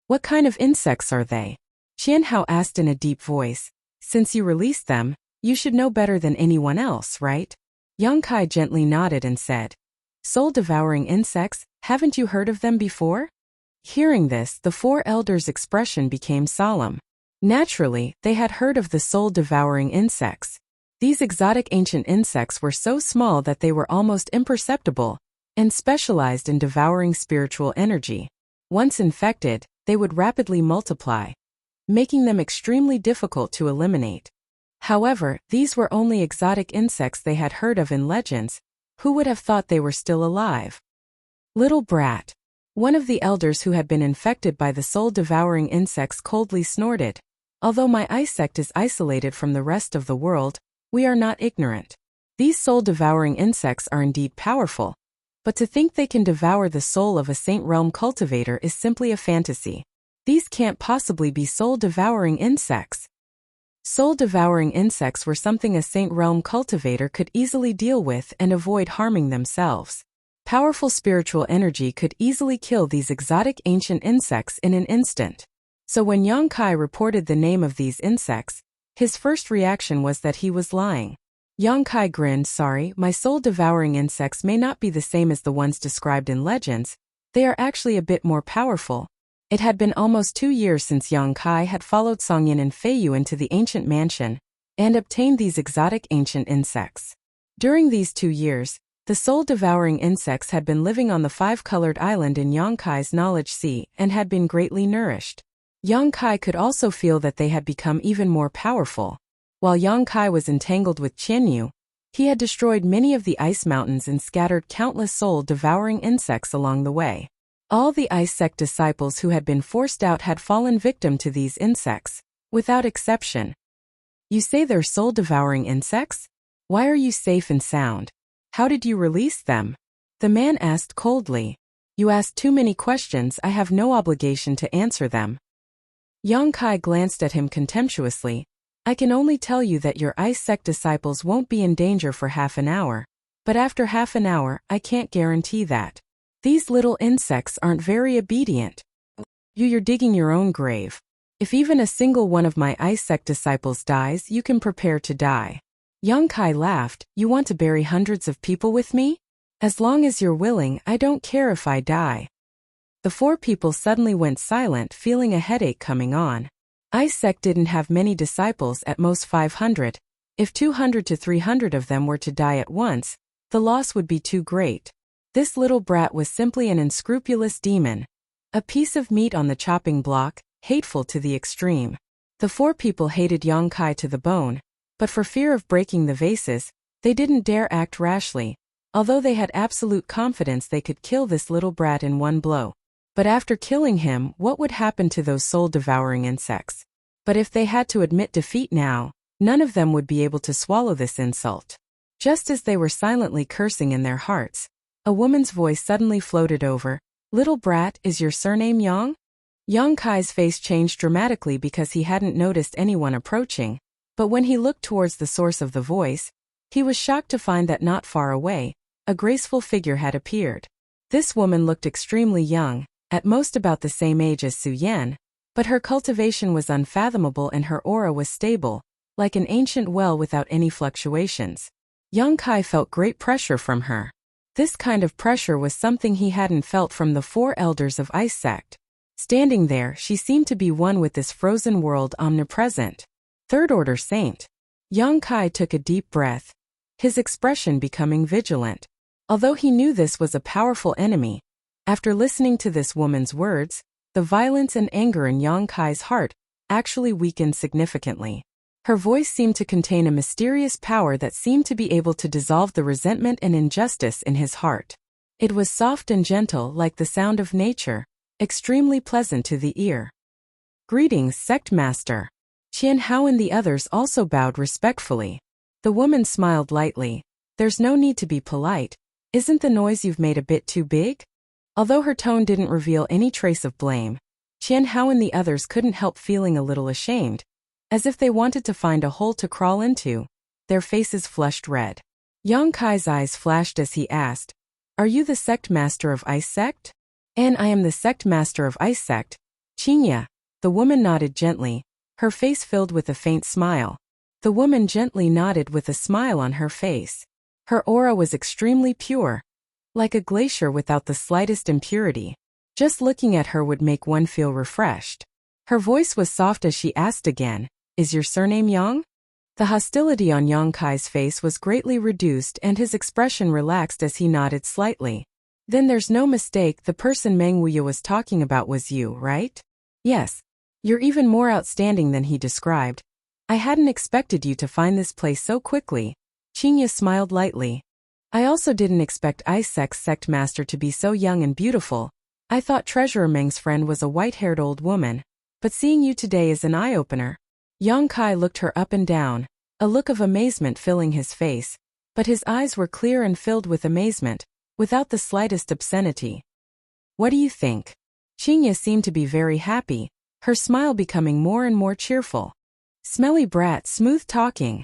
"What kind of insects are they?" Qianhao asked in a deep voice. "Since you released them, you should know better than anyone else, right?" Yang Kai gently nodded and said, "Soul-devouring insects, haven't you heard of them before?" Hearing this, the four elders' expression became solemn. Naturally, they had heard of the soul-devouring insects. These exotic ancient insects were so small that they were almost imperceptible, and specialized in devouring spiritual energy. Once infected, they would rapidly multiply, making them extremely difficult to eliminate. However, these were only exotic insects they had heard of in legends. Who would have thought they were still alive? "Little brat." One of the elders who had been infected by the soul-devouring insects coldly snorted. "Although my ice sect is isolated from the rest of the world, we are not ignorant. These soul-devouring insects are indeed powerful, but to think they can devour the soul of a Saint Realm cultivator is simply a fantasy. These can't possibly be soul-devouring insects." Soul-devouring insects were something a Saint Realm cultivator could easily deal with and avoid harming themselves. Powerful spiritual energy could easily kill these exotic ancient insects in an instant. So when Yang Kai reported the name of these insects, his first reaction was that he was lying. Yang Kai grinned. "Sorry, my soul-devouring insects may not be the same as the ones described in legends. They are actually a bit more powerful." It had been almost 2 years since Yang Kai had followed Songyin and Feiyu into the ancient mansion and obtained these exotic ancient insects. During these 2 years, the soul-devouring insects had been living on the five-colored island in Yang Kai's knowledge sea and had been greatly nourished. Yang Kai could also feel that they had become even more powerful. While Yang Kai was entangled with Qianyu, he had destroyed many of the ice mountains and scattered countless soul-devouring insects along the way. All the Ice Sect disciples who had been forced out had fallen victim to these insects, without exception. "You say they're soul-devouring insects? Why are you safe and sound? How did you release them?" The man asked coldly. "You asked too many questions, I have no obligation to answer them." Yang Kai glanced at him contemptuously. "I can only tell you that your Ice Sect disciples won't be in danger for half an hour, But after half an hour, I can't guarantee that. These little insects aren't very obedient. You're digging your own grave. If even a single one of my ice sect disciples dies, you can prepare to die. Yongkai laughed. You want to bury hundreds of people with me? As long as you're willing, I don't care if I die. The four people suddenly went silent, feeling a headache coming on. Ice sect didn't have many disciples, at most 500. If 200 to 300 of them were to die at once, the loss would be too great. This little brat was simply an unscrupulous demon. A piece of meat on the chopping block, hateful to the extreme. The four people hated Yongkai to the bone, but for fear of breaking the vases, they didn't dare act rashly, although they had absolute confidence they could kill this little brat in one blow. But after killing him, what would happen to those soul-devouring insects? But if they had to admit defeat now, none of them would be able to swallow this insult. Just as they were silently cursing in their hearts, a woman's voice suddenly floated over. Little brat, is your surname Yang? Yongkai's face changed dramatically because he hadn't noticed anyone approaching, but when he looked towards the source of the voice, he was shocked to find that not far away, a graceful figure had appeared. This woman looked extremely young, at most about the same age as Su Yan, but her cultivation was unfathomable and her aura was stable, like an ancient well without any fluctuations. Yongkai felt great pressure from her. This kind of pressure was something he hadn't felt from the four elders of Ice Sect. Standing there, she seemed to be one with this frozen world, omnipresent. Third Order Saint. Yongkai took a deep breath, his expression becoming vigilant. Although he knew this was a powerful enemy, after listening to this woman's words, the violence and anger in Yongkai's heart actually weakened significantly. Her voice seemed to contain a mysterious power that seemed to be able to dissolve the resentment and injustice in his heart. It was soft and gentle, like the sound of nature, extremely pleasant to the ear. Greetings, Sect Master. Qian Hao and the others also bowed respectfully. The woman smiled lightly. There's no need to be polite. Isn't the noise you've made a bit too big? Although her tone didn't reveal any trace of blame, Qian Hao and the others couldn't help feeling a little ashamed, as if they wanted to find a hole to crawl into. Their faces flushed red. Yongkai's eyes flashed as he asked, Are you the Sect Master of Ice Sect? And I am the Sect Master of Ice Sect. Qinya. The woman nodded gently, her face filled with a faint smile. The woman gently nodded with a smile on her face. Her aura was extremely pure, like a glacier without the slightest impurity. Just looking at her would make one feel refreshed. Her voice was soft as she asked again, Is your surname Yang? The hostility on Yongkai's face was greatly reduced and his expression relaxed as he nodded slightly. Then there's no mistake, the person Meng Wuya was talking about was you, right? Yes. You're even more outstanding than he described. I hadn't expected you to find this place so quickly. Qinya smiled lightly. I also didn't expect Ice Sect's Sect Master to be so young and beautiful. I thought Treasurer Meng's friend was a white-haired old woman, but seeing you today is an eye-opener. Yongkai looked her up and down, a look of amazement filling his face, but his eyes were clear and filled with amazement, without the slightest obscenity. What do you think? Qinya seemed to be very happy, her smile becoming more and more cheerful. Smelly brat, smooth talking.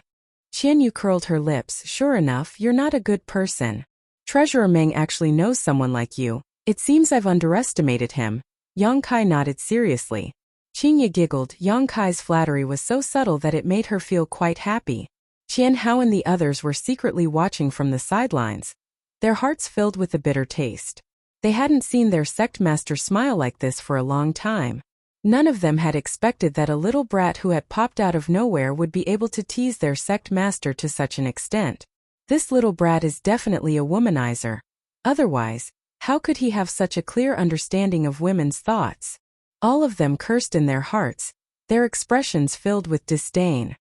Qianyu curled her lips. Sure enough, you're not a good person. Treasurer Meng actually knows someone like you. It seems I've underestimated him. Yongkai nodded seriously. Qinya giggled. Yongkai's flattery was so subtle that it made her feel quite happy. Qian Hao and the others were secretly watching from the sidelines, their hearts filled with a bitter taste. They hadn't seen their sect master smile like this for a long time. None of them had expected that a little brat who had popped out of nowhere would be able to tease their sect master to such an extent. This little brat is definitely a womanizer. Otherwise, how could he have such a clear understanding of women's thoughts? All of them cursed in their hearts, their expressions filled with disdain.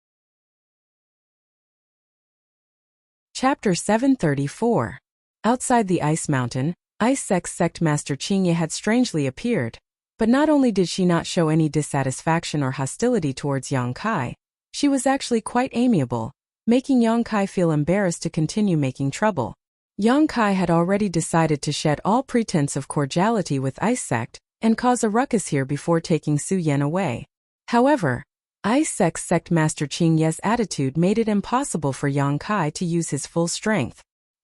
Chapter 734. Outside the ice mountain, Ice Sect's sect master Qinya had strangely appeared. But not only did she not show any dissatisfaction or hostility towards Yongkai, she was actually quite amiable, making Yongkai feel embarrassed to continue making trouble. Yongkai had already decided to shed all pretense of cordiality with Ice Sect and cause a ruckus here before taking Su Yan away. However, Ice Sect's sect master Qingye's attitude made it impossible for Yongkai to use his full strength.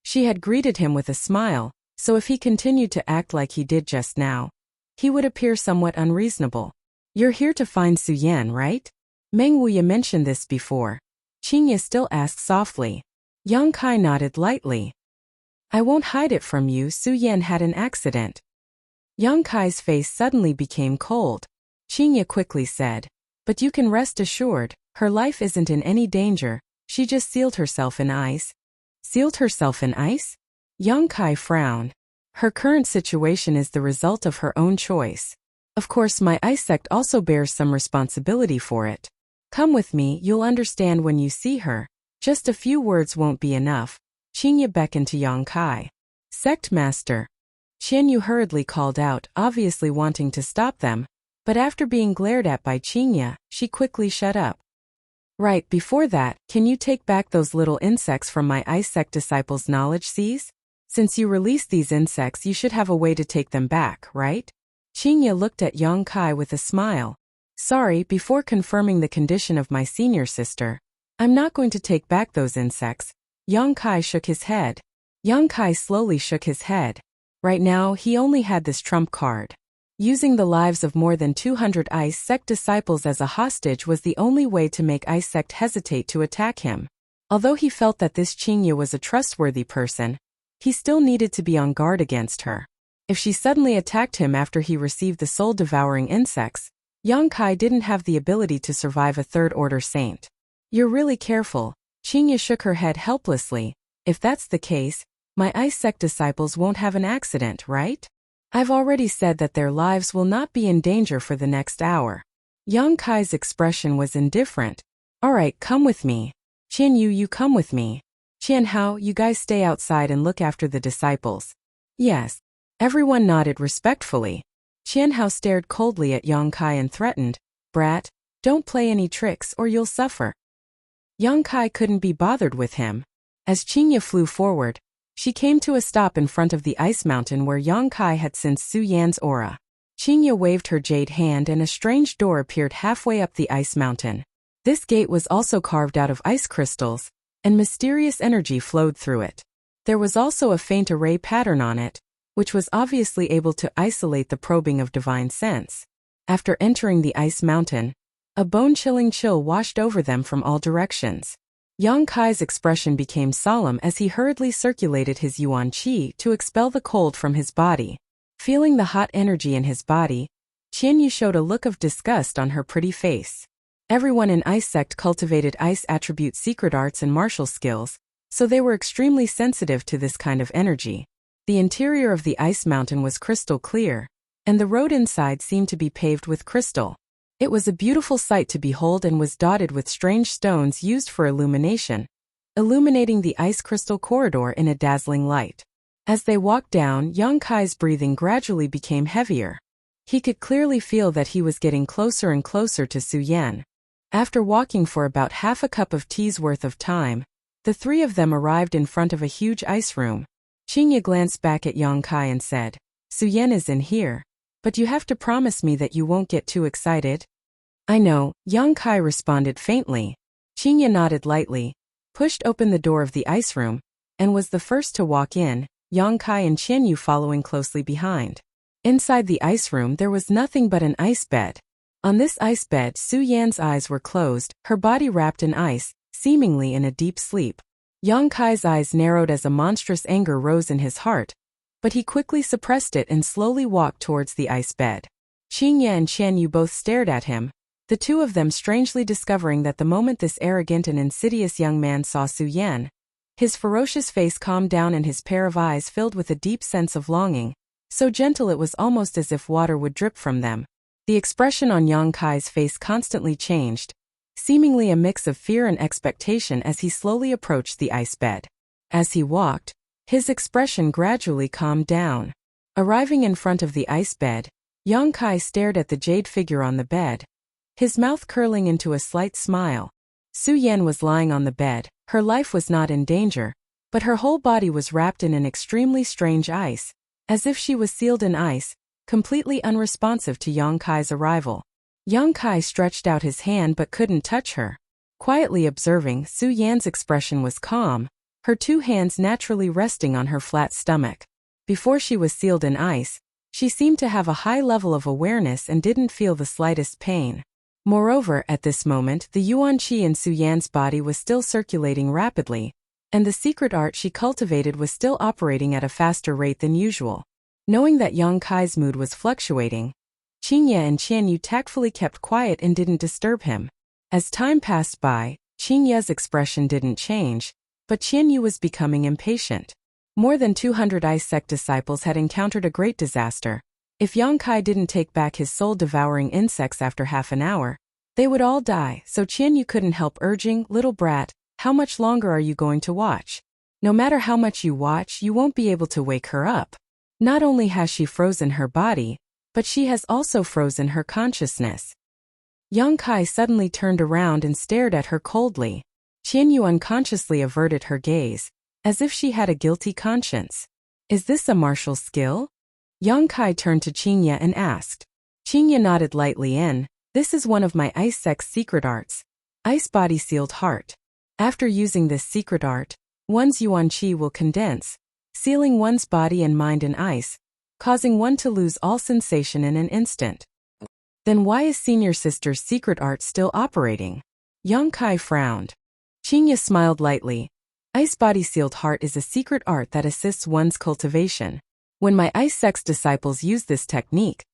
She had greeted him with a smile, so if he continued to act like he did just now, he would appear somewhat unreasonable. You're here to find Suyan, right? Meng Wuya mentioned this before. Qingye still asked softly. Yang Kai nodded lightly. I won't hide it from you, Suyan had an accident. Yang Kai's face suddenly became cold. Qingye quickly said, but you can rest assured, her life isn't in any danger, she just sealed herself in ice. Sealed herself in ice? Yang Kai frowned. Her current situation is the result of her own choice. Of course, my ice sect also bears some responsibility for it. Come with me, you'll understand when you see her. Just a few words won't be enough. Qingye beckoned to Yang Kai. Sect Master. Qian Yu hurriedly called out, obviously wanting to stop them, but after being glared at by Qingye, she quickly shut up. Right, before that, can you take back those little insects from my ice sect disciples' knowledge seas? Since you released these insects, you should have a way to take them back, right? Qingye looked at Yang Kai with a smile. Sorry, before confirming the condition of my senior sister, I'm not going to take back those insects. Yang Kai shook his head. Yang Kai slowly shook his head. Right now, he only had this trump card. Using the lives of more than 200 Ice Sect disciples as a hostage was the only way to make Ice Sect hesitate to attack him. Although he felt that this Qingye was a trustworthy person, he still needed to be on guard against her. If she suddenly attacked him after he received the soul-devouring insects, Yang Kai didn't have the ability to survive a third-order saint. You're really careful. Qingye shook her head helplessly. If that's the case, my Ice Sect disciples won't have an accident, right? I've already said that their lives will not be in danger for the next hour. Yang Kai's expression was indifferent. All right, come with me. Qian Yu, you come with me. Qian Hao, you guys stay outside and look after the disciples. Yes. Everyone nodded respectfully. Qian Hao stared coldly at Yang Kai and threatened, Brat, don't play any tricks or you'll suffer. Yang Kai couldn't be bothered with him. As Qingye flew forward, she came to a stop in front of the ice mountain where Yang Kai had sensed Su Yan's aura. Qingye waved her jade hand and a strange door appeared halfway up the ice mountain. This gate was also carved out of ice crystals, and mysterious energy flowed through it. There was also a faint array pattern on it, which was obviously able to isolate the probing of divine sense. After entering the ice mountain, a bone-chilling chill washed over them from all directions. Yang Kai's expression became solemn as he hurriedly circulated his yuan qi to expel the cold from his body. Feeling the hot energy in his body, Qian Yu showed a look of disgust on her pretty face. Everyone in Ice Sect cultivated ice attribute secret arts and martial skills, so they were extremely sensitive to this kind of energy. The interior of the ice mountain was crystal clear, and the road inside seemed to be paved with crystal. It was a beautiful sight to behold and was dotted with strange stones used for illumination, illuminating the ice crystal corridor in a dazzling light. As they walked down, Yang Kai's breathing gradually became heavier. He could clearly feel that he was getting closer and closer to Su Yan. After walking for about half a cup of tea's worth of time, the three of them arrived in front of a huge ice room. Qingye glanced back at Yang Kai and said, Su Yan is in here. But you have to promise me that you won't get too excited. I know, Yang Kai responded faintly. Qingye nodded lightly, pushed open the door of the ice room, and was the first to walk in, Yang Kai and Qian Yu following closely behind. Inside the ice room there was nothing but an ice bed. On this ice bed, Su Yan's eyes were closed, her body wrapped in ice, seemingly in a deep sleep. Yang Kai's eyes narrowed as a monstrous anger rose in his heart, but he quickly suppressed it and slowly walked towards the ice bed. Qingye and Qian Yu both stared at him, the two of them strangely discovering that the moment this arrogant and insidious young man saw Su Yan, his ferocious face calmed down and his pair of eyes filled with a deep sense of longing, so gentle it was almost as if water would drip from them. The expression on Yang Kai's face constantly changed, seemingly a mix of fear and expectation as he slowly approached the ice bed. As he walked, his expression gradually calmed down. Arriving in front of the ice bed, Yang Kai stared at the jade figure on the bed, his mouth curling into a slight smile. Su Yan was lying on the bed, her life was not in danger, but her whole body was wrapped in an extremely strange ice, as if she was sealed in ice, completely unresponsive to Yang Kai's arrival. Yang Kai stretched out his hand but couldn't touch her. Quietly observing, Su Yan's expression was calm, her two hands naturally resting on her flat stomach. Before she was sealed in ice, she seemed to have a high level of awareness and didn't feel the slightest pain. Moreover, at this moment, the yuan qi in Su Yan's body was still circulating rapidly, and the secret art she cultivated was still operating at a faster rate than usual. Knowing that Yang Kai's mood was fluctuating, Qingye and Qianyu tactfully kept quiet and didn't disturb him. As time passed by, Qingye's expression didn't change, but Qianyu was becoming impatient. More than 200 ice sect disciples had encountered a great disaster. If Yang Kai didn't take back his soul-devouring insects after half an hour, they would all die, so Qianyu couldn't help urging, "Little brat, how much longer are you going to watch? No matter how much you watch, you won't be able to wake her up. Not only has she frozen her body, but she has also frozen her consciousness." Yang Kai suddenly turned around and stared at her coldly. Qianyu unconsciously averted her gaze, as if she had a guilty conscience. "Is this a martial skill?" Yang Kai turned to Qingye and asked. Qingye nodded lightly in, "This is one of my ice sect's secret arts. Ice body sealed heart. After using this secret art, one's yuan qi will condense, sealing one's body and mind in ice, causing one to lose all sensation in an instant." "Then why is senior sister's secret art still operating?" Yang Kai frowned. Qingye smiled lightly. "Ice body sealed heart is a secret art that assists one's cultivation. When my ice sect's disciples use this technique,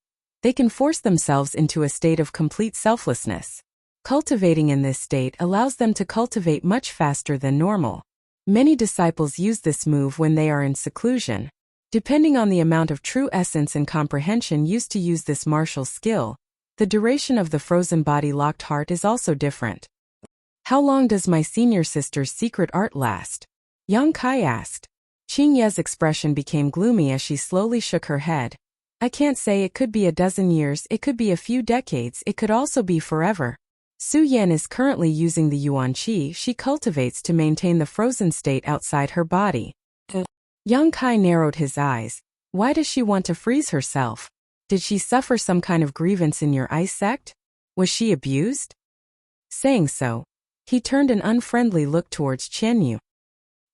they can force themselves into a state of complete selflessness. Cultivating in this state allows them to cultivate much faster than normal. Many disciples use this move when they are in seclusion. Depending on the amount of true essence and comprehension used to use this martial skill, the duration of the frozen body locked heart is also different." "How long does my senior sister's secret art last?" Yang Kai asked. Qingye's expression became gloomy as she slowly shook her head. "I can't say. It could be a dozen years, it could be a few decades, it could also be forever. Su Yan is currently using the yuan qi she cultivates to maintain the frozen state outside her body." Yang Kai narrowed his eyes. "Why does she want to freeze herself? Did she suffer some kind of grievance in your ice sect? Was she abused?" Saying so, he turned an unfriendly look towards Qianyu.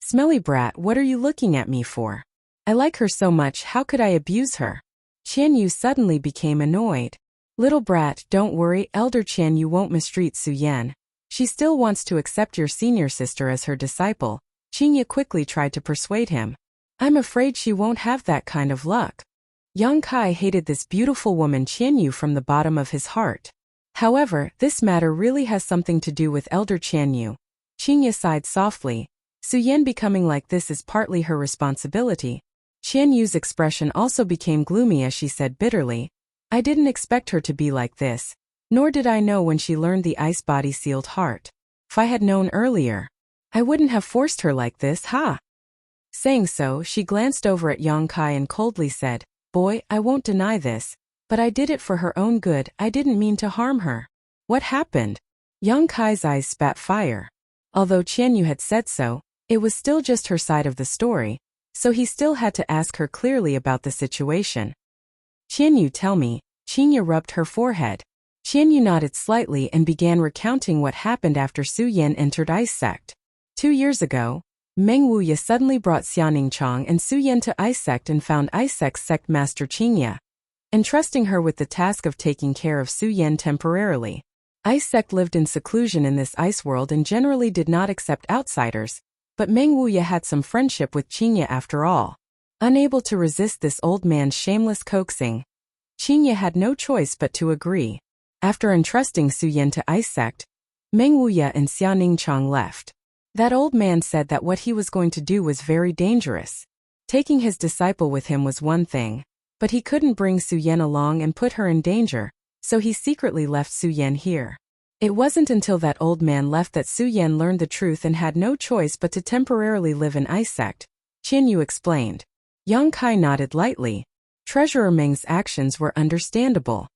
"Smelly brat, what are you looking at me for? I like her so much, how could I abuse her?" Qianyu suddenly became annoyed. "Little brat, don't worry, Elder Qianyu won't mistreat Su Yan. She still wants to accept your senior sister as her disciple." Qingye quickly tried to persuade him. "I'm afraid she won't have that kind of luck." Yang Kai hated this beautiful woman Qianyu from the bottom of his heart. However, this matter really has something to do with Elder Qianyu. Qingye sighed softly. Su Yan becoming like this is partly her responsibility. Qianyu's expression also became gloomy as she said bitterly, "I didn't expect her to be like this, nor did I know when she learned the ice body sealed heart. If I had known earlier, I wouldn't have forced her like this, ha." Saying so, she glanced over at Yang Kai and coldly said, "Boy, I won't deny this, but I did it for her own good, I didn't mean to harm her." "What happened?" Yang Kai's eyes spat fire. Although Qianyu had said so, it was still just her side of the story, so he still had to ask her clearly about the situation. "Qianyu, tell me." Qingye rubbed her forehead. Qianyu nodded slightly and began recounting what happened after Su Yan entered Ice Sect. 2 years ago, Meng Wuye suddenly brought Xiaoning Chang and Su Yan to Ice Sect and found Ice Sect's sect master Qingye, entrusting her with the task of taking care of Su Yan temporarily. Ice Sect lived in seclusion in this ice world and generally did not accept outsiders, but Meng Wuye had some friendship with Qingye after all. Unable to resist this old man's shameless coaxing, Qingye had no choice but to agree. After entrusting Su Yan to Ice Sect, Meng Wuye and Xiaoning Chang left. That old man said that what he was going to do was very dangerous. Taking his disciple with him was one thing, but he couldn't bring Su Yan along and put her in danger, so he secretly left Su Yan here. It wasn't until that old man left that Su Yan learned the truth and had no choice but to temporarily live in Ice Sect, Qianyu explained. Yang Kai nodded lightly. Treasurer Meng's actions were understandable.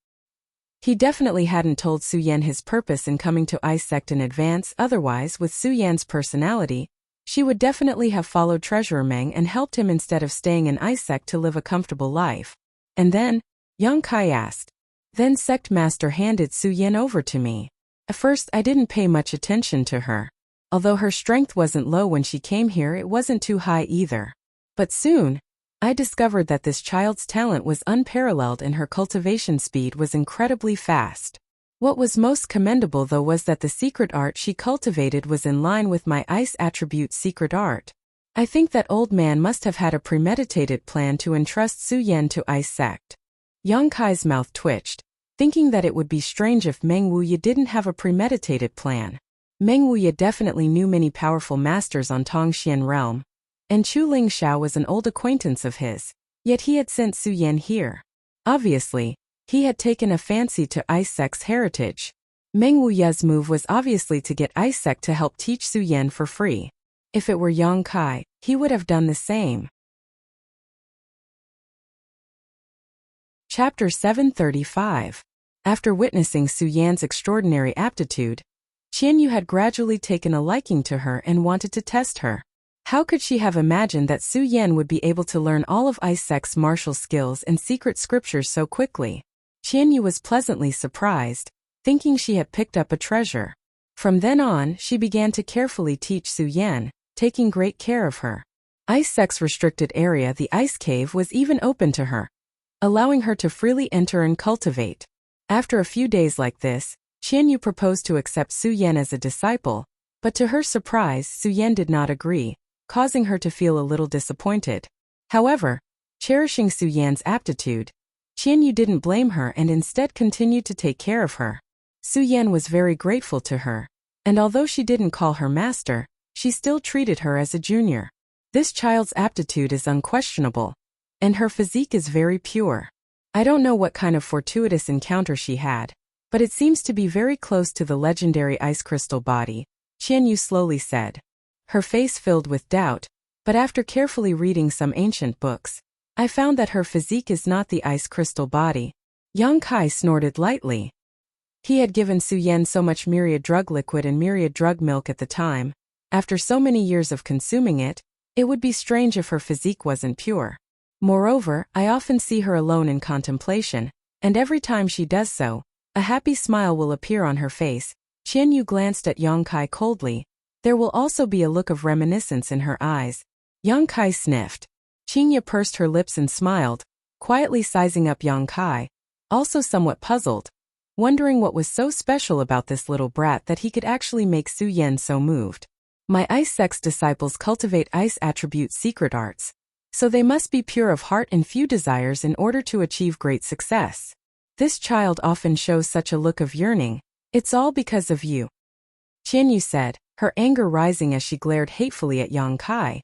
He definitely hadn't told Su Yan his purpose in coming to Ice Sect in advance, otherwise with Su Yan's personality, she would definitely have followed Treasurer Meng and helped him instead of staying in Ice Sect to live a comfortable life. And then, Yang Kai asked. Then Sect Master handed Su Yan over to me. At first I didn't pay much attention to her. Although her strength wasn't low when she came here, it wasn't too high either. But soon, I discovered that this child's talent was unparalleled and her cultivation speed was incredibly fast. What was most commendable though was that the secret art she cultivated was in line with my ice attribute secret art. I think that old man must have had a premeditated plan to entrust Su Yan to ice sect. Yang Kai's mouth twitched, thinking that it would be strange if Meng Wuye didn't have a premeditated plan. Meng Wuye definitely knew many powerful masters on Tongxian realm, and Chu Lingxiao was an old acquaintance of his, yet he had sent Su Yan here. Obviously, he had taken a fancy to Ice Sect's heritage. Meng Wuye's move was obviously to get Ice Sect to help teach Su Yan for free. If it were Yang Kai, he would have done the same. Chapter 735. After witnessing Su Yan's extraordinary aptitude, Qianyu had gradually taken a liking to her and wanted to test her. How could she have imagined that Su Yan would be able to learn all of Ice Sect's martial skills and secret scriptures so quickly? Qianyu was pleasantly surprised, thinking she had picked up a treasure. From then on, she began to carefully teach Su Yan, taking great care of her. Ice Sect's restricted area, the ice cave, was even open to her, allowing her to freely enter and cultivate. After a few days like this, Qianyu proposed to accept Su Yan as a disciple, but to her surprise, Su Yan did not agree, causing her to feel a little disappointed. However, cherishing Su Yan's aptitude, Qianyu didn't blame her and instead continued to take care of her. Su Yan was very grateful to her, and although she didn't call her master, she still treated her as a junior. This child's aptitude is unquestionable, and her physique is very pure. I don't know what kind of fortuitous encounter she had, but it seems to be very close to the legendary ice crystal body, Qianyu slowly said. Her face filled with doubt, but after carefully reading some ancient books, I found that her physique is not the ice crystal body. Yang Kai snorted lightly. He had given Su Yan so much myriad drug liquid and myriad drug milk at the time. After so many years of consuming it, it would be strange if her physique wasn't pure. Moreover, I often see her alone in contemplation, and every time she does so, a happy smile will appear on her face. Qianyu glanced at Yang Kai coldly. There will also be a look of reminiscence in her eyes. Yang Kai sniffed. Qingya pursed her lips and smiled, quietly sizing up Yang Kai, also somewhat puzzled, wondering what was so special about this little brat that he could actually make Su Yan so moved. My Ice Sect's disciples cultivate ice attribute secret arts, so they must be pure of heart and few desires in order to achieve great success. This child often shows such a look of yearning. It's all because of you, Qianyu said, her anger rising as she glared hatefully at Yang Kai,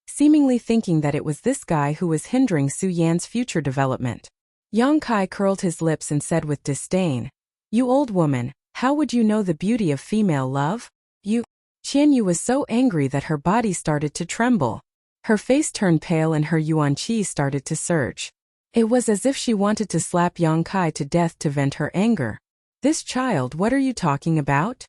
seemingly thinking that it was this guy who was hindering Su Yan's future development. Yang Kai curled his lips and said with disdain, "You old woman, how would you know the beauty of female love? You..." Qianyu was so angry that her body started to tremble. Her face turned pale and her yuan qi started to surge. It was as if she wanted to slap Yang Kai to death to vent her anger. "This child, what are you talking about?"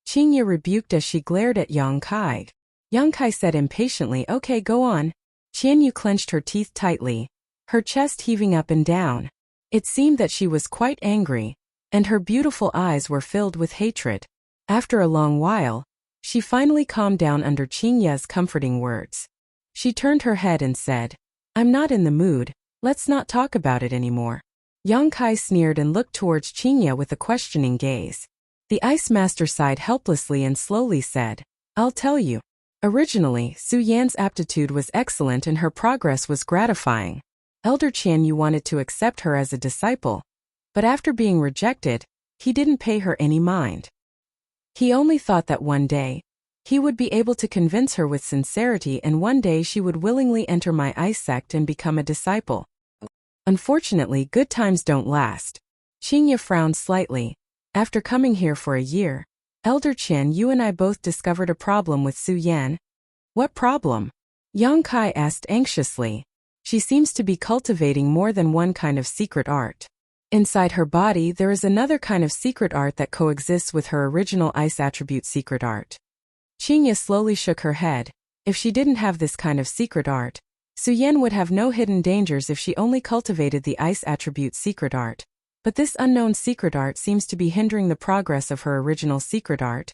Qingya rebuked as she glared at Yang Kai. Yang Kai said impatiently, "Okay, go on." Qianyu clenched her teeth tightly, her chest heaving up and down. It seemed that she was quite angry, and her beautiful eyes were filled with hatred. After a long while, she finally calmed down under Qingya's comforting words. She turned her head and said, "I'm not in the mood, let's not talk about it anymore." Yang Kai sneered and looked towards Qingya with a questioning gaze. The Ice Master sighed helplessly and slowly said, "I'll tell you. Originally, Su Yan's aptitude was excellent and her progress was gratifying. Elder Qianyu wanted to accept her as a disciple, but after being rejected, he didn't pay her any mind. He only thought that one day, he would be able to convince her with sincerity and one day she would willingly enter my ice sect and become a disciple. Unfortunately, good times don't last." Qingya frowned slightly. "After coming here for a year, Elder Qian, you and I both discovered a problem with Su Yan." "What problem?" Yang Kai asked anxiously. "She seems to be cultivating more than one kind of secret art. Inside her body there is another kind of secret art that coexists with her original ice attribute secret art." Qingya slowly shook her head. If she didn't have this kind of secret art, Su Yan would have no hidden dangers if she only cultivated the ice attribute secret art. But this unknown secret art seems to be hindering the progress of her original secret art.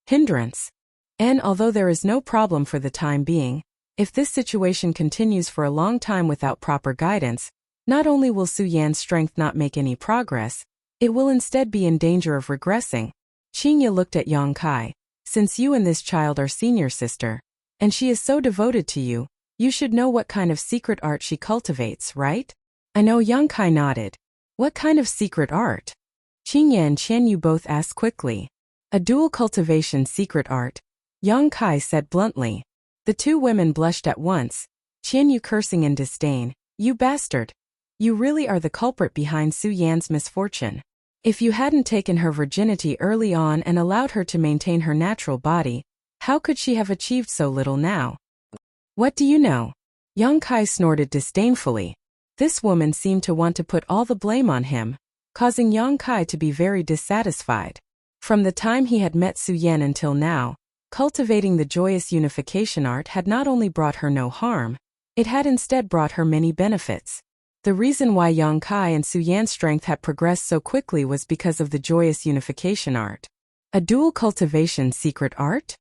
Hindrance? And although there is no problem for the time being, if this situation continues for a long time without proper guidance, not only will Su Yan's strength not make any progress, it will instead be in danger of regressing. Qingye looked at Yang Kai. Since you and this child are senior sister, and she is so devoted to you, you should know what kind of secret art she cultivates, right? I know. Yang Kai nodded. What kind of secret art? Qingye and Qianyu both asked quickly. A dual cultivation secret art, Yang Kai said bluntly. The two women blushed at once, Qianyu cursing in disdain. You bastard! You really are the culprit behind Su Yan's misfortune. If you hadn't taken her virginity early on and allowed her to maintain her natural body, how could she have achieved so little now? What do you know? Yang Kai snorted disdainfully. This woman seemed to want to put all the blame on him, causing Yang Kai to be very dissatisfied. From the time he had met Su Yan until now, cultivating the joyous unification art had not only brought her no harm, it had instead brought her many benefits. The reason why Yang Kai and Su Yan's strength had progressed so quickly was because of the joyous unification art. A dual cultivation secret art?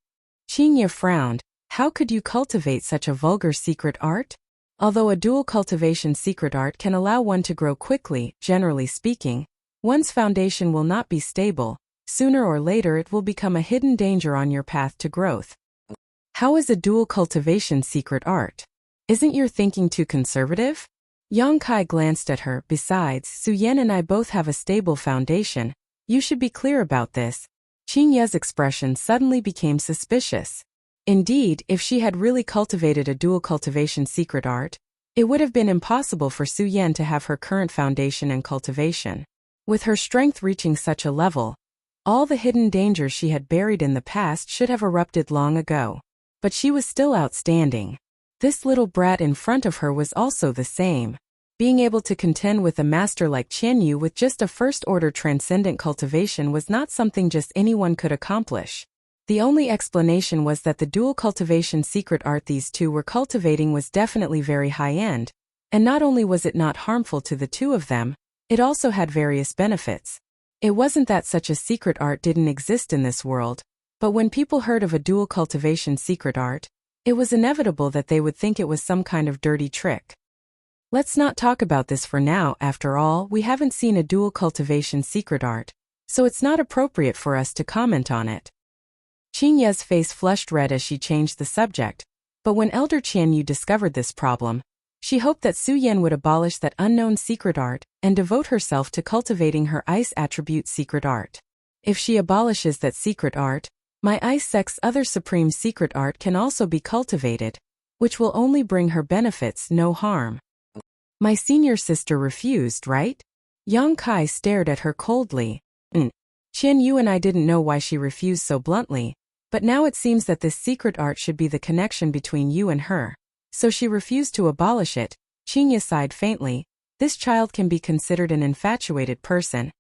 Qingye frowned. How could you cultivate such a vulgar secret art? Although a dual cultivation secret art can allow one to grow quickly, generally speaking, one's foundation will not be stable. Sooner or later it will become a hidden danger on your path to growth. How is a dual cultivation secret art? Isn't your thinking too conservative? Yang Kai glanced at her. Besides, Su Yan and I both have a stable foundation. You should be clear about this. Qingye's expression suddenly became suspicious. Indeed, if she had really cultivated a dual cultivation secret art, it would have been impossible for Su Yan to have her current foundation and cultivation. With her strength reaching such a level, all the hidden dangers she had buried in the past should have erupted long ago. But she was still outstanding. This little brat in front of her was also the same. Being able to contend with a master like Qianyu with just a first-order transcendent cultivation was not something just anyone could accomplish. The only explanation was that the dual cultivation secret art these two were cultivating was definitely very high-end, and not only was it not harmful to the two of them, it also had various benefits. It wasn't that such a secret art didn't exist in this world, but when people heard of a dual cultivation secret art, it was inevitable that they would think it was some kind of dirty trick. Let's not talk about this for now. After all, we haven't seen a dual cultivation secret art, so it's not appropriate for us to comment on it. Qingye's face flushed red as she changed the subject, but when Elder Qianyu discovered this problem, she hoped that Su Yan would abolish that unknown secret art and devote herself to cultivating her ice attribute secret art. If she abolishes that secret art, my ice sect's other supreme secret art can also be cultivated, which will only bring her benefits, no harm. My senior sister refused, right? Yang Kai stared at her coldly. Qianyu and I didn't know why she refused so bluntly, but now it seems that this secret art should be the connection between you and her. So she refused to abolish it. Qingye sighed faintly. This child can be considered an infatuated person.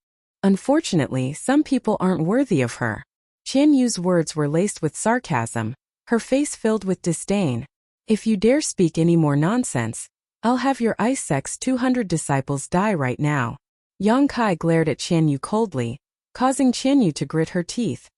Unfortunately, some people aren't worthy of her. Qianyu's words were laced with sarcasm, her face filled with disdain. If you dare speak any more nonsense, I'll have your ice sect's 200 disciples die right now. Yang Kai glared at Qianyu coldly, causing Qianyu to grit her teeth.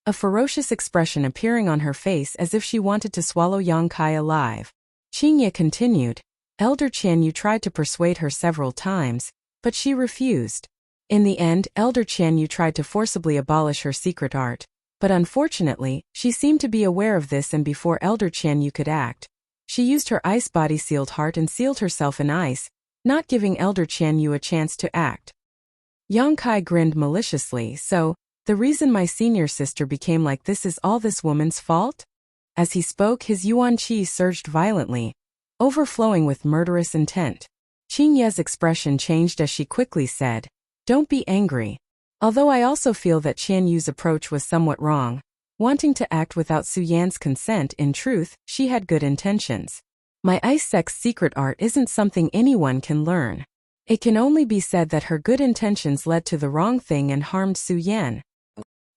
A ferocious expression appearing on her face as if she wanted to swallow Yang Kai alive. Qingye continued. Elder Qianyu tried to persuade her several times, but she refused. In the end, Elder Qianyu tried to forcibly abolish her secret art, but unfortunately, she seemed to be aware of this, and before Elder Qianyu could act, she used her ice body-sealed heart and sealed herself in ice, not giving Elder Qianyu a chance to act. Yang Kai grinned maliciously. So, the reason my senior sister became like this is all this woman's fault? As he spoke, his yuan qi surged violently, overflowing with murderous intent. Qingye's expression changed as she quickly said, "Don't be angry. Although I also feel that Qianyu's approach was somewhat wrong, wanting to act without Su Yan's consent. In truth, she had good intentions. My ice sect's secret art isn't something anyone can learn. It can only be said that her good intentions led to the wrong thing and harmed Su Yan.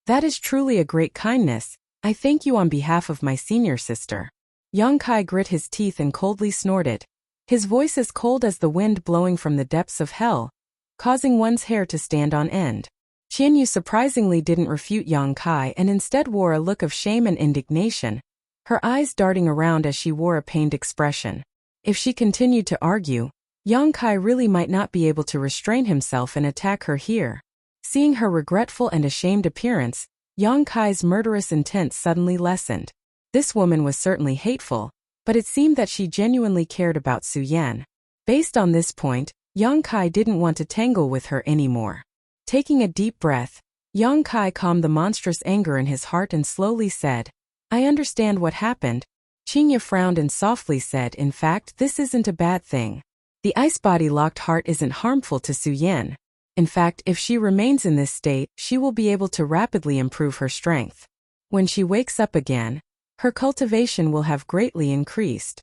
That is truly a great kindness. I thank you on behalf of my senior sister." Yang Kai grit his teeth and coldly snorted, his voice as cold as the wind blowing from the depths of hell, causing one's hair to stand on end. Qianyu surprisingly didn't refute Yang Kai and instead wore a look of shame and indignation, her eyes darting around as she wore a pained expression. If she continued to argue, Yang Kai really might not be able to restrain himself and attack her here. Seeing her regretful and ashamed appearance, Yang Kai's murderous intent suddenly lessened. This woman was certainly hateful, but it seemed that she genuinely cared about Su Yan. Based on this point, Yang Kai didn't want to tangle with her anymore. Taking a deep breath, Yang Kai calmed the monstrous anger in his heart and slowly said, "I understand what happened." Qingya frowned and softly said, "In fact, this isn't a bad thing. The ice-body locked heart isn't harmful to Su Yan. In fact, if she remains in this state, she will be able to rapidly improve her strength. When she wakes up again, her cultivation will have greatly increased."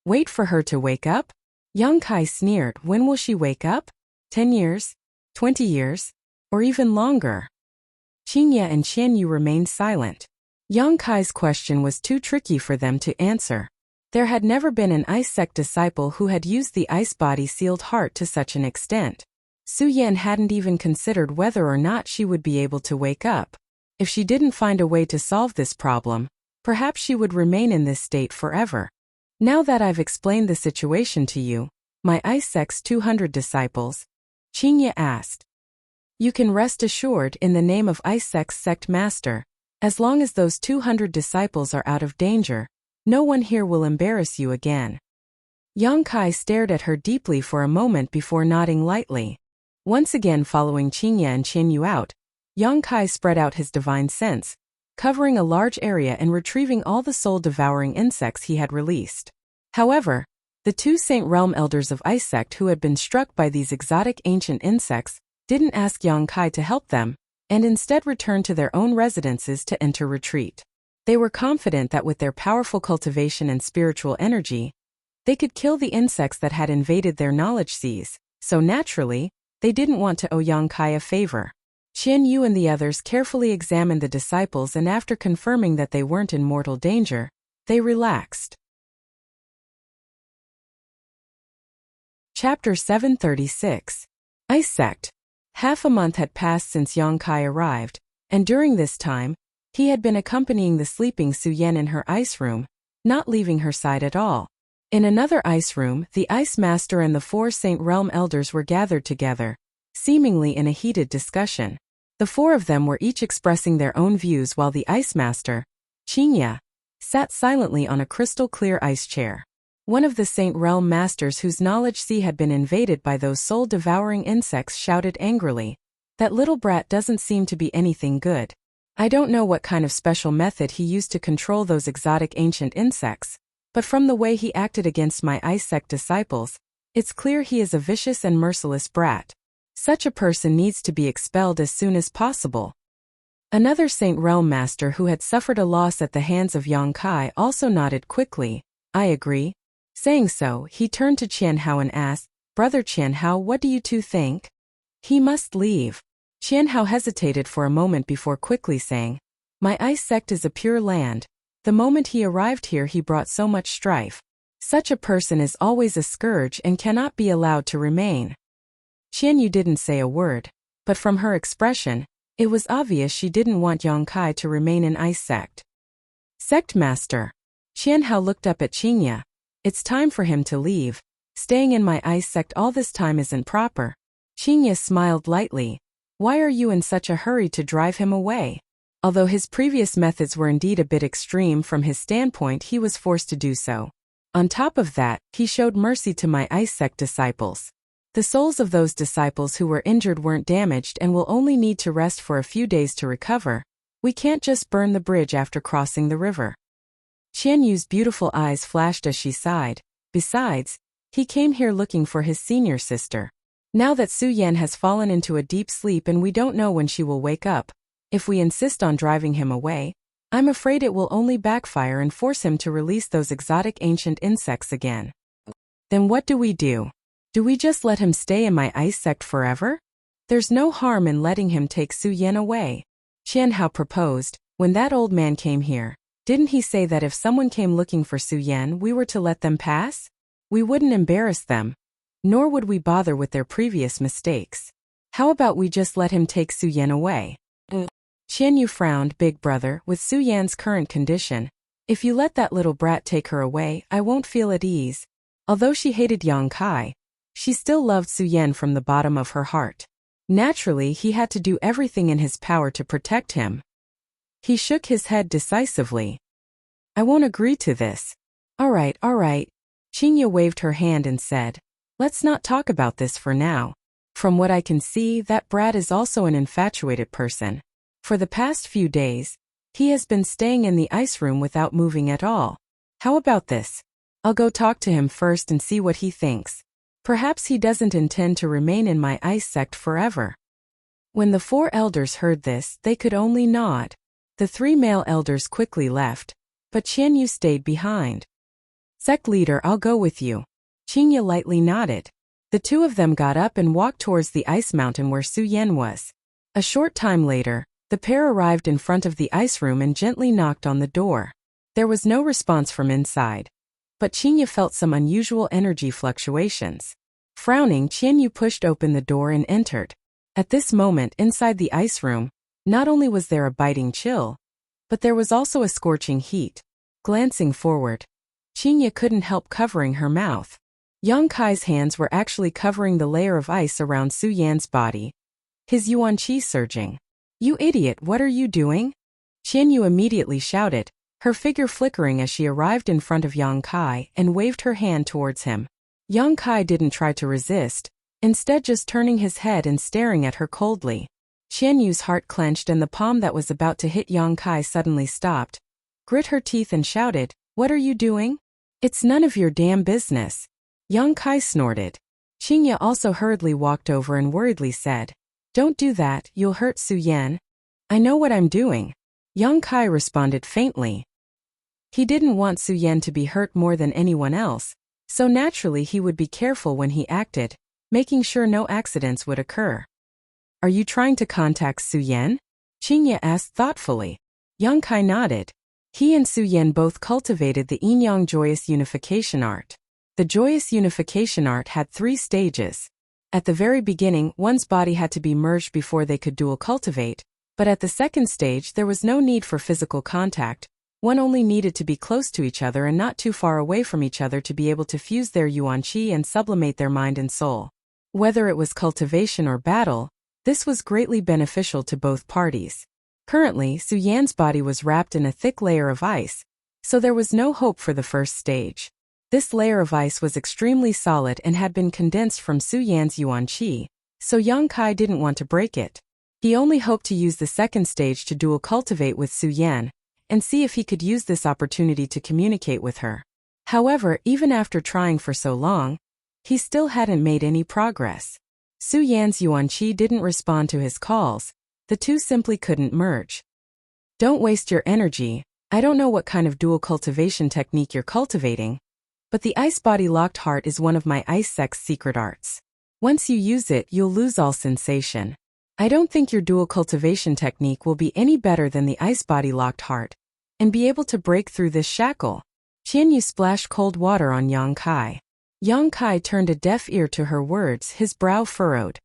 "Wait for her to wake up?" Yang Kai sneered. "When will she wake up? 10 years? 20 years? Or even longer?" Qingya and Qianyu remained silent. Yang Kai's question was too tricky for them to answer. There had never been an ice sect disciple who had used the ice-body sealed heart to such an extent. Su Yan hadn't even considered whether or not she would be able to wake up. If she didn't find a way to solve this problem, perhaps she would remain in this state forever. "Now that I've explained the situation to you, my ice sect's 200 disciples," Qingya asked, "you can rest assured in the name of ice sect's sect master, as long as those 200 disciples are out of danger, no one here will embarrass you again." Yang Kai stared at her deeply for a moment before nodding lightly. Once again following Qingya and Qianyu out, Yang Kai spread out his divine sense, covering a large area and retrieving all the soul-devouring insects he had released. However, the 2 Saint Realm elders of Ice Sect who had been struck by these exotic ancient insects didn't ask Yang Kai to help them, and instead returned to their own residences to enter retreat. They were confident that with their powerful cultivation and spiritual energy, they could kill the insects that had invaded their knowledge seas, so naturally, they didn't want to owe Yang Kai a favor. Qianyu and the others carefully examined the disciples, and after confirming that they weren't in mortal danger, they relaxed. Chapter 736. Ice Sect. Half a month had passed since Yang Kai arrived, and during this time, he had been accompanying the sleeping Su Yan in her ice room, not leaving her side at all. In another ice room, the Ice Master and the 4 Saint Realm elders were gathered together, seemingly in a heated discussion. The 4 of them were each expressing their own views while the Ice Master, Qingya, sat silently on a crystal-clear ice chair. One of the Saint Realm Masters whose knowledge sea had been invaded by those soul-devouring insects shouted angrily, "That little brat doesn't seem to be anything good. I don't know what kind of special method he used to control those exotic ancient insects, but from the way he acted against my Ice Sect disciples, it's clear he is a vicious and merciless brat. Such a person needs to be expelled as soon as possible." Another Saint Realm Master who had suffered a loss at the hands of Yang Kai also nodded quickly, "I agree." Saying so, he turned to Qianhao and asked, "Brother Qianhao, what do you two think?" "He must leave." Qianhao hesitated for a moment before quickly saying, "My Ice Sect is a pure land. The moment he arrived here he brought so much strife. Such a person is always a scourge and cannot be allowed to remain." Qianyu didn't say a word, but from her expression, it was obvious she didn't want Yang Kai to remain in Ice Sect. "Sect Master." Qianhao looked up at Qingya. "It's time for him to leave. Staying in my Ice Sect all this time isn't proper." Qingya smiled lightly. "Why are you in such a hurry to drive him away?" Although his previous methods were indeed a bit extreme from his standpoint, he was forced to do so. On top of that, he showed mercy to my Ice Sect disciples. The souls of those disciples who were injured weren't damaged and will only need to rest for a few days to recover. We can't just burn the bridge after crossing the river. Qianyu's beautiful eyes flashed as she sighed. Besides, he came here looking for his senior sister. Now that Su Yan has fallen into a deep sleep and we don't know when she will wake up, if we insist on driving him away, I'm afraid it will only backfire and force him to release those exotic ancient insects again. Then what do we do? Do we just let him stay in my Ice Sect forever? There's no harm in letting him take Su Yan away. Qianhao proposed. When that old man came here, didn't he say that if someone came looking for Su Yan we were to let them pass? We wouldn't embarrass them, nor would we bother with their previous mistakes. How about we just let him take Su-Yan away? Qian Yu frowned, big brother, with Su-Yan's current condition. If you let that little brat take her away, I won't feel at ease. Although she hated Yang Kai, she still loved Su-Yan from the bottom of her heart. Naturally, he had to do everything in his power to protect him. He shook his head decisively. I won't agree to this. All right. Qingya waved her hand and said, let's not talk about this for now. From what I can see, that brat is also an infatuated person. For the past few days, he has been staying in the ice room without moving at all. How about this? I'll go talk to him first and see what he thinks. Perhaps he doesn't intend to remain in my ice sect forever. When the 4 elders heard this, they could only nod. The 3 male elders quickly left, but Qian Yu stayed behind. Sect leader, I'll go with you. Qingya lightly nodded. The 2 of them got up and walked towards the ice mountain where Su-Yan was. A short time later, the pair arrived in front of the ice room and gently knocked on the door. There was no response from inside, but Qingya felt some unusual energy fluctuations. Frowning, Qian Yu pushed open the door and entered. At this moment, inside the ice room, not only was there a biting chill, but there was also a scorching heat. Glancing forward, Qingya couldn't help covering her mouth. Yang Kai's hands were actually covering the layer of ice around Su-Yan's body, his yuan qi surging. You idiot, what are you doing? Qian Yu immediately shouted, her figure flickering as she arrived in front of Yang Kai and waved her hand towards him. Yang Kai didn't try to resist, instead just turning his head and staring at her coldly. Qian Yu's heart clenched and the palm that was about to hit Yang Kai suddenly stopped, grit her teeth and shouted, what are you doing? It's none of your damn business. Yang Kai snorted. Qingya also hurriedly walked over and worriedly said, don't do that, you'll hurt Su-Yan. I know what I'm doing. Yang Kai responded faintly. He didn't want Su-Yan to be hurt more than anyone else, so naturally he would be careful when he acted, making sure no accidents would occur. Are you trying to contact Su-Yan? Qingya asked thoughtfully. Yang Kai nodded. He and Su-Yan both cultivated the yin-yang joyous unification art. The joyous unification art had 3 stages. At the very beginning, one's body had to be merged before they could dual cultivate, but at the second stage there was no need for physical contact. One only needed to be close to each other and not too far away from each other to be able to fuse their yuan qi and sublimate their mind and soul. Whether it was cultivation or battle, this was greatly beneficial to both parties. Currently, Su-Yan's body was wrapped in a thick layer of ice, so there was no hope for the first stage. This layer of ice was extremely solid and had been condensed from Su-Yan's yuan qi, so Yang Kai didn't want to break it. He only hoped to use the second stage to dual cultivate with Su-Yan, and see if he could use this opportunity to communicate with her. However, even after trying for so long, he still hadn't made any progress. Su-Yan's yuan qi didn't respond to his calls, the 2 simply couldn't merge. Don't waste your energy, I don't know what kind of dual cultivation technique you're cultivating, but the ice body locked heart is one of my ice sect's secret arts. Once you use it, you'll lose all sensation. I don't think your dual cultivation technique will be any better than the ice body locked heart, and be able to break through this shackle. Qian Yu splashed cold water on Yang Kai. Yang Kai turned a deaf ear to her words, his brow furrowed.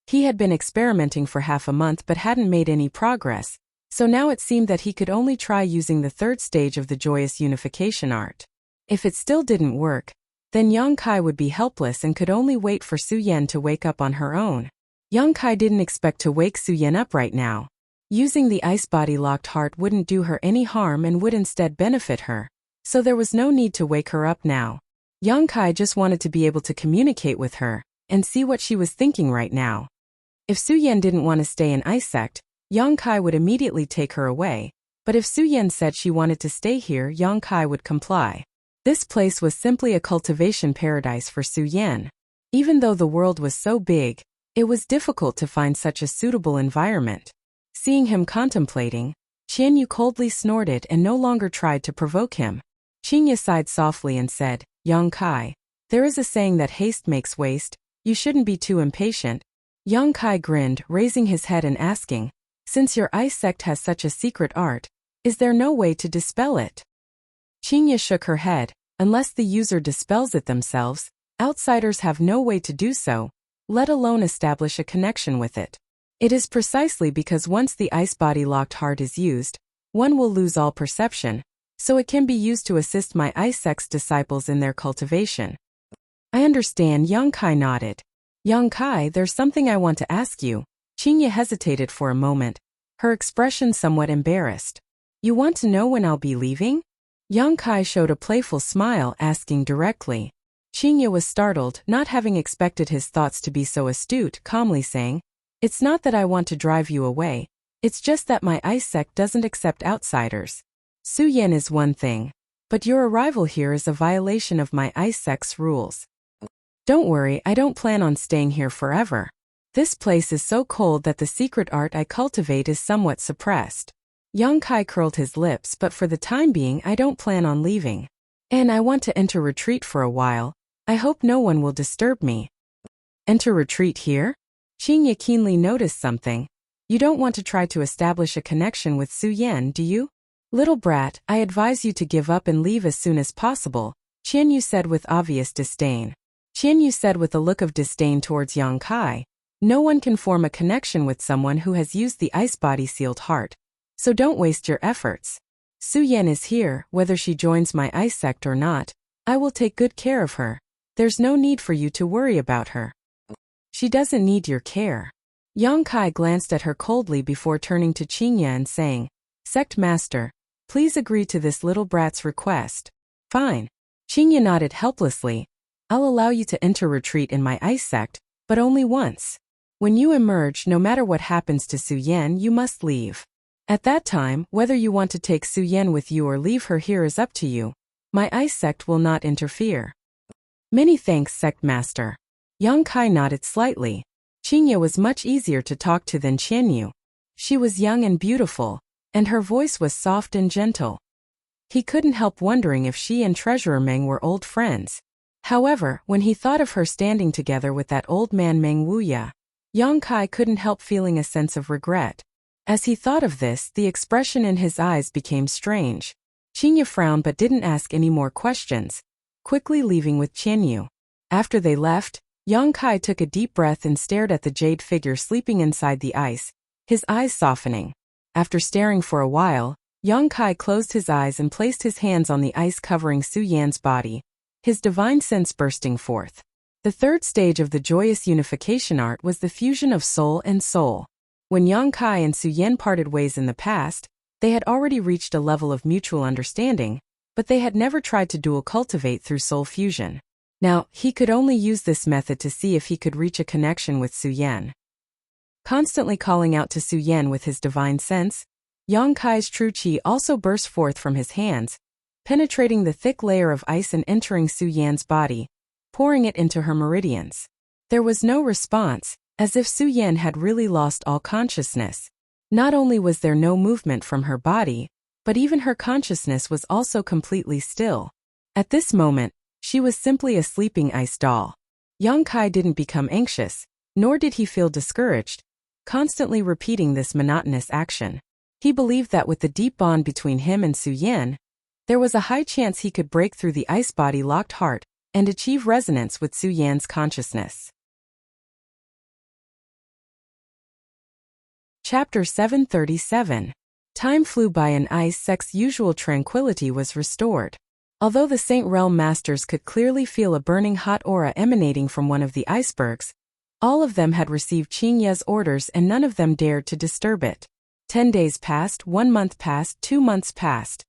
He had been experimenting for half a month but hadn't made any progress, so now it seemed that he could only try using the 3rd stage of the joyous unification art. If it still didn't work, then Yang Kai would be helpless and could only wait for Su-Yan to wake up on her own. Yang Kai didn't expect to wake Su-Yan up right now. Using the ice body locked heart wouldn't do her any harm and would instead benefit her, so there was no need to wake her up now. Yang Kai just wanted to be able to communicate with her and see what she was thinking right now. If Su-Yan didn't want to stay in ice sect, Yang Kai would immediately take her away, but if Su-Yan said she wanted to stay here, Yang Kai would comply. This place was simply a cultivation paradise for Su-Yan. Even though the world was so big, it was difficult to find such a suitable environment. Seeing him contemplating, Qian Yu coldly snorted and no longer tried to provoke him. Qingya sighed softly and said, Yang Kai, there is a saying that haste makes waste, you shouldn't be too impatient. Yang Kai grinned, raising his head and asking, since your ice sect has such a secret art, is there no way to dispel it? Qingya shook her head, unless the user dispels it themselves, outsiders have no way to do so, let alone establish a connection with it. It is precisely because once the ice body locked heart is used, one will lose all perception, so it can be used to assist my ice sex disciples in their cultivation. I understand, Yang Kai nodded. Yang Kai, there's something I want to ask you. Qingye hesitated for a moment, her expression somewhat embarrassed. You want to know when I'll be leaving? Yang Kai showed a playful smile, asking directly. Qingye was startled, not having expected his thoughts to be so astute, calmly saying, It's not that I want to drive you away, it's just that my ice sect doesn't accept outsiders. Su Yan is one thing, but your arrival here is a violation of my ice sect's rules. Don't worry, I don't plan on staying here forever. This place is so cold that the secret art I cultivate is somewhat suppressed. Yang Kai curled his lips, but for the time being I don't plan on leaving. And I want to enter retreat for a while. I hope no one will disturb me. Enter retreat here? Qingye keenly noticed something. You don't want to try to establish a connection with Su Yan, do you? Little brat, I advise you to give up and leave as soon as possible, Qianyu said with obvious disdain. Qianyu said with a look of disdain towards Yang Kai. No one can form a connection with someone who has used the ice body sealed heart. So don't waste your efforts. Su Yan is here, whether she joins my ice sect or not. I will take good care of her. There's no need for you to worry about her. She doesn't need your care. Yang Kai glanced at her coldly before turning to Qingye and saying, Sect Master, please agree to this little brat's request. Fine. Qingye nodded helplessly. I'll allow you to enter retreat in my ice sect, but only once. When you emerge, no matter what happens to Su Yan, you must leave. At that time, whether you want to take Su Yan with you or leave her here is up to you. My ice sect will not interfere. Many thanks, Sect Master. Yang Kai nodded slightly. Qingye was much easier to talk to than Qianyu. She was young and beautiful, and her voice was soft and gentle. He couldn't help wondering if she and Treasurer Meng were old friends. However, when he thought of her standing together with that old man Meng Wuya, Yang Kai couldn't help feeling a sense of regret. As he thought of this, the expression in his eyes became strange. Qingye frowned but didn't ask any more questions, quickly leaving with Qianyu. After they left, Yang Kai took a deep breath and stared at the jade figure sleeping inside the ice, his eyes softening. After staring for a while, Yang Kai closed his eyes and placed his hands on the ice covering Su Yan's body, his divine sense bursting forth. The third stage of the joyous unification art was the fusion of soul and soul. When Yang Kai and Su Yan parted ways in the past, they had already reached a level of mutual understanding, but they had never tried to dual cultivate through soul fusion. Now, he could only use this method to see if he could reach a connection with Su Yan. Constantly calling out to Su Yan with his divine sense, Yang Kai's true qi also burst forth from his hands, penetrating the thick layer of ice and entering Su Yan's body, pouring it into her meridians. There was no response, as if Su Yan had really lost all consciousness. Not only was there no movement from her body, but even her consciousness was also completely still. At this moment, she was simply a sleeping ice doll. Yang Kai didn't become anxious, nor did he feel discouraged, constantly repeating this monotonous action. He believed that with the deep bond between him and Su Yan, there was a high chance he could break through the ice body locked heart and achieve resonance with Su Yan's consciousness. Chapter 737. Time flew by and ice sect's usual tranquility was restored. Although the Saint Realm Masters could clearly feel a burning hot aura emanating from one of the icebergs, all of them had received Qingye's orders and none of them dared to disturb it. 10 days passed, 1 month passed, 2 months passed.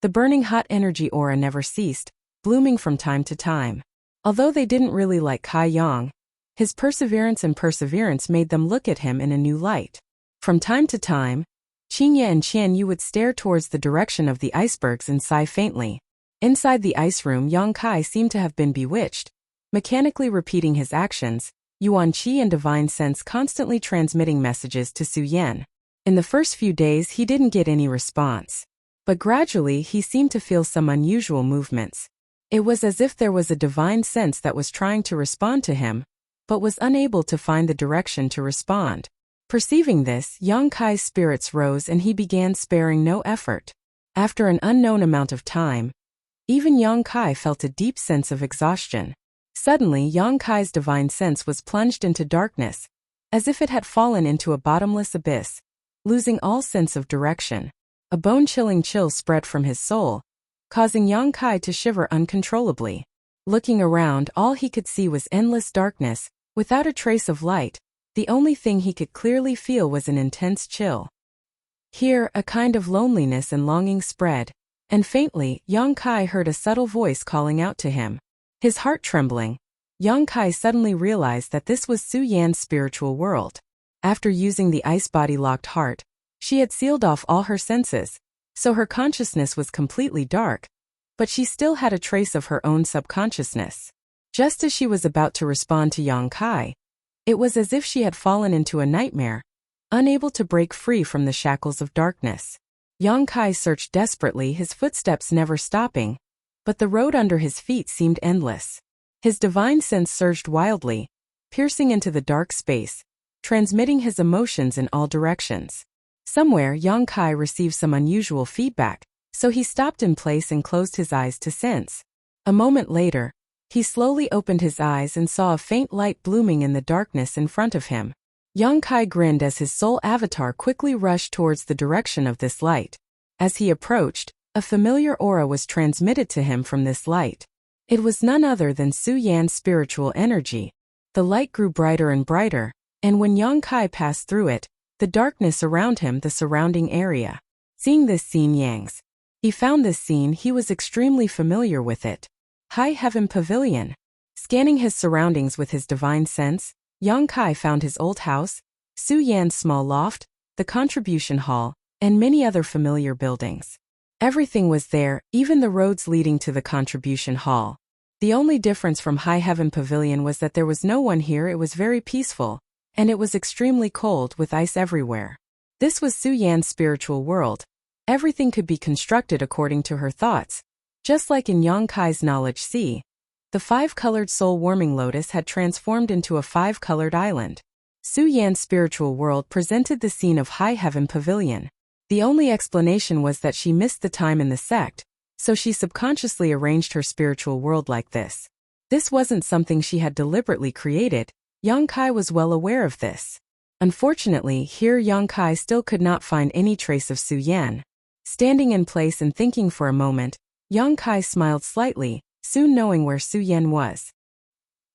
The burning hot energy aura never ceased, blooming from time to time. Although they didn't really like Kai Yang, his perseverance made them look at him in a new light. From time to time, Qingye and Qianyu would stare towards the direction of the icebergs and sigh faintly. Inside the ice room, Yang Kai seemed to have been bewitched, mechanically repeating his actions, Yuan Qi and Divine Sense constantly transmitting messages to Su Yan. In the first few days he didn't get any response. But gradually he seemed to feel some unusual movements. It was as if there was a divine sense that was trying to respond to him, but was unable to find the direction to respond. Perceiving this, Yang Kai's spirits rose and he began sparing no effort. After an unknown amount of time, even Yang Kai felt a deep sense of exhaustion. Suddenly, Yang Kai's divine sense was plunged into darkness, as if it had fallen into a bottomless abyss, losing all sense of direction. A bone-chilling chill spread from his soul, causing Yang Kai to shiver uncontrollably. Looking around, all he could see was endless darkness, without a trace of light. The only thing he could clearly feel was an intense chill. Here, a kind of loneliness and longing spread, and faintly, Yang Kai heard a subtle voice calling out to him. His heart trembling, Yang Kai suddenly realized that this was Su Yan's spiritual world. After using the ice body-locked heart, she had sealed off all her senses, so her consciousness was completely dark, but she still had a trace of her own subconsciousness. Just as she was about to respond to Yang Kai, it was as if she had fallen into a nightmare, unable to break free from the shackles of darkness. Yang Kai searched desperately, his footsteps never stopping, but the road under his feet seemed endless. His divine sense surged wildly, piercing into the dark space, transmitting his emotions in all directions. Somewhere, Yang Kai received some unusual feedback, so he stopped in place and closed his eyes to sense. A moment later, he slowly opened his eyes and saw a faint light blooming in the darkness in front of him. Yang Kai grinned as his soul avatar quickly rushed towards the direction of this light. As he approached, a familiar aura was transmitted to him from this light. It was none other than Su Yan's spiritual energy. The light grew brighter and brighter, and when Yang Kai passed through it, the darkness around him, the surrounding area. Seeing this scene, he found this scene, he was extremely familiar with it. High Heaven Pavilion. Scanning his surroundings with his divine sense, Yang Kai found his old house, Su Yan's small loft, the contribution hall, and many other familiar buildings. Everything was there, even the roads leading to the contribution hall. The only difference from High Heaven Pavilion was that there was no one here. It was very peaceful, and it was extremely cold with ice everywhere. This was Su Yan's spiritual world. Everything could be constructed according to her thoughts. Just like in Yang Kai's knowledge sea, the 5-colored soul-warming lotus had transformed into a 5-colored island. Su Yan's spiritual world presented the scene of High Heaven Pavilion. The only explanation was that she missed the time in the sect, so she subconsciously arranged her spiritual world like this. This wasn't something she had deliberately created. Yang Kai was well aware of this. Unfortunately, here Yang Kai still could not find any trace of Su Yan. Standing in place and thinking for a moment, Yang Kai smiled slightly, soon knowing where Su Yan was.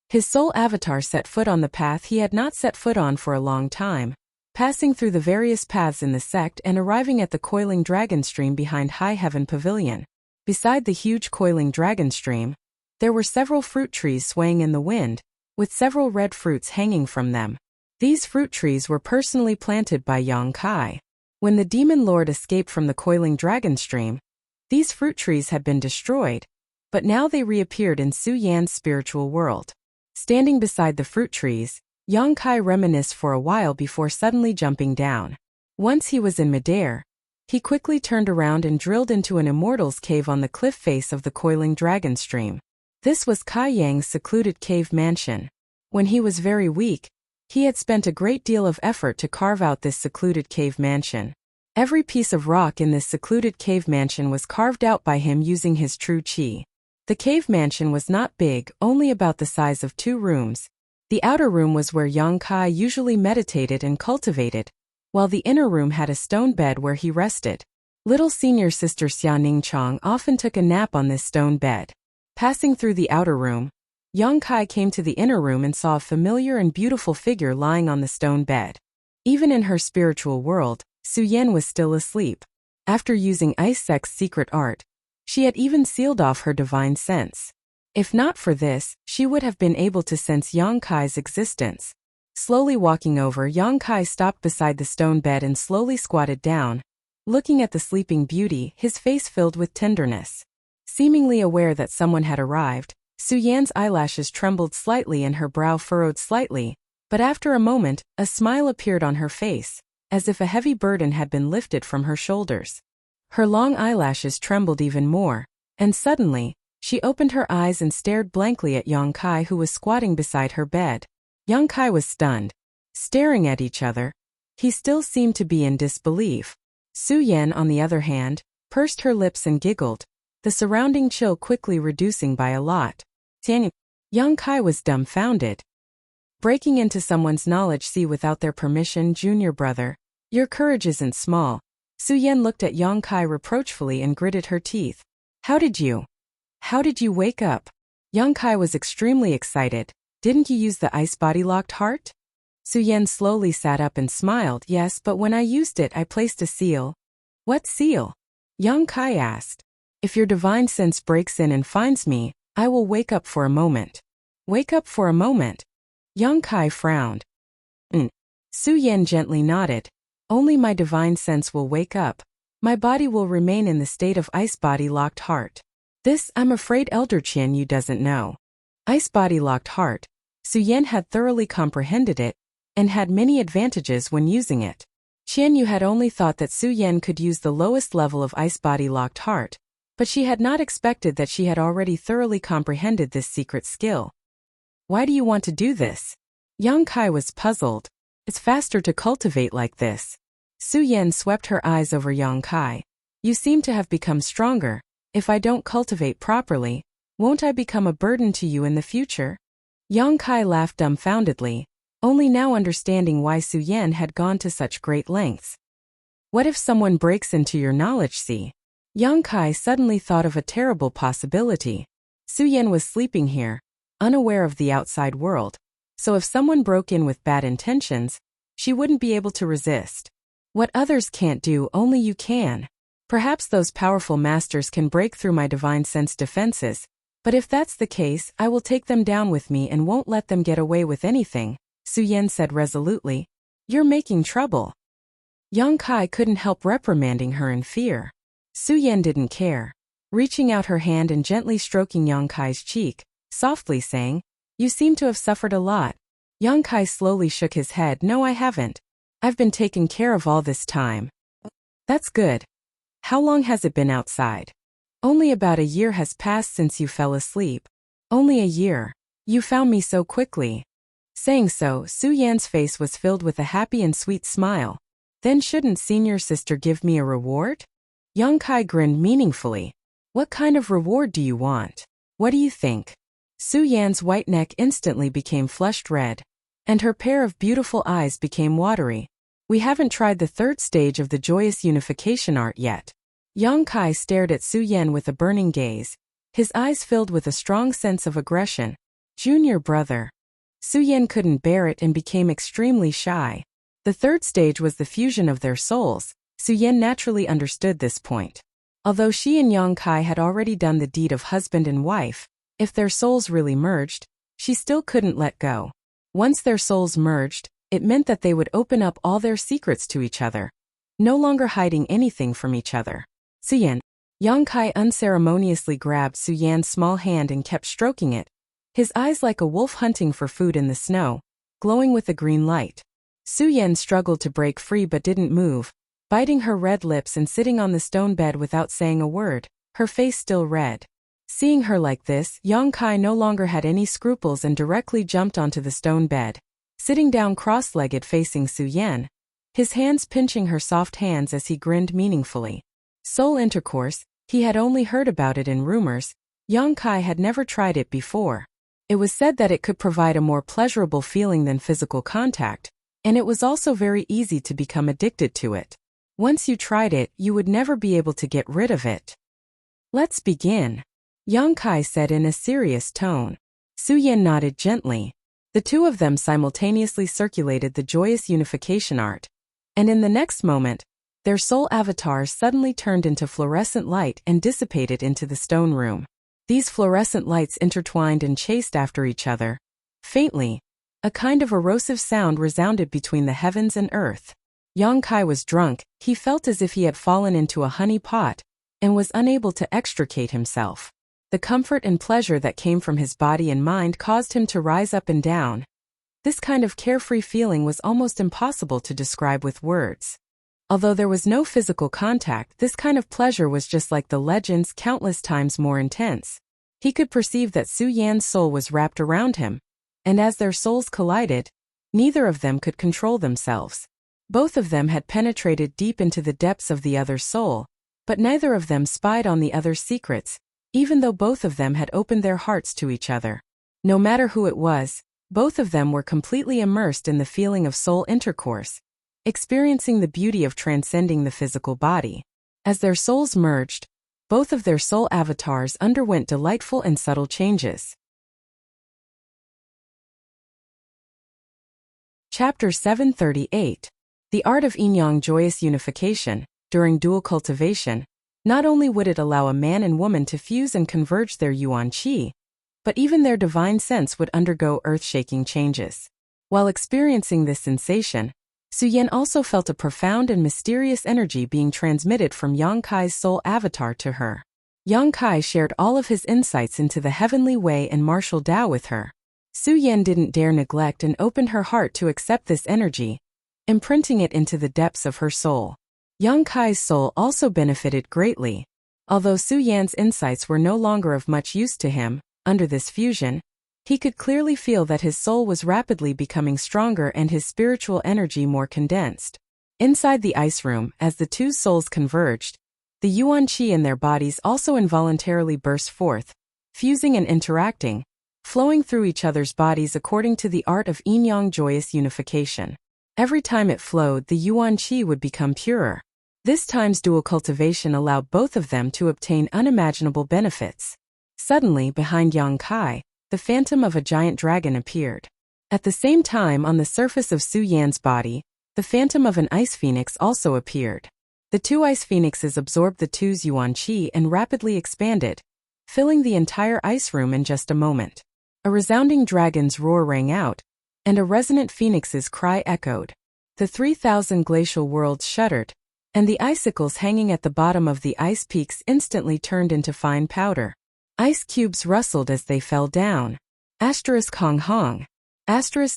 His soul avatar set foot on the path he had not set foot on for a long time, passing through the various paths in the sect and arriving at the coiling dragon stream behind High Heaven Pavilion. Beside the huge coiling dragon stream, there were several fruit trees swaying in the wind, with several red fruits hanging from them. These fruit trees were personally planted by Yang Kai. When the demon lord escaped from the coiling dragon stream, these fruit trees had been destroyed, but now they reappeared in Su Yan's spiritual world. Standing beside the fruit trees, Yang Kai reminisced for a while before suddenly jumping down. Once he was in midair, he quickly turned around and drilled into an immortal's cave on the cliff face of the coiling dragon stream. This was Kai Yang's secluded cave mansion. When he was very weak, he had spent a great deal of effort to carve out this secluded cave mansion. Every piece of rock in this secluded cave mansion was carved out by him using his true chi. The cave mansion was not big, only about the size of 2 rooms. The outer room was where Yang Kai usually meditated and cultivated, while the inner room had a stone bed where he rested. Little senior sister Xia Ningchang often took a nap on this stone bed. Passing through the outer room, Yang Kai came to the inner room and saw a familiar and beautiful figure lying on the stone bed. Even in her spiritual world, Su Yan was still asleep. After using Ice Sect's secret art, she had even sealed off her divine sense. If not for this, she would have been able to sense Yang Kai's existence. Slowly walking over, Yang Kai stopped beside the stone bed and slowly squatted down, looking at the sleeping beauty, his face filled with tenderness. Seemingly aware that someone had arrived, Su Yan's eyelashes trembled slightly and her brow furrowed slightly, but after a moment, a smile appeared on her face, as if a heavy burden had been lifted from her shoulders. Her long eyelashes trembled even more, and suddenly, she opened her eyes and stared blankly at Yang Kai, who was squatting beside her bed. Yang Kai was stunned. Staring at each other, he still seemed to be in disbelief. Su Yan, on the other hand, pursed her lips and giggled, the surrounding chill quickly reducing by a lot. Young Kai was dumbfounded. Breaking into someone's knowledge sea without their permission, junior brother. Your courage isn't small. Su Yan looked at Young Kai reproachfully and gritted her teeth. How did you wake up? Young Kai was extremely excited. Didn't you use the ice body locked heart? Su Yan slowly sat up and smiled. Yes, but when I used it, I placed a seal. What seal? Young Kai asked. If your divine sense breaks in and finds me, I will wake up for a moment. Wake up for a moment? Young Kai frowned. Su Yan gently nodded. Only my divine sense will wake up. My body will remain in the state of ice body locked heart. This, I'm afraid Elder Qian Yu doesn't know. Ice body locked heart. Su Yan had thoroughly comprehended it, and had many advantages when using it. Qian Yu had only thought that Su Yan could use the lowest level of ice body locked heart, but she had not expected that she had already thoroughly comprehended this secret skill. Why do you want to do this? Young Kai was puzzled. It's faster to cultivate like this. Su Yan swept her eyes over Young Kai. You seem to have become stronger. If I don't cultivate properly, won't I become a burden to you in the future? Young Kai laughed dumbfoundedly, only now understanding why Su Yan had gone to such great lengths. What if someone breaks into your knowledge sea? Young Kai suddenly thought of a terrible possibility. Su Yan was sleeping here, unaware of the outside world, so if someone broke in with bad intentions, she wouldn't be able to resist. What others can't do, only you can. Perhaps those powerful masters can break through my divine sense defenses, but if that's the case, I will take them down with me and won't let them get away with anything, Su Yan said resolutely. You're making trouble. Young Kai couldn't help reprimanding her in fear. Su Yan didn't care, reaching out her hand and gently stroking Young Kai's cheek, softly saying, You seem to have suffered a lot. Young Kai slowly shook his head. No, I haven't. I've been taken care of all this time. That's good. How long has it been outside? Only about a year has passed since you fell asleep. Only a year. You found me so quickly. Saying so, Su Yan's face was filled with a happy and sweet smile. Then shouldn't senior sister give me a reward? Young Kai grinned meaningfully. What kind of reward do you want? What do you think? Su Yan's white neck instantly became flushed red, and her pair of beautiful eyes became watery. We haven't tried the third stage of the joyous unification art yet. Young Kai stared at Su Yan with a burning gaze, his eyes filled with a strong sense of aggression. Junior brother. Su Yan couldn't bear it and became extremely shy. The third stage was the fusion of their souls. Su Yan naturally understood this point. Although she and Young Kai had already done the deed of husband and wife, if their souls really merged, she still couldn't let go. Once their souls merged, it meant that they would open up all their secrets to each other, no longer hiding anything from each other. Su Yan. Young Kai unceremoniously grabbed Su Yan's small hand and kept stroking it, his eyes like a wolf hunting for food in the snow, glowing with a green light. Su Yan struggled to break free but didn't move, biting her red lips and sitting on the stone bed without saying a word, her face still red. Seeing her like this, Young Kai no longer had any scruples and directly jumped onto the stone bed, sitting down cross-legged facing Su Yan, his hands pinching her soft hands as he grinned meaningfully. Soul intercourse, he had only heard about it in rumors. Young Kai had never tried it before. It was said that it could provide a more pleasurable feeling than physical contact, and it was also very easy to become addicted to it. Once you tried it, you would never be able to get rid of it. Let's begin, Young Kai said in a serious tone. Su Yan nodded gently. The two of them simultaneously circulated the joyous unification art, and in the next moment, their soul avatars suddenly turned into fluorescent light and dissipated into the stone room. These fluorescent lights intertwined and chased after each other. Faintly, a kind of erosive sound resounded between the heavens and earth. Young Kai was drunk. He felt as if he had fallen into a honey pot and was unable to extricate himself. The comfort and pleasure that came from his body and mind caused him to rise up and down. This kind of carefree feeling was almost impossible to describe with words. Although there was no physical contact, this kind of pleasure was just like the legends, countless times more intense. He could perceive that Su Yan's soul was wrapped around him, and as their souls collided, neither of them could control themselves. Both of them had penetrated deep into the depths of the other's soul, but neither of them spied on the other's secrets, even though both of them had opened their hearts to each other. No matter who it was, both of them were completely immersed in the feeling of soul intercourse, experiencing the beauty of transcending the physical body. As their souls merged, both of their soul avatars underwent delightful and subtle changes. Chapter 738. The Art of Yin-Yang Joyous Unification. During dual cultivation, not only would it allow a man and woman to fuse and converge their yuan qi, but even their divine sense would undergo earth-shaking changes. While experiencing this sensation, Su Yan also felt a profound and mysterious energy being transmitted from Yang Kai's soul avatar to her. Yang Kai shared all of his insights into the heavenly way and martial Tao with her. Su Yan didn't dare neglect and opened her heart to accept this energy, imprinting it into the depths of her soul. Yang Kai's soul also benefited greatly. Although Su Yan's insights were no longer of much use to him, under this fusion, he could clearly feel that his soul was rapidly becoming stronger and his spiritual energy more condensed. Inside the ice room, as the two souls converged, the yuan qi in their bodies also involuntarily burst forth, fusing and interacting, flowing through each other's bodies according to the art of yin-yang joyous unification. Every time it flowed, the yuan qi would become purer. This time's dual cultivation allowed both of them to obtain unimaginable benefits. Suddenly, behind Yang Kai, the phantom of a giant dragon appeared. At the same time, on the surface of Su Yan's body, the phantom of an ice phoenix also appeared. The two ice phoenixes absorbed the two's yuan qi and rapidly expanded, filling the entire ice room in just a moment. A resounding dragon's roar rang out, and a resonant phoenix's cry echoed. The 3,000 glacial worlds shuddered, and the icicles hanging at the bottom of the ice peaks instantly turned into fine powder. Ice cubes rustled as they fell down. Hong hong.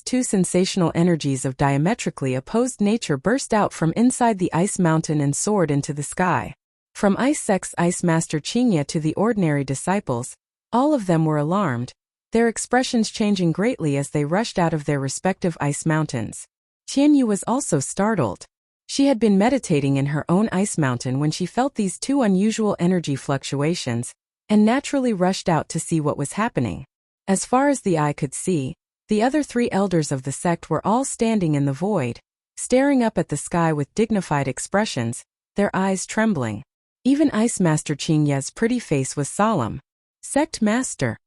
Two sensational energies of diametrically opposed nature burst out from inside the ice mountain and soared into the sky. From Ice Sect's Ice Master Qingya to the ordinary disciples, all of them were alarmed, their expressions changing greatly as they rushed out of their respective ice mountains. Qianyu was also startled. She had been meditating in her own ice mountain when she felt these two unusual energy fluctuations, and naturally rushed out to see what was happening. As far as the eye could see, the other three elders of the sect were all standing in the void, staring up at the sky with dignified expressions, their eyes trembling. Even Ice Master Qingya's pretty face was solemn. "Sect Master."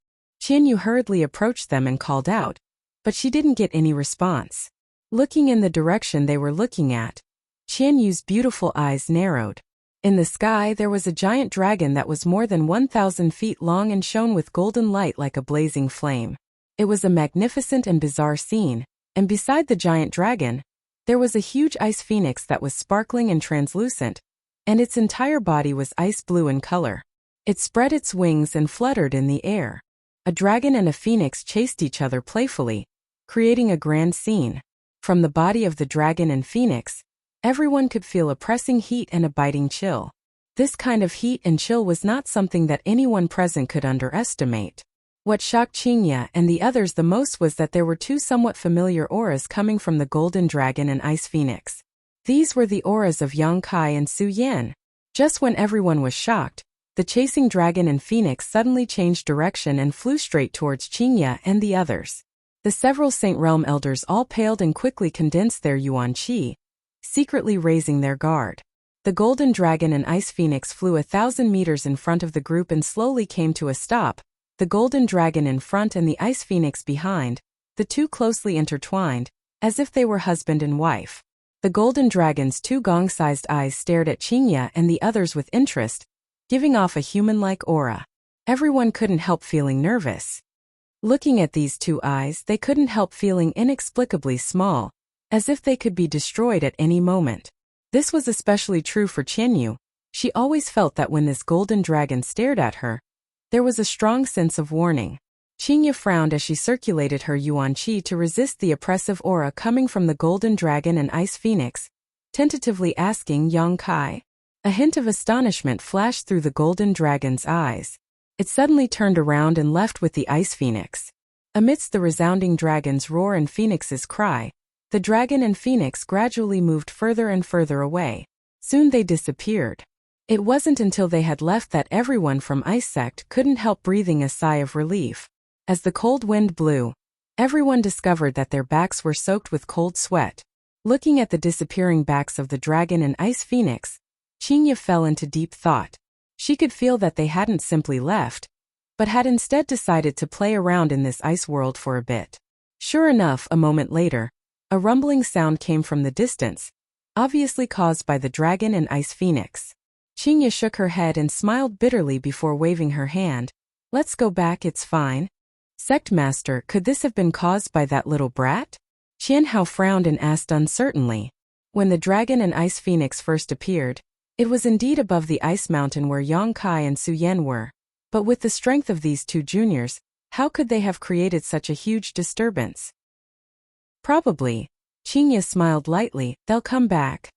Qianyu hurriedly approached them and called out, but she didn't get any response. Looking in the direction they were looking at, Qianyu's beautiful eyes narrowed. In the sky there was a giant dragon that was more than 1,000 feet long and shone with golden light like a blazing flame. It was a magnificent and bizarre scene, and beside the giant dragon, there was a huge ice phoenix that was sparkling and translucent, and its entire body was ice blue in color. It spread its wings and fluttered in the air. A dragon and a phoenix chased each other playfully, creating a grand scene. From the body of the dragon and phoenix, everyone could feel a pressing heat and a biting chill. This kind of heat and chill was not something that anyone present could underestimate. What shocked Qingya and the others the most was that there were two somewhat familiar auras coming from the golden dragon and ice phoenix. These were the auras of Yang Kai and Su Yan. Just when everyone was shocked, the chasing dragon and phoenix suddenly changed direction and flew straight towards Qingya and the others. The several Saint Realm elders all paled and quickly condensed their yuan qi, secretly raising their guard. The golden dragon and ice phoenix flew 1,000 meters in front of the group and slowly came to a stop, the golden dragon in front and the ice phoenix behind, the two closely intertwined, as if they were husband and wife. The golden dragon's two gong-sized eyes stared at Qingya and the others with interest, giving off a human-like aura. Everyone couldn't help feeling nervous. Looking at these two eyes, they couldn't help feeling inexplicably small, as if they could be destroyed at any moment. This was especially true for Qianyu. She always felt that when this golden dragon stared at her, there was a strong sense of warning. Qingya frowned as she circulated her yuan qi to resist the oppressive aura coming from the golden dragon and ice phoenix, tentatively asking Yang Kai. A hint of astonishment flashed through the golden dragon's eyes. It suddenly turned around and left with the ice phoenix. Amidst the resounding dragon's roar and phoenix's cry, the dragon and phoenix gradually moved further and further away. Soon they disappeared. It wasn't until they had left that everyone from Ice Sect couldn't help breathing a sigh of relief. As the cold wind blew, everyone discovered that their backs were soaked with cold sweat. Looking at the disappearing backs of the dragon and ice phoenix, Qinya fell into deep thought. She could feel that they hadn't simply left, but had instead decided to play around in this ice world for a bit. Sure enough, a moment later, a rumbling sound came from the distance, obviously caused by the dragon and ice phoenix. Qinya shook her head and smiled bitterly before waving her hand. Let's go back, it's fine. Sect Master, could this have been caused by that little brat? Qianhao frowned and asked uncertainly. When the dragon and ice phoenix first appeared, it was indeed above the ice mountain where Yang Kai and Su Yan were. But with the strength of these two juniors, how could they have created such a huge disturbance? Probably. Qinya smiled lightly. They'll come back.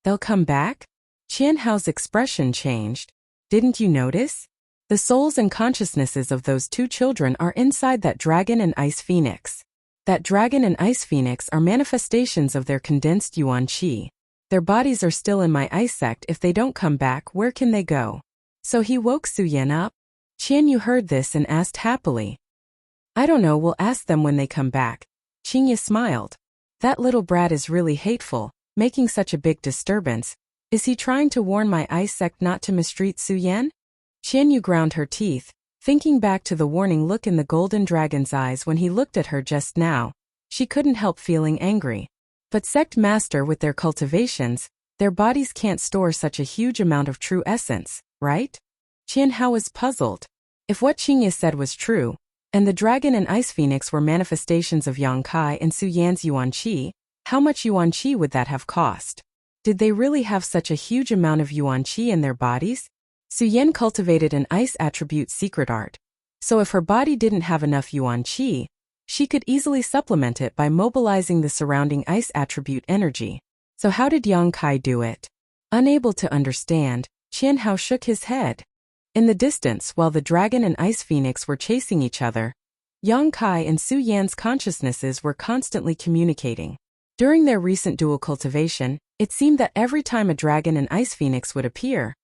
They'll come back? Qianhao's expression changed. Didn't you notice? The souls and consciousnesses of those two children are inside that dragon and ice phoenix. That dragon and ice phoenix are manifestations of their condensed yuan qi. Their bodies are still in my ice sect. If they don't come back, where can they go? So he woke Su Yan up? Qianyu heard this and asked happily. I don't know, we'll ask them when they come back. Qinya smiled. That little brat is really hateful, making such a big disturbance. Is he trying to warn my ice sect not to mistreat Su Yan? Qianyu ground her teeth, thinking back to the warning look in the golden dragon's eyes when he looked at her just now. She couldn't help feeling angry. But sect master, with their cultivations, their bodies can't store such a huge amount of true essence, right? Qianhao was puzzled. If what Qinya said was true, and the dragon and ice phoenix were manifestations of Yang Kai and Su Yan's yuan qi, how much yuan qi would that have cost? Did they really have such a huge amount of yuan qi in their bodies? Su Yan cultivated an ice attribute secret art, so if her body didn't have enough yuan qi, she could easily supplement it by mobilizing the surrounding ice attribute energy. So how did Yang Kai do it? Unable to understand, Qianhao shook his head. In the distance, while the dragon and ice phoenix were chasing each other, Yang Kai and Su Yan's consciousnesses were constantly communicating. During their recent dual cultivation, it seemed that every time a dragon and ice phoenix would appear,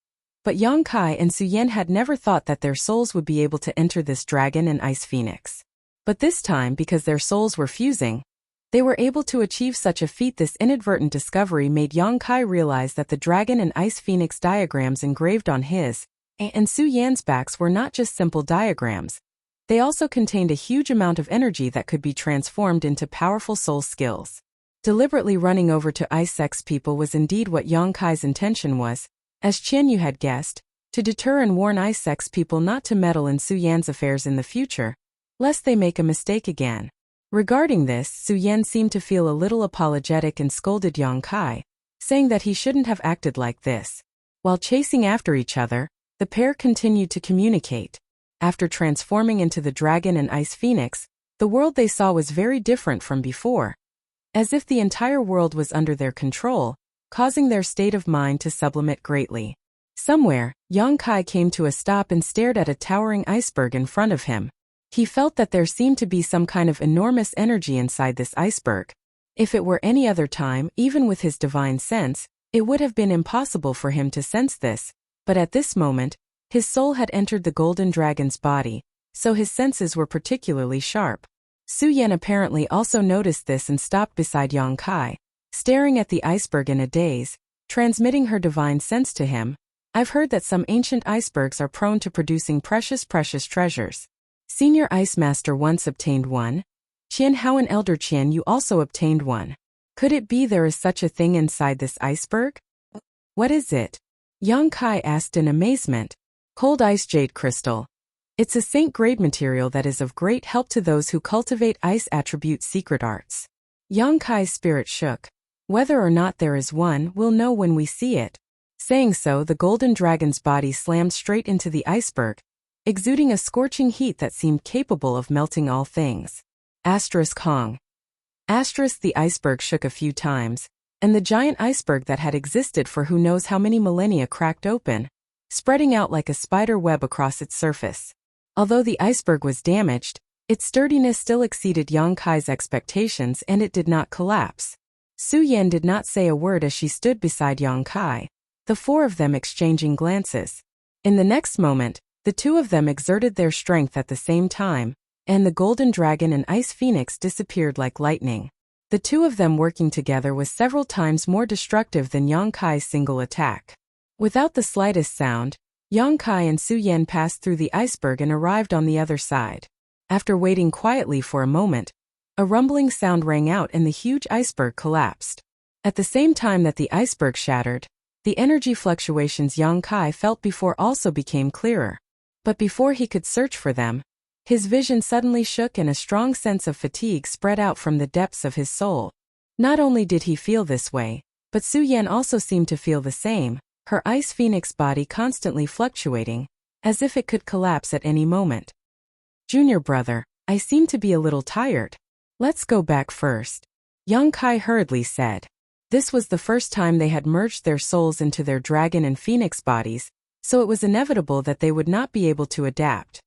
but Yang Kai and Su Yan had never thought that their souls would be able to enter this dragon and ice phoenix. But this time, because their souls were fusing, they were able to achieve such a feat. This inadvertent discovery made Yang Kai realize that the dragon and ice phoenix diagrams engraved on his and Su Yan's backs were not just simple diagrams. They also contained a huge amount of energy that could be transformed into powerful soul skills. Deliberately running over to ice sex people was indeed what Yang Kai's intention was, as Qianyu had guessed, to deter and warn ice sex people not to meddle in Su Yan's affairs in the future, lest they make a mistake again. Regarding this, Su Yan seemed to feel a little apologetic and scolded Yang Kai, saying that he shouldn't have acted like this. While chasing after each other, the pair continued to communicate. After transforming into the dragon and ice phoenix, the world they saw was very different from before, as if the entire world was under their control, causing their state of mind to sublimate greatly. Somewhere, Yang Kai came to a stop and stared at a towering iceberg in front of him. He felt that there seemed to be some kind of enormous energy inside this iceberg. If it were any other time, even with his divine sense, it would have been impossible for him to sense this, but at this moment, his soul had entered the golden dragon's body, so his senses were particularly sharp. Su Yan apparently also noticed this and stopped beside Yang Kai, staring at the iceberg in a daze, transmitting her divine sense to him. I've heard that some ancient icebergs are prone to producing precious treasures. Senior Ice Master once obtained one. Qianhao and Elder Qian, you also obtained one. Could it be there is such a thing inside this iceberg? What is it? Yang Kai asked in amazement. Cold ice jade crystal. It's a saint-grade material that is of great help to those who cultivate ice attribute secret arts. Yang Kai's spirit shook. Whether or not there is one, we'll know when we see it. Saying so, the golden dragon's body slammed straight into the iceberg, exuding a scorching heat that seemed capable of melting all things. Hong. The iceberg shook a few times, and the giant iceberg that had existed for who knows how many millennia cracked open, spreading out like a spider web across its surface. Although the iceberg was damaged, its sturdiness still exceeded Yang Kai's expectations and it did not collapse. Su Yan did not say a word as she stood beside Yang Kai, the four of them exchanging glances. In the next moment, the two of them exerted their strength at the same time, and the golden dragon and ice phoenix disappeared like lightning. The two of them working together was several times more destructive than Yang Kai's single attack. Without the slightest sound, Yang Kai and Su Yan passed through the iceberg and arrived on the other side. After waiting quietly for a moment, a rumbling sound rang out and the huge iceberg collapsed. At the same time that the iceberg shattered, the energy fluctuations Yang Kai felt before also became clearer. But before he could search for them, his vision suddenly shook and a strong sense of fatigue spread out from the depths of his soul. Not only did he feel this way, but Su Yan also seemed to feel the same, her ice phoenix body constantly fluctuating, as if it could collapse at any moment. "Junior brother, I seem to be a little tired. Let's go back first," Yang Kai hurriedly said. This was the first time they had merged their souls into their dragon and phoenix bodies, so it was inevitable that they would not be able to adapt.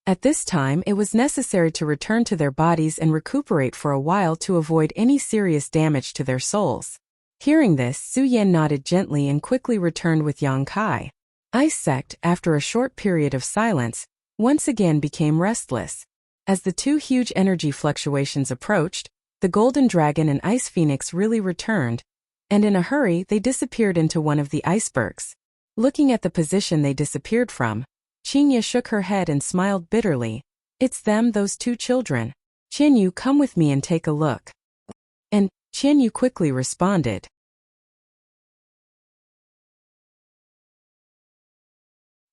At this time it was necessary to return to their bodies and recuperate for a while to avoid any serious damage to their souls. Hearing this, Su Yan nodded gently and quickly returned with Yang Kai. Ice Sect, after a short period of silence, once again became restless. As the two huge energy fluctuations approached, the golden dragon and ice phoenix really returned, and in a hurry they disappeared into one of the icebergs. Looking at the position they disappeared from, Qingye shook her head and smiled bitterly. "It's them, those two children. Qianyu, come with me and take a look." And Qianyu quickly responded.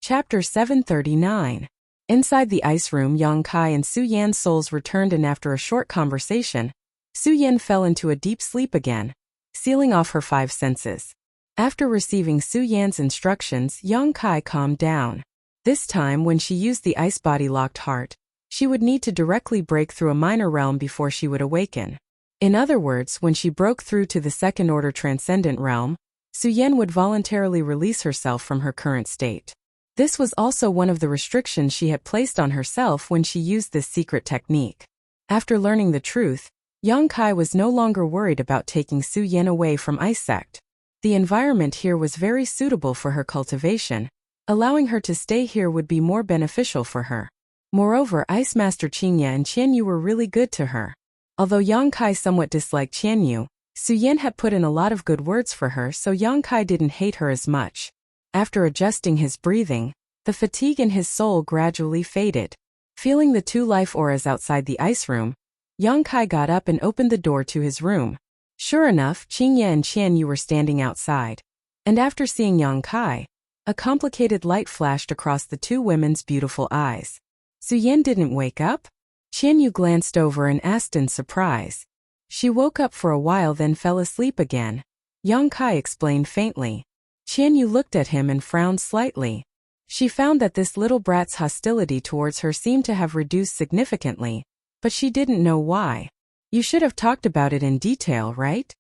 Chapter 739. Inside the ice room, Yang Kai and Su Yan's souls returned, and after a short conversation, Su Yan fell into a deep sleep again, sealing off her five senses. After receiving Su Yan's instructions, Yang Kai calmed down. This time, when she used the ice body locked heart, she would need to directly break through a minor realm before she would awaken. In other words, when she broke through to the second-order transcendent realm, Su Yan would voluntarily release herself from her current state. This was also one of the restrictions she had placed on herself when she used this secret technique. After learning the truth, Yang Kai was no longer worried about taking Su Yan away from Ice Sect. The environment here was very suitable for her cultivation. Allowing her to stay here would be more beneficial for her. Moreover, Ice Master Qingye and Qianyu were really good to her. Although Yang Kai somewhat disliked Qianyu, Su Yan had put in a lot of good words for her, so Yang Kai didn't hate her as much. After adjusting his breathing, the fatigue in his soul gradually faded. Feeling the two life auras outside the ice room, Yang Kai got up and opened the door to his room. Sure enough, Qingye and Qianyu were standing outside. And after seeing Yang Kai, a complicated light flashed across the two women's beautiful eyes. Su Yan didn't wake up? Qianyu glanced over and asked in surprise. She woke up for a while then fell asleep again. Yang Kai explained faintly. Qianyu looked at him and frowned slightly. She found that this little brat's hostility towards her seemed to have reduced significantly, but she didn't know why. You should have talked about it in detail, right?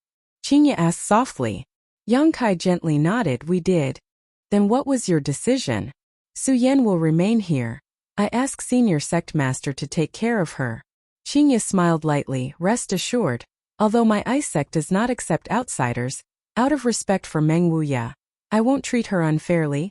Qingye asked softly. Yang Kai gently nodded. We did. Then what was your decision? Su Yan will remain here. I asked Senior Sect Master to take care of her. Qingye smiled lightly. Rest assured, although my ice sect does not accept outsiders, out of respect for Meng Wuya, I won't treat her unfairly.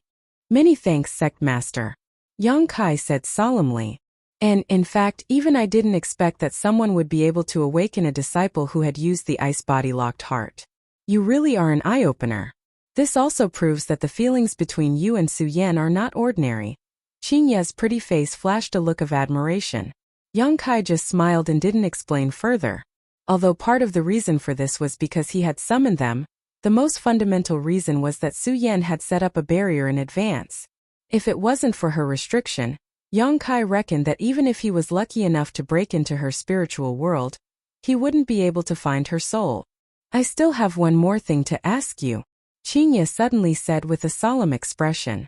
Many thanks, Sect Master, Yang Kai said solemnly. And, in fact, even I didn't expect that someone would be able to awaken a disciple who had used the ice body locked heart. You really are an eye-opener. This also proves that the feelings between you and Su Yan are not ordinary. Qingye's pretty face flashed a look of admiration. Yang Kai just smiled and didn't explain further. Although part of the reason for this was because he had summoned them, the most fundamental reason was that Su Yan had set up a barrier in advance. If it wasn't for her restriction, Yang Kai reckoned that even if he was lucky enough to break into her spiritual world, he wouldn't be able to find her soul. I still have one more thing to ask you, Qingye suddenly said with a solemn expression.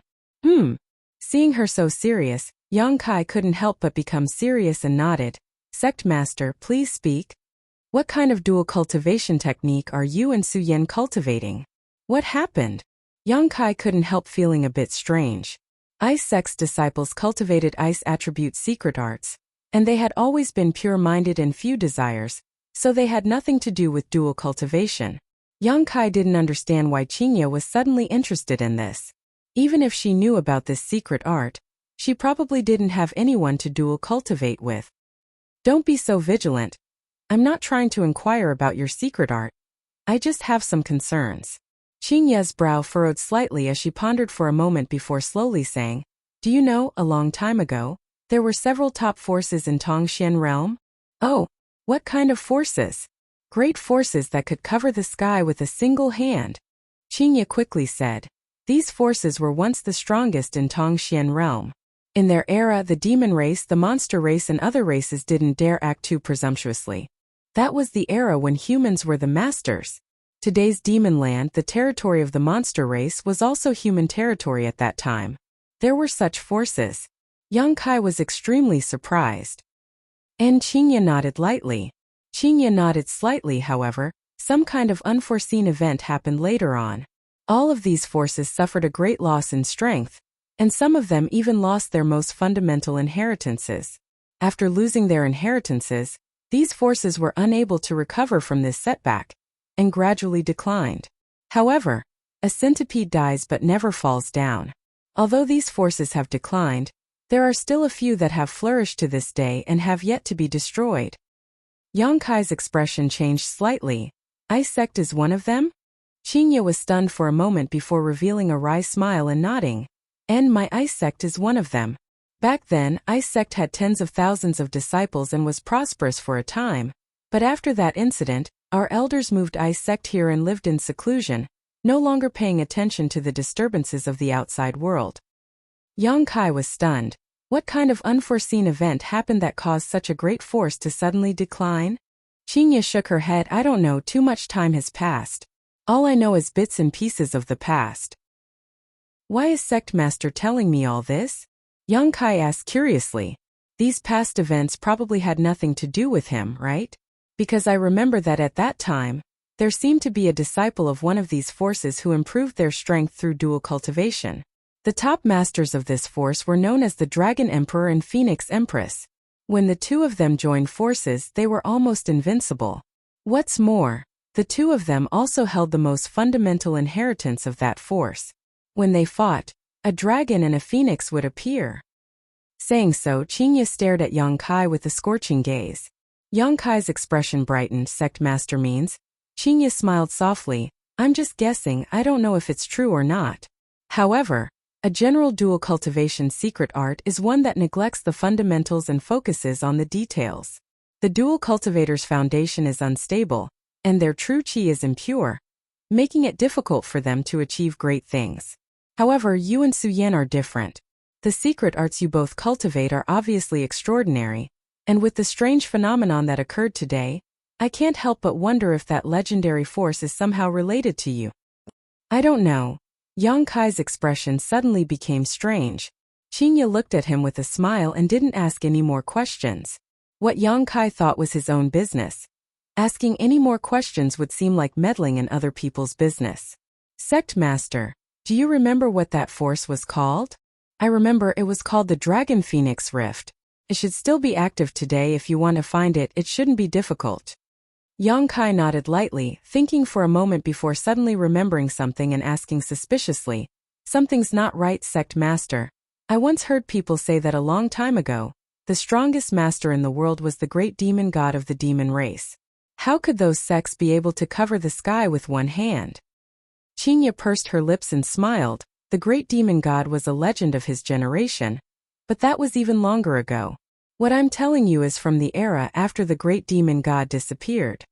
Seeing her so serious, Yang Kai couldn't help but become serious and nodded. Sect Master, please speak. What kind of dual cultivation technique are you and Su Yan cultivating? What happened? Yang Kai couldn't help feeling a bit strange. Ice Sect's disciples cultivated ice attribute secret arts, and they had always been pure-minded and few desires, so they had nothing to do with dual cultivation. Yang Kai didn't understand why Qingye was suddenly interested in this. Even if she knew about this secret art, she probably didn't have anyone to dual cultivate with. Don't be so vigilant. I'm not trying to inquire about your secret art. I just have some concerns. Qingya's brow furrowed slightly as she pondered for a moment before slowly saying, Do you know, a long time ago, there were several top forces in Tongxian realm? Oh, what kind of forces? Great forces that could cover the sky with a single hand. Qingya quickly said. These forces were once the strongest in Tongxian realm. In their era, the demon race, the monster race and other races didn't dare act too presumptuously. That was the era when humans were the masters. Today's demon land, the territory of the monster race, was also human territory at that time. There were such forces. Yang Kai was extremely surprised. And Qingya nodded lightly. Qingya nodded slightly, however. Some kind of unforeseen event happened later on. All of these forces suffered a great loss in strength, and some of them even lost their most fundamental inheritances. After losing their inheritances, these forces were unable to recover from this setback, and gradually declined. However, a centipede dies but never falls down. Although these forces have declined, there are still a few that have flourished to this day and have yet to be destroyed. Yang Kai's expression changed slightly. Ice sect is one of them? Qingya was stunned for a moment before revealing a wry smile and nodding. And my ice sect is one of them. Back then, ice sect had tens of thousands of disciples and was prosperous for a time. But after that incident, our elders moved ice sect here and lived in seclusion, no longer paying attention to the disturbances of the outside world. Yang Kai was stunned. What kind of unforeseen event happened that caused such a great force to suddenly decline? Qingya shook her head. I don't know, too much time has passed. All I know is bits and pieces of the past. Why is Sect Master telling me all this? Yang Kai asked curiously. These past events probably had nothing to do with him, right? Because I remember that at that time, there seemed to be a disciple of one of these forces who improved their strength through dual cultivation. The top masters of this force were known as the Dragon Emperor and Phoenix Empress. When the two of them joined forces, they were almost invincible. What's more, the two of them also held the most fundamental inheritance of that force. When they fought, a dragon and a phoenix would appear. Saying so, Qingya stared at Yang Kai with a scorching gaze. Yang Kai's expression brightened. Sect Master means? Qingya smiled softly. I'm just guessing, I don't know if it's true or not. However, a general dual cultivation secret art is one that neglects the fundamentals and focuses on the details. The dual cultivator's foundation is unstable, and their true qi is impure, making it difficult for them to achieve great things. However, you and Suyen are different. The secret arts you both cultivate are obviously extraordinary, and with the strange phenomenon that occurred today, I can't help but wonder if that legendary force is somehow related to you. I don't know. Yang Kai's expression suddenly became strange. Qingya looked at him with a smile and didn't ask any more questions. What Yang Kai thought was his own business. Asking any more questions would seem like meddling in other people's business. Sect Master, do you remember what that force was called? I remember it was called the Dragon Phoenix Rift. It should still be active today. If you want to find it, it shouldn't be difficult. Yang Kai nodded lightly, thinking for a moment before suddenly remembering something and asking suspiciously, Something's not right, Sect Master. I once heard people say that a long time ago, the strongest master in the world was the great demon god of the demon race. How could those sects be able to cover the sky with one hand? Qingya pursed her lips and smiled. The great demon god was a legend of his generation, but that was even longer ago. What I'm telling you is from the era after the great demon god disappeared.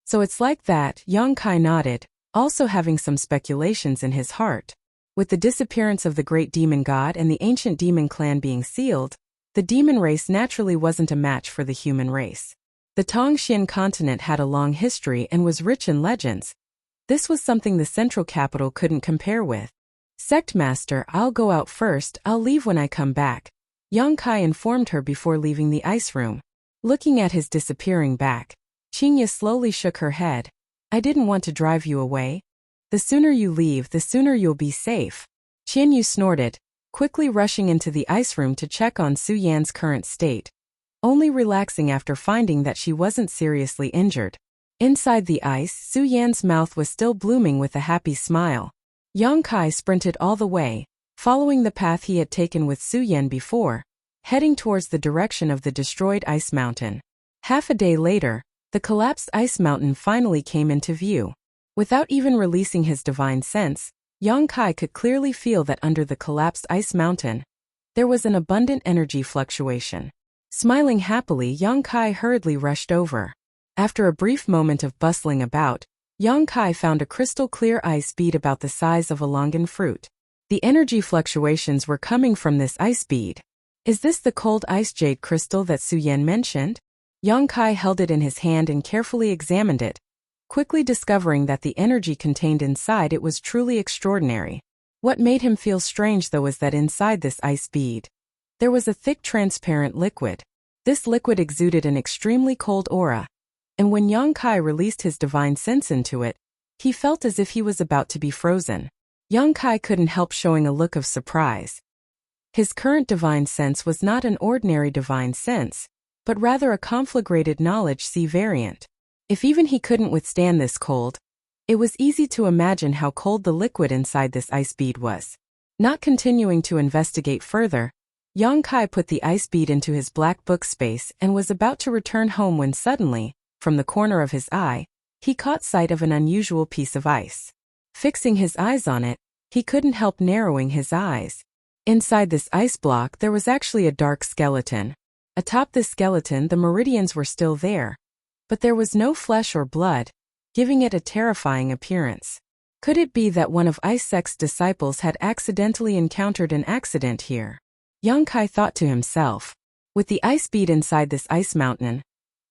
So it's like that. Yang Kai nodded, also having some speculations in his heart. With the disappearance of the great demon god and the ancient demon clan being sealed, the demon race naturally wasn't a match for the human race. The Tongxian continent had a long history and was rich in legends. This was something the central capital couldn't compare with. Sect Master, I'll go out first. I'll leave when I come back. Yang Kai informed her before leaving the ice room. Looking at his disappearing back, Qingya slowly shook her head. I didn't want to drive you away. The sooner you leave, the sooner you'll be safe. Qianyu snorted, quickly rushing into the ice room to check on Su Yan's current state, only relaxing after finding that she wasn't seriously injured. Inside the ice, Su Yan's mouth was still blooming with a happy smile. Yang Kai sprinted all the way, following the path he had taken with Su Yan before, heading towards the direction of the destroyed ice mountain. Half a day later, the collapsed ice mountain finally came into view. Without even releasing his divine sense, Yang Kai could clearly feel that under the collapsed ice mountain, there was an abundant energy fluctuation. Smiling happily, Yang Kai hurriedly rushed over. After a brief moment of bustling about, Yang Kai found a crystal-clear ice bead about the size of a longan fruit. The energy fluctuations were coming from this ice bead. Is this the cold ice jade crystal that Su Yan mentioned? Yang Kai held it in his hand and carefully examined it, quickly discovering that the energy contained inside it was truly extraordinary. What made him feel strange though was that inside this ice bead, there was a thick transparent liquid. This liquid exuded an extremely cold aura, and when Yang Kai released his divine sense into it, he felt as if he was about to be frozen. Yang Kai couldn't help showing a look of surprise. His current divine sense was not an ordinary divine sense, but rather a conflagrated knowledge C variant. If even he couldn't withstand this cold, it was easy to imagine how cold the liquid inside this ice bead was. Not continuing to investigate further, Yang Kai put the ice bead into his black book space and was about to return home when suddenly, from the corner of his eye, he caught sight of an unusual piece of ice. Fixing his eyes on it, he couldn't help narrowing his eyes. Inside this ice block there was actually a dark skeleton. Atop this skeleton the meridians were still there, but there was no flesh or blood, giving it a terrifying appearance. Could it be that one of Ice Sect's disciples had accidentally encountered an accident here? Yang Kai thought to himself. With the ice bead inside this ice mountain,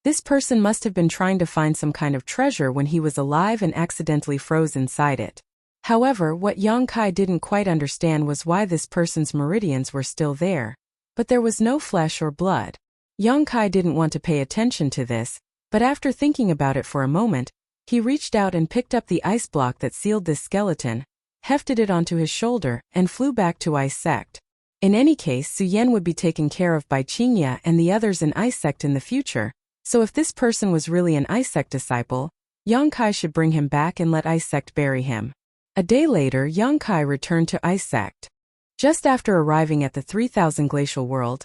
this person must have been trying to find some kind of treasure when he was alive and accidentally froze inside it. However, what Yang Kai didn't quite understand was why this person's meridians were still there, but there was no flesh or blood. Yang Kai didn't want to pay attention to this, but after thinking about it for a moment, he reached out and picked up the ice block that sealed this skeleton, hefted it onto his shoulder, and flew back to Ice Sect. In any case, Su Yan would be taken care of by Qingya and the others in Ice Sect in the future, so if this person was really an Ice Sect disciple, Yang Kai should bring him back and let Ice Sect bury him. A day later, Yang Kai returned to Ice Sect. Just after arriving at the 3000 glacial world,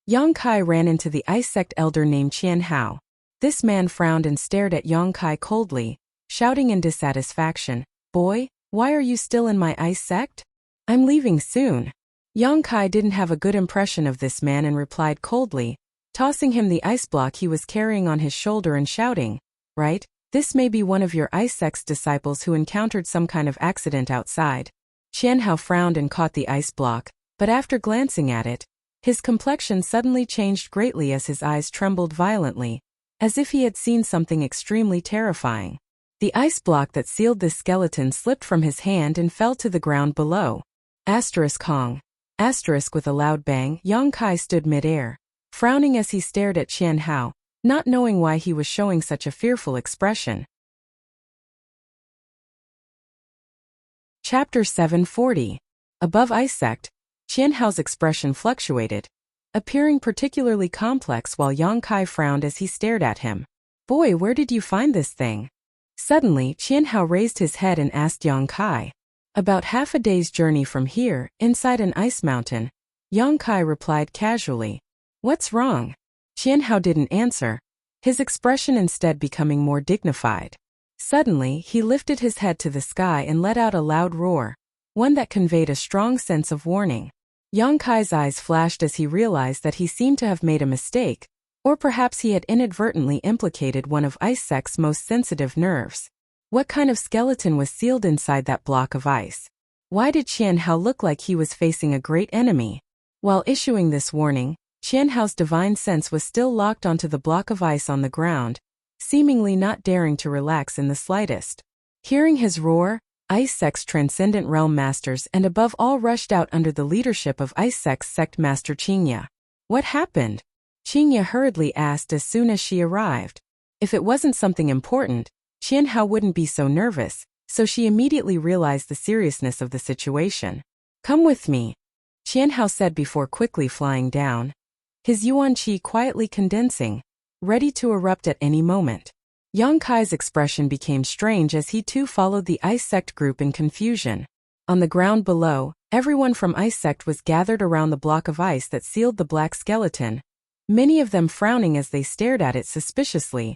Yang Kai ran into the Ice Sect elder named Qian Hao. This man frowned and stared at Yang Kai coldly, shouting in dissatisfaction, "Boy, why are you still in my Ice Sect? I'm leaving soon." Yang Kai didn't have a good impression of this man and replied coldly, tossing him the ice block he was carrying on his shoulder and shouting, "Right, this may be one of your Ice Sect's disciples who encountered some kind of accident outside." Qian Hao frowned and caught the ice block, but after glancing at it, his complexion suddenly changed greatly as his eyes trembled violently, as if he had seen something extremely terrifying. The ice block that sealed this skeleton slipped from his hand and fell to the ground below. Kong. With a loud bang, Yang Kai stood mid-air, frowning as he stared at Qian Hao, not knowing why he was showing such a fearful expression. Chapter 740. Above Ice Sect, Qian Hao's expression fluctuated, appearing particularly complex while Yang Kai frowned as he stared at him. "Boy, where did you find this thing?" Suddenly, Qian Hao raised his head and asked Yang Kai. "About half a day's journey from here, inside an ice mountain," Yang Kai replied casually. "What's wrong?" Qian Hao didn't answer, his expression instead becoming more dignified. Suddenly, he lifted his head to the sky and let out a loud roar, one that conveyed a strong sense of warning. Yang Kai's eyes flashed as he realized that he seemed to have made a mistake, or perhaps he had inadvertently implicated one of Ice Sect's most sensitive nerves. What kind of skeleton was sealed inside that block of ice? Why did Qian Hao look like he was facing a great enemy? While issuing this warning, Qian Hao's divine sense was still locked onto the block of ice on the ground, seemingly not daring to relax in the slightest. Hearing his roar, Ice Sect's transcendent realm masters and above all rushed out under the leadership of Ice Sect's sect master Qingya. "What happened?" Qingya hurriedly asked as soon as she arrived. If it wasn't something important, Qian Hao wouldn't be so nervous, so she immediately realized the seriousness of the situation. "Come with me," Qian Hao said before quickly flying down, his yuan qi quietly condensing, ready to erupt at any moment. Yang Kai's expression became strange as he too followed the Ice Sect group in confusion. On the ground below, Everyone from Ice Sect was gathered around the block of ice that sealed the black skeleton, many of them frowning as they stared at it suspiciously,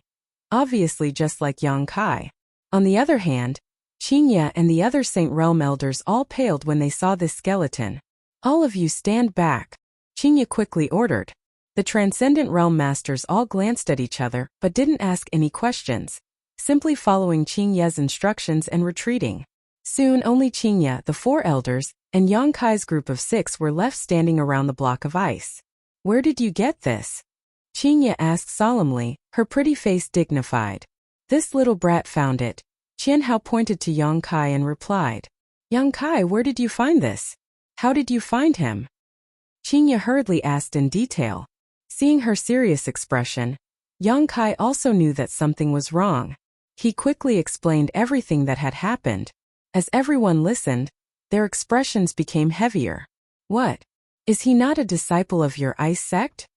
obviously just like Yang Kai. On the other hand, Qinya and the other Saint Realm elders all paled when they saw this skeleton. "All of you stand back," Qinya quickly ordered. The Transcendent Realm Masters all glanced at each other but didn't ask any questions, simply following Qinya's instructions and retreating. Soon only Qinya, the 4 elders, and Yang Kai's group of 6 were left standing around the block of ice. "Where did you get this?" Qinya asked solemnly, her pretty face dignified. "This little brat found it." Qianhao pointed to Yang Kai and replied. "Yang Kai, where did you find this? How did you find him?" Qinya hurriedly asked in detail. Seeing her serious expression, Yang Kai also knew that something was wrong. He quickly explained everything that had happened. As everyone listened, their expressions became heavier. "What? Is he not a disciple of your Ice Sect?"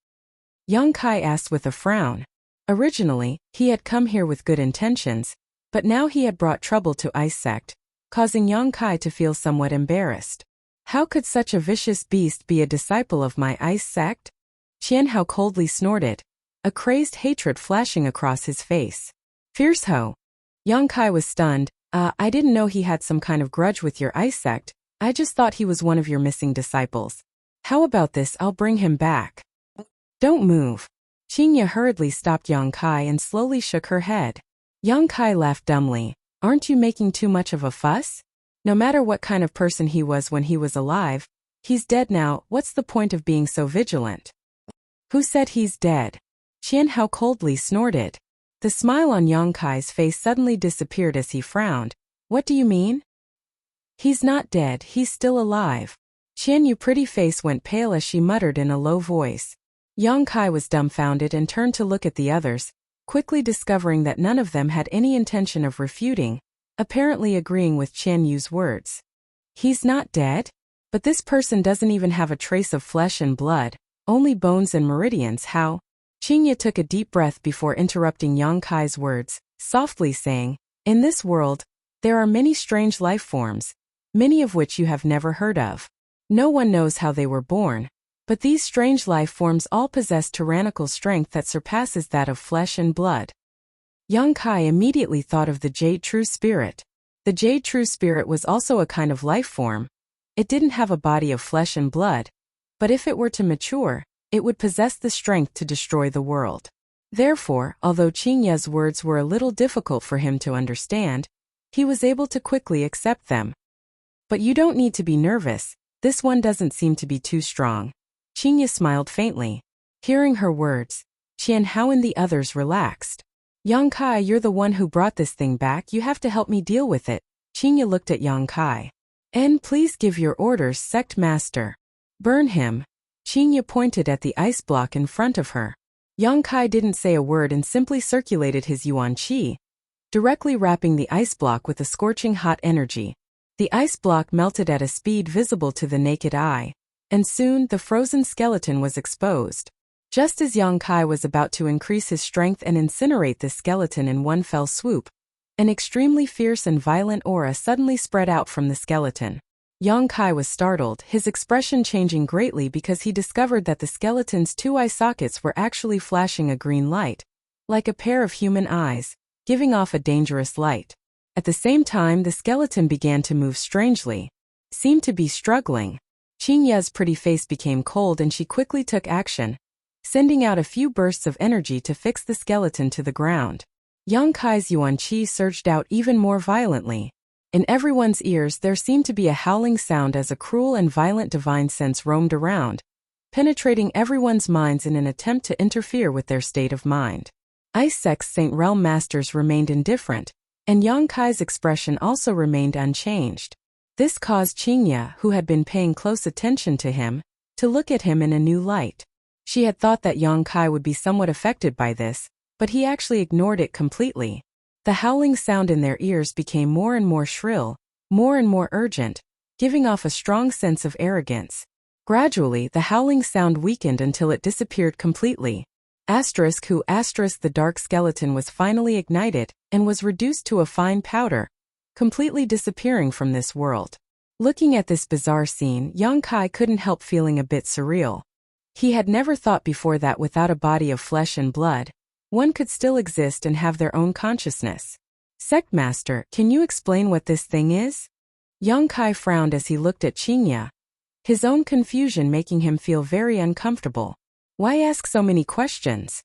Yang Kai asked with a frown. Originally, he had come here with good intentions, but now he had brought trouble to Ice Sect, causing Yang Kai to feel somewhat embarrassed. "How could such a vicious beast be a disciple of my Ice Sect?" Qianhao coldly snorted, a crazed hatred flashing across his face. "Fierce ho!" Yang Kai was stunned. I didn't know he had some kind of grudge with your Ice Sect. I just thought he was one of your missing disciples. How about this? I'll bring him back." "Don't move." Qinya hurriedly stopped Yang Kai and slowly shook her head. Yang Kai laughed dumbly. "Aren't you making too much of a fuss? No matter what kind of person he was when he was alive, he's dead now. What's the point of being so vigilant?" "Who said he's dead?" Qianhao coldly snorted. The smile on Yang Kai's face suddenly disappeared as he frowned. "What do you mean?" "He's not dead, he's still alive." Qianyu's pretty face went pale as she muttered in a low voice. Yang Kai was dumbfounded and turned to look at the others, quickly discovering that none of them had any intention of refuting, apparently agreeing with Qianyu's words. "He's not dead? But this person doesn't even have a trace of flesh and blood, only bones and meridians. How?" Qinya took a deep breath before interrupting Yang Kai's words, softly saying, "In this world, there are many strange life forms, many of which you have never heard of. No one knows how they were born, but these strange life forms all possess tyrannical strength that surpasses that of flesh and blood." Yang Kai immediately thought of the Jade True Spirit. The Jade True Spirit was also a kind of life form. It didn't have a body of flesh and blood, but if it were to mature, it would possess the strength to destroy the world. Therefore, although Qinya's words were a little difficult for him to understand, he was able to quickly accept them. "But you don't need to be nervous, this one doesn't seem to be too strong." Qinya smiled faintly. Hearing her words, Qianhao and the others relaxed. "Yang Kai, you're the one who brought this thing back, you have to help me deal with it." Qinya looked at Yang Kai. "And please give your orders, Sect Master." "Burn him." Qinya pointed at the ice block in front of her. Yang Kai didn't say a word and simply circulated his yuan qi, directly wrapping the ice block with a scorching hot energy. The ice block melted at a speed visible to the naked eye, and soon the frozen skeleton was exposed. Just as Yang Kai was about to increase his strength and incinerate the skeleton in one fell swoop, an extremely fierce and violent aura suddenly spread out from the skeleton. Yang Kai was startled, his expression changing greatly because he discovered that the skeleton's 2 eye sockets were actually flashing a green light, like a pair of human eyes, giving off a dangerous light. At the same time, the skeleton began to move strangely, seemed to be struggling. Qinya's pretty face became cold and she quickly took action, sending out a few bursts of energy to fix the skeleton to the ground. Yang Kai's yuan qi surged out even more violently. In everyone's ears there seemed to be a howling sound as a cruel and violent divine sense roamed around, penetrating everyone's minds in an attempt to interfere with their state of mind. Ice Sect's Saint Realm Masters remained indifferent, and Yang Kai's expression also remained unchanged. This caused Qinya, who had been paying close attention to him, to look at him in a new light. She had thought that Yang Kai would be somewhat affected by this, but he actually ignored it completely. The howling sound in their ears became more and more shrill, more and more urgent, giving off a strong sense of arrogance. Gradually, the howling sound weakened until it disappeared completely. The dark skeleton was finally ignited and was reduced to a fine powder, completely disappearing from this world. Looking at this bizarre scene, Yang Kai couldn't help feeling a bit surreal. He had never thought before that without a body of flesh and blood, one could still exist and have their own consciousness. Sect Master, can you explain what this thing is? Yang Kai frowned as he looked at Qingya, his own confusion making him feel very uncomfortable. Why ask so many questions?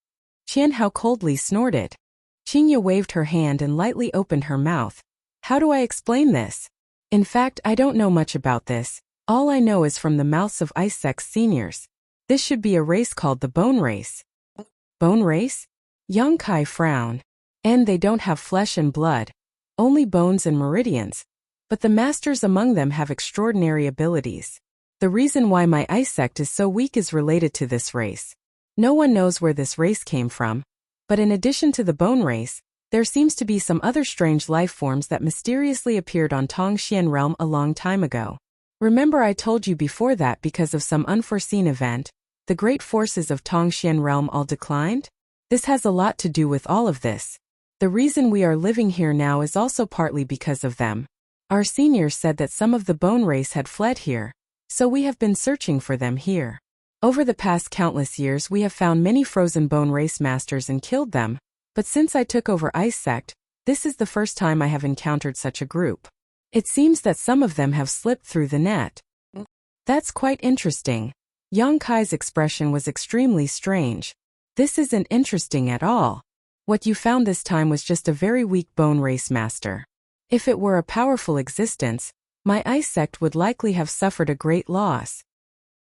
Qian Hao coldly snorted. Qingya waved her hand and lightly opened her mouth. How do I explain this? In fact, I don't know much about this. All I know is from the mouths of Ice Sect's seniors. This should be a race called the Bone Race. Bone Race? Yang Kai frowned. And they don't have flesh and blood, only bones and meridians. But the masters among them have extraordinary abilities. The reason why my Ice Sect is so weak is related to this race. No one knows where this race came from, but in addition to the Bone Race, there seems to be some other strange life forms that mysteriously appeared on Tongxian realm a long time ago. Remember I told you before that because of some unforeseen event, the great forces of Tongxian realm all declined? This has a lot to do with all of this. The reason we are living here now is also partly because of them. Our seniors said that some of the Bone Race had fled here, so we have been searching for them here. Over the past countless years we have found many frozen Bone Race masters and killed them, but since I took over Ice Sect, this is the first time I have encountered such a group. It seems that some of them have slipped through the net. That's quite interesting. Yang Kai's expression was extremely strange. This isn't interesting at all. What you found this time was just a very weak Bone Race master. If it were a powerful existence, my Ice Sect would likely have suffered a great loss.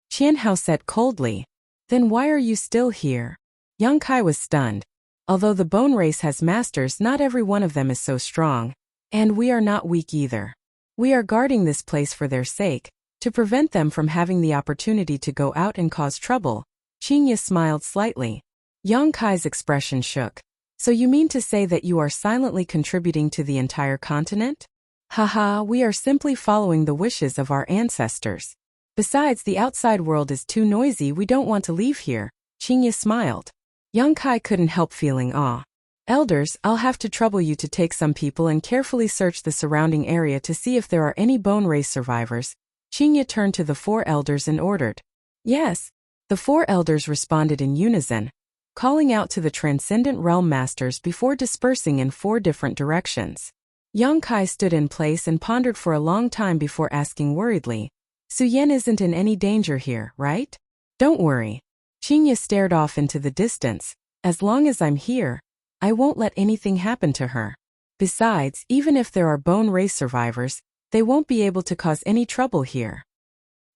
Qian Hao said coldly. Then why are you still here? Yang Kai was stunned. Although the Bone Race has masters, not every one of them is so strong. And we are not weak either. We are guarding this place for their sake, to prevent them from having the opportunity to go out and cause trouble. Qingya smiled slightly. Yang Kai's expression shook. So you mean to say that you are silently contributing to the entire continent? Haha, we are simply following the wishes of our ancestors. Besides, the outside world is too noisy, we don't want to leave here. Qingya smiled. Yang Kai couldn't help feeling awe. Elders, I'll have to trouble you to take some people and carefully search the surrounding area to see if there are any Bone Race survivors. Qingya turned to the 4 elders and ordered. Yes. The 4 elders responded in unison, calling out to the Transcendent Realm Masters before dispersing in 4 different directions. Yang Kai stood in place and pondered for a long time before asking worriedly, Su Yan isn't in any danger here, right? Don't worry. Qingya stared off into the distance. As long as I'm here, I won't let anything happen to her. Besides, even if there are Bone Race survivors, they won't be able to cause any trouble here.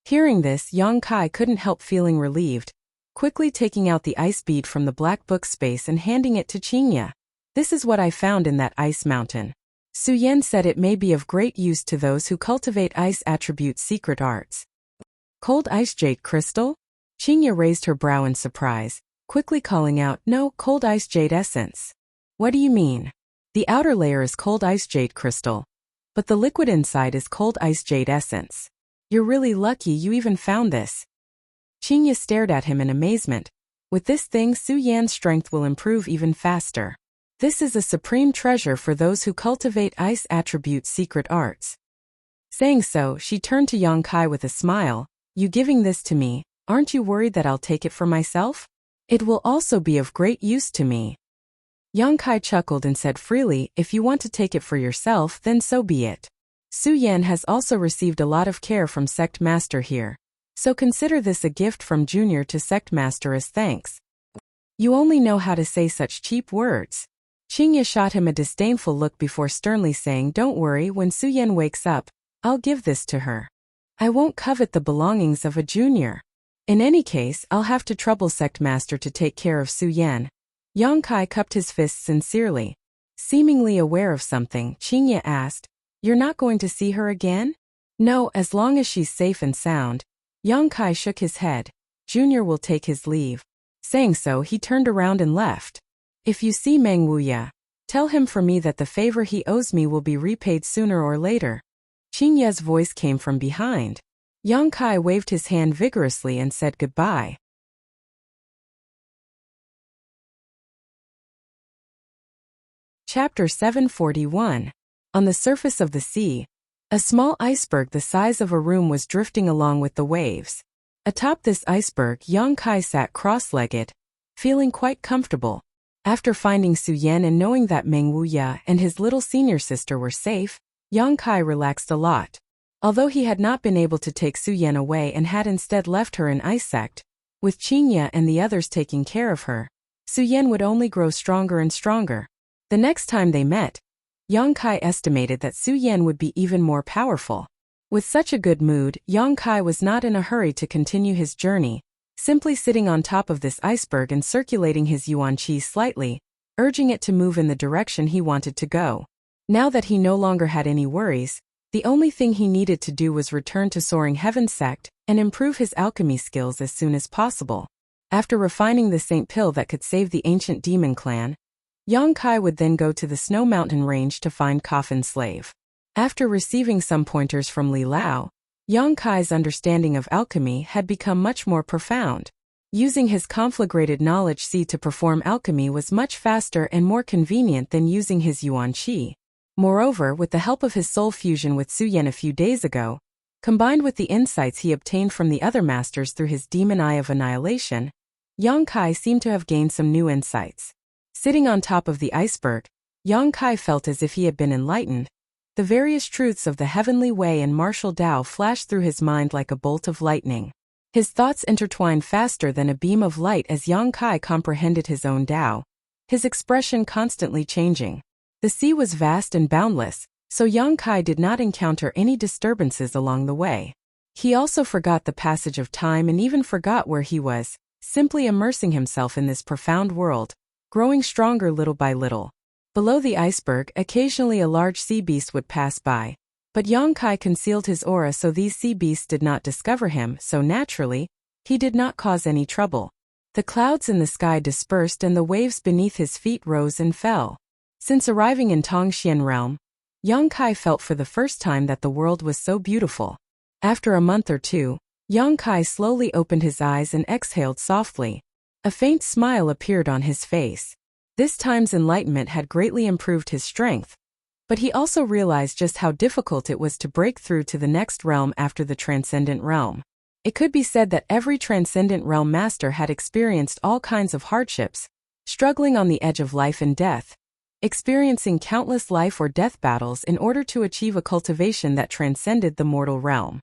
Hearing this, Yang Kai couldn't help feeling relieved, quickly taking out the ice bead from the black book space and handing it to Qingya. This is what I found in that ice mountain. Su Yan said it may be of great use to those who cultivate ice attribute secret arts. Cold ice jade crystal? Qingya raised her brow in surprise, quickly calling out, No, cold ice jade essence. What do you mean? The outer layer is cold ice jade crystal, but the liquid inside is cold ice jade essence. You're really lucky you even found this. Qingya stared at him in amazement. With this thing, Su Yan's strength will improve even faster. This is a supreme treasure for those who cultivate ice attribute secret arts. Saying so, she turned to Yang Kai with a smile. You giving this to me, aren't you worried that I'll take it for myself? It will also be of great use to me. Yang Kai chuckled and said freely, if you want to take it for yourself, then so be it. Su Yan has also received a lot of care from Sect Master here, so consider this a gift from Junior to Sect Master as thanks. You only know how to say such cheap words. Qingya shot him a disdainful look before sternly saying, Don't worry, when Su Yan wakes up, I'll give this to her. I won't covet the belongings of a junior. In any case, I'll have to trouble Sect Master to take care of Su Yan. Yang Kai cupped his fists sincerely. Seemingly aware of something, Qingya asked, You're not going to see her again? No, as long as she's safe and sound. Yang Kai shook his head. Junior will take his leave. Saying so, he turned around and left. If you see Meng Wuya, tell him for me that the favor he owes me will be repaid sooner or later. Qingya's voice came from behind. Yang Kai waved his hand vigorously and said goodbye. Chapter 741. On the surface of the sea, A small iceberg the size of a room was drifting along with the waves. Atop this iceberg, Yang Kai sat cross-legged, feeling quite comfortable. After finding Su Yan and knowing that Meng Wuya and his little senior sister were safe, Yang Kai relaxed a lot. Although he had not been able to take Su Yan away and had instead left her in ice sect, with Qingya and the others taking care of her, Su Yan would only grow stronger and stronger. The next time they met, Yang Kai estimated that Su Yan would be even more powerful. With such a good mood, Yang Kai was not in a hurry to continue his journey, simply sitting on top of this iceberg and circulating his yuan qi slightly, urging it to move in the direction he wanted to go. Now that he no longer had any worries, the only thing he needed to do was return to Soaring Heaven sect and improve his alchemy skills as soon as possible. After refining the Saint Pill that could save the ancient demon clan, Yang Kai would then go to the Snow Mountain range to find Coffin Slave. After receiving some pointers from Li Lao, Yang Kai's understanding of alchemy had become much more profound. Using his conflagrated knowledge C to perform alchemy was much faster and more convenient than using his yuan qi. Moreover, with the help of his soul fusion with Su Yan a few days ago, combined with the insights he obtained from the other masters through his demon eye of annihilation, Yang Kai seemed to have gained some new insights. Sitting on top of the iceberg, Yang Kai felt as if he had been enlightened. The various truths of the heavenly way and martial Tao flashed through his mind like a bolt of lightning. His thoughts intertwined faster than a beam of light as Yang Kai comprehended his own Tao, his expression constantly changing. The sea was vast and boundless, so Yang Kai did not encounter any disturbances along the way. He also forgot the passage of time and even forgot where he was, simply immersing himself in this profound world, growing stronger little by little. Below the iceberg, occasionally a large sea beast would pass by, but Yang Kai concealed his aura so these sea beasts did not discover him, so naturally, he did not cause any trouble. The clouds in the sky dispersed and the waves beneath his feet rose and fell. Since arriving in Tongxian realm, Yang Kai felt for the first time that the world was so beautiful. After a month or two, Yang Kai slowly opened his eyes and exhaled softly. A faint smile appeared on his face. This time's enlightenment had greatly improved his strength, but he also realized just how difficult it was to break through to the next realm after the transcendent realm. It could be said that every transcendent realm master had experienced all kinds of hardships, struggling on the edge of life and death, experiencing countless life or death battles in order to achieve a cultivation that transcended the mortal realm.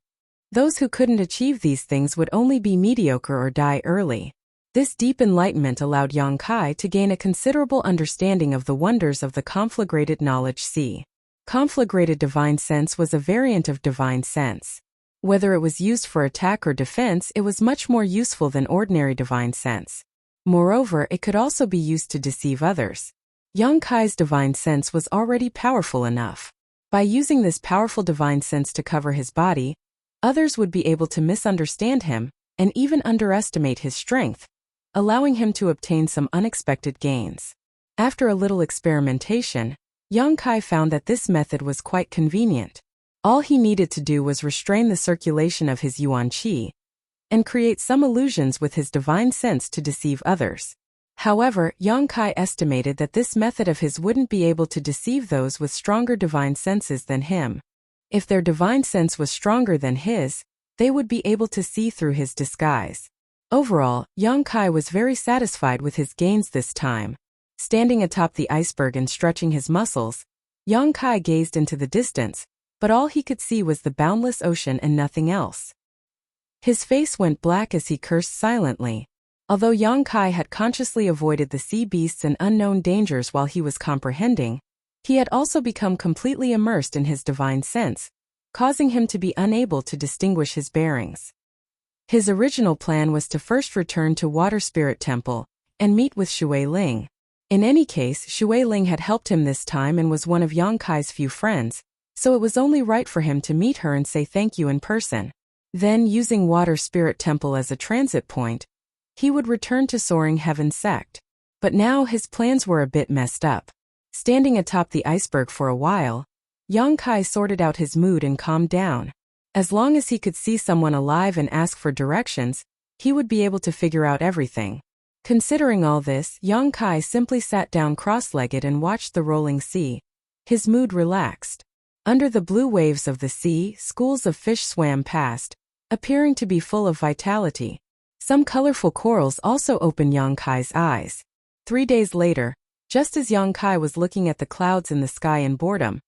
Those who couldn't achieve these things would only be mediocre or die early. This deep enlightenment allowed Yang Kai to gain a considerable understanding of the wonders of the conflagrated knowledge C. Conflagrated divine sense was a variant of divine sense. Whether it was used for attack or defense, it was much more useful than ordinary divine sense. Moreover, it could also be used to deceive others. Yang Kai's divine sense was already powerful enough. By using this powerful divine sense to cover his body, others would be able to misunderstand him and even underestimate his strength, allowing him to obtain some unexpected gains. After a little experimentation, Yang Kai found that this method was quite convenient. All he needed to do was restrain the circulation of his yuan qi and create some illusions with his divine sense to deceive others. However, Yang Kai estimated that this method of his wouldn't be able to deceive those with stronger divine senses than him. If their divine sense was stronger than his, they would be able to see through his disguise. Overall, Yang Kai was very satisfied with his gains this time. Standing atop the iceberg and stretching his muscles, Yang Kai gazed into the distance, but all he could see was the boundless ocean and nothing else. His face went black as he cursed silently. Although Yang Kai had consciously avoided the sea beasts and unknown dangers while he was comprehending, he had also become completely immersed in his divine sense, causing him to be unable to distinguish his bearings. His original plan was to first return to Water Spirit Temple and meet with Shui Ling. In any case, Shui Ling had helped him this time and was one of Yang Kai's few friends, so it was only right for him to meet her and say thank you in person. Then, using Water Spirit Temple as a transit point, he would return to Soaring Heaven sect. But now his plans were a bit messed up. Standing atop the iceberg for a while, Yang Kai sorted out his mood and calmed down. As long as he could see someone alive and ask for directions, he would be able to figure out everything. Considering all this, Yang Kai simply sat down cross-legged and watched the rolling sea. His mood relaxed. Under the blue waves of the sea, schools of fish swam past, appearing to be full of vitality. Some colorful corals also opened Yang Kai's eyes. 3 days later, just as Yang Kai was looking at the clouds in the sky in boredom,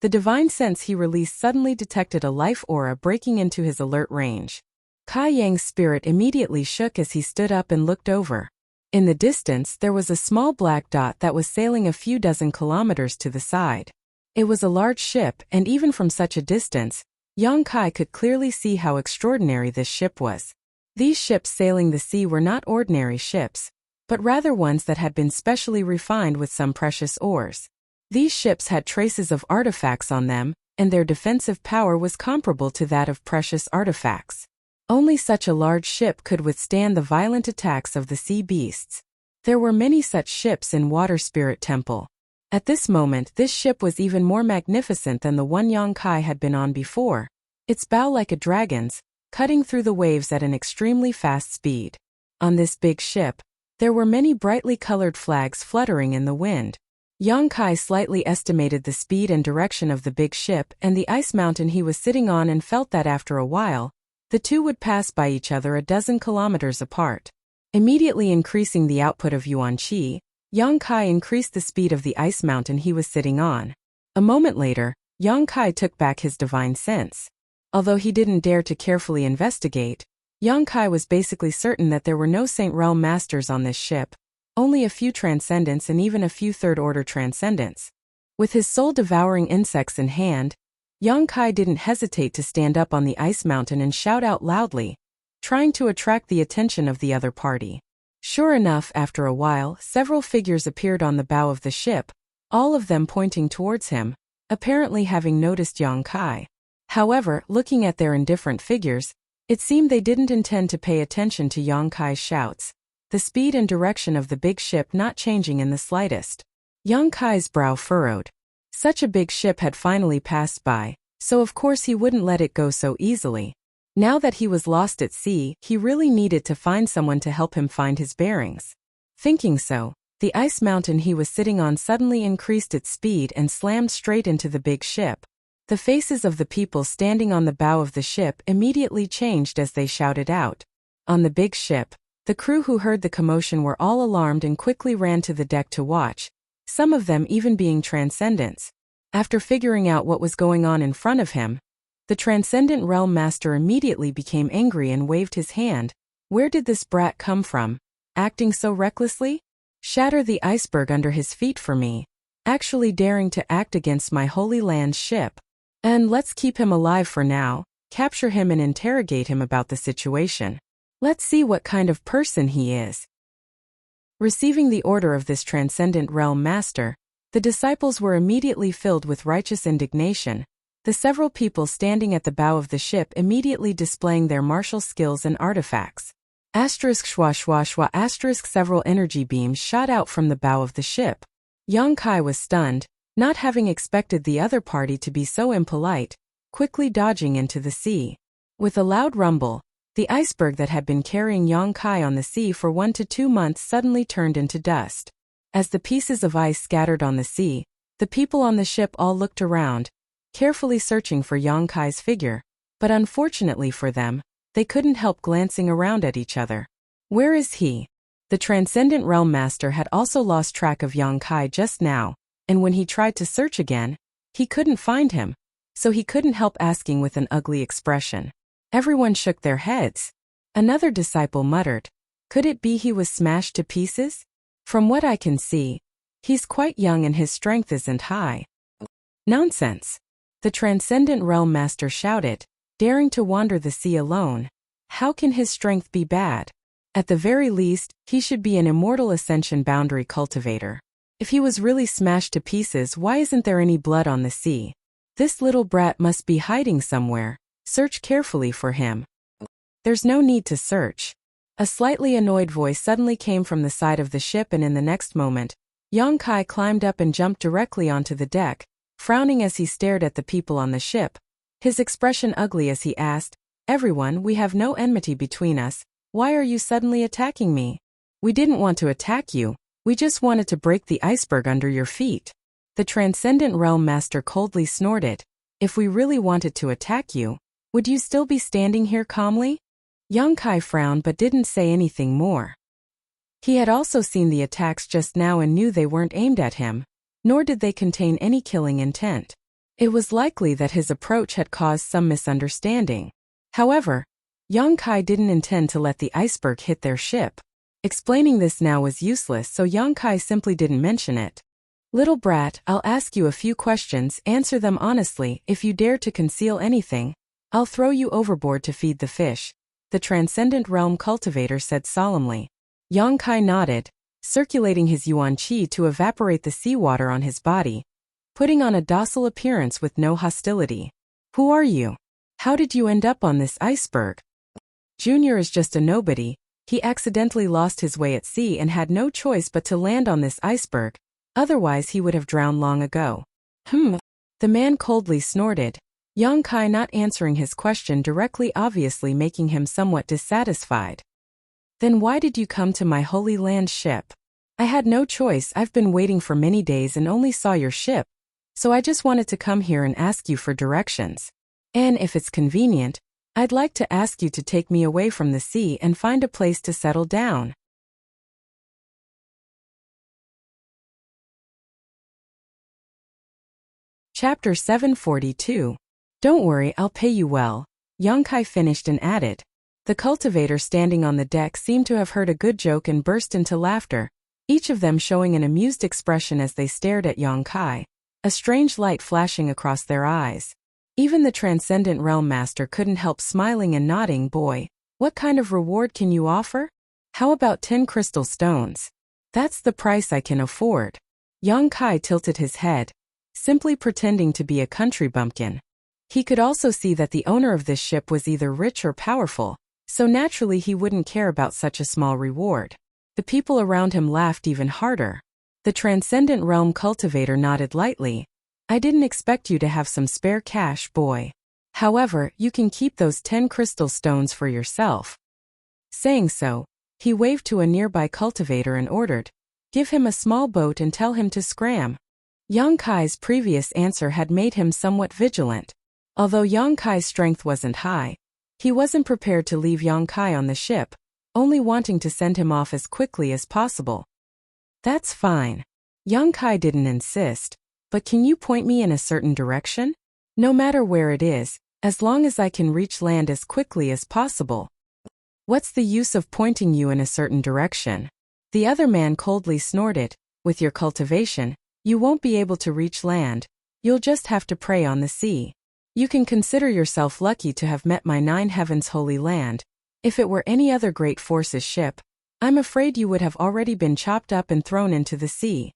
the divine sense he released suddenly detected a life aura breaking into his alert range. Kai Yang's spirit immediately shook as he stood up and looked over. In the distance, there was a small black dot that was sailing a few dozen kilometers to the side. It was a large ship, and even from such a distance, Yang Kai could clearly see how extraordinary this ship was. These ships sailing the sea were not ordinary ships, but rather ones that had been specially refined with some precious ores. These ships had traces of artifacts on them, and their defensive power was comparable to that of precious artifacts. Only such a large ship could withstand the violent attacks of the sea beasts. There were many such ships in Water Spirit Temple. At this moment, this ship was even more magnificent than the one Yang Kai had been on before, its bow like a dragon's, cutting through the waves at an extremely fast speed. On this big ship, there were many brightly colored flags fluttering in the wind. Yang Kai slightly estimated the speed and direction of the big ship and the ice mountain he was sitting on and felt that after a while, the two would pass by each other a dozen kilometers apart. Immediately increasing the output of Yuan Qi, Yang Kai increased the speed of the ice mountain he was sitting on. A moment later, Yang Kai took back his divine sense. Although he didn't dare to carefully investigate, Yang Kai was basically certain that there were no Saint Realm Masters on this ship, only a few Transcendents and even a few Third-Order Transcendents. With his soul-devouring insects in hand, Yang Kai didn't hesitate to stand up on the ice mountain and shout out loudly, trying to attract the attention of the other party. Sure enough, after a while, several figures appeared on the bow of the ship, all of them pointing towards him, apparently having noticed Yang Kai. However, looking at their indifferent figures, it seemed they didn't intend to pay attention to Yang Kai's shouts, the speed and direction of the big ship not changing in the slightest. Yang Kai's brow furrowed. Such a big ship had finally passed by, so of course he wouldn't let it go so easily. Now that he was lost at sea, he really needed to find someone to help him find his bearings. Thinking so, the ice mountain he was sitting on suddenly increased its speed and slammed straight into the big ship. The faces of the people standing on the bow of the ship immediately changed as they shouted out. On the big ship, the crew who heard the commotion were all alarmed and quickly ran to the deck to watch, some of them even being Transcendents. After figuring out what was going on in front of him, the Transcendent Realm Master immediately became angry and waved his hand. Where did this brat come from? Acting so recklessly? Shatter the iceberg under his feet for me. Actually daring to act against my Holy Land's ship. And let's keep him alive for now, capture him and interrogate him about the situation. Let's see what kind of person he is. Receiving the order of this Transcendent Realm Master, the disciples were immediately filled with righteous indignation, the several people standing at the bow of the ship immediately displaying their martial skills and artifacts. Asterisk schwa schwa schwa asterisk several energy beams shot out from the bow of the ship. Yang Kai was stunned, not having expected the other party to be so impolite, quickly dodging into the sea. With a loud rumble, the iceberg that had been carrying Yang Kai on the sea for 1 to 2 months suddenly turned into dust. As the pieces of ice scattered on the sea, the people on the ship all looked around, carefully searching for Yang Kai's figure, but unfortunately for them, they couldn't help glancing around at each other. Where is he? The Transcendent Realm Master had also lost track of Yang Kai just now, and when he tried to search again, he couldn't find him, so he couldn't help asking with an ugly expression. Everyone shook their heads. Another disciple muttered, "Could it be he was smashed to pieces? From what I can see, he's quite young and his strength isn't high." "Nonsense!" the Transcendent Realm Master shouted, daring to wander the sea alone. "How can his strength be bad? At the very least, he should be an immortal ascension boundary cultivator. If he was really smashed to pieces, why isn't there any blood on the sea? This little brat must be hiding somewhere. Search carefully for him." "There's no need to search." A slightly annoyed voice suddenly came from the side of the ship, and in the next moment, Yang Kai climbed up and jumped directly onto the deck, frowning as he stared at the people on the ship, his expression ugly as he asked, "Everyone, we have no enmity between us. Why are you suddenly attacking me?" "We didn't want to attack you. We just wanted to break the iceberg under your feet." The Transcendent Realm Master coldly snorted, If we really wanted to attack you, would you still be standing here calmly? Yang Kai frowned but didn't say anything more. He had also seen the attacks just now and knew they weren't aimed at him, nor did they contain any killing intent. It was likely that his approach had caused some misunderstanding. However, Yang Kai didn't intend to let the iceberg hit their ship. Explaining this now was useless, so Yang Kai simply didn't mention it. Little brat, I'll ask you a few questions, answer them honestly. If you dare to conceal anything, I'll throw you overboard to feed the fish, the Transcendent Realm Cultivator said solemnly. Yang Kai nodded, circulating his yuan qi to evaporate the seawater on his body, putting on a docile appearance with no hostility. Who are you? How did you end up on this iceberg? Junior is just a nobody. He accidentally lost his way at sea and had no choice but to land on this iceberg, otherwise he would have drowned long ago. The man coldly snorted, Yang Kai not answering his question directly, obviously making him somewhat dissatisfied. Then why did you come to my Holy Land ship? I had no choice. I've been waiting for many days and only saw your ship, so I just wanted to come here and ask you for directions. And if it's convenient, I'd like to ask you to take me away from the sea and find a place to settle down. Chapter 742. Don't worry, I'll pay you well, Yang Kai finished and added. The cultivator standing on the deck seemed to have heard a good joke and burst into laughter, each of them showing an amused expression as they stared at Yang Kai, a strange light flashing across their eyes. Even the Transcendent Realm Master couldn't help smiling and nodding. Boy, what kind of reward can you offer? How about 10 crystal stones? That's the price I can afford. Yang Kai tilted his head, simply pretending to be a country bumpkin. He could also see that the owner of this ship was either rich or powerful, so naturally he wouldn't care about such a small reward. The people around him laughed even harder. The Transcendent Realm Cultivator nodded lightly. I didn't expect you to have some spare cash, boy. However, you can keep those 10 crystal stones for yourself. Saying so, he waved to a nearby cultivator and ordered, give him a small boat and tell him to scram. Yang Kai's previous answer had made him somewhat vigilant. Although Yang Kai's strength wasn't high, he wasn't prepared to leave Yang Kai on the ship, only wanting to send him off as quickly as possible. That's fine. Yang Kai didn't insist, but can you point me in a certain direction? No matter where it is, as long as I can reach land as quickly as possible. What's the use of pointing you in a certain direction? The other man coldly snorted, with your cultivation, you won't be able to reach land, you'll just have to prey on the sea. You can consider yourself lucky to have met my 9 heavens holy land. If it were any other great force's ship, I'm afraid you would have already been chopped up and thrown into the sea.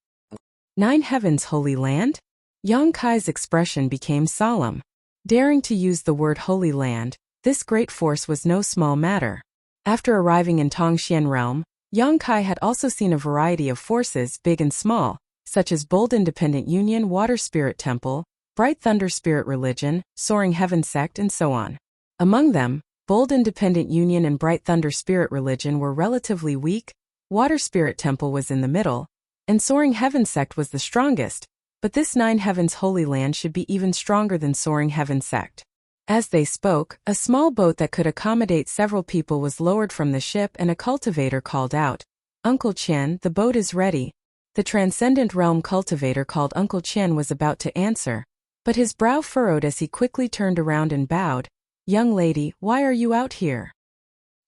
9 heavens holy land? Yang Kai's expression became solemn. Daring to use the word holy land, this great force was no small matter. After arriving in Tongxian realm, Yang Kai had also seen a variety of forces, big and small, such as Bold Independent Union Water Spirit Temple, Bright Thunder Spirit Religion, Soaring Heaven Sect, and so on. Among them, Bold Independent Union and Bright Thunder Spirit Religion were relatively weak, Water Spirit Temple was in the middle, and Soaring Heaven Sect was the strongest, but this 9 heavens holy land should be even stronger than Soaring Heaven Sect. As they spoke, a small boat that could accommodate several people was lowered from the ship and a cultivator called out, Uncle Chen, the boat is ready. The Transcendent Realm Cultivator called Uncle Chen was about to answer, but his brow furrowed as he quickly turned around and bowed. Young lady, why are you out here?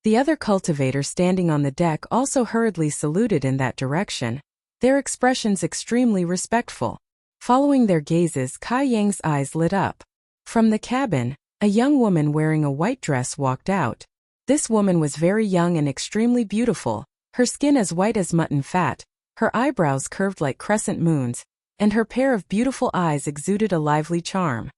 The other cultivator standing on the deck also hurriedly saluted in that direction, their expressions extremely respectful. Following their gazes, Kai Yang's eyes lit up. From the cabin, a young woman wearing a white dress walked out. This woman was very young and extremely beautiful, her skin as white as mutton fat, her eyebrows curved like crescent moons, and her pair of beautiful eyes exuded a lively charm.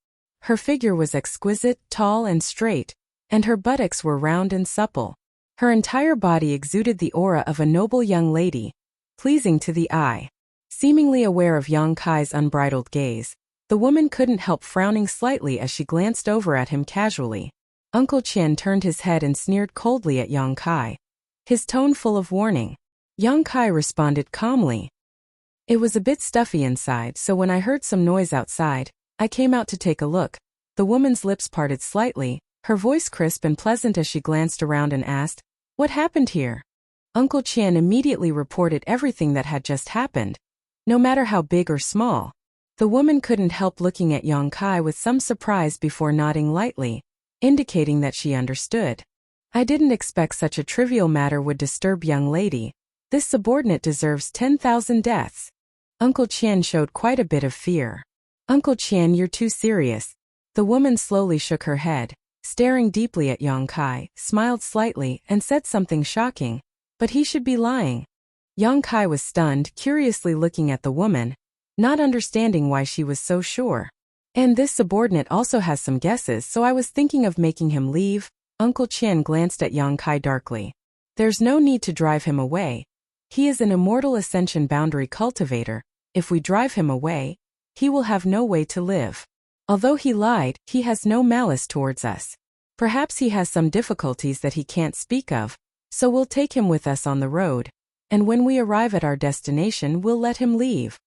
Her figure was exquisite, tall and straight, and her buttocks were round and supple. Her entire body exuded the aura of a noble young lady, pleasing to the eye. Seemingly aware of Yang Kai's unbridled gaze, the woman couldn't help frowning slightly as she glanced over at him casually. Uncle Chen turned his head and sneered coldly at Yang Kai, his tone full of warning. Yang Kai responded calmly. It was a bit stuffy inside, so when I heard some noise outside, I came out to take a look. The woman's lips parted slightly, her voice crisp and pleasant as she glanced around and asked, "What happened here?" Uncle Qian immediately reported everything that had just happened, no matter how big or small. The woman couldn't help looking at Yang Kai with some surprise before nodding lightly, indicating that she understood. "I didn't expect such a trivial matter would disturb young lady. This subordinate deserves 10,000 deaths." Uncle Qian showed quite a bit of fear. "Uncle Qian, you're too serious." The woman slowly shook her head, staring deeply at Yang Kai, smiled slightly, and said something shocking. "But he should be lying." Yang Kai was stunned, curiously looking at the woman, not understanding why she was so sure. "And this subordinate also has some guesses, so I was thinking of making him leave." Uncle Qian glanced at Yang Kai darkly. "There's no need to drive him away. He is an immortal ascension boundary cultivator. If we drive him away, he will have no way to live. Although he lied, he has no malice towards us. Perhaps he has some difficulties that he can't speak of, so we'll take him with us on the road, and when we arrive at our destination we'll let him leave.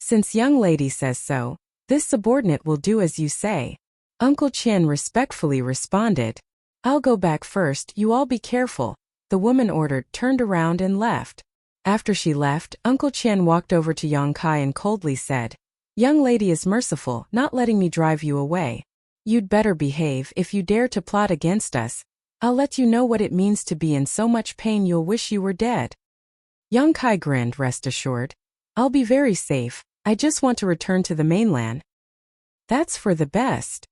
Since young lady says so, this subordinate will do as you say." Uncle Qian respectfully responded. "I'll go back first, you all be careful," the woman ordered, turned around and left. After she left, Uncle Qian walked over to Yang Kai and coldly said, "Young lady is merciful, not letting me drive you away. You'd better behave. If you dare to plot against us, I'll let you know what it means to be in so much pain you'll wish you were dead." Yang Kai grinned, "Rest assured, I'll be very safe. I just want to return to the mainland." "That's for the best."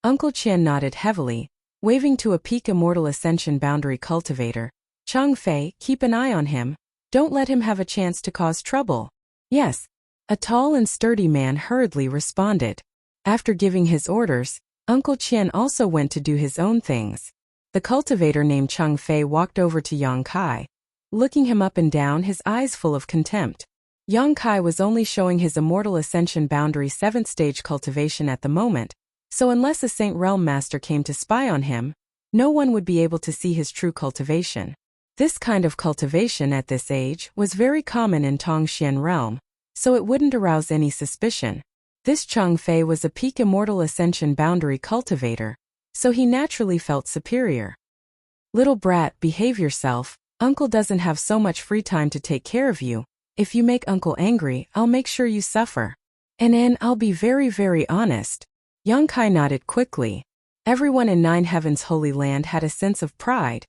Uncle Qian nodded heavily, waving to a peak immortal ascension boundary cultivator. "Chang Fei, keep an eye on him. Don't let him have a chance to cause trouble." "Yes." A tall and sturdy man hurriedly responded. After giving his orders, Uncle Qian also went to do his own things. The cultivator named Chang Fei walked over to Yang Kai, looking him up and down, his eyes full of contempt. Yang Kai was only showing his immortal ascension boundary 7th stage cultivation at the moment, so unless a Saint Realm Master came to spy on him, no one would be able to see his true cultivation. This kind of cultivation at this age was very common in Tongxian realm, so it wouldn't arouse any suspicion. This Chang Fei was a peak immortal ascension boundary cultivator, so he naturally felt superior. "Little brat, behave yourself. Uncle doesn't have so much free time to take care of you. If you make Uncle angry, I'll make sure you suffer. And I'll be very, very honest." Yang Kai nodded quickly. Everyone in Nine Heaven's Holy Land had a sense of pride,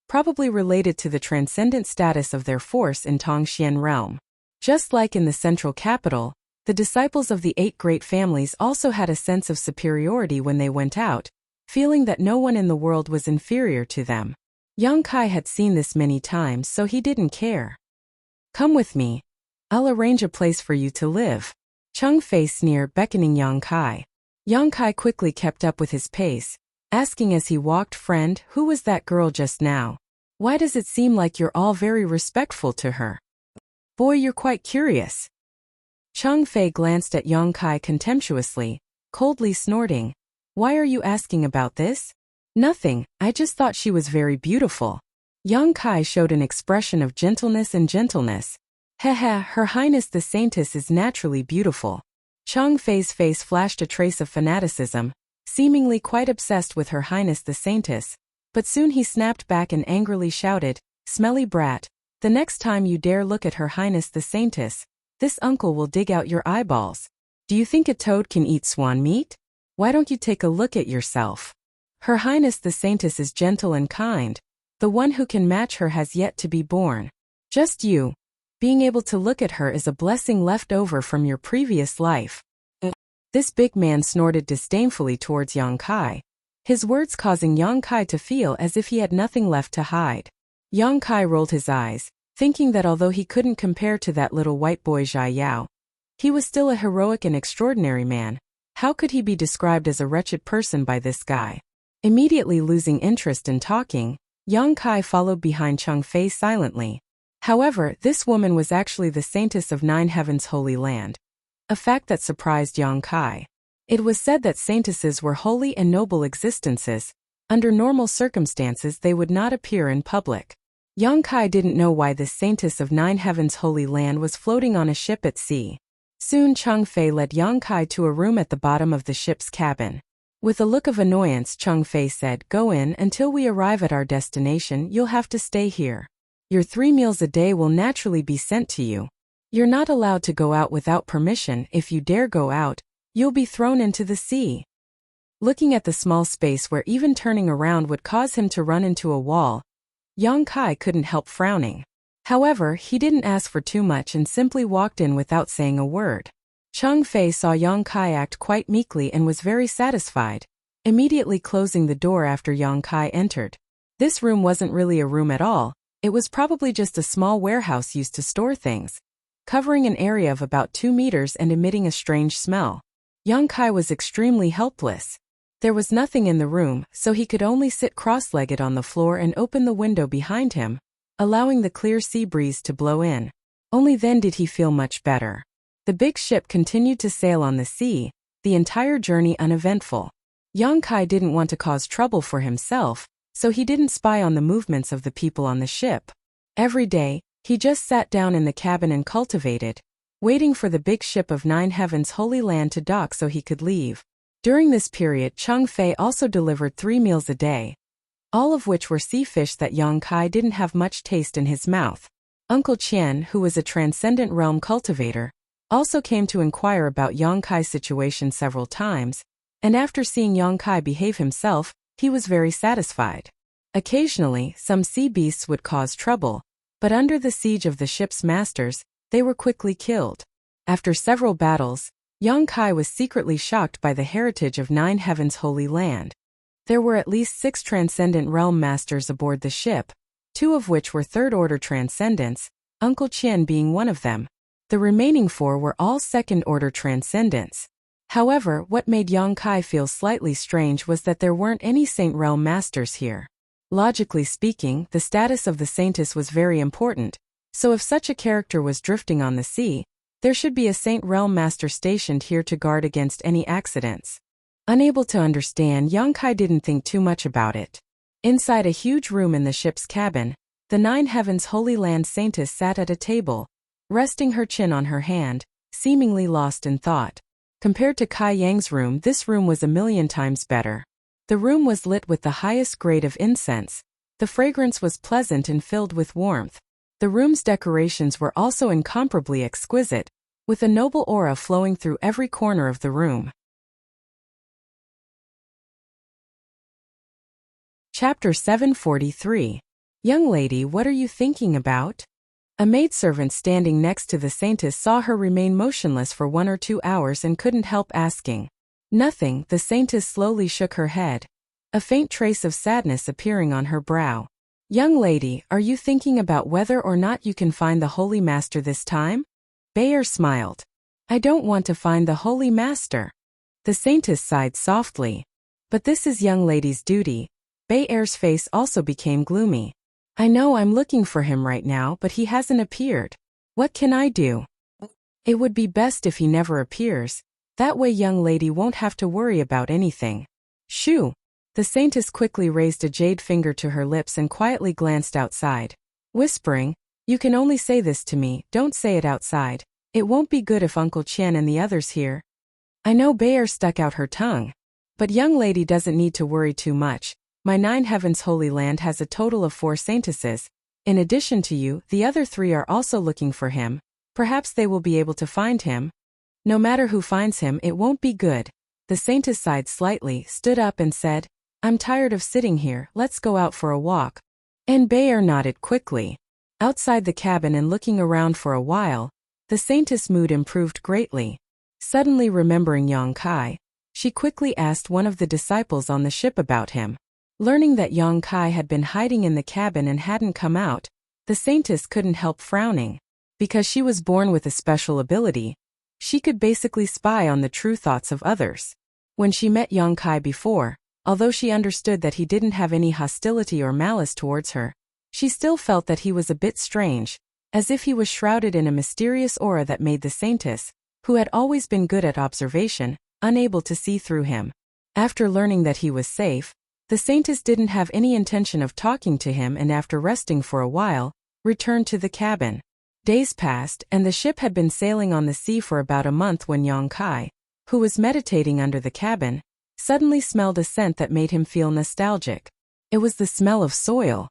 probably related to the transcendent status of their force in Tongxian realm. Just like in the central capital, the disciples of the 8 great families also had a sense of superiority when they went out, feeling that no one in the world was inferior to them. Yang Kai had seen this many times, so he didn't care. "Come with me. I'll arrange a place for you to live." Chang Fei sneered, beckoning Yang Kai. Yang Kai quickly kept up with his pace, asking as he walked, "Friend, who was that girl just now? Why does it seem like you're all very respectful to her? Boy, you're quite curious." Chang Fei glanced at Yang Kai contemptuously, coldly snorting. "Why are you asking about this?" "Nothing, I just thought she was very beautiful." Yang Kai showed an expression of gentleness and gentleness. "Haha, Her Highness the Saintess is naturally beautiful." Chang Fei's face flashed a trace of fanaticism, seemingly quite obsessed with Her Highness the Saintess, but soon he snapped back and angrily shouted, "Smelly brat, the next time you dare look at Her Highness the Saintess, this uncle will dig out your eyeballs. Do you think a toad can eat swan meat? Why don't you take a look at yourself? Her Highness the Saintess is gentle and kind. The one who can match her has yet to be born. Just you. Being able to look at her is a blessing left over from your previous life." This big man snorted disdainfully towards Yang Kai, his words causing Yang Kai to feel as if he had nothing left to hide. Yang Kai rolled his eyes, thinking that although he couldn't compare to that little white boy Zhai Yao, he was still a heroic and extraordinary man. How could he be described as a wretched person by this guy? Immediately losing interest in talking, Yang Kai followed behind Chang Fei silently. However, this woman was actually the Saintess of Nine Heaven's Holy Land, a fact that surprised Yang Kai. It was said that saintesses were holy and noble existences. Under normal circumstances they would not appear in public. Yang Kai didn't know why this Saintess of Nine Heaven's Holy Land was floating on a ship at sea. Soon Chang Fei led Yang Kai to a room at the bottom of the ship's cabin. With a look of annoyance, Chung Fei said, "Go in. Until we arrive at our destination, you'll have to stay here. Your 3 meals a day will naturally be sent to you. You're not allowed to go out without permission. If you dare go out, you'll be thrown into the sea." Looking at the small space where even turning around would cause him to run into a wall, Yang Kai couldn't help frowning. However, he didn't ask for too much and simply walked in without saying a word. Chung Fei saw Yang Kai act quite meekly and was very satisfied, immediately closing the door after Yang Kai entered. This room wasn't really a room at all, it was probably just a small warehouse used to store things, covering an area of about 2 meters and emitting a strange smell. Yang Kai was extremely helpless. There was nothing in the room, so he could only sit cross-legged on the floor and open the window behind him, allowing the clear sea breeze to blow in. Only then did he feel much better. The big ship continued to sail on the sea, the entire journey uneventful. Yang Kai didn't want to cause trouble for himself, so he didn't spy on the movements of the people on the ship. Every day, he just sat down in the cabin and cultivated, waiting for the big ship of 9 Heavens Holy Land to dock so he could leave. During this period, Chung Fei also delivered 3 meals a day, all of which were sea fish that Yang Kai didn't have much taste in his mouth. Uncle Qian, who was a transcendent realm cultivator, also came to inquire about Yang Kai's situation several times, and after seeing Yang Kai behave himself, he was very satisfied. Occasionally, some sea beasts would cause trouble, but under the siege of the ship's masters, they were quickly killed. After several battles, Yang Kai was secretly shocked by the heritage of 9 Heavens Holy Land. There were at least 6 transcendent realm masters aboard the ship, 2 of which were third-order transcendents, Uncle Qian being one of them. The remaining 4 were all second-order transcendents. However, what made Yang Kai feel slightly strange was that there weren't any Saint Realm masters here. Logically speaking, the status of the Saintess was very important, so if such a character was drifting on the sea, there should be a Saint Realm Master stationed here to guard against any accidents. Unable to understand, Yang Kai didn't think too much about it. Inside a huge room in the ship's cabin, the 9 Heavens Holy Land Saintess sat at a table, resting her chin on her hand, seemingly lost in thought. Compared to Kai Yang's room, this room was a million times better. The room was lit with the highest grade of incense. The fragrance was pleasant and filled with warmth. The room's decorations were also incomparably exquisite, with a noble aura flowing through every corner of the room. Chapter 743. Young lady, what are you thinking about? A maidservant standing next to the Saintess saw her remain motionless for 1 or 2 hours and couldn't help asking. Nothing, the Saintess slowly shook her head, a faint trace of sadness appearing on her brow. Young lady, are you thinking about whether or not you can find the Holy Master this time? Bayer smiled. I don't want to find the Holy Master. The Saintess sighed softly. But this is young lady's duty. Bayer's face also became gloomy. I know I'm looking for him right now, but he hasn't appeared. What can I do? It would be best if he never appears. That way young lady won't have to worry about anything. Shoo! The Saintess quickly raised a jade finger to her lips and quietly glanced outside, whispering, You can only say this to me, don't say it outside. It won't be good if Uncle Qian and the others hear. I know Bayer stuck out her tongue. But young lady doesn't need to worry too much. My 9 Heavens Holy Land has a total of 4 Saintesses. In addition to you, the other 3 are also looking for him. Perhaps they will be able to find him. No matter who finds him, it won't be good. The Saintess sighed slightly, stood up and said, I'm tired of sitting here, let's go out for a walk. And Bayer nodded quickly. Outside the cabin and looking around for a while, the Saintess' mood improved greatly. Suddenly remembering Yang Kai, she quickly asked one of the disciples on the ship about him. Learning that Yang Kai had been hiding in the cabin and hadn't come out, the Saintess couldn't help frowning. Because she was born with a special ability, she could basically spy on the true thoughts of others. When she met Yang Kai before, although she understood that he didn't have any hostility or malice towards her, she still felt that he was a bit strange, as if he was shrouded in a mysterious aura that made the Saintess, who had always been good at observation, unable to see through him. After learning that he was safe, the Saintess didn't have any intention of talking to him and after resting for a while, returned to the cabin. Days passed and the ship had been sailing on the sea for about a month when Yang Kai, who was meditating under the cabin, suddenly smelled a scent that made him feel nostalgic. It was the smell of soil.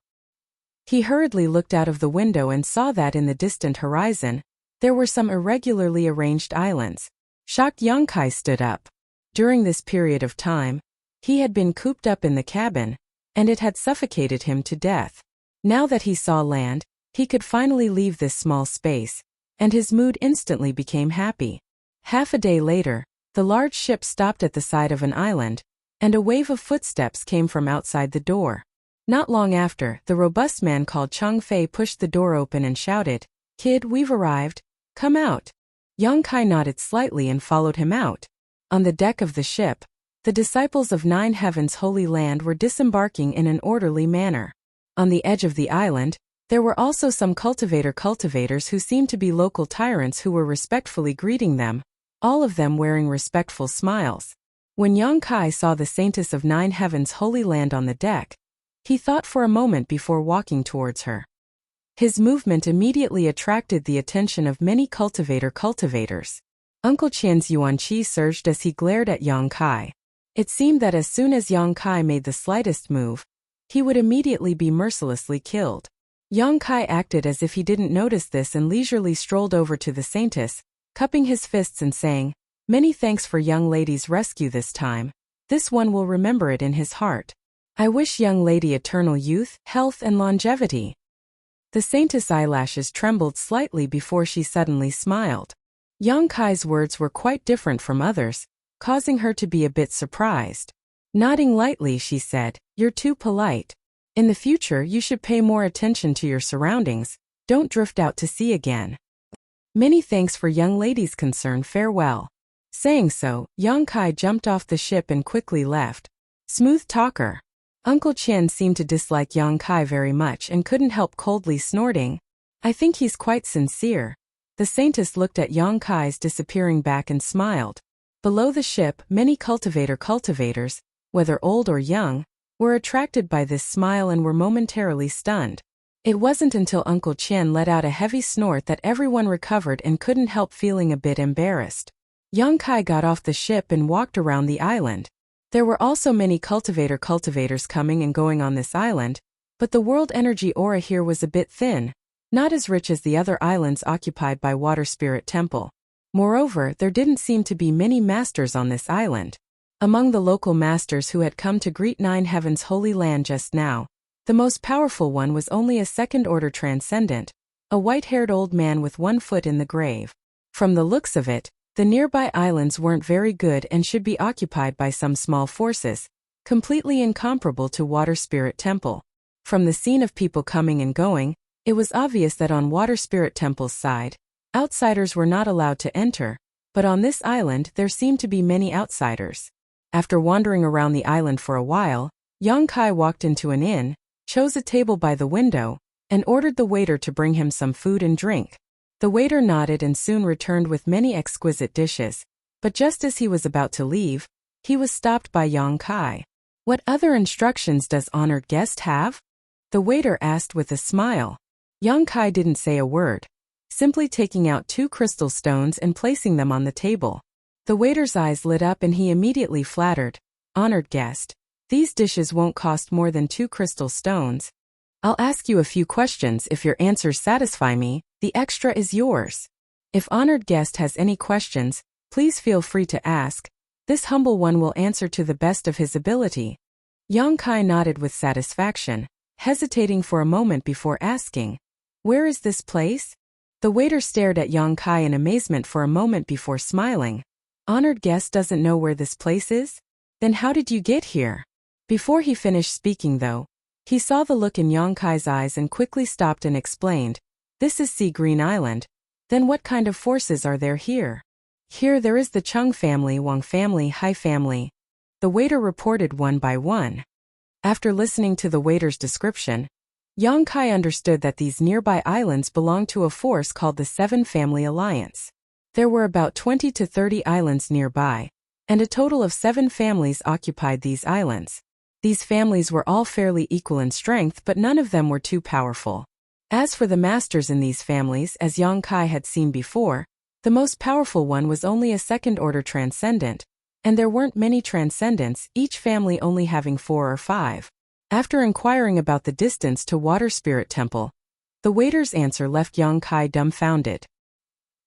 He hurriedly looked out of the window and saw that in the distant horizon, there were some irregularly arranged islands. Shocked, Yongkai stood up. During this period of time, he had been cooped up in the cabin, and it had suffocated him to death. Now that he saw land, he could finally leave this small space, and his mood instantly became happy. Half a day later, the large ship stopped at the side of an island, and a wave of footsteps came from outside the door. Not long after, the robust man called Chang Fei pushed the door open and shouted, "Kid, we've arrived. Come out." Yongkai nodded slightly and followed him out. On the deck of the ship, the disciples of Nine Heavens' Holy Land were disembarking in an orderly manner. On the edge of the island, there were also some cultivators who seemed to be local tyrants who were respectfully greeting them, all of them wearing respectful smiles. When Yongkai saw the saintess of Nine Heavens' Holy Land on the deck, he thought for a moment before walking towards her. His movement immediately attracted the attention of many cultivators. Uncle Qian's yuanqi surged as he glared at Yongkai. It seemed that as soon as Yongkai made the slightest move, he would immediately be mercilessly killed. Yongkai acted as if he didn't notice this and leisurely strolled over to the saintess, cupping his fists and saying, "Many thanks for young lady's rescue this time. This one will remember it in his heart. I wish young lady eternal youth, health and longevity." The saintess' eyelashes trembled slightly before she suddenly smiled. Yongkai's words were quite different from others, causing her to be a bit surprised. Nodding lightly, she said, "You're too polite. In the future you should pay more attention to your surroundings, don't drift out to sea again. Many thanks for young lady's concern, farewell." Saying so, Yongkai jumped off the ship and quickly left. Smooth talker. Uncle Qian seemed to dislike Yongkai very much and couldn't help coldly snorting, "I think he's quite sincere." The saintess looked at Yongkai's disappearing back and smiled. Below the ship, many cultivators, whether old or young, were attracted by this smile and were momentarily stunned. It wasn't until Uncle Qian let out a heavy snort that everyone recovered and couldn't help feeling a bit embarrassed. Yongkai got off the ship and walked around the island. There were also many cultivators coming and going on this island, but the world energy aura here was a bit thin, not as rich as the other islands occupied by Water Spirit Temple. Moreover, there didn't seem to be many masters on this island. Among the local masters who had come to greet Nine Heavens' Holy Land just now, the most powerful one was only a second-order transcendent, a white-haired old man with one foot in the grave. From the looks of it, the nearby islands weren't very good and should be occupied by some small forces, completely incomparable to Water Spirit Temple. From the scene of people coming and going, it was obvious that on Water Spirit Temple's side, outsiders were not allowed to enter, but on this island there seemed to be many outsiders. After wandering around the island for a while, Yongkai walked into an inn, chose a table by the window, and ordered the waiter to bring him some food and drink. The waiter nodded and soon returned with many exquisite dishes, but just as he was about to leave, he was stopped by Yongkai. "What other instructions does honored guest have?" the waiter asked with a smile. Yongkai didn't say a word, simply taking out 2 crystal stones and placing them on the table. The waiter's eyes lit up and he immediately flattered, "Honored guest, these dishes won't cost more than 2 crystal stones. I'll ask you a few questions. If your answers satisfy me, the extra is yours. If honored guest has any questions, please feel free to ask. This humble one will answer to the best of his ability." Yongkai nodded with satisfaction, hesitating for a moment before asking, "Where is this place?" The waiter stared at Yongkai in amazement for a moment before smiling. "Honored guest doesn't know where this place is? Then how did you get here?" Before he finished speaking though, he saw the look in Yongkai's eyes and quickly stopped and explained, "This is Sea Green Island. Then what kind of forces are there here?" "Here there is the Chung family, Wang family, Hai family," the waiter reported one by one. After listening to the waiter's description, Yongkai understood that these nearby islands belonged to a force called the Seven Family Alliance. There were about 20 to 30 islands nearby, and a total of 7 families occupied these islands. These families were all fairly equal in strength, but none of them were too powerful. As for the masters in these families, as Yongkai had seen before, the most powerful one was only a second-order transcendent, And there weren't many transcendents, each family only having 4 or 5. After inquiring about the distance to Water Spirit Temple, the waiter's answer left Yang Kai dumbfounded.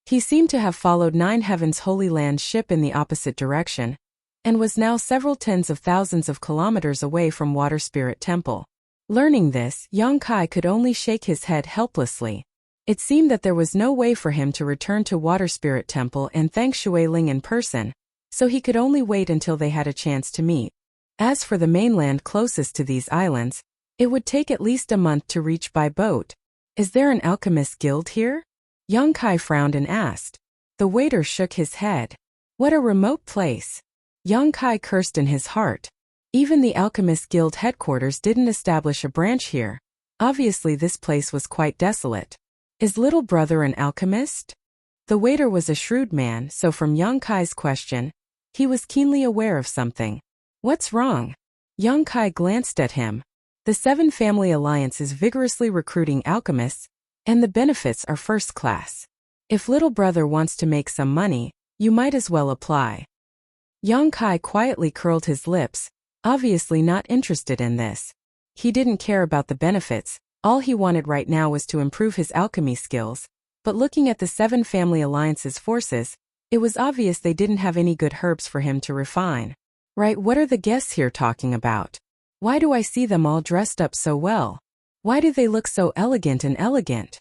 He seemed to have followed Nine Heavens Holy Land's ship in the opposite direction, and was now several tens of thousands of kilometers away from Water Spirit Temple. Learning this, Yang Kai could only shake his head helplessly. It seemed that there was no way for him to return to Water Spirit Temple and thank Shui Ling in person, so he could only wait until they had a chance to meet. As for the mainland closest to these islands, it would take at least a month to reach by boat. Is there an alchemist guild here? Yang Kai frowned and asked. The waiter shook his head. What a remote place. Yang Kai cursed in his heart. Even the alchemist guild headquarters didn't establish a branch here. Obviously this place was quite desolate. Is little brother an alchemist? The waiter was a shrewd man, so from Yang Kai's question, he was keenly aware of something. What's wrong? Yang Kai glanced at him. The Seven Family Alliance is vigorously recruiting alchemists, and the benefits are first class. If little brother wants to make some money, you might as well apply. Yang Kai quietly curled his lips, obviously not interested in this. He didn't care about the benefits, all he wanted right now was to improve his alchemy skills, but looking at the Seven Family Alliance's forces, it was obvious they didn't have any good herbs for him to refine. Right, what are the guests here talking about? Why do I see them all dressed up so well? Why do they look so elegant and elegant?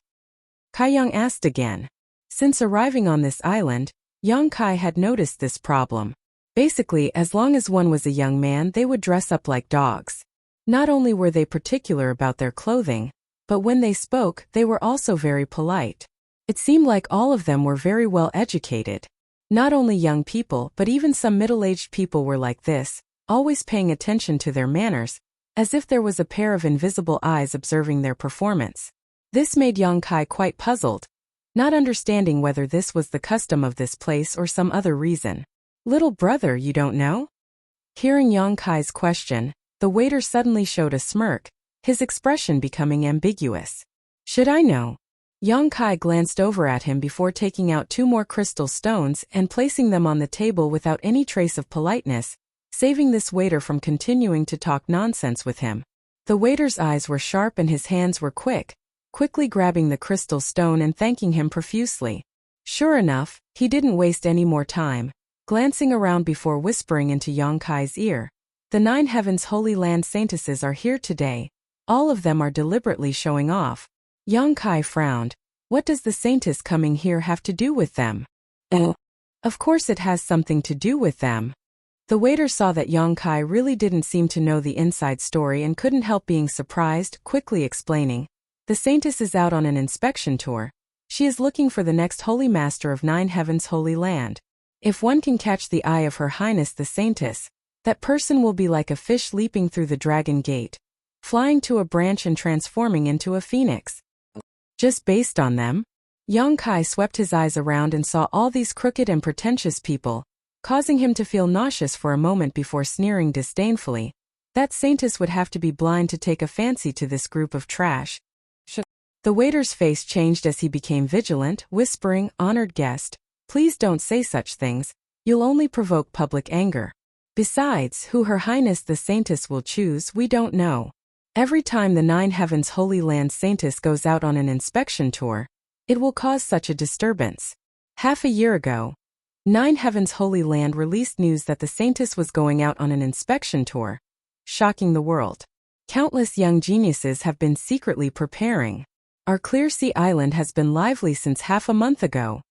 Kai Yang asked again. Since arriving on this island, Yang Kai had noticed this problem. Basically, as long as one was a young man, they would dress up like dogs. Not only were they particular about their clothing, but when they spoke, they were also very polite. It seemed like all of them were very well educated. Not only young people, but even some middle-aged people were like this, always paying attention to their manners, as if there was a pair of invisible eyes observing their performance. This made Yang Kai quite puzzled, not understanding whether this was the custom of this place or some other reason. Little brother, you don't know? Hearing Yang Kai's question, the waiter suddenly showed a smirk, his expression becoming ambiguous. Should I know? Yang Kai glanced over at him before taking out 2 more crystal stones and placing them on the table without any trace of politeness, saving this waiter from continuing to talk nonsense with him. The waiter's eyes were sharp and his hands were quickly grabbing the crystal stone and thanking him profusely. Sure enough, he didn't waste any more time, glancing around before whispering into Yang Kai's ear. The 9 Heavens Holy Land Saintesses are here today. All of them are deliberately showing off. Yang Kai frowned. What does the saintess coming here have to do with them? Of course it has something to do with them. The waiter saw that Yang Kai really didn't seem to know the inside story and couldn't help being surprised, quickly explaining. The saintess is out on an inspection tour. She is looking for the next holy master of 9 Heavens Holy Land. If one can catch the eye of Her Highness the Saintess, that person will be like a fish leaping through the dragon gate, flying to a branch and transforming into a phoenix. Just based on them? Yang Kai swept his eyes around and saw all these crooked and pretentious people, causing him to feel nauseous for a moment before sneering disdainfully. That saintess would have to be blind to take a fancy to this group of trash. The waiter's face changed as he became vigilant, whispering, "Honored guest, please don't say such things, you'll only provoke public anger. Besides, who Her Highness the Saintess will choose, we don't know. Every time the 9 Heavens Holy Land Saintess goes out on an inspection tour, it will cause such a disturbance. Half a year ago, 9 Heavens Holy Land released news that the Saintess was going out on an inspection tour, shocking the world. Countless young geniuses have been secretly preparing. Our Clear Sea Island has been lively since half a month ago.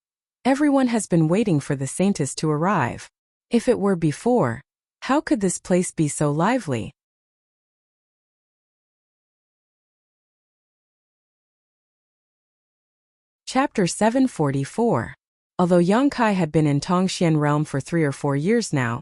Everyone has been waiting for the Saintess to arrive. If it were before, how could this place be so lively?" Chapter 744. Although Yang Kai had been in Tongxian realm for 3 or 4 years now,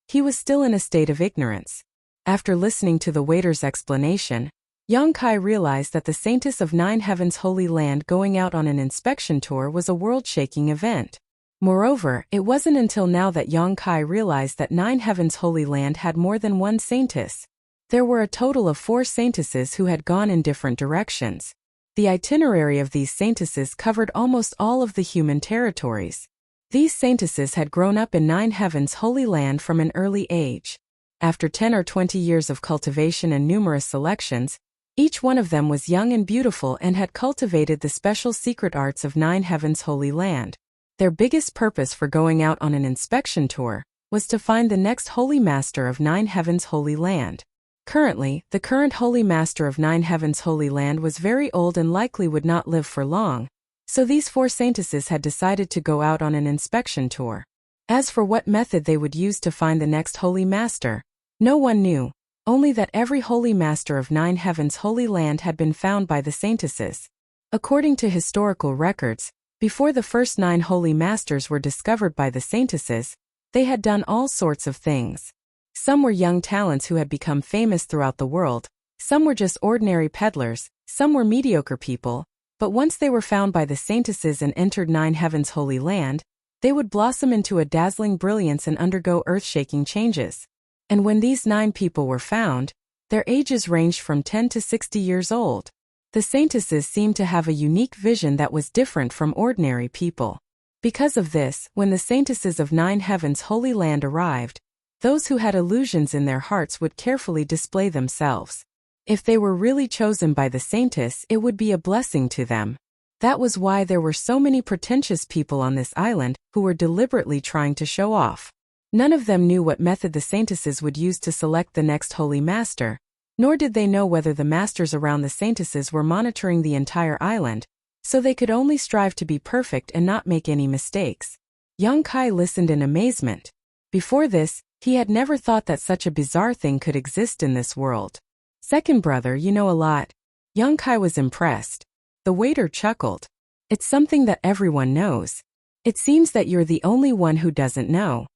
he was still in a state of ignorance. After listening to the waiter's explanation, Yang Kai realized that the Saintess of 9 Heavens Holy Land going out on an inspection tour was a world-shaking event. Moreover, it wasn't until now that Yang Kai realized that 9 Heavens Holy Land had more than one Saintess. There were a total of 4 Saintesses who had gone in different directions. The itinerary of these Saintesses covered almost all of the human territories. These saintesses had grown up in Nine Heavens Holy Land from an early age. After 10 or 20 years of cultivation and numerous selections, each one of them was young and beautiful and had cultivated the special secret arts of Nine Heavens Holy Land. Their biggest purpose for going out on an inspection tour was to find the next Holy Master of Nine Heavens Holy Land. Currently, the current Holy Master of Nine Heavens Holy Land was very old and likely would not live for long, so these 4 saintesses had decided to go out on an inspection tour. As for what method they would use to find the next Holy Master, no one knew, only that every Holy Master of Nine Heavens Holy Land had been found by the saintesses. According to historical records, before the first 9 Holy Masters were discovered by the saintesses, they had done all sorts of things. Some were young talents who had become famous throughout the world, some were just ordinary peddlers, some were mediocre people, but once they were found by the saintesses and entered Nine Heavens Holy Land, they would blossom into a dazzling brilliance and undergo earth-shaking changes. And when these 9 people were found, their ages ranged from 10 to 60 years old. The saintesses seemed to have a unique vision that was different from ordinary people. Because of this, when the saintesses of Nine Heavens Holy Land arrived, those who had illusions in their hearts would carefully display themselves. If they were really chosen by the saintess, it would be a blessing to them. That was why there were so many pretentious people on this island who were deliberately trying to show off. None of them knew what method the saintesses would use to select the next Holy Master, nor did they know whether the masters around the saintesses were monitoring the entire island, so they could only strive to be perfect and not make any mistakes. Young Kai listened in amazement. Before this, he had never thought that such a bizarre thing could exist in this world. Second brother, you know a lot. Young Kai was impressed. The waiter chuckled. It's something that everyone knows. It seems that you're the only one who doesn't know.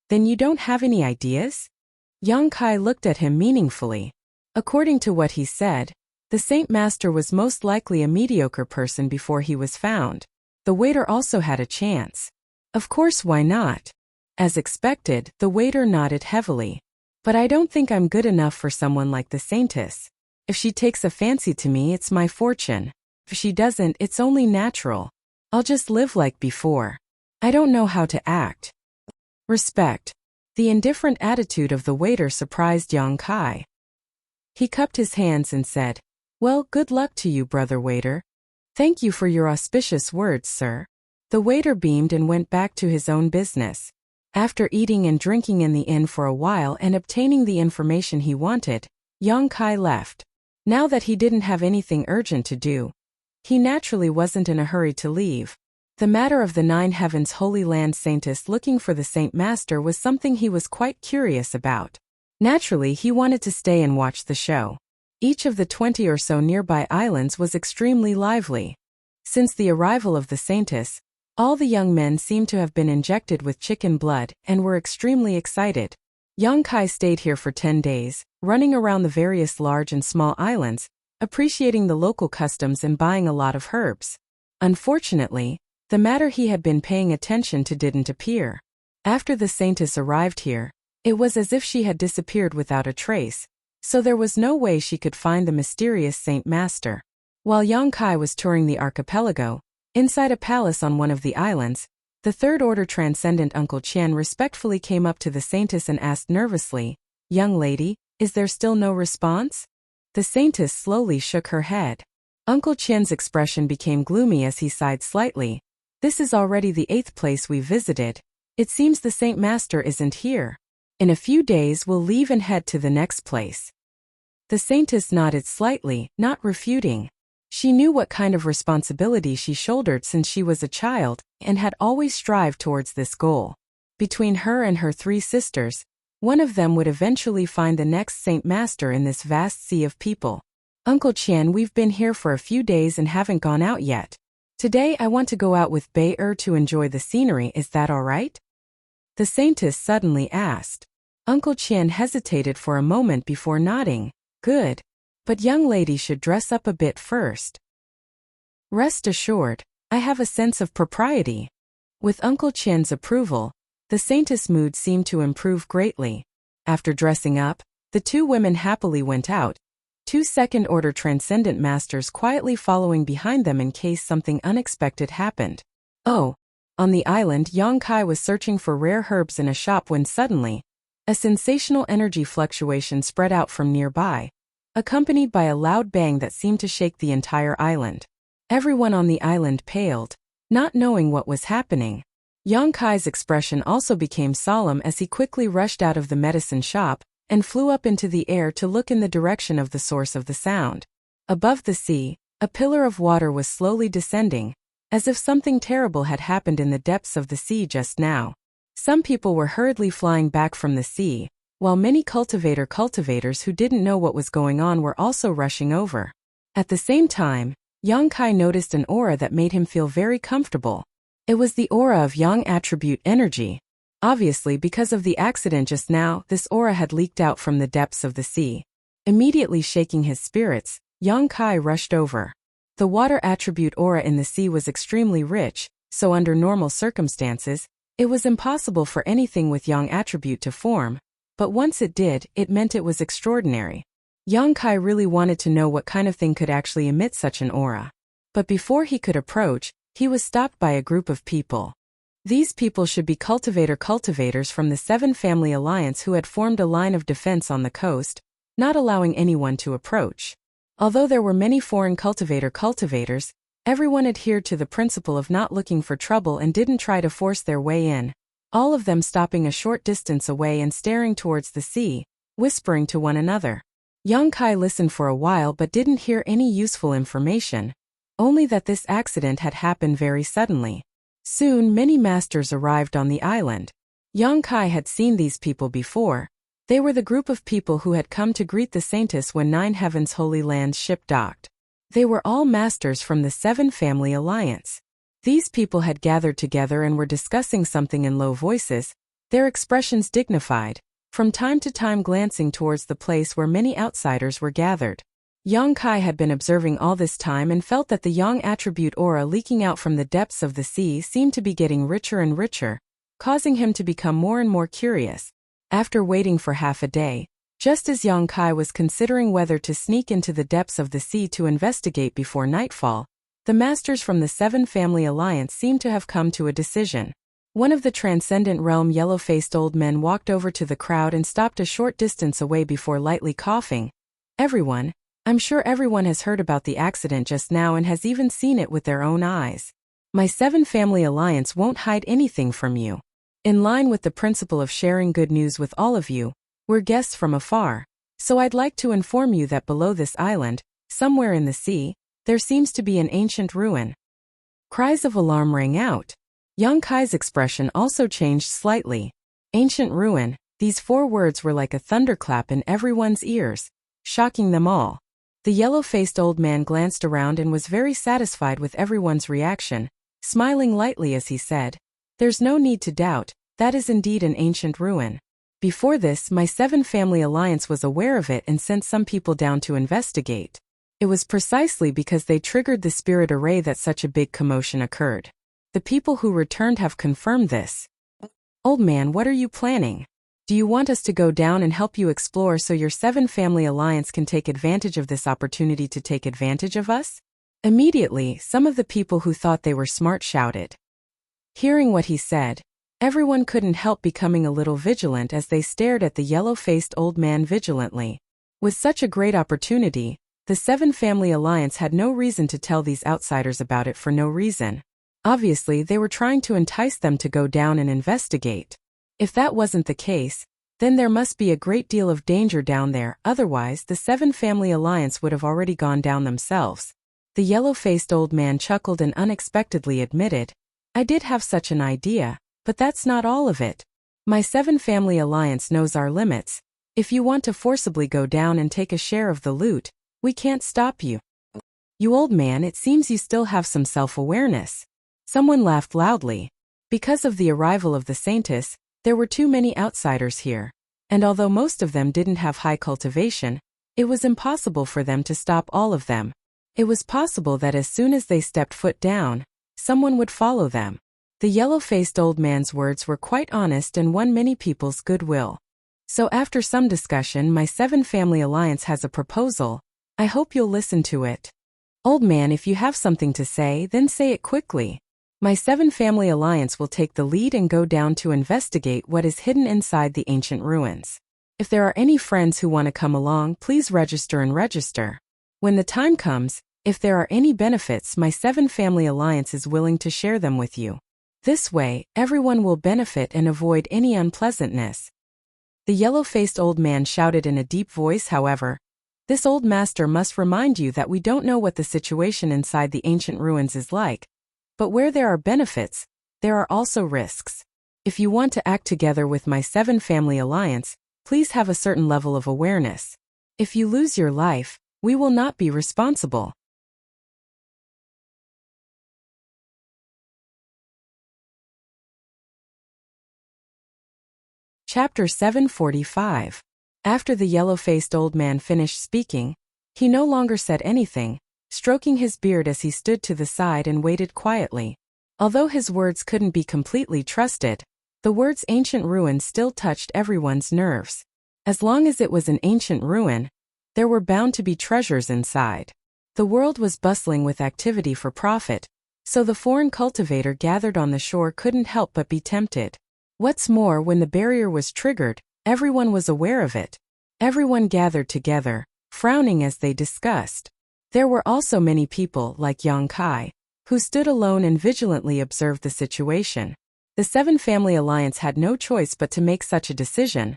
Then you don't have any ideas? Young Kai looked at him meaningfully. According to what he said, the Saint Master was most likely a mediocre person before he was found. The waiter also had a chance. Of course, why not? As expected, the waiter nodded heavily. But I don't think I'm good enough for someone like the saintess. If she takes a fancy to me, it's my fortune. If she doesn't, it's only natural. I'll just live like before. I don't know how to act. Respect. The indifferent attitude of the waiter surprised Young Kai. He cupped his hands and said, "Well, good luck to you, brother waiter. Thank you for your auspicious words, sir." The waiter beamed and went back to his own business. After eating and drinking in the inn for a while and obtaining the information he wanted, Young Kai left. Now that he didn't have anything urgent to do, he naturally wasn't in a hurry to leave. The matter of the Nine Heavens Holy Land saintess looking for the Saint Master was something he was quite curious about. Naturally, he wanted to stay and watch the show. Each of the 20 or so nearby islands was extremely lively. Since the arrival of the saintess, all the young men seemed to have been injected with chicken blood and were extremely excited. Young Kai stayed here for 10 days, running around the various large and small islands, appreciating the local customs and buying a lot of herbs. Unfortunately, the matter he had been paying attention to didn't appear. After the saintess arrived here, it was as if she had disappeared without a trace, so there was no way she could find the mysterious Saint Master. While Young Kai was touring the archipelago, inside a palace on one of the islands, the third-order transcendent Uncle Qian respectfully came up to the saintess and asked nervously, "Young lady, is there still no response?" The saintess slowly shook her head. Uncle Qian's expression became gloomy as he sighed slightly. "This is already the 8th place we visited. It seems the Saint Master isn't here. In a few days we'll leave and head to the next place." The saintess nodded slightly, not refuting. She knew what kind of responsibility she shouldered since she was a child, and had always strived towards this goal. Between her and her 3 sisters, one of them would eventually find the next Saint Master in this vast sea of people. "Uncle Qian, we've been here for a few days and haven't gone out yet. Today I want to go out with Bei to enjoy the scenery, is that all right?" The saintess suddenly asked. Uncle Qian hesitated for a moment before nodding. "Good. But young lady should dress up a bit first." "Rest assured, I have a sense of propriety." With Uncle Qian's approval, the saintess' mood seemed to improve greatly. After dressing up, the 2 women happily went out, 2 second-order transcendent masters quietly following behind them in case something unexpected happened. "Oh, On the island, Yang Kai was searching for rare herbs in a shop when suddenly, a sensational energy fluctuation spread out from nearby, accompanied by a loud bang that seemed to shake the entire island. Everyone on the island paled, not knowing what was happening. Yang Kai's expression also became solemn as he quickly rushed out of the medicine shop and flew up into the air to look in the direction of the source of the sound. Above the sea, a pillar of water was slowly descending, as if something terrible had happened in the depths of the sea just now. Some people were hurriedly flying back from the sea, while many cultivators who didn't know what was going on were also rushing over. At the same time, Yang Kai noticed an aura that made him feel very comfortable. It was the aura of Yang attribute energy. Obviously, because of the accident just now, this aura had leaked out from the depths of the sea. Immediately shaking his spirits, Yang Kai rushed over. The water attribute aura in the sea was extremely rich, so under normal circumstances, it was impossible for anything with Yang attribute to form, but once it did, it meant it was extraordinary. Yang Kai really wanted to know what kind of thing could actually emit such an aura. But before he could approach, he was stopped by a group of people. These people should be cultivators from the Seven Family Alliance who had formed a line of defense on the coast, not allowing anyone to approach. Although there were many foreign cultivators, everyone adhered to the principle of not looking for trouble and didn't try to force their way in, all of them stopping a short distance away and staring towards the sea, whispering to one another. Yang Kai listened for a while but didn't hear any useful information, only that this accident had happened very suddenly. Soon many masters arrived on the island. Yang Kai had seen these people before. They were the group of people who had come to greet the Saintess when Nine Heavens Holy Land's ship docked. They were all masters from the Seven Family Alliance. These people had gathered together and were discussing something in low voices, their expressions dignified, from time to time glancing towards the place where many outsiders were gathered. Yang Kai had been observing all this time and felt that the Yang attribute aura leaking out from the depths of the sea seemed to be getting richer and richer, causing him to become more and more curious. After waiting for half a day, just as Yang Kai was considering whether to sneak into the depths of the sea to investigate before nightfall, the masters from the Seven Family Alliance seemed to have come to a decision. One of the Transcendent Realm yellow-faced old men walked over to the crowd and stopped a short distance away before lightly coughing. I'm sure everyone has heard about the accident just now and has even seen it with their own eyes. My Seven Family Alliance won't hide anything from you. In line with the principle of sharing good news with all of you, we're guests from afar, so I'd like to inform you that below this island, somewhere in the sea, there seems to be an ancient ruin. Cries of alarm rang out. Yang Kai's expression also changed slightly. Ancient ruin, these 4 words were like a thunderclap in everyone's ears, shocking them all. The yellow-faced old man glanced around and was very satisfied with everyone's reaction, smiling lightly as he said, "There's no need to doubt, that is indeed an ancient ruin. Before this, my Seven Family Alliance was aware of it and sent some people down to investigate. It was precisely because they triggered the spirit array that such a big commotion occurred. The people who returned have confirmed this." "Old man, what are you planning? Do you want us to go down and help you explore so your Seven Family Alliance can take advantage of this opportunity to take advantage of us?" Immediately, some of the people who thought they were smart shouted. Hearing what he said, everyone couldn't help becoming a little vigilant as they stared at the yellow-faced old man vigilantly. With such a great opportunity, the Seven Family Alliance had no reason to tell these outsiders about it for no reason. Obviously, they were trying to entice them to go down and investigate. If that wasn't the case, then there must be a great deal of danger down there, otherwise the Seven Family Alliance would have already gone down themselves. The yellow-faced old man chuckled and unexpectedly admitted, "I did have such an idea, but that's not all of it. My Seven Family Alliance knows our limits. If you want to forcibly go down and take a share of the loot, we can't stop you." "You old man, it seems you still have some self-awareness." Someone laughed loudly. Because of the arrival of the Saintess, there were too many outsiders here, and although most of them didn't have high cultivation, it was impossible for them to stop all of them. It was possible that as soon as they stepped foot down, someone would follow them. The yellow-faced old man's words were quite honest and won many people's goodwill. "So after some discussion, my Seven Family Alliance has a proposal. I hope you'll listen to it." "Old man, if you have something to say, then say it quickly." My 7-family alliance will take the lead and go down to investigate what is hidden inside the ancient ruins. If there are any friends who want to come along, please register and register. When the time comes, if there are any benefits, my 7-family alliance is willing to share them with you. This way, everyone will benefit and avoid any unpleasantness. The yellow-faced old man shouted in a deep voice. However, this old master must remind you that we don't know what the situation inside the ancient ruins is like. But where there are benefits, there are also risks. If you want to act together with my 7-family alliance, please have a certain level of awareness. If you lose your life, we will not be responsible. Chapter 745. After the yellow-faced old man finished speaking, he no longer said anything, stroking his beard as he stood to the side and waited quietly. Although his words couldn't be completely trusted, the words ancient ruin still touched everyone's nerves. As long as it was an ancient ruin, there were bound to be treasures inside. The world was bustling with activity for profit, so the foreign cultivator gathered on the shore couldn't help but be tempted. What's more, when the barrier was triggered, everyone was aware of it. Everyone gathered together, frowning as they discussed. There were also many people, like Yang Kai, who stood alone and vigilantly observed the situation. The 7-family alliance had no choice but to make such a decision,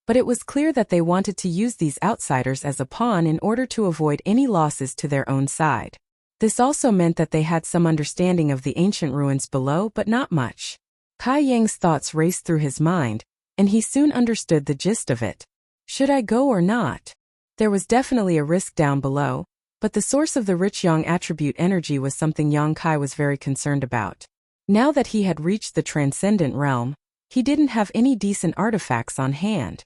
but it was clear that they wanted to use these outsiders as a pawn in order to avoid any losses to their own side. This also meant that they had some understanding of the ancient ruins below, but not much. Kai Yang's thoughts raced through his mind, and he soon understood the gist of it. Should I go or not? There was definitely a risk down below, but the source of the rich Yang attribute energy was something Yang Kai was very concerned about. Now that he had reached the transcendent realm, he didn't have any decent artifacts on hand.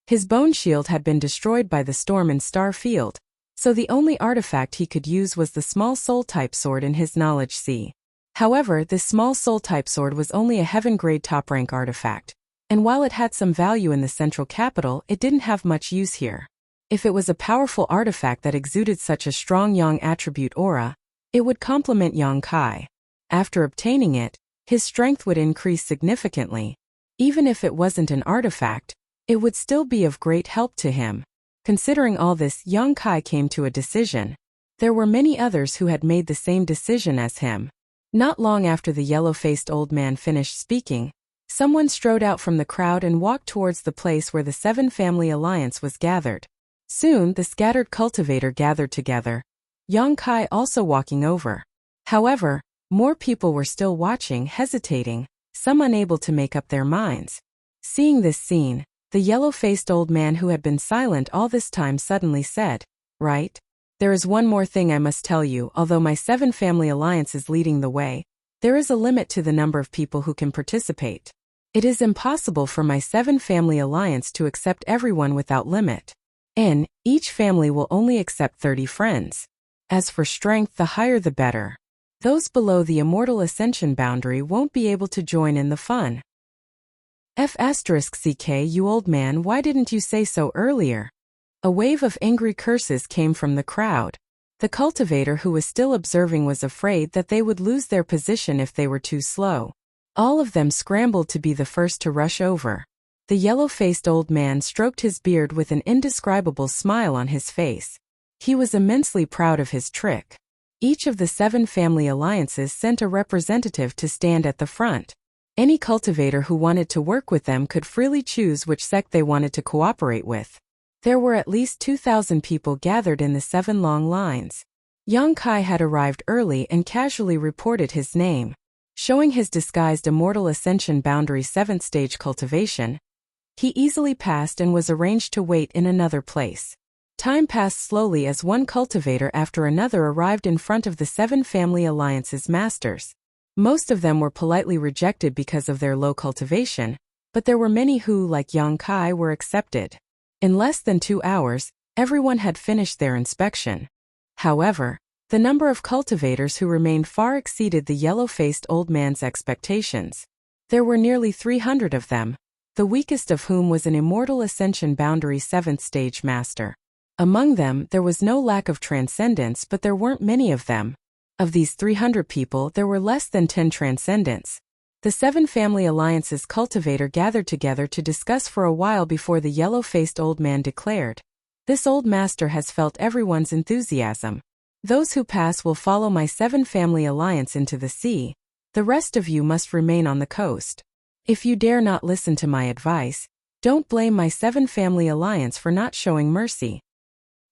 His bone shield had been destroyed by the storm in Star Field, so the only artifact he could use was the small soul-type sword in his knowledge sea. However, this small soul-type sword was only a heaven-grade top-rank artifact, and while it had some value in the central capital, it didn't have much use here. If it was a powerful artifact that exuded such a strong Yang attribute aura, it would complement Yang Kai. After obtaining it, his strength would increase significantly. Even if it wasn't an artifact, it would still be of great help to him. Considering all this, Yang Kai came to a decision. There were many others who had made the same decision as him. Not long after the yellow-faced old man finished speaking, someone strode out from the crowd and walked towards the place where the 7-family alliance was gathered. Soon, the scattered cultivator gathered together, Yang Kai also walking over. However, more people were still watching, hesitating, some unable to make up their minds. Seeing this scene, the yellow-faced old man who had been silent all this time suddenly said, "Right? There is one more thing I must tell you. Although my 7-family alliance is leading the way, there is a limit to the number of people who can participate. It is impossible for my 7-family alliance to accept everyone without limit. Each family will only accept 30 friends. As for strength, the higher the better. Those below the immortal ascension boundary won't be able to join in the fun." F***ck, you old man, why didn't you say so earlier? A wave of angry curses came from the crowd. The cultivator who was still observing was afraid that they would lose their position if they were too slow. All of them scrambled to be the first to rush over. The yellow-faced old man stroked his beard with an indescribable smile on his face. He was immensely proud of his trick. Each of the 7-family alliances sent a representative to stand at the front. Any cultivator who wanted to work with them could freely choose which sect they wanted to cooperate with. There were at least 2,000 people gathered in the 7 long lines. Yang Kai had arrived early and casually reported his name. Showing his disguised immortal ascension boundary 7th stage cultivation, he easily passed and was arranged to wait in another place. Time passed slowly as one cultivator after another arrived in front of the 7-family alliance's masters. Most of them were politely rejected because of their low cultivation, but there were many who, like Yang Kai, were accepted. In less than 2 hours, everyone had finished their inspection. However, the number of cultivators who remained far exceeded the yellow-faced old man's expectations. There were nearly 300 of them, the weakest of whom was an immortal ascension boundary 7th stage master. Among them, there was no lack of transcendence, but there weren't many of them. Of these 300 people, there were less than 10 transcendents. The 7 Family Alliance's cultivator gathered together to discuss for a while before the yellow-faced old man declared, "This old master has felt everyone's enthusiasm. Those who pass will follow my 7 Family Alliance into the sea. The rest of you must remain on the coast. If you dare not listen to my advice, don't blame my 7 Family Alliance for not showing mercy."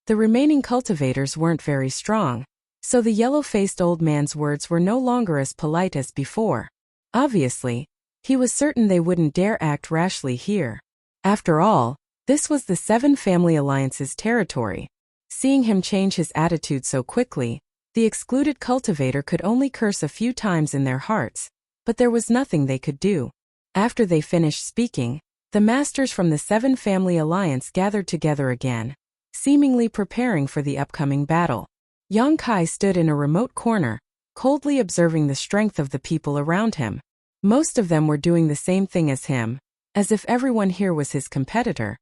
The remaining cultivators weren't very strong, so the yellow-faced old man's words were no longer as polite as before. Obviously, he was certain they wouldn't dare act rashly here. After all, this was the 7 Family Alliance's territory. Seeing him change his attitude so quickly, the excluded cultivator could only curse a few times in their hearts, but there was nothing they could do. After they finished speaking, the masters from the 7 Family Alliance gathered together again, seemingly preparing for the upcoming battle. Yang Kai stood in a remote corner, coldly observing the strength of the people around him. Most of them were doing the same thing as him, as if everyone here was his competitor.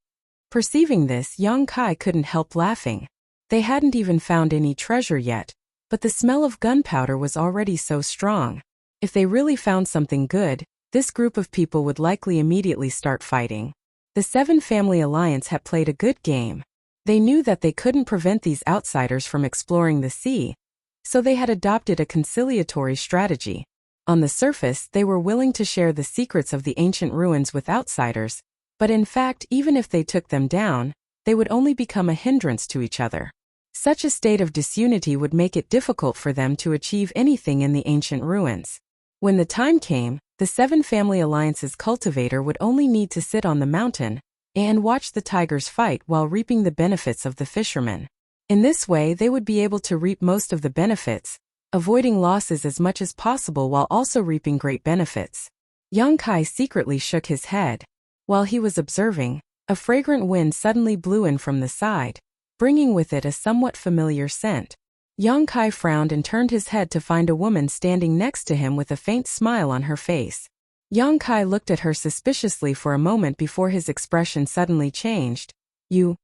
Perceiving this, Yang Kai couldn't help laughing. They hadn't even found any treasure yet, but the smell of gunpowder was already so strong. If they really found something good, this group of people would likely immediately start fighting. The 7 Family Alliance had played a good game. They knew that they couldn't prevent these outsiders from exploring the sea, so they had adopted a conciliatory strategy. On the surface, they were willing to share the secrets of the ancient ruins with outsiders, but in fact, even if they took them down, they would only become a hindrance to each other. Such a state of disunity would make it difficult for them to achieve anything in the ancient ruins. When the time came, the 7 Family Alliance's cultivator would only need to sit on the mountain and watch the tigers fight while reaping the benefits of the fishermen. In this way, they would be able to reap most of the benefits, avoiding losses as much as possible while also reaping great benefits. Yang Kai secretly shook his head. While he was observing, a fragrant wind suddenly blew in from the side, bringing with it a somewhat familiar scent. Yang Kai frowned and turned his head to find a woman standing next to him with a faint smile on her face. Yang Kai looked at her suspiciously for a moment before his expression suddenly changed. "You,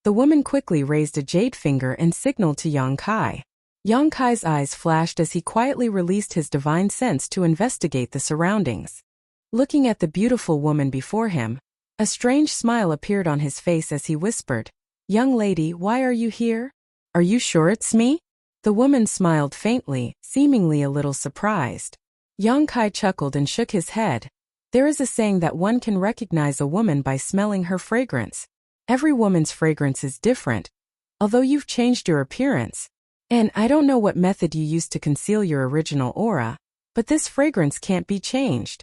The woman quickly raised a jade finger and signaled to Yang Kai. Yang Kai's eyes flashed as he quietly released his divine sense to investigate the surroundings. Looking at the beautiful woman before him, a strange smile appeared on his face as he whispered, "Young lady, why are you here? Are you sure it's me?" The woman smiled faintly, seemingly a little surprised. Yang Kai chuckled and shook his head. There is a saying that one can recognize a woman by smelling her fragrance. Every woman's fragrance is different, although you've changed your appearance. And I don't know what method you used to conceal your original aura, but this fragrance can't be changed.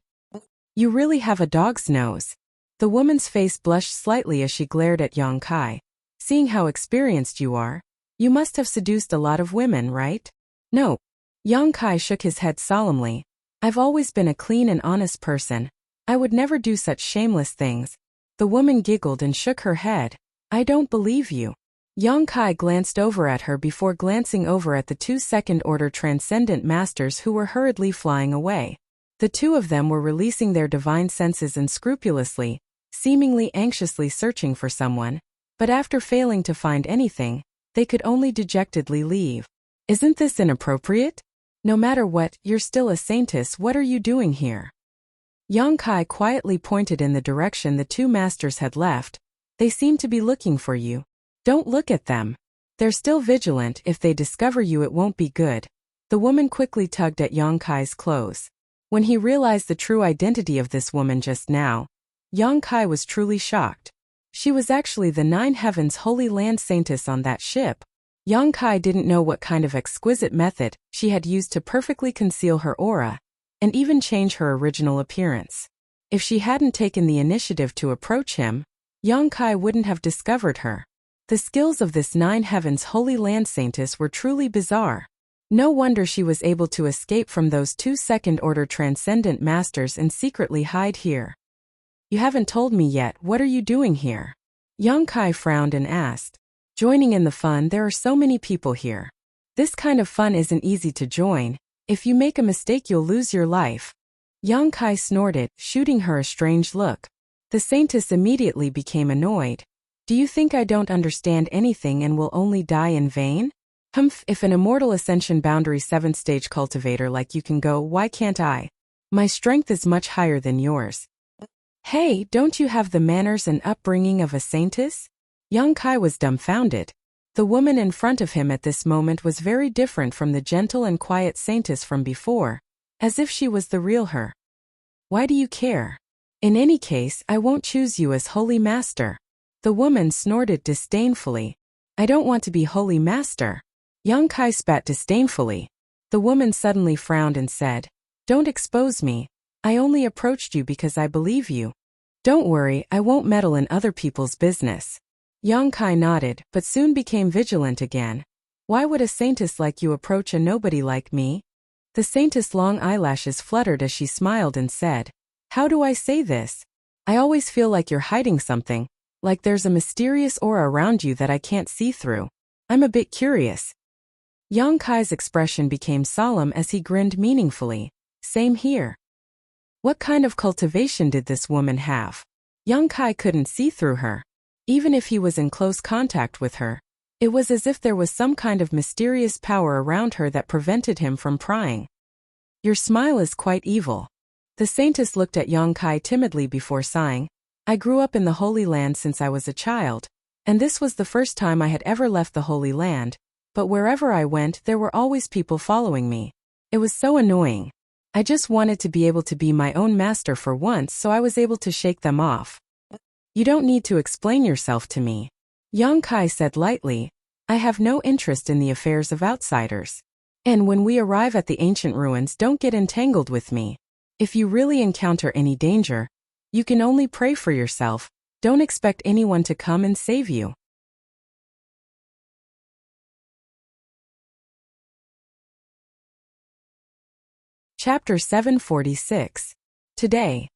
You really have a dog's nose. The woman's face blushed slightly as she glared at Yang Kai. Seeing how experienced you are, you must have seduced a lot of women, right? No. Yang Kai shook his head solemnly. I've always been a clean and honest person. I would never do such shameless things. The woman giggled and shook her head. I don't believe you. Yang Kai glanced over at her before glancing over at the 2 second-order transcendent masters who were hurriedly flying away. The 2 of them were releasing their divine senses unscrupulously, seemingly anxiously searching for someone, but after failing to find anything, they could only dejectedly leave. Isn't this inappropriate? No matter what, you're still a saintess. What are you doing here? Yang Kai quietly pointed in the direction the 2 masters had left. They seem to be looking for you. Don't look at them. They're still vigilant. If they discover you, it won't be good. The woman quickly tugged at Yang Kai's clothes. When he realized the true identity of this woman just now, Yang Kai was truly shocked. She was actually the 9 Heavens Holy Land Saintess on that ship. Yang Kai didn't know what kind of exquisite method she had used to perfectly conceal her aura, and even change her original appearance. If she hadn't taken the initiative to approach him, Yang Kai wouldn't have discovered her. The skills of this 9 Heavens Holy Land Saintess were truly bizarre. No wonder she was able to escape from those 2 second-order transcendent masters and secretly hide here. You haven't told me yet, what are you doing here? Yang Kai frowned and asked. Joining in the fun. There are so many people here. This kind of fun isn't easy to join. If you make a mistake, you'll lose your life. Yang Kai snorted, shooting her a strange look. The saintess immediately became annoyed. Do you think I don't understand anything and will only die in vain? Humph, if an immortal ascension boundary 7th stage cultivator like you can go, why can't I? My strength is much higher than yours. Hey, don't you have the manners and upbringing of a saintess? Young Kai was dumbfounded. The woman in front of him at this moment was very different from the gentle and quiet saintess from before, as if she was the real her. Why do you care? In any case, I won't choose you as holy master. The woman snorted disdainfully. I don't want to be holy master. Young Kai spat disdainfully. The woman suddenly frowned and said, Don't expose me. I only approached you because I believe you. Don't worry, I won't meddle in other people's business. Young Kai nodded, but soon became vigilant again. Why would a saintess like you approach a nobody like me? The saintess' long eyelashes fluttered as she smiled and said, How do I say this? I always feel like you're hiding something, like there's a mysterious aura around you that I can't see through. I'm a bit curious. Young Kai's expression became solemn as he grinned meaningfully. Same here. What kind of cultivation did this woman have? Young Kai couldn't see through her. Even if he was in close contact with her, it was as if there was some kind of mysterious power around her that prevented him from prying. Your smile is quite evil. The saintess looked at Young Kai timidly before sighing. I grew up in the Holy Land since I was a child, and this was the first time I had ever left the Holy Land, but wherever I went there were always people following me. It was so annoying. I just wanted to be able to be my own master for once, so I was able to shake them off. You don't need to explain yourself to me. Young Kai said lightly, I have no interest in the affairs of outsiders. And when we arrive at the ancient ruins, don't get entangled with me. If you really encounter any danger, you can only pray for yourself. Don't expect anyone to come and save you. Chapter 746. Today.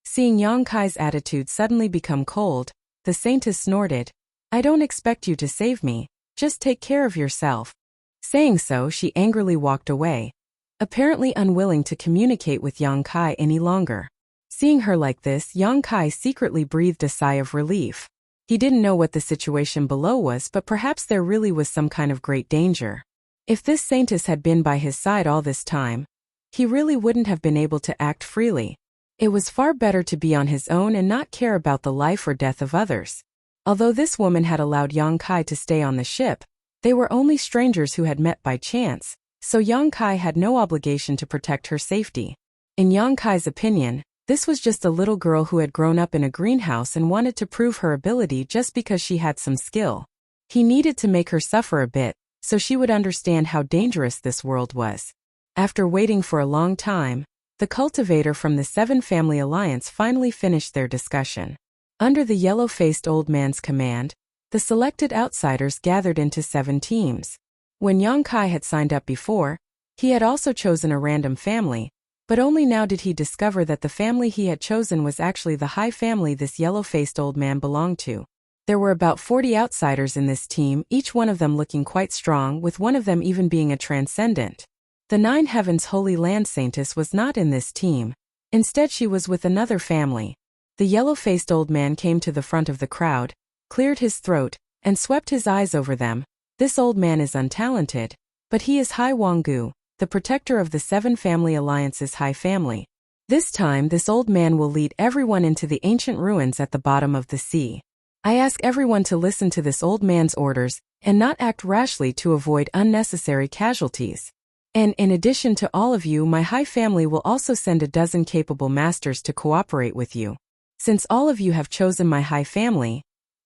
Seeing Young Kai's attitude suddenly become cold, the saintess snorted, I don't expect you to save me, just take care of yourself. Saying so, she angrily walked away, apparently unwilling to communicate with Young Kai any longer. Seeing her like this, Young Kai secretly breathed a sigh of relief. He didn't know what the situation below was, but perhaps there really was some kind of great danger. If this saintess had been by his side all this time, he really wouldn't have been able to act freely. It was far better to be on his own and not care about the life or death of others. Although this woman had allowed Young Kai to stay on the ship, they were only strangers who had met by chance, so Young Kai had no obligation to protect her safety. In Young Kai's opinion, this was just a little girl who had grown up in a greenhouse and wanted to prove her ability just because she had some skill. He needed to make her suffer a bit, so she would understand how dangerous this world was. After waiting for a long time, the cultivator from the 7 Family Alliance finally finished their discussion. Under the yellow-faced old man's command, the selected outsiders gathered into 7 teams. When Young Kai had signed up before, he had also chosen a random family, but only now did he discover that the family he had chosen was actually the high family this yellow-faced old man belonged to. There were about 40 outsiders in this team, each one of them looking quite strong, with one of them even being a transcendent. The 9 Heavens Holy Land Saintess was not in this team. Instead, she was with another family. The yellow-faced old man came to the front of the crowd, cleared his throat, and swept his eyes over them. This old man is untalented, but he is Hai Wanggu, the protector of the 7 Family Alliance's High Family. This time, this old man will lead everyone into the ancient ruins at the bottom of the sea. I ask everyone to listen to this old man's orders and not act rashly to avoid unnecessary casualties. And in addition to all of you, my high family will also send a dozen capable masters to cooperate with you. Since all of you have chosen my high family,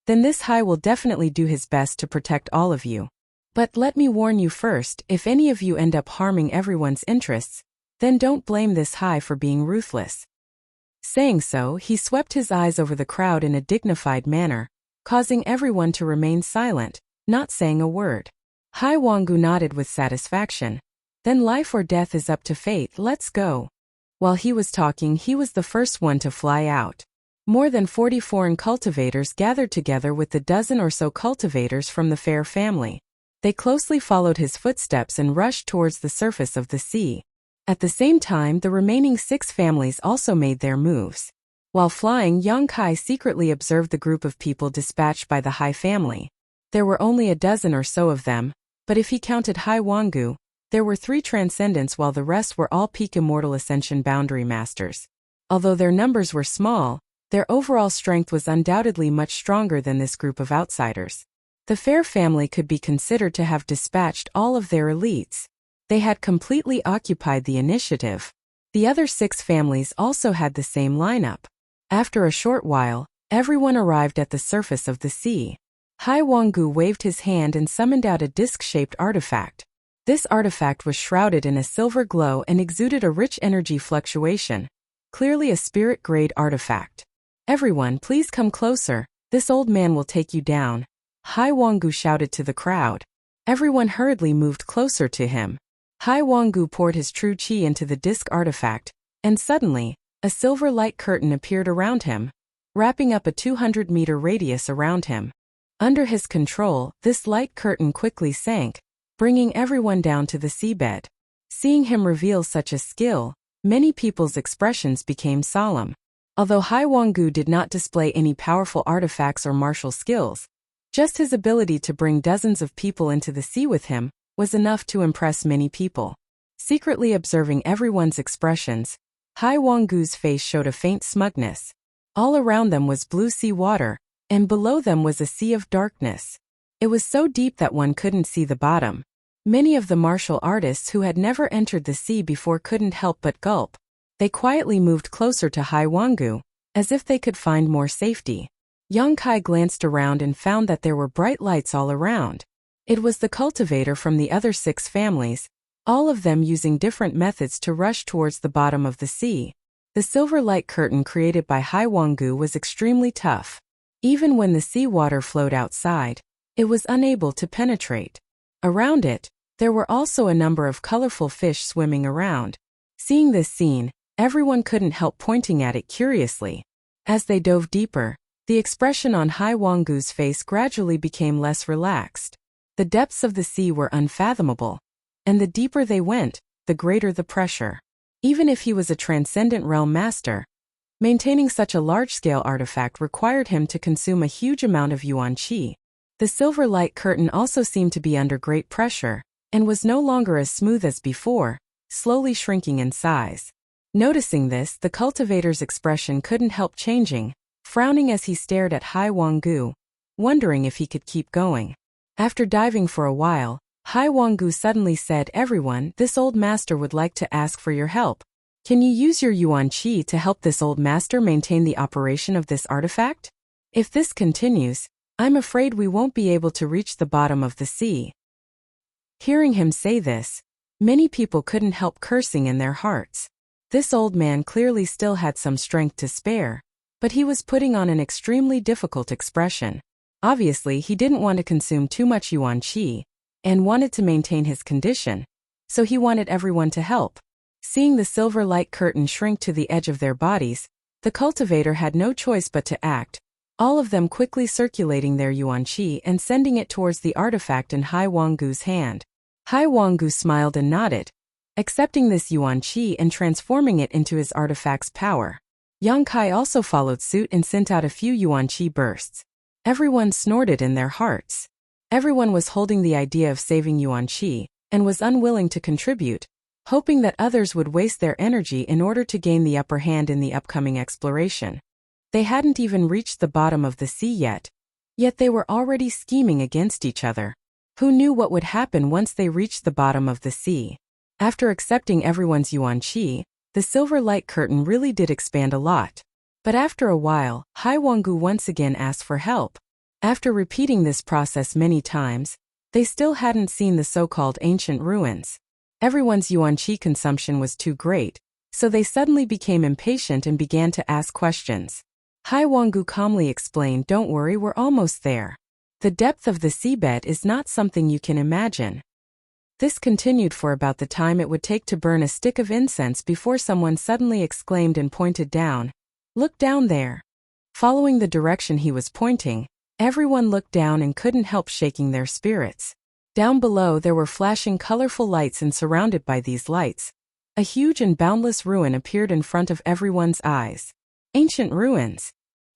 then this high will definitely do his best to protect all of you. But let me warn you first, if any of you end up harming everyone's interests, then don't blame this high for being ruthless. Saying so, he swept his eyes over the crowd in a dignified manner, causing everyone to remain silent, not saying a word. Hai Wanggu nodded with satisfaction. Then life or death is up to fate, let's go. While he was talking, he was the first one to fly out. More than 40 foreign cultivators gathered together with the dozen or so cultivators from the Fair family. They closely followed his footsteps and rushed towards the surface of the sea. At the same time, the remaining 6 families also made their moves. While flying, Young Kai secretly observed the group of people dispatched by the High family. There were only a dozen or so of them, But if he counted Hai Wangu, there were 3 transcendents while the rest were all peak immortal ascension boundary masters. Although their numbers were small, their overall strength was undoubtedly much stronger than this group of outsiders. The Fair family could be considered to have dispatched all of their elites. They had completely occupied the initiative. The other 6 families also had the same lineup. After a short while, everyone arrived at the surface of the sea. Hai Wangu waved his hand and summoned out a disc-shaped artifact. This artifact was shrouded in a silver glow and exuded a rich energy fluctuation. Clearly a spirit-grade artifact. "Everyone, please come closer. This old man will take you down," Hai Wangu shouted to the crowd. Everyone hurriedly moved closer to him. Hai Wangu poured his true qi into the disc artifact, and suddenly, a silver light curtain appeared around him, wrapping up a 200-meter radius around him. Under his control, this light curtain quickly sank, bringing everyone down to the seabed. Seeing him reveal such a skill, many people's expressions became solemn. Although Hai Wangu did not display any powerful artifacts or martial skills, just his ability to bring dozens of people into the sea with him was enough to impress many people. Secretly observing everyone's expressions, Hai Wangu's face showed a faint smugness. All around them was blue sea water, and below them was a sea of darkness. It was so deep that one couldn't see the bottom. Many of the martial artists who had never entered the sea before couldn't help but gulp. They quietly moved closer to Hai Wangu, as if they could find more safety. Yang Kai glanced around and found that there were bright lights all around. It was the cultivator from the other 6 families, all of them using different methods to rush towards the bottom of the sea. The silver light curtain created by Hai Wangu was extremely tough. Even when the seawater flowed outside, it was unable to penetrate. Around it, there were also a number of colorful fish swimming around. Seeing this scene, everyone couldn't help pointing at it curiously. As they dove deeper, the expression on Hai Wangu's face gradually became less relaxed. The depths of the sea were unfathomable, and the deeper they went, the greater the pressure. Even if he was a transcendent realm master, maintaining such a large-scale artifact required him to consume a huge amount of yuan qi. The silver light curtain also seemed to be under great pressure, and was no longer as smooth as before, slowly shrinking in size. Noticing this, the cultivator's expression couldn't help changing, frowning as he stared at Hai Wangu, wondering if he could keep going. After diving for a while, Hai Wangu suddenly said, "Everyone, this old master would like to ask for your help. Can you use your yuan qi to help this old master maintain the operation of this artifact? If this continues, I'm afraid we won't be able to reach the bottom of the sea." Hearing him say this, many people couldn't help cursing in their hearts. This old man clearly still had some strength to spare, but he was putting on an extremely difficult expression. Obviously, he didn't want to consume too much yuan qi, and wanted to maintain his condition, so he wanted everyone to help. Seeing the silver light curtain shrink to the edge of their bodies, the cultivator had no choice but to act, all of them quickly circulating their yuan qi and sending it towards the artifact in Hai Wangu's hand. Hai Wangu smiled and nodded, accepting this yuan qi and transforming it into his artifact's power. Yang Kai also followed suit and sent out a few yuan qi bursts. Everyone snorted in their hearts. Everyone was holding the idea of saving yuan qi, and was unwilling to contribute, hoping that others would waste their energy in order to gain the upper hand in the upcoming exploration. They hadn't even reached the bottom of the sea yet they were already scheming against each other. Who knew what would happen once they reached the bottom of the sea? After accepting everyone's yuan qi, the silver light curtain really did expand a lot. But after a while, Hai Wangu once again asked for help. After repeating this process many times, they still hadn't seen the so-called ancient ruins. Everyone's yuan qi consumption was too great, so they suddenly became impatient and began to ask questions. Hai Wangu calmly explained, "Don't worry, we're almost there. The depth of the seabed is not something you can imagine." This continued for about the time it would take to burn a stick of incense before someone suddenly exclaimed and pointed down. "Look down there." Following the direction he was pointing, everyone looked down and couldn't help shaking their spirits. Down below there were flashing colorful lights, and surrounded by these lights, a huge and boundless ruin appeared in front of everyone's eyes. Ancient ruins.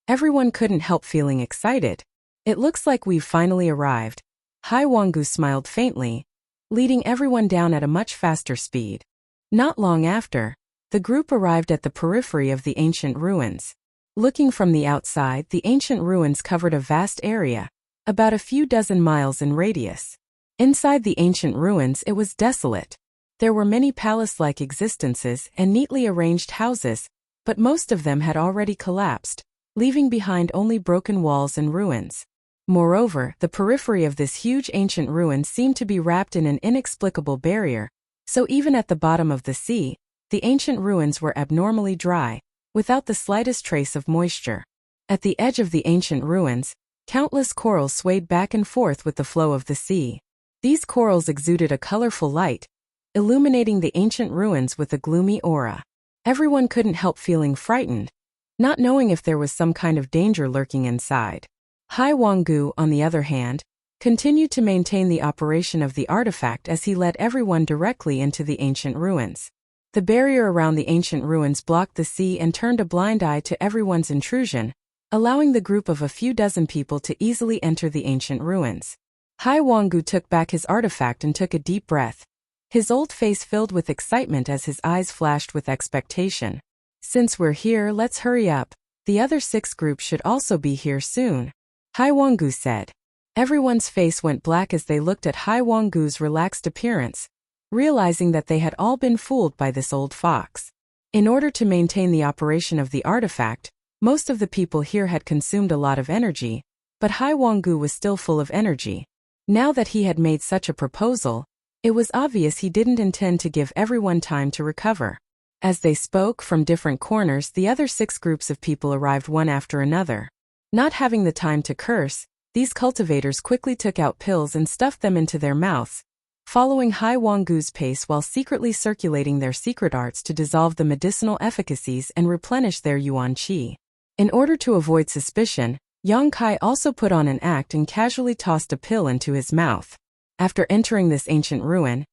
Everyone couldn't help feeling excited. "It looks like we've finally arrived," Hai Wangu smiled faintly, leading everyone down at a much faster speed. Not long after, the group arrived at the periphery of the ancient ruins. Looking from the outside, the ancient ruins covered a vast area, about a few dozen miles in radius. Inside the ancient ruins, it was desolate. There were many palace-like existences and neatly arranged houses, but most of them had already collapsed, leaving behind only broken walls and ruins. Moreover, the periphery of this huge ancient ruin seemed to be wrapped in an inexplicable barrier, so even at the bottom of the sea, the ancient ruins were abnormally dry, without the slightest trace of moisture. At the edge of the ancient ruins, countless corals swayed back and forth with the flow of the sea. These corals exuded a colorful light, illuminating the ancient ruins with a gloomy aura. Everyone couldn't help feeling frightened, not knowing if there was some kind of danger lurking inside. Hai Wangu, on the other hand, continued to maintain the operation of the artifact as he led everyone directly into the ancient ruins. The barrier around the ancient ruins blocked the sea and turned a blind eye to everyone's intrusion, allowing the group of a few dozen people to easily enter the ancient ruins. Hai Wangu took back his artifact and took a deep breath. His old face filled with excitement as his eyes flashed with expectation. Since we're here, let's hurry up. The other 6 groups should also be here soon, Hai Wangu said. Everyone's face went black as they looked at Hai Wangu's relaxed appearance, realizing that they had all been fooled by this old fox. In order to maintain the operation of the artifact, most of the people here had consumed a lot of energy, but Hai Wangu was still full of energy. Now that he had made such a proposal, it was obvious he didn't intend to give everyone time to recover. As they spoke from different corners, the other 6 groups of people arrived one after another. Not having the time to curse, these cultivators quickly took out pills and stuffed them into their mouths, following Hai Wangu's pace while secretly circulating their secret arts to dissolve the medicinal efficacies and replenish their yuan qi. In order to avoid suspicion, Yang Kai also put on an act and casually tossed a pill into his mouth. After entering this ancient ruin,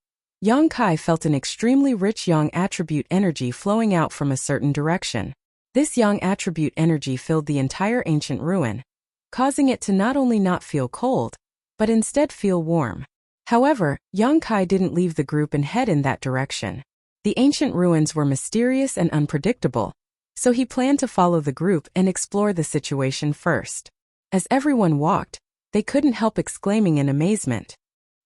Yang Kai felt an extremely rich yang attribute energy flowing out from a certain direction. This yang attribute energy filled the entire ancient ruin, causing it to not only not feel cold, but instead feel warm. However, Yang Kai didn't leave the group and head in that direction. The ancient ruins were mysterious and unpredictable, so he planned to follow the group and explore the situation first. As everyone walked, they couldn't help exclaiming in amazement,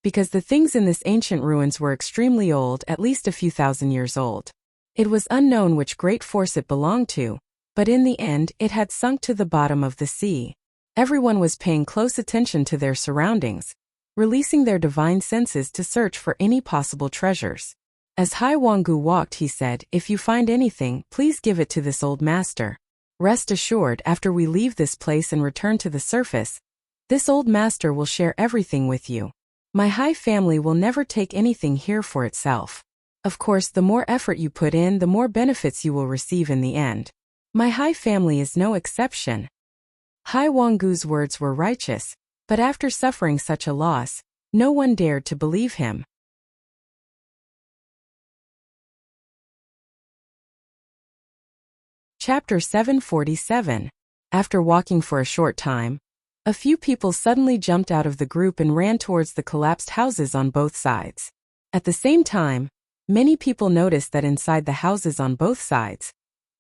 because the things in this ancient ruins were extremely old, at least a few thousand years old. It was unknown which great force it belonged to, but in the end it had sunk to the bottom of the sea. Everyone was paying close attention to their surroundings, releasing their divine senses to search for any possible treasures. As Hai Wangu walked, he said, "If you find anything, please give it to this old master. Rest assured, after we leave this place and return to the surface, this old master will share everything with you. My Hai family will never take anything here for itself. Of course, the more effort you put in, the more benefits you will receive in the end. My Hai family is no exception." Hai Wangu's words were righteous, but after suffering such a loss, no one dared to believe him. Chapter 747. After walking for a short time, a few people suddenly jumped out of the group and ran towards the collapsed houses on both sides. At the same time, many people noticed that inside the houses on both sides,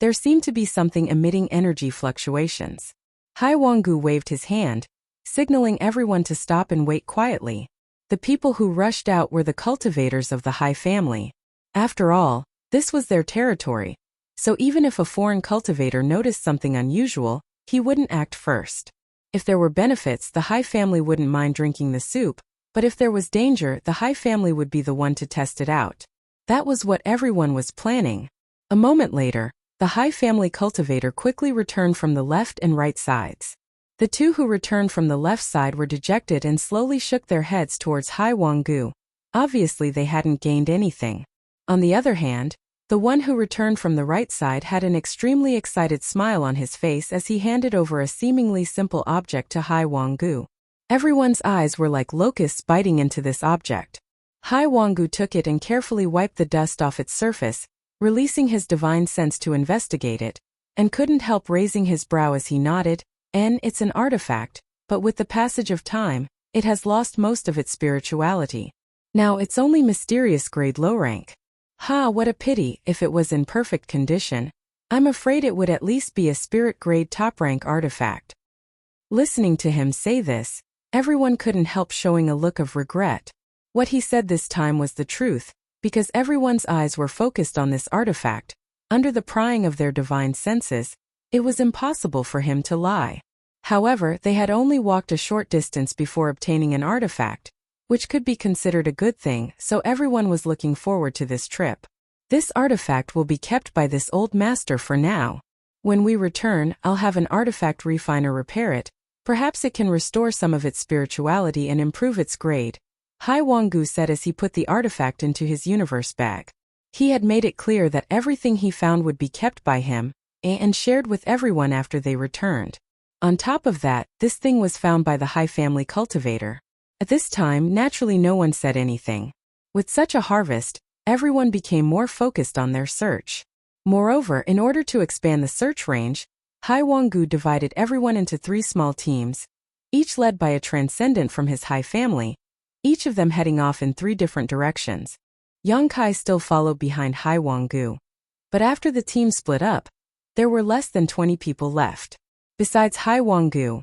there seemed to be something emitting energy fluctuations. Hai Wangu waved his hand, signaling everyone to stop and wait quietly. The people who rushed out were the cultivators of the Hai family. After all, this was their territory, so even if a foreign cultivator noticed something unusual, he wouldn't act first. If there were benefits, the Hai family wouldn't mind drinking the soup, but if there was danger, the Hai family would be the one to test it out. That was what everyone was planning. A moment later, the Hai family cultivator quickly returned from the left and right sides. The 2 who returned from the left side were dejected and slowly shook their heads towards Hai Wangu. Obviously they hadn't gained anything. On the other hand, the one who returned from the right side had an extremely excited smile on his face as he handed over a seemingly simple object to Hai Wangu. Everyone's eyes were like locusts biting into this object. Hai Wangu took it and carefully wiped the dust off its surface, releasing his divine sense to investigate it, and couldn't help raising his brow as he nodded. It's an artifact, but with the passage of time, it has lost most of its spirituality. Now it's only mysterious grade low rank. Ha, what a pity. If it was in perfect condition, I'm afraid it would at least be a spirit grade top rank artifact. Listening to him say this, everyone couldn't help showing a look of regret. What he said this time was the truth, because everyone's eyes were focused on this artifact. Under the prying of their divine senses, it was impossible for him to lie. However, they had only walked a short distance before obtaining an artifact, which could be considered a good thing, so everyone was looking forward to this trip. This artifact will be kept by this old master for now. When we return, I'll have an artifact refiner repair it. Perhaps it can restore some of its spirituality and improve its grade, Hai Wanggu said as he put the artifact into his universe bag. He had made it clear that everything he found would be kept by him, and shared with everyone after they returned. On top of that, this thing was found by the Hai family cultivator. At this time, naturally no one said anything. With such a harvest, everyone became more focused on their search. Moreover, in order to expand the search range, Hai Wanggu divided everyone into 3 small teams, each led by a transcendent from his Hai family, each of them heading off in 3 different directions. Yang Kai still followed behind Hai Wanggu. But after the team split up, there were less than 20 people left. Besides Hai Wanggu,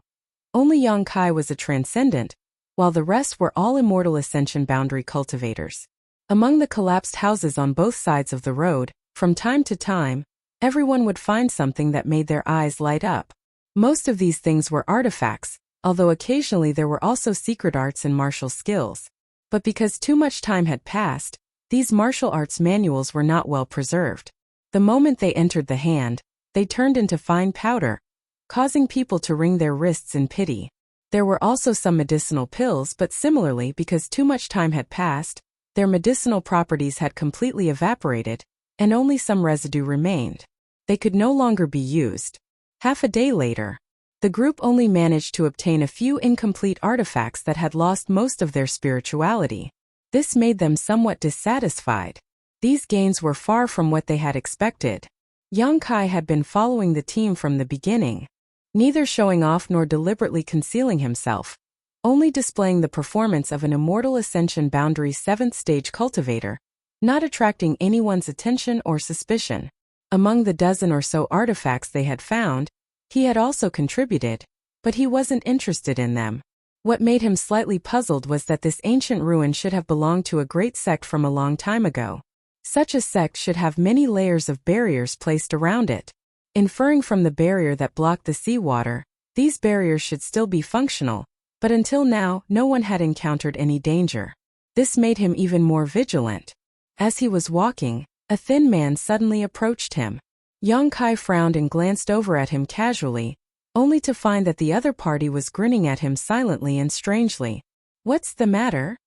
only Yang Kai was a transcendent, while the rest were all immortal ascension boundary cultivators. Among the collapsed houses on both sides of the road, from time to time, everyone would find something that made their eyes light up. Most of these things were artifacts, although occasionally there were also secret arts and martial skills. But because too much time had passed, these martial arts manuals were not well preserved. The moment they entered the hand, they turned into fine powder, causing people to wring their wrists in pity. There were also some medicinal pills, but similarly, because too much time had passed, their medicinal properties had completely evaporated, and only some residue remained. They could no longer be used. Half a day later, the group only managed to obtain a few incomplete artifacts that had lost most of their spirituality. This made them somewhat dissatisfied. These gains were far from what they had expected. Yang Kai had been following the team from the beginning, neither showing off nor deliberately concealing himself, only displaying the performance of an immortal ascension boundary 7th stage cultivator, not attracting anyone's attention or suspicion. Among the dozen or so artifacts they had found, he had also contributed, but he wasn't interested in them. What made him slightly puzzled was that this ancient ruin should have belonged to a great sect from a long time ago. Such a sect should have many layers of barriers placed around it. Inferring from the barrier that blocked the seawater, these barriers should still be functional, but until now, no one had encountered any danger. This made him even more vigilant. As he was walking, a thin man suddenly approached him. Yang Kai frowned and glanced over at him casually, only to find that the other party was grinning at him silently and strangely. "What's the matter?"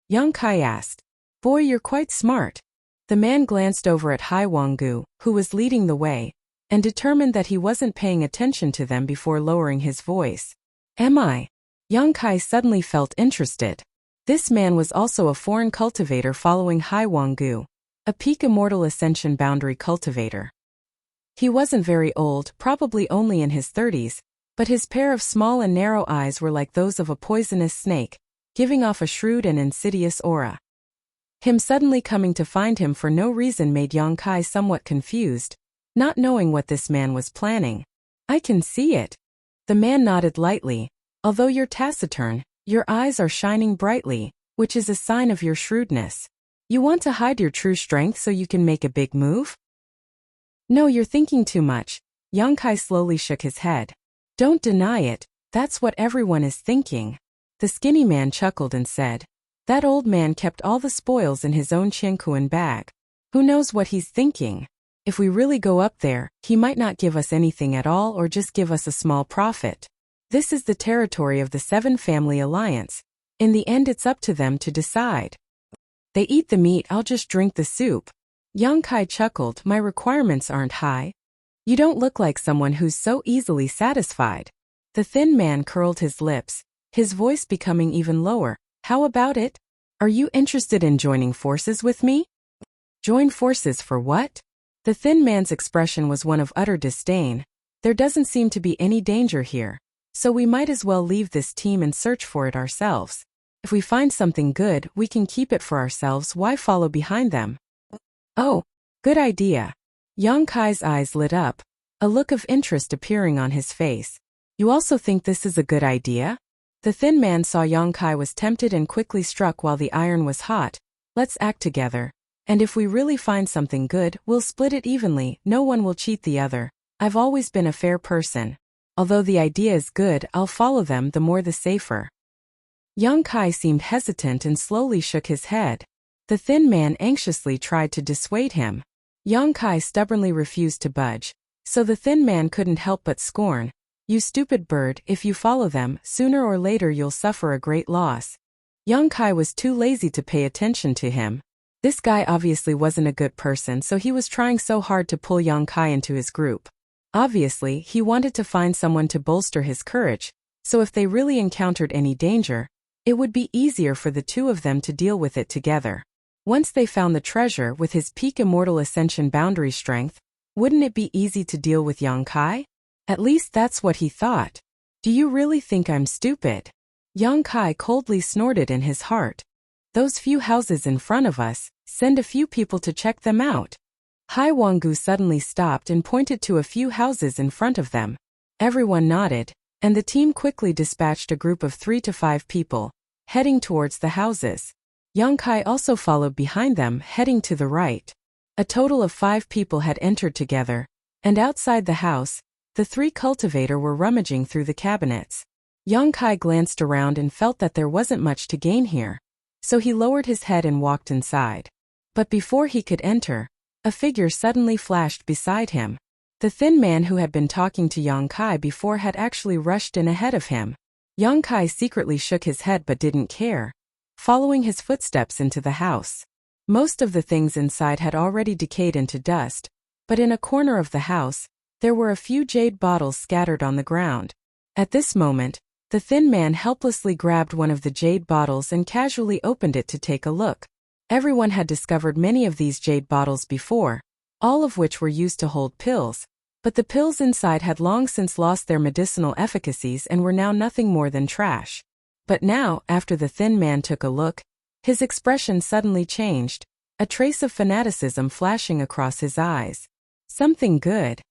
Yang Kai asked. "Boy, you're quite smart." The man glanced over at Hai Wanggu, who was leading the way, and determined that he wasn't paying attention to them before lowering his voice. "Am I?" Yang Kai suddenly felt interested. This man was also a foreign cultivator following Hai Wanggu, a peak immortal ascension boundary cultivator. He wasn't very old, probably only in his 30s, but his pair of small and narrow eyes were like those of a poisonous snake, giving off a shrewd and insidious aura. Him suddenly coming to find him for no reason made Yang Kai somewhat confused, not knowing what this man was planning. "I can see it." The man nodded lightly. "Although you're taciturn, your eyes are shining brightly, which is a sign of your shrewdness. You want to hide your true strength so you can make a big move?" "No, you're thinking too much." Yang Kai slowly shook his head. "Don't deny it, that's what everyone is thinking." The skinny man chuckled and said, "That old man kept all the spoils in his own Qiankuan bag. Who knows what he's thinking? If we really go up there, he might not give us anything at all or just give us a small profit. This is the territory of the 7 Family Alliance. In the end, it's up to them to decide. They eat the meat, I'll just drink the soup." Yang Kai chuckled. "My requirements aren't high. You don't look like someone who's so easily satisfied." The thin man curled his lips, his voice becoming even lower. "How about it? Are you interested in joining forces with me?" "Join forces for what?" The thin man's expression was one of utter disdain. "There doesn't seem to be any danger here. So we might as well leave this team and search for it ourselves. If we find something good, we can keep it for ourselves. Why follow behind them? Oh, good idea. Yang Kai's eyes lit up, a look of interest appearing on his face. You also think this is a good idea? The thin man saw Yang Kai was tempted and quickly struck while the iron was hot. Let's act together. And if we really find something good, we'll split it evenly. No one will cheat the other. I've always been a fair person. Although the idea is good, I'll follow them, the more the safer. Yang Kai seemed hesitant and slowly shook his head. The thin man anxiously tried to dissuade him. Yang Kai stubbornly refused to budge. So the thin man couldn't help but scorn. You stupid bird, if you follow them, sooner or later you'll suffer a great loss. Yang Kai was too lazy to pay attention to him. This guy obviously wasn't a good person, so he was trying so hard to pull Yang Kai into his group. Obviously, he wanted to find someone to bolster his courage, so if they really encountered any danger, it would be easier for the two of them to deal with it together. Once they found the treasure with his peak immortal ascension boundary strength, wouldn't it be easy to deal with Yang Kai? At least that's what he thought. Do you really think I'm stupid? Yang Kai coldly snorted in his heart. Those few houses in front of us, send a few people to check them out. Hai Wanggu suddenly stopped and pointed to a few houses in front of them. Everyone nodded, and the team quickly dispatched a group of 3 to 5 people, heading towards the houses. Yang Kai also followed behind them, heading to the right. A total of 5 people had entered together, and outside the house, the 3 cultivators were rummaging through the cabinets. Yang Kai glanced around and felt that there wasn't much to gain here, so he lowered his head and walked inside. But before he could enter, a figure suddenly flashed beside him. The thin man who had been talking to Yang Kai before had actually rushed in ahead of him. Yang Kai secretly shook his head but didn't care, following his footsteps into the house. Most of the things inside had already decayed into dust, but in a corner of the house, there were a few jade bottles scattered on the ground. At this moment, the thin man helplessly grabbed one of the jade bottles and casually opened it to take a look. Everyone had discovered many of these jade bottles before, all of which were used to hold pills, but the pills inside had long since lost their medicinal efficacies and were now nothing more than trash. But now, after the thin man took a look, his expression suddenly changed, a trace of fanaticism flashing across his eyes. Something good.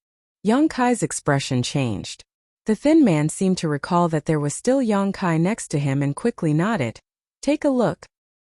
Yang Kai's expression changed. The thin man seemed to recall that there was still Yang Kai next to him and quickly nodded. Take a look.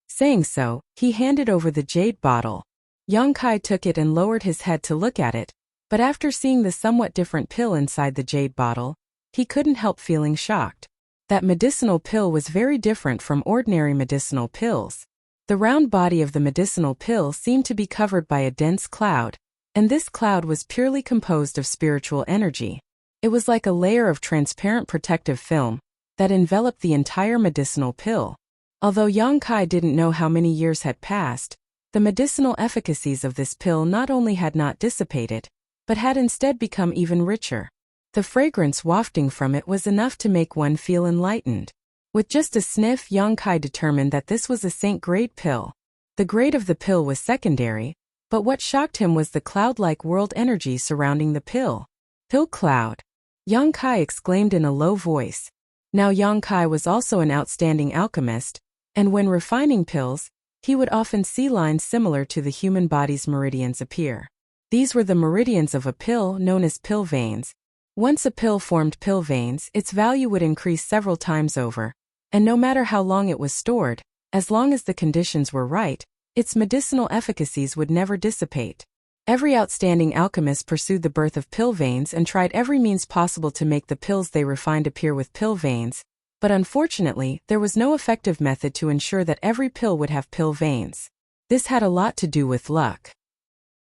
Saying so, he handed over the jade bottle. Yang Kai took it and lowered his head to look at it, but after seeing the somewhat different pill inside the jade bottle, he couldn't help feeling shocked. That medicinal pill was very different from ordinary medicinal pills. The round body of the medicinal pill seemed to be covered by a dense cloud, and this cloud was purely composed of spiritual energy. It was like a layer of transparent protective film that enveloped the entire medicinal pill. Although Yang Kai didn't know how many years had passed, the medicinal efficacies of this pill not only had not dissipated, but had instead become even richer. The fragrance wafting from it was enough to make one feel enlightened. With just a sniff, Yang Kai determined that this was a saint-grade pill. The grade of the pill was secondary, but what shocked him was the cloud-like world energy surrounding the pill. Pill cloud. Yang Kai exclaimed in a low voice. Now Yang Kai was also an outstanding alchemist, and when refining pills, he would often see lines similar to the human body's meridians appear. These were the meridians of a pill known as pill veins. Once a pill formed pill veins, its value would increase several times over, and no matter how long it was stored, as long as the conditions were right, its medicinal efficacies would never dissipate. Every outstanding alchemist pursued the birth of pill veins and tried every means possible to make the pills they refined appear with pill veins, but unfortunately, there was no effective method to ensure that every pill would have pill veins. This had a lot to do with luck.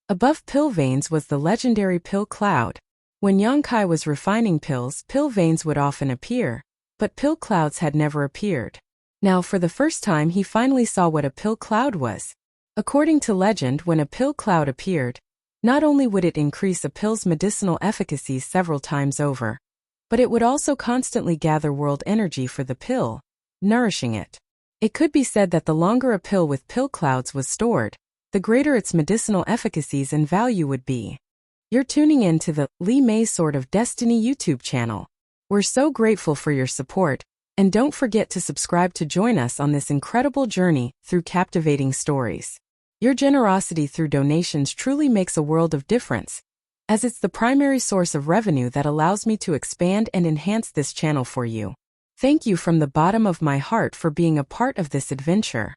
Above pill veins was the legendary pill cloud. When Yang Kai was refining pills, pill veins would often appear, but pill clouds had never appeared. Now, for the first time, he finally saw what a pill cloud was. According to legend, when a pill cloud appeared, not only would it increase a pill's medicinal efficacies several times over, but it would also constantly gather world energy for the pill, nourishing it. It could be said that the longer a pill with pill clouds was stored, the greater its medicinal efficacies and value would be. You're tuning in to the Li Mei Sword of Destiny YouTube channel. We're so grateful for your support, and don't forget to subscribe to join us on this incredible journey through captivating stories. Your generosity through donations truly makes a world of difference, as it's the primary source of revenue that allows me to expand and enhance this channel for you. Thank you from the bottom of my heart for being a part of this adventure.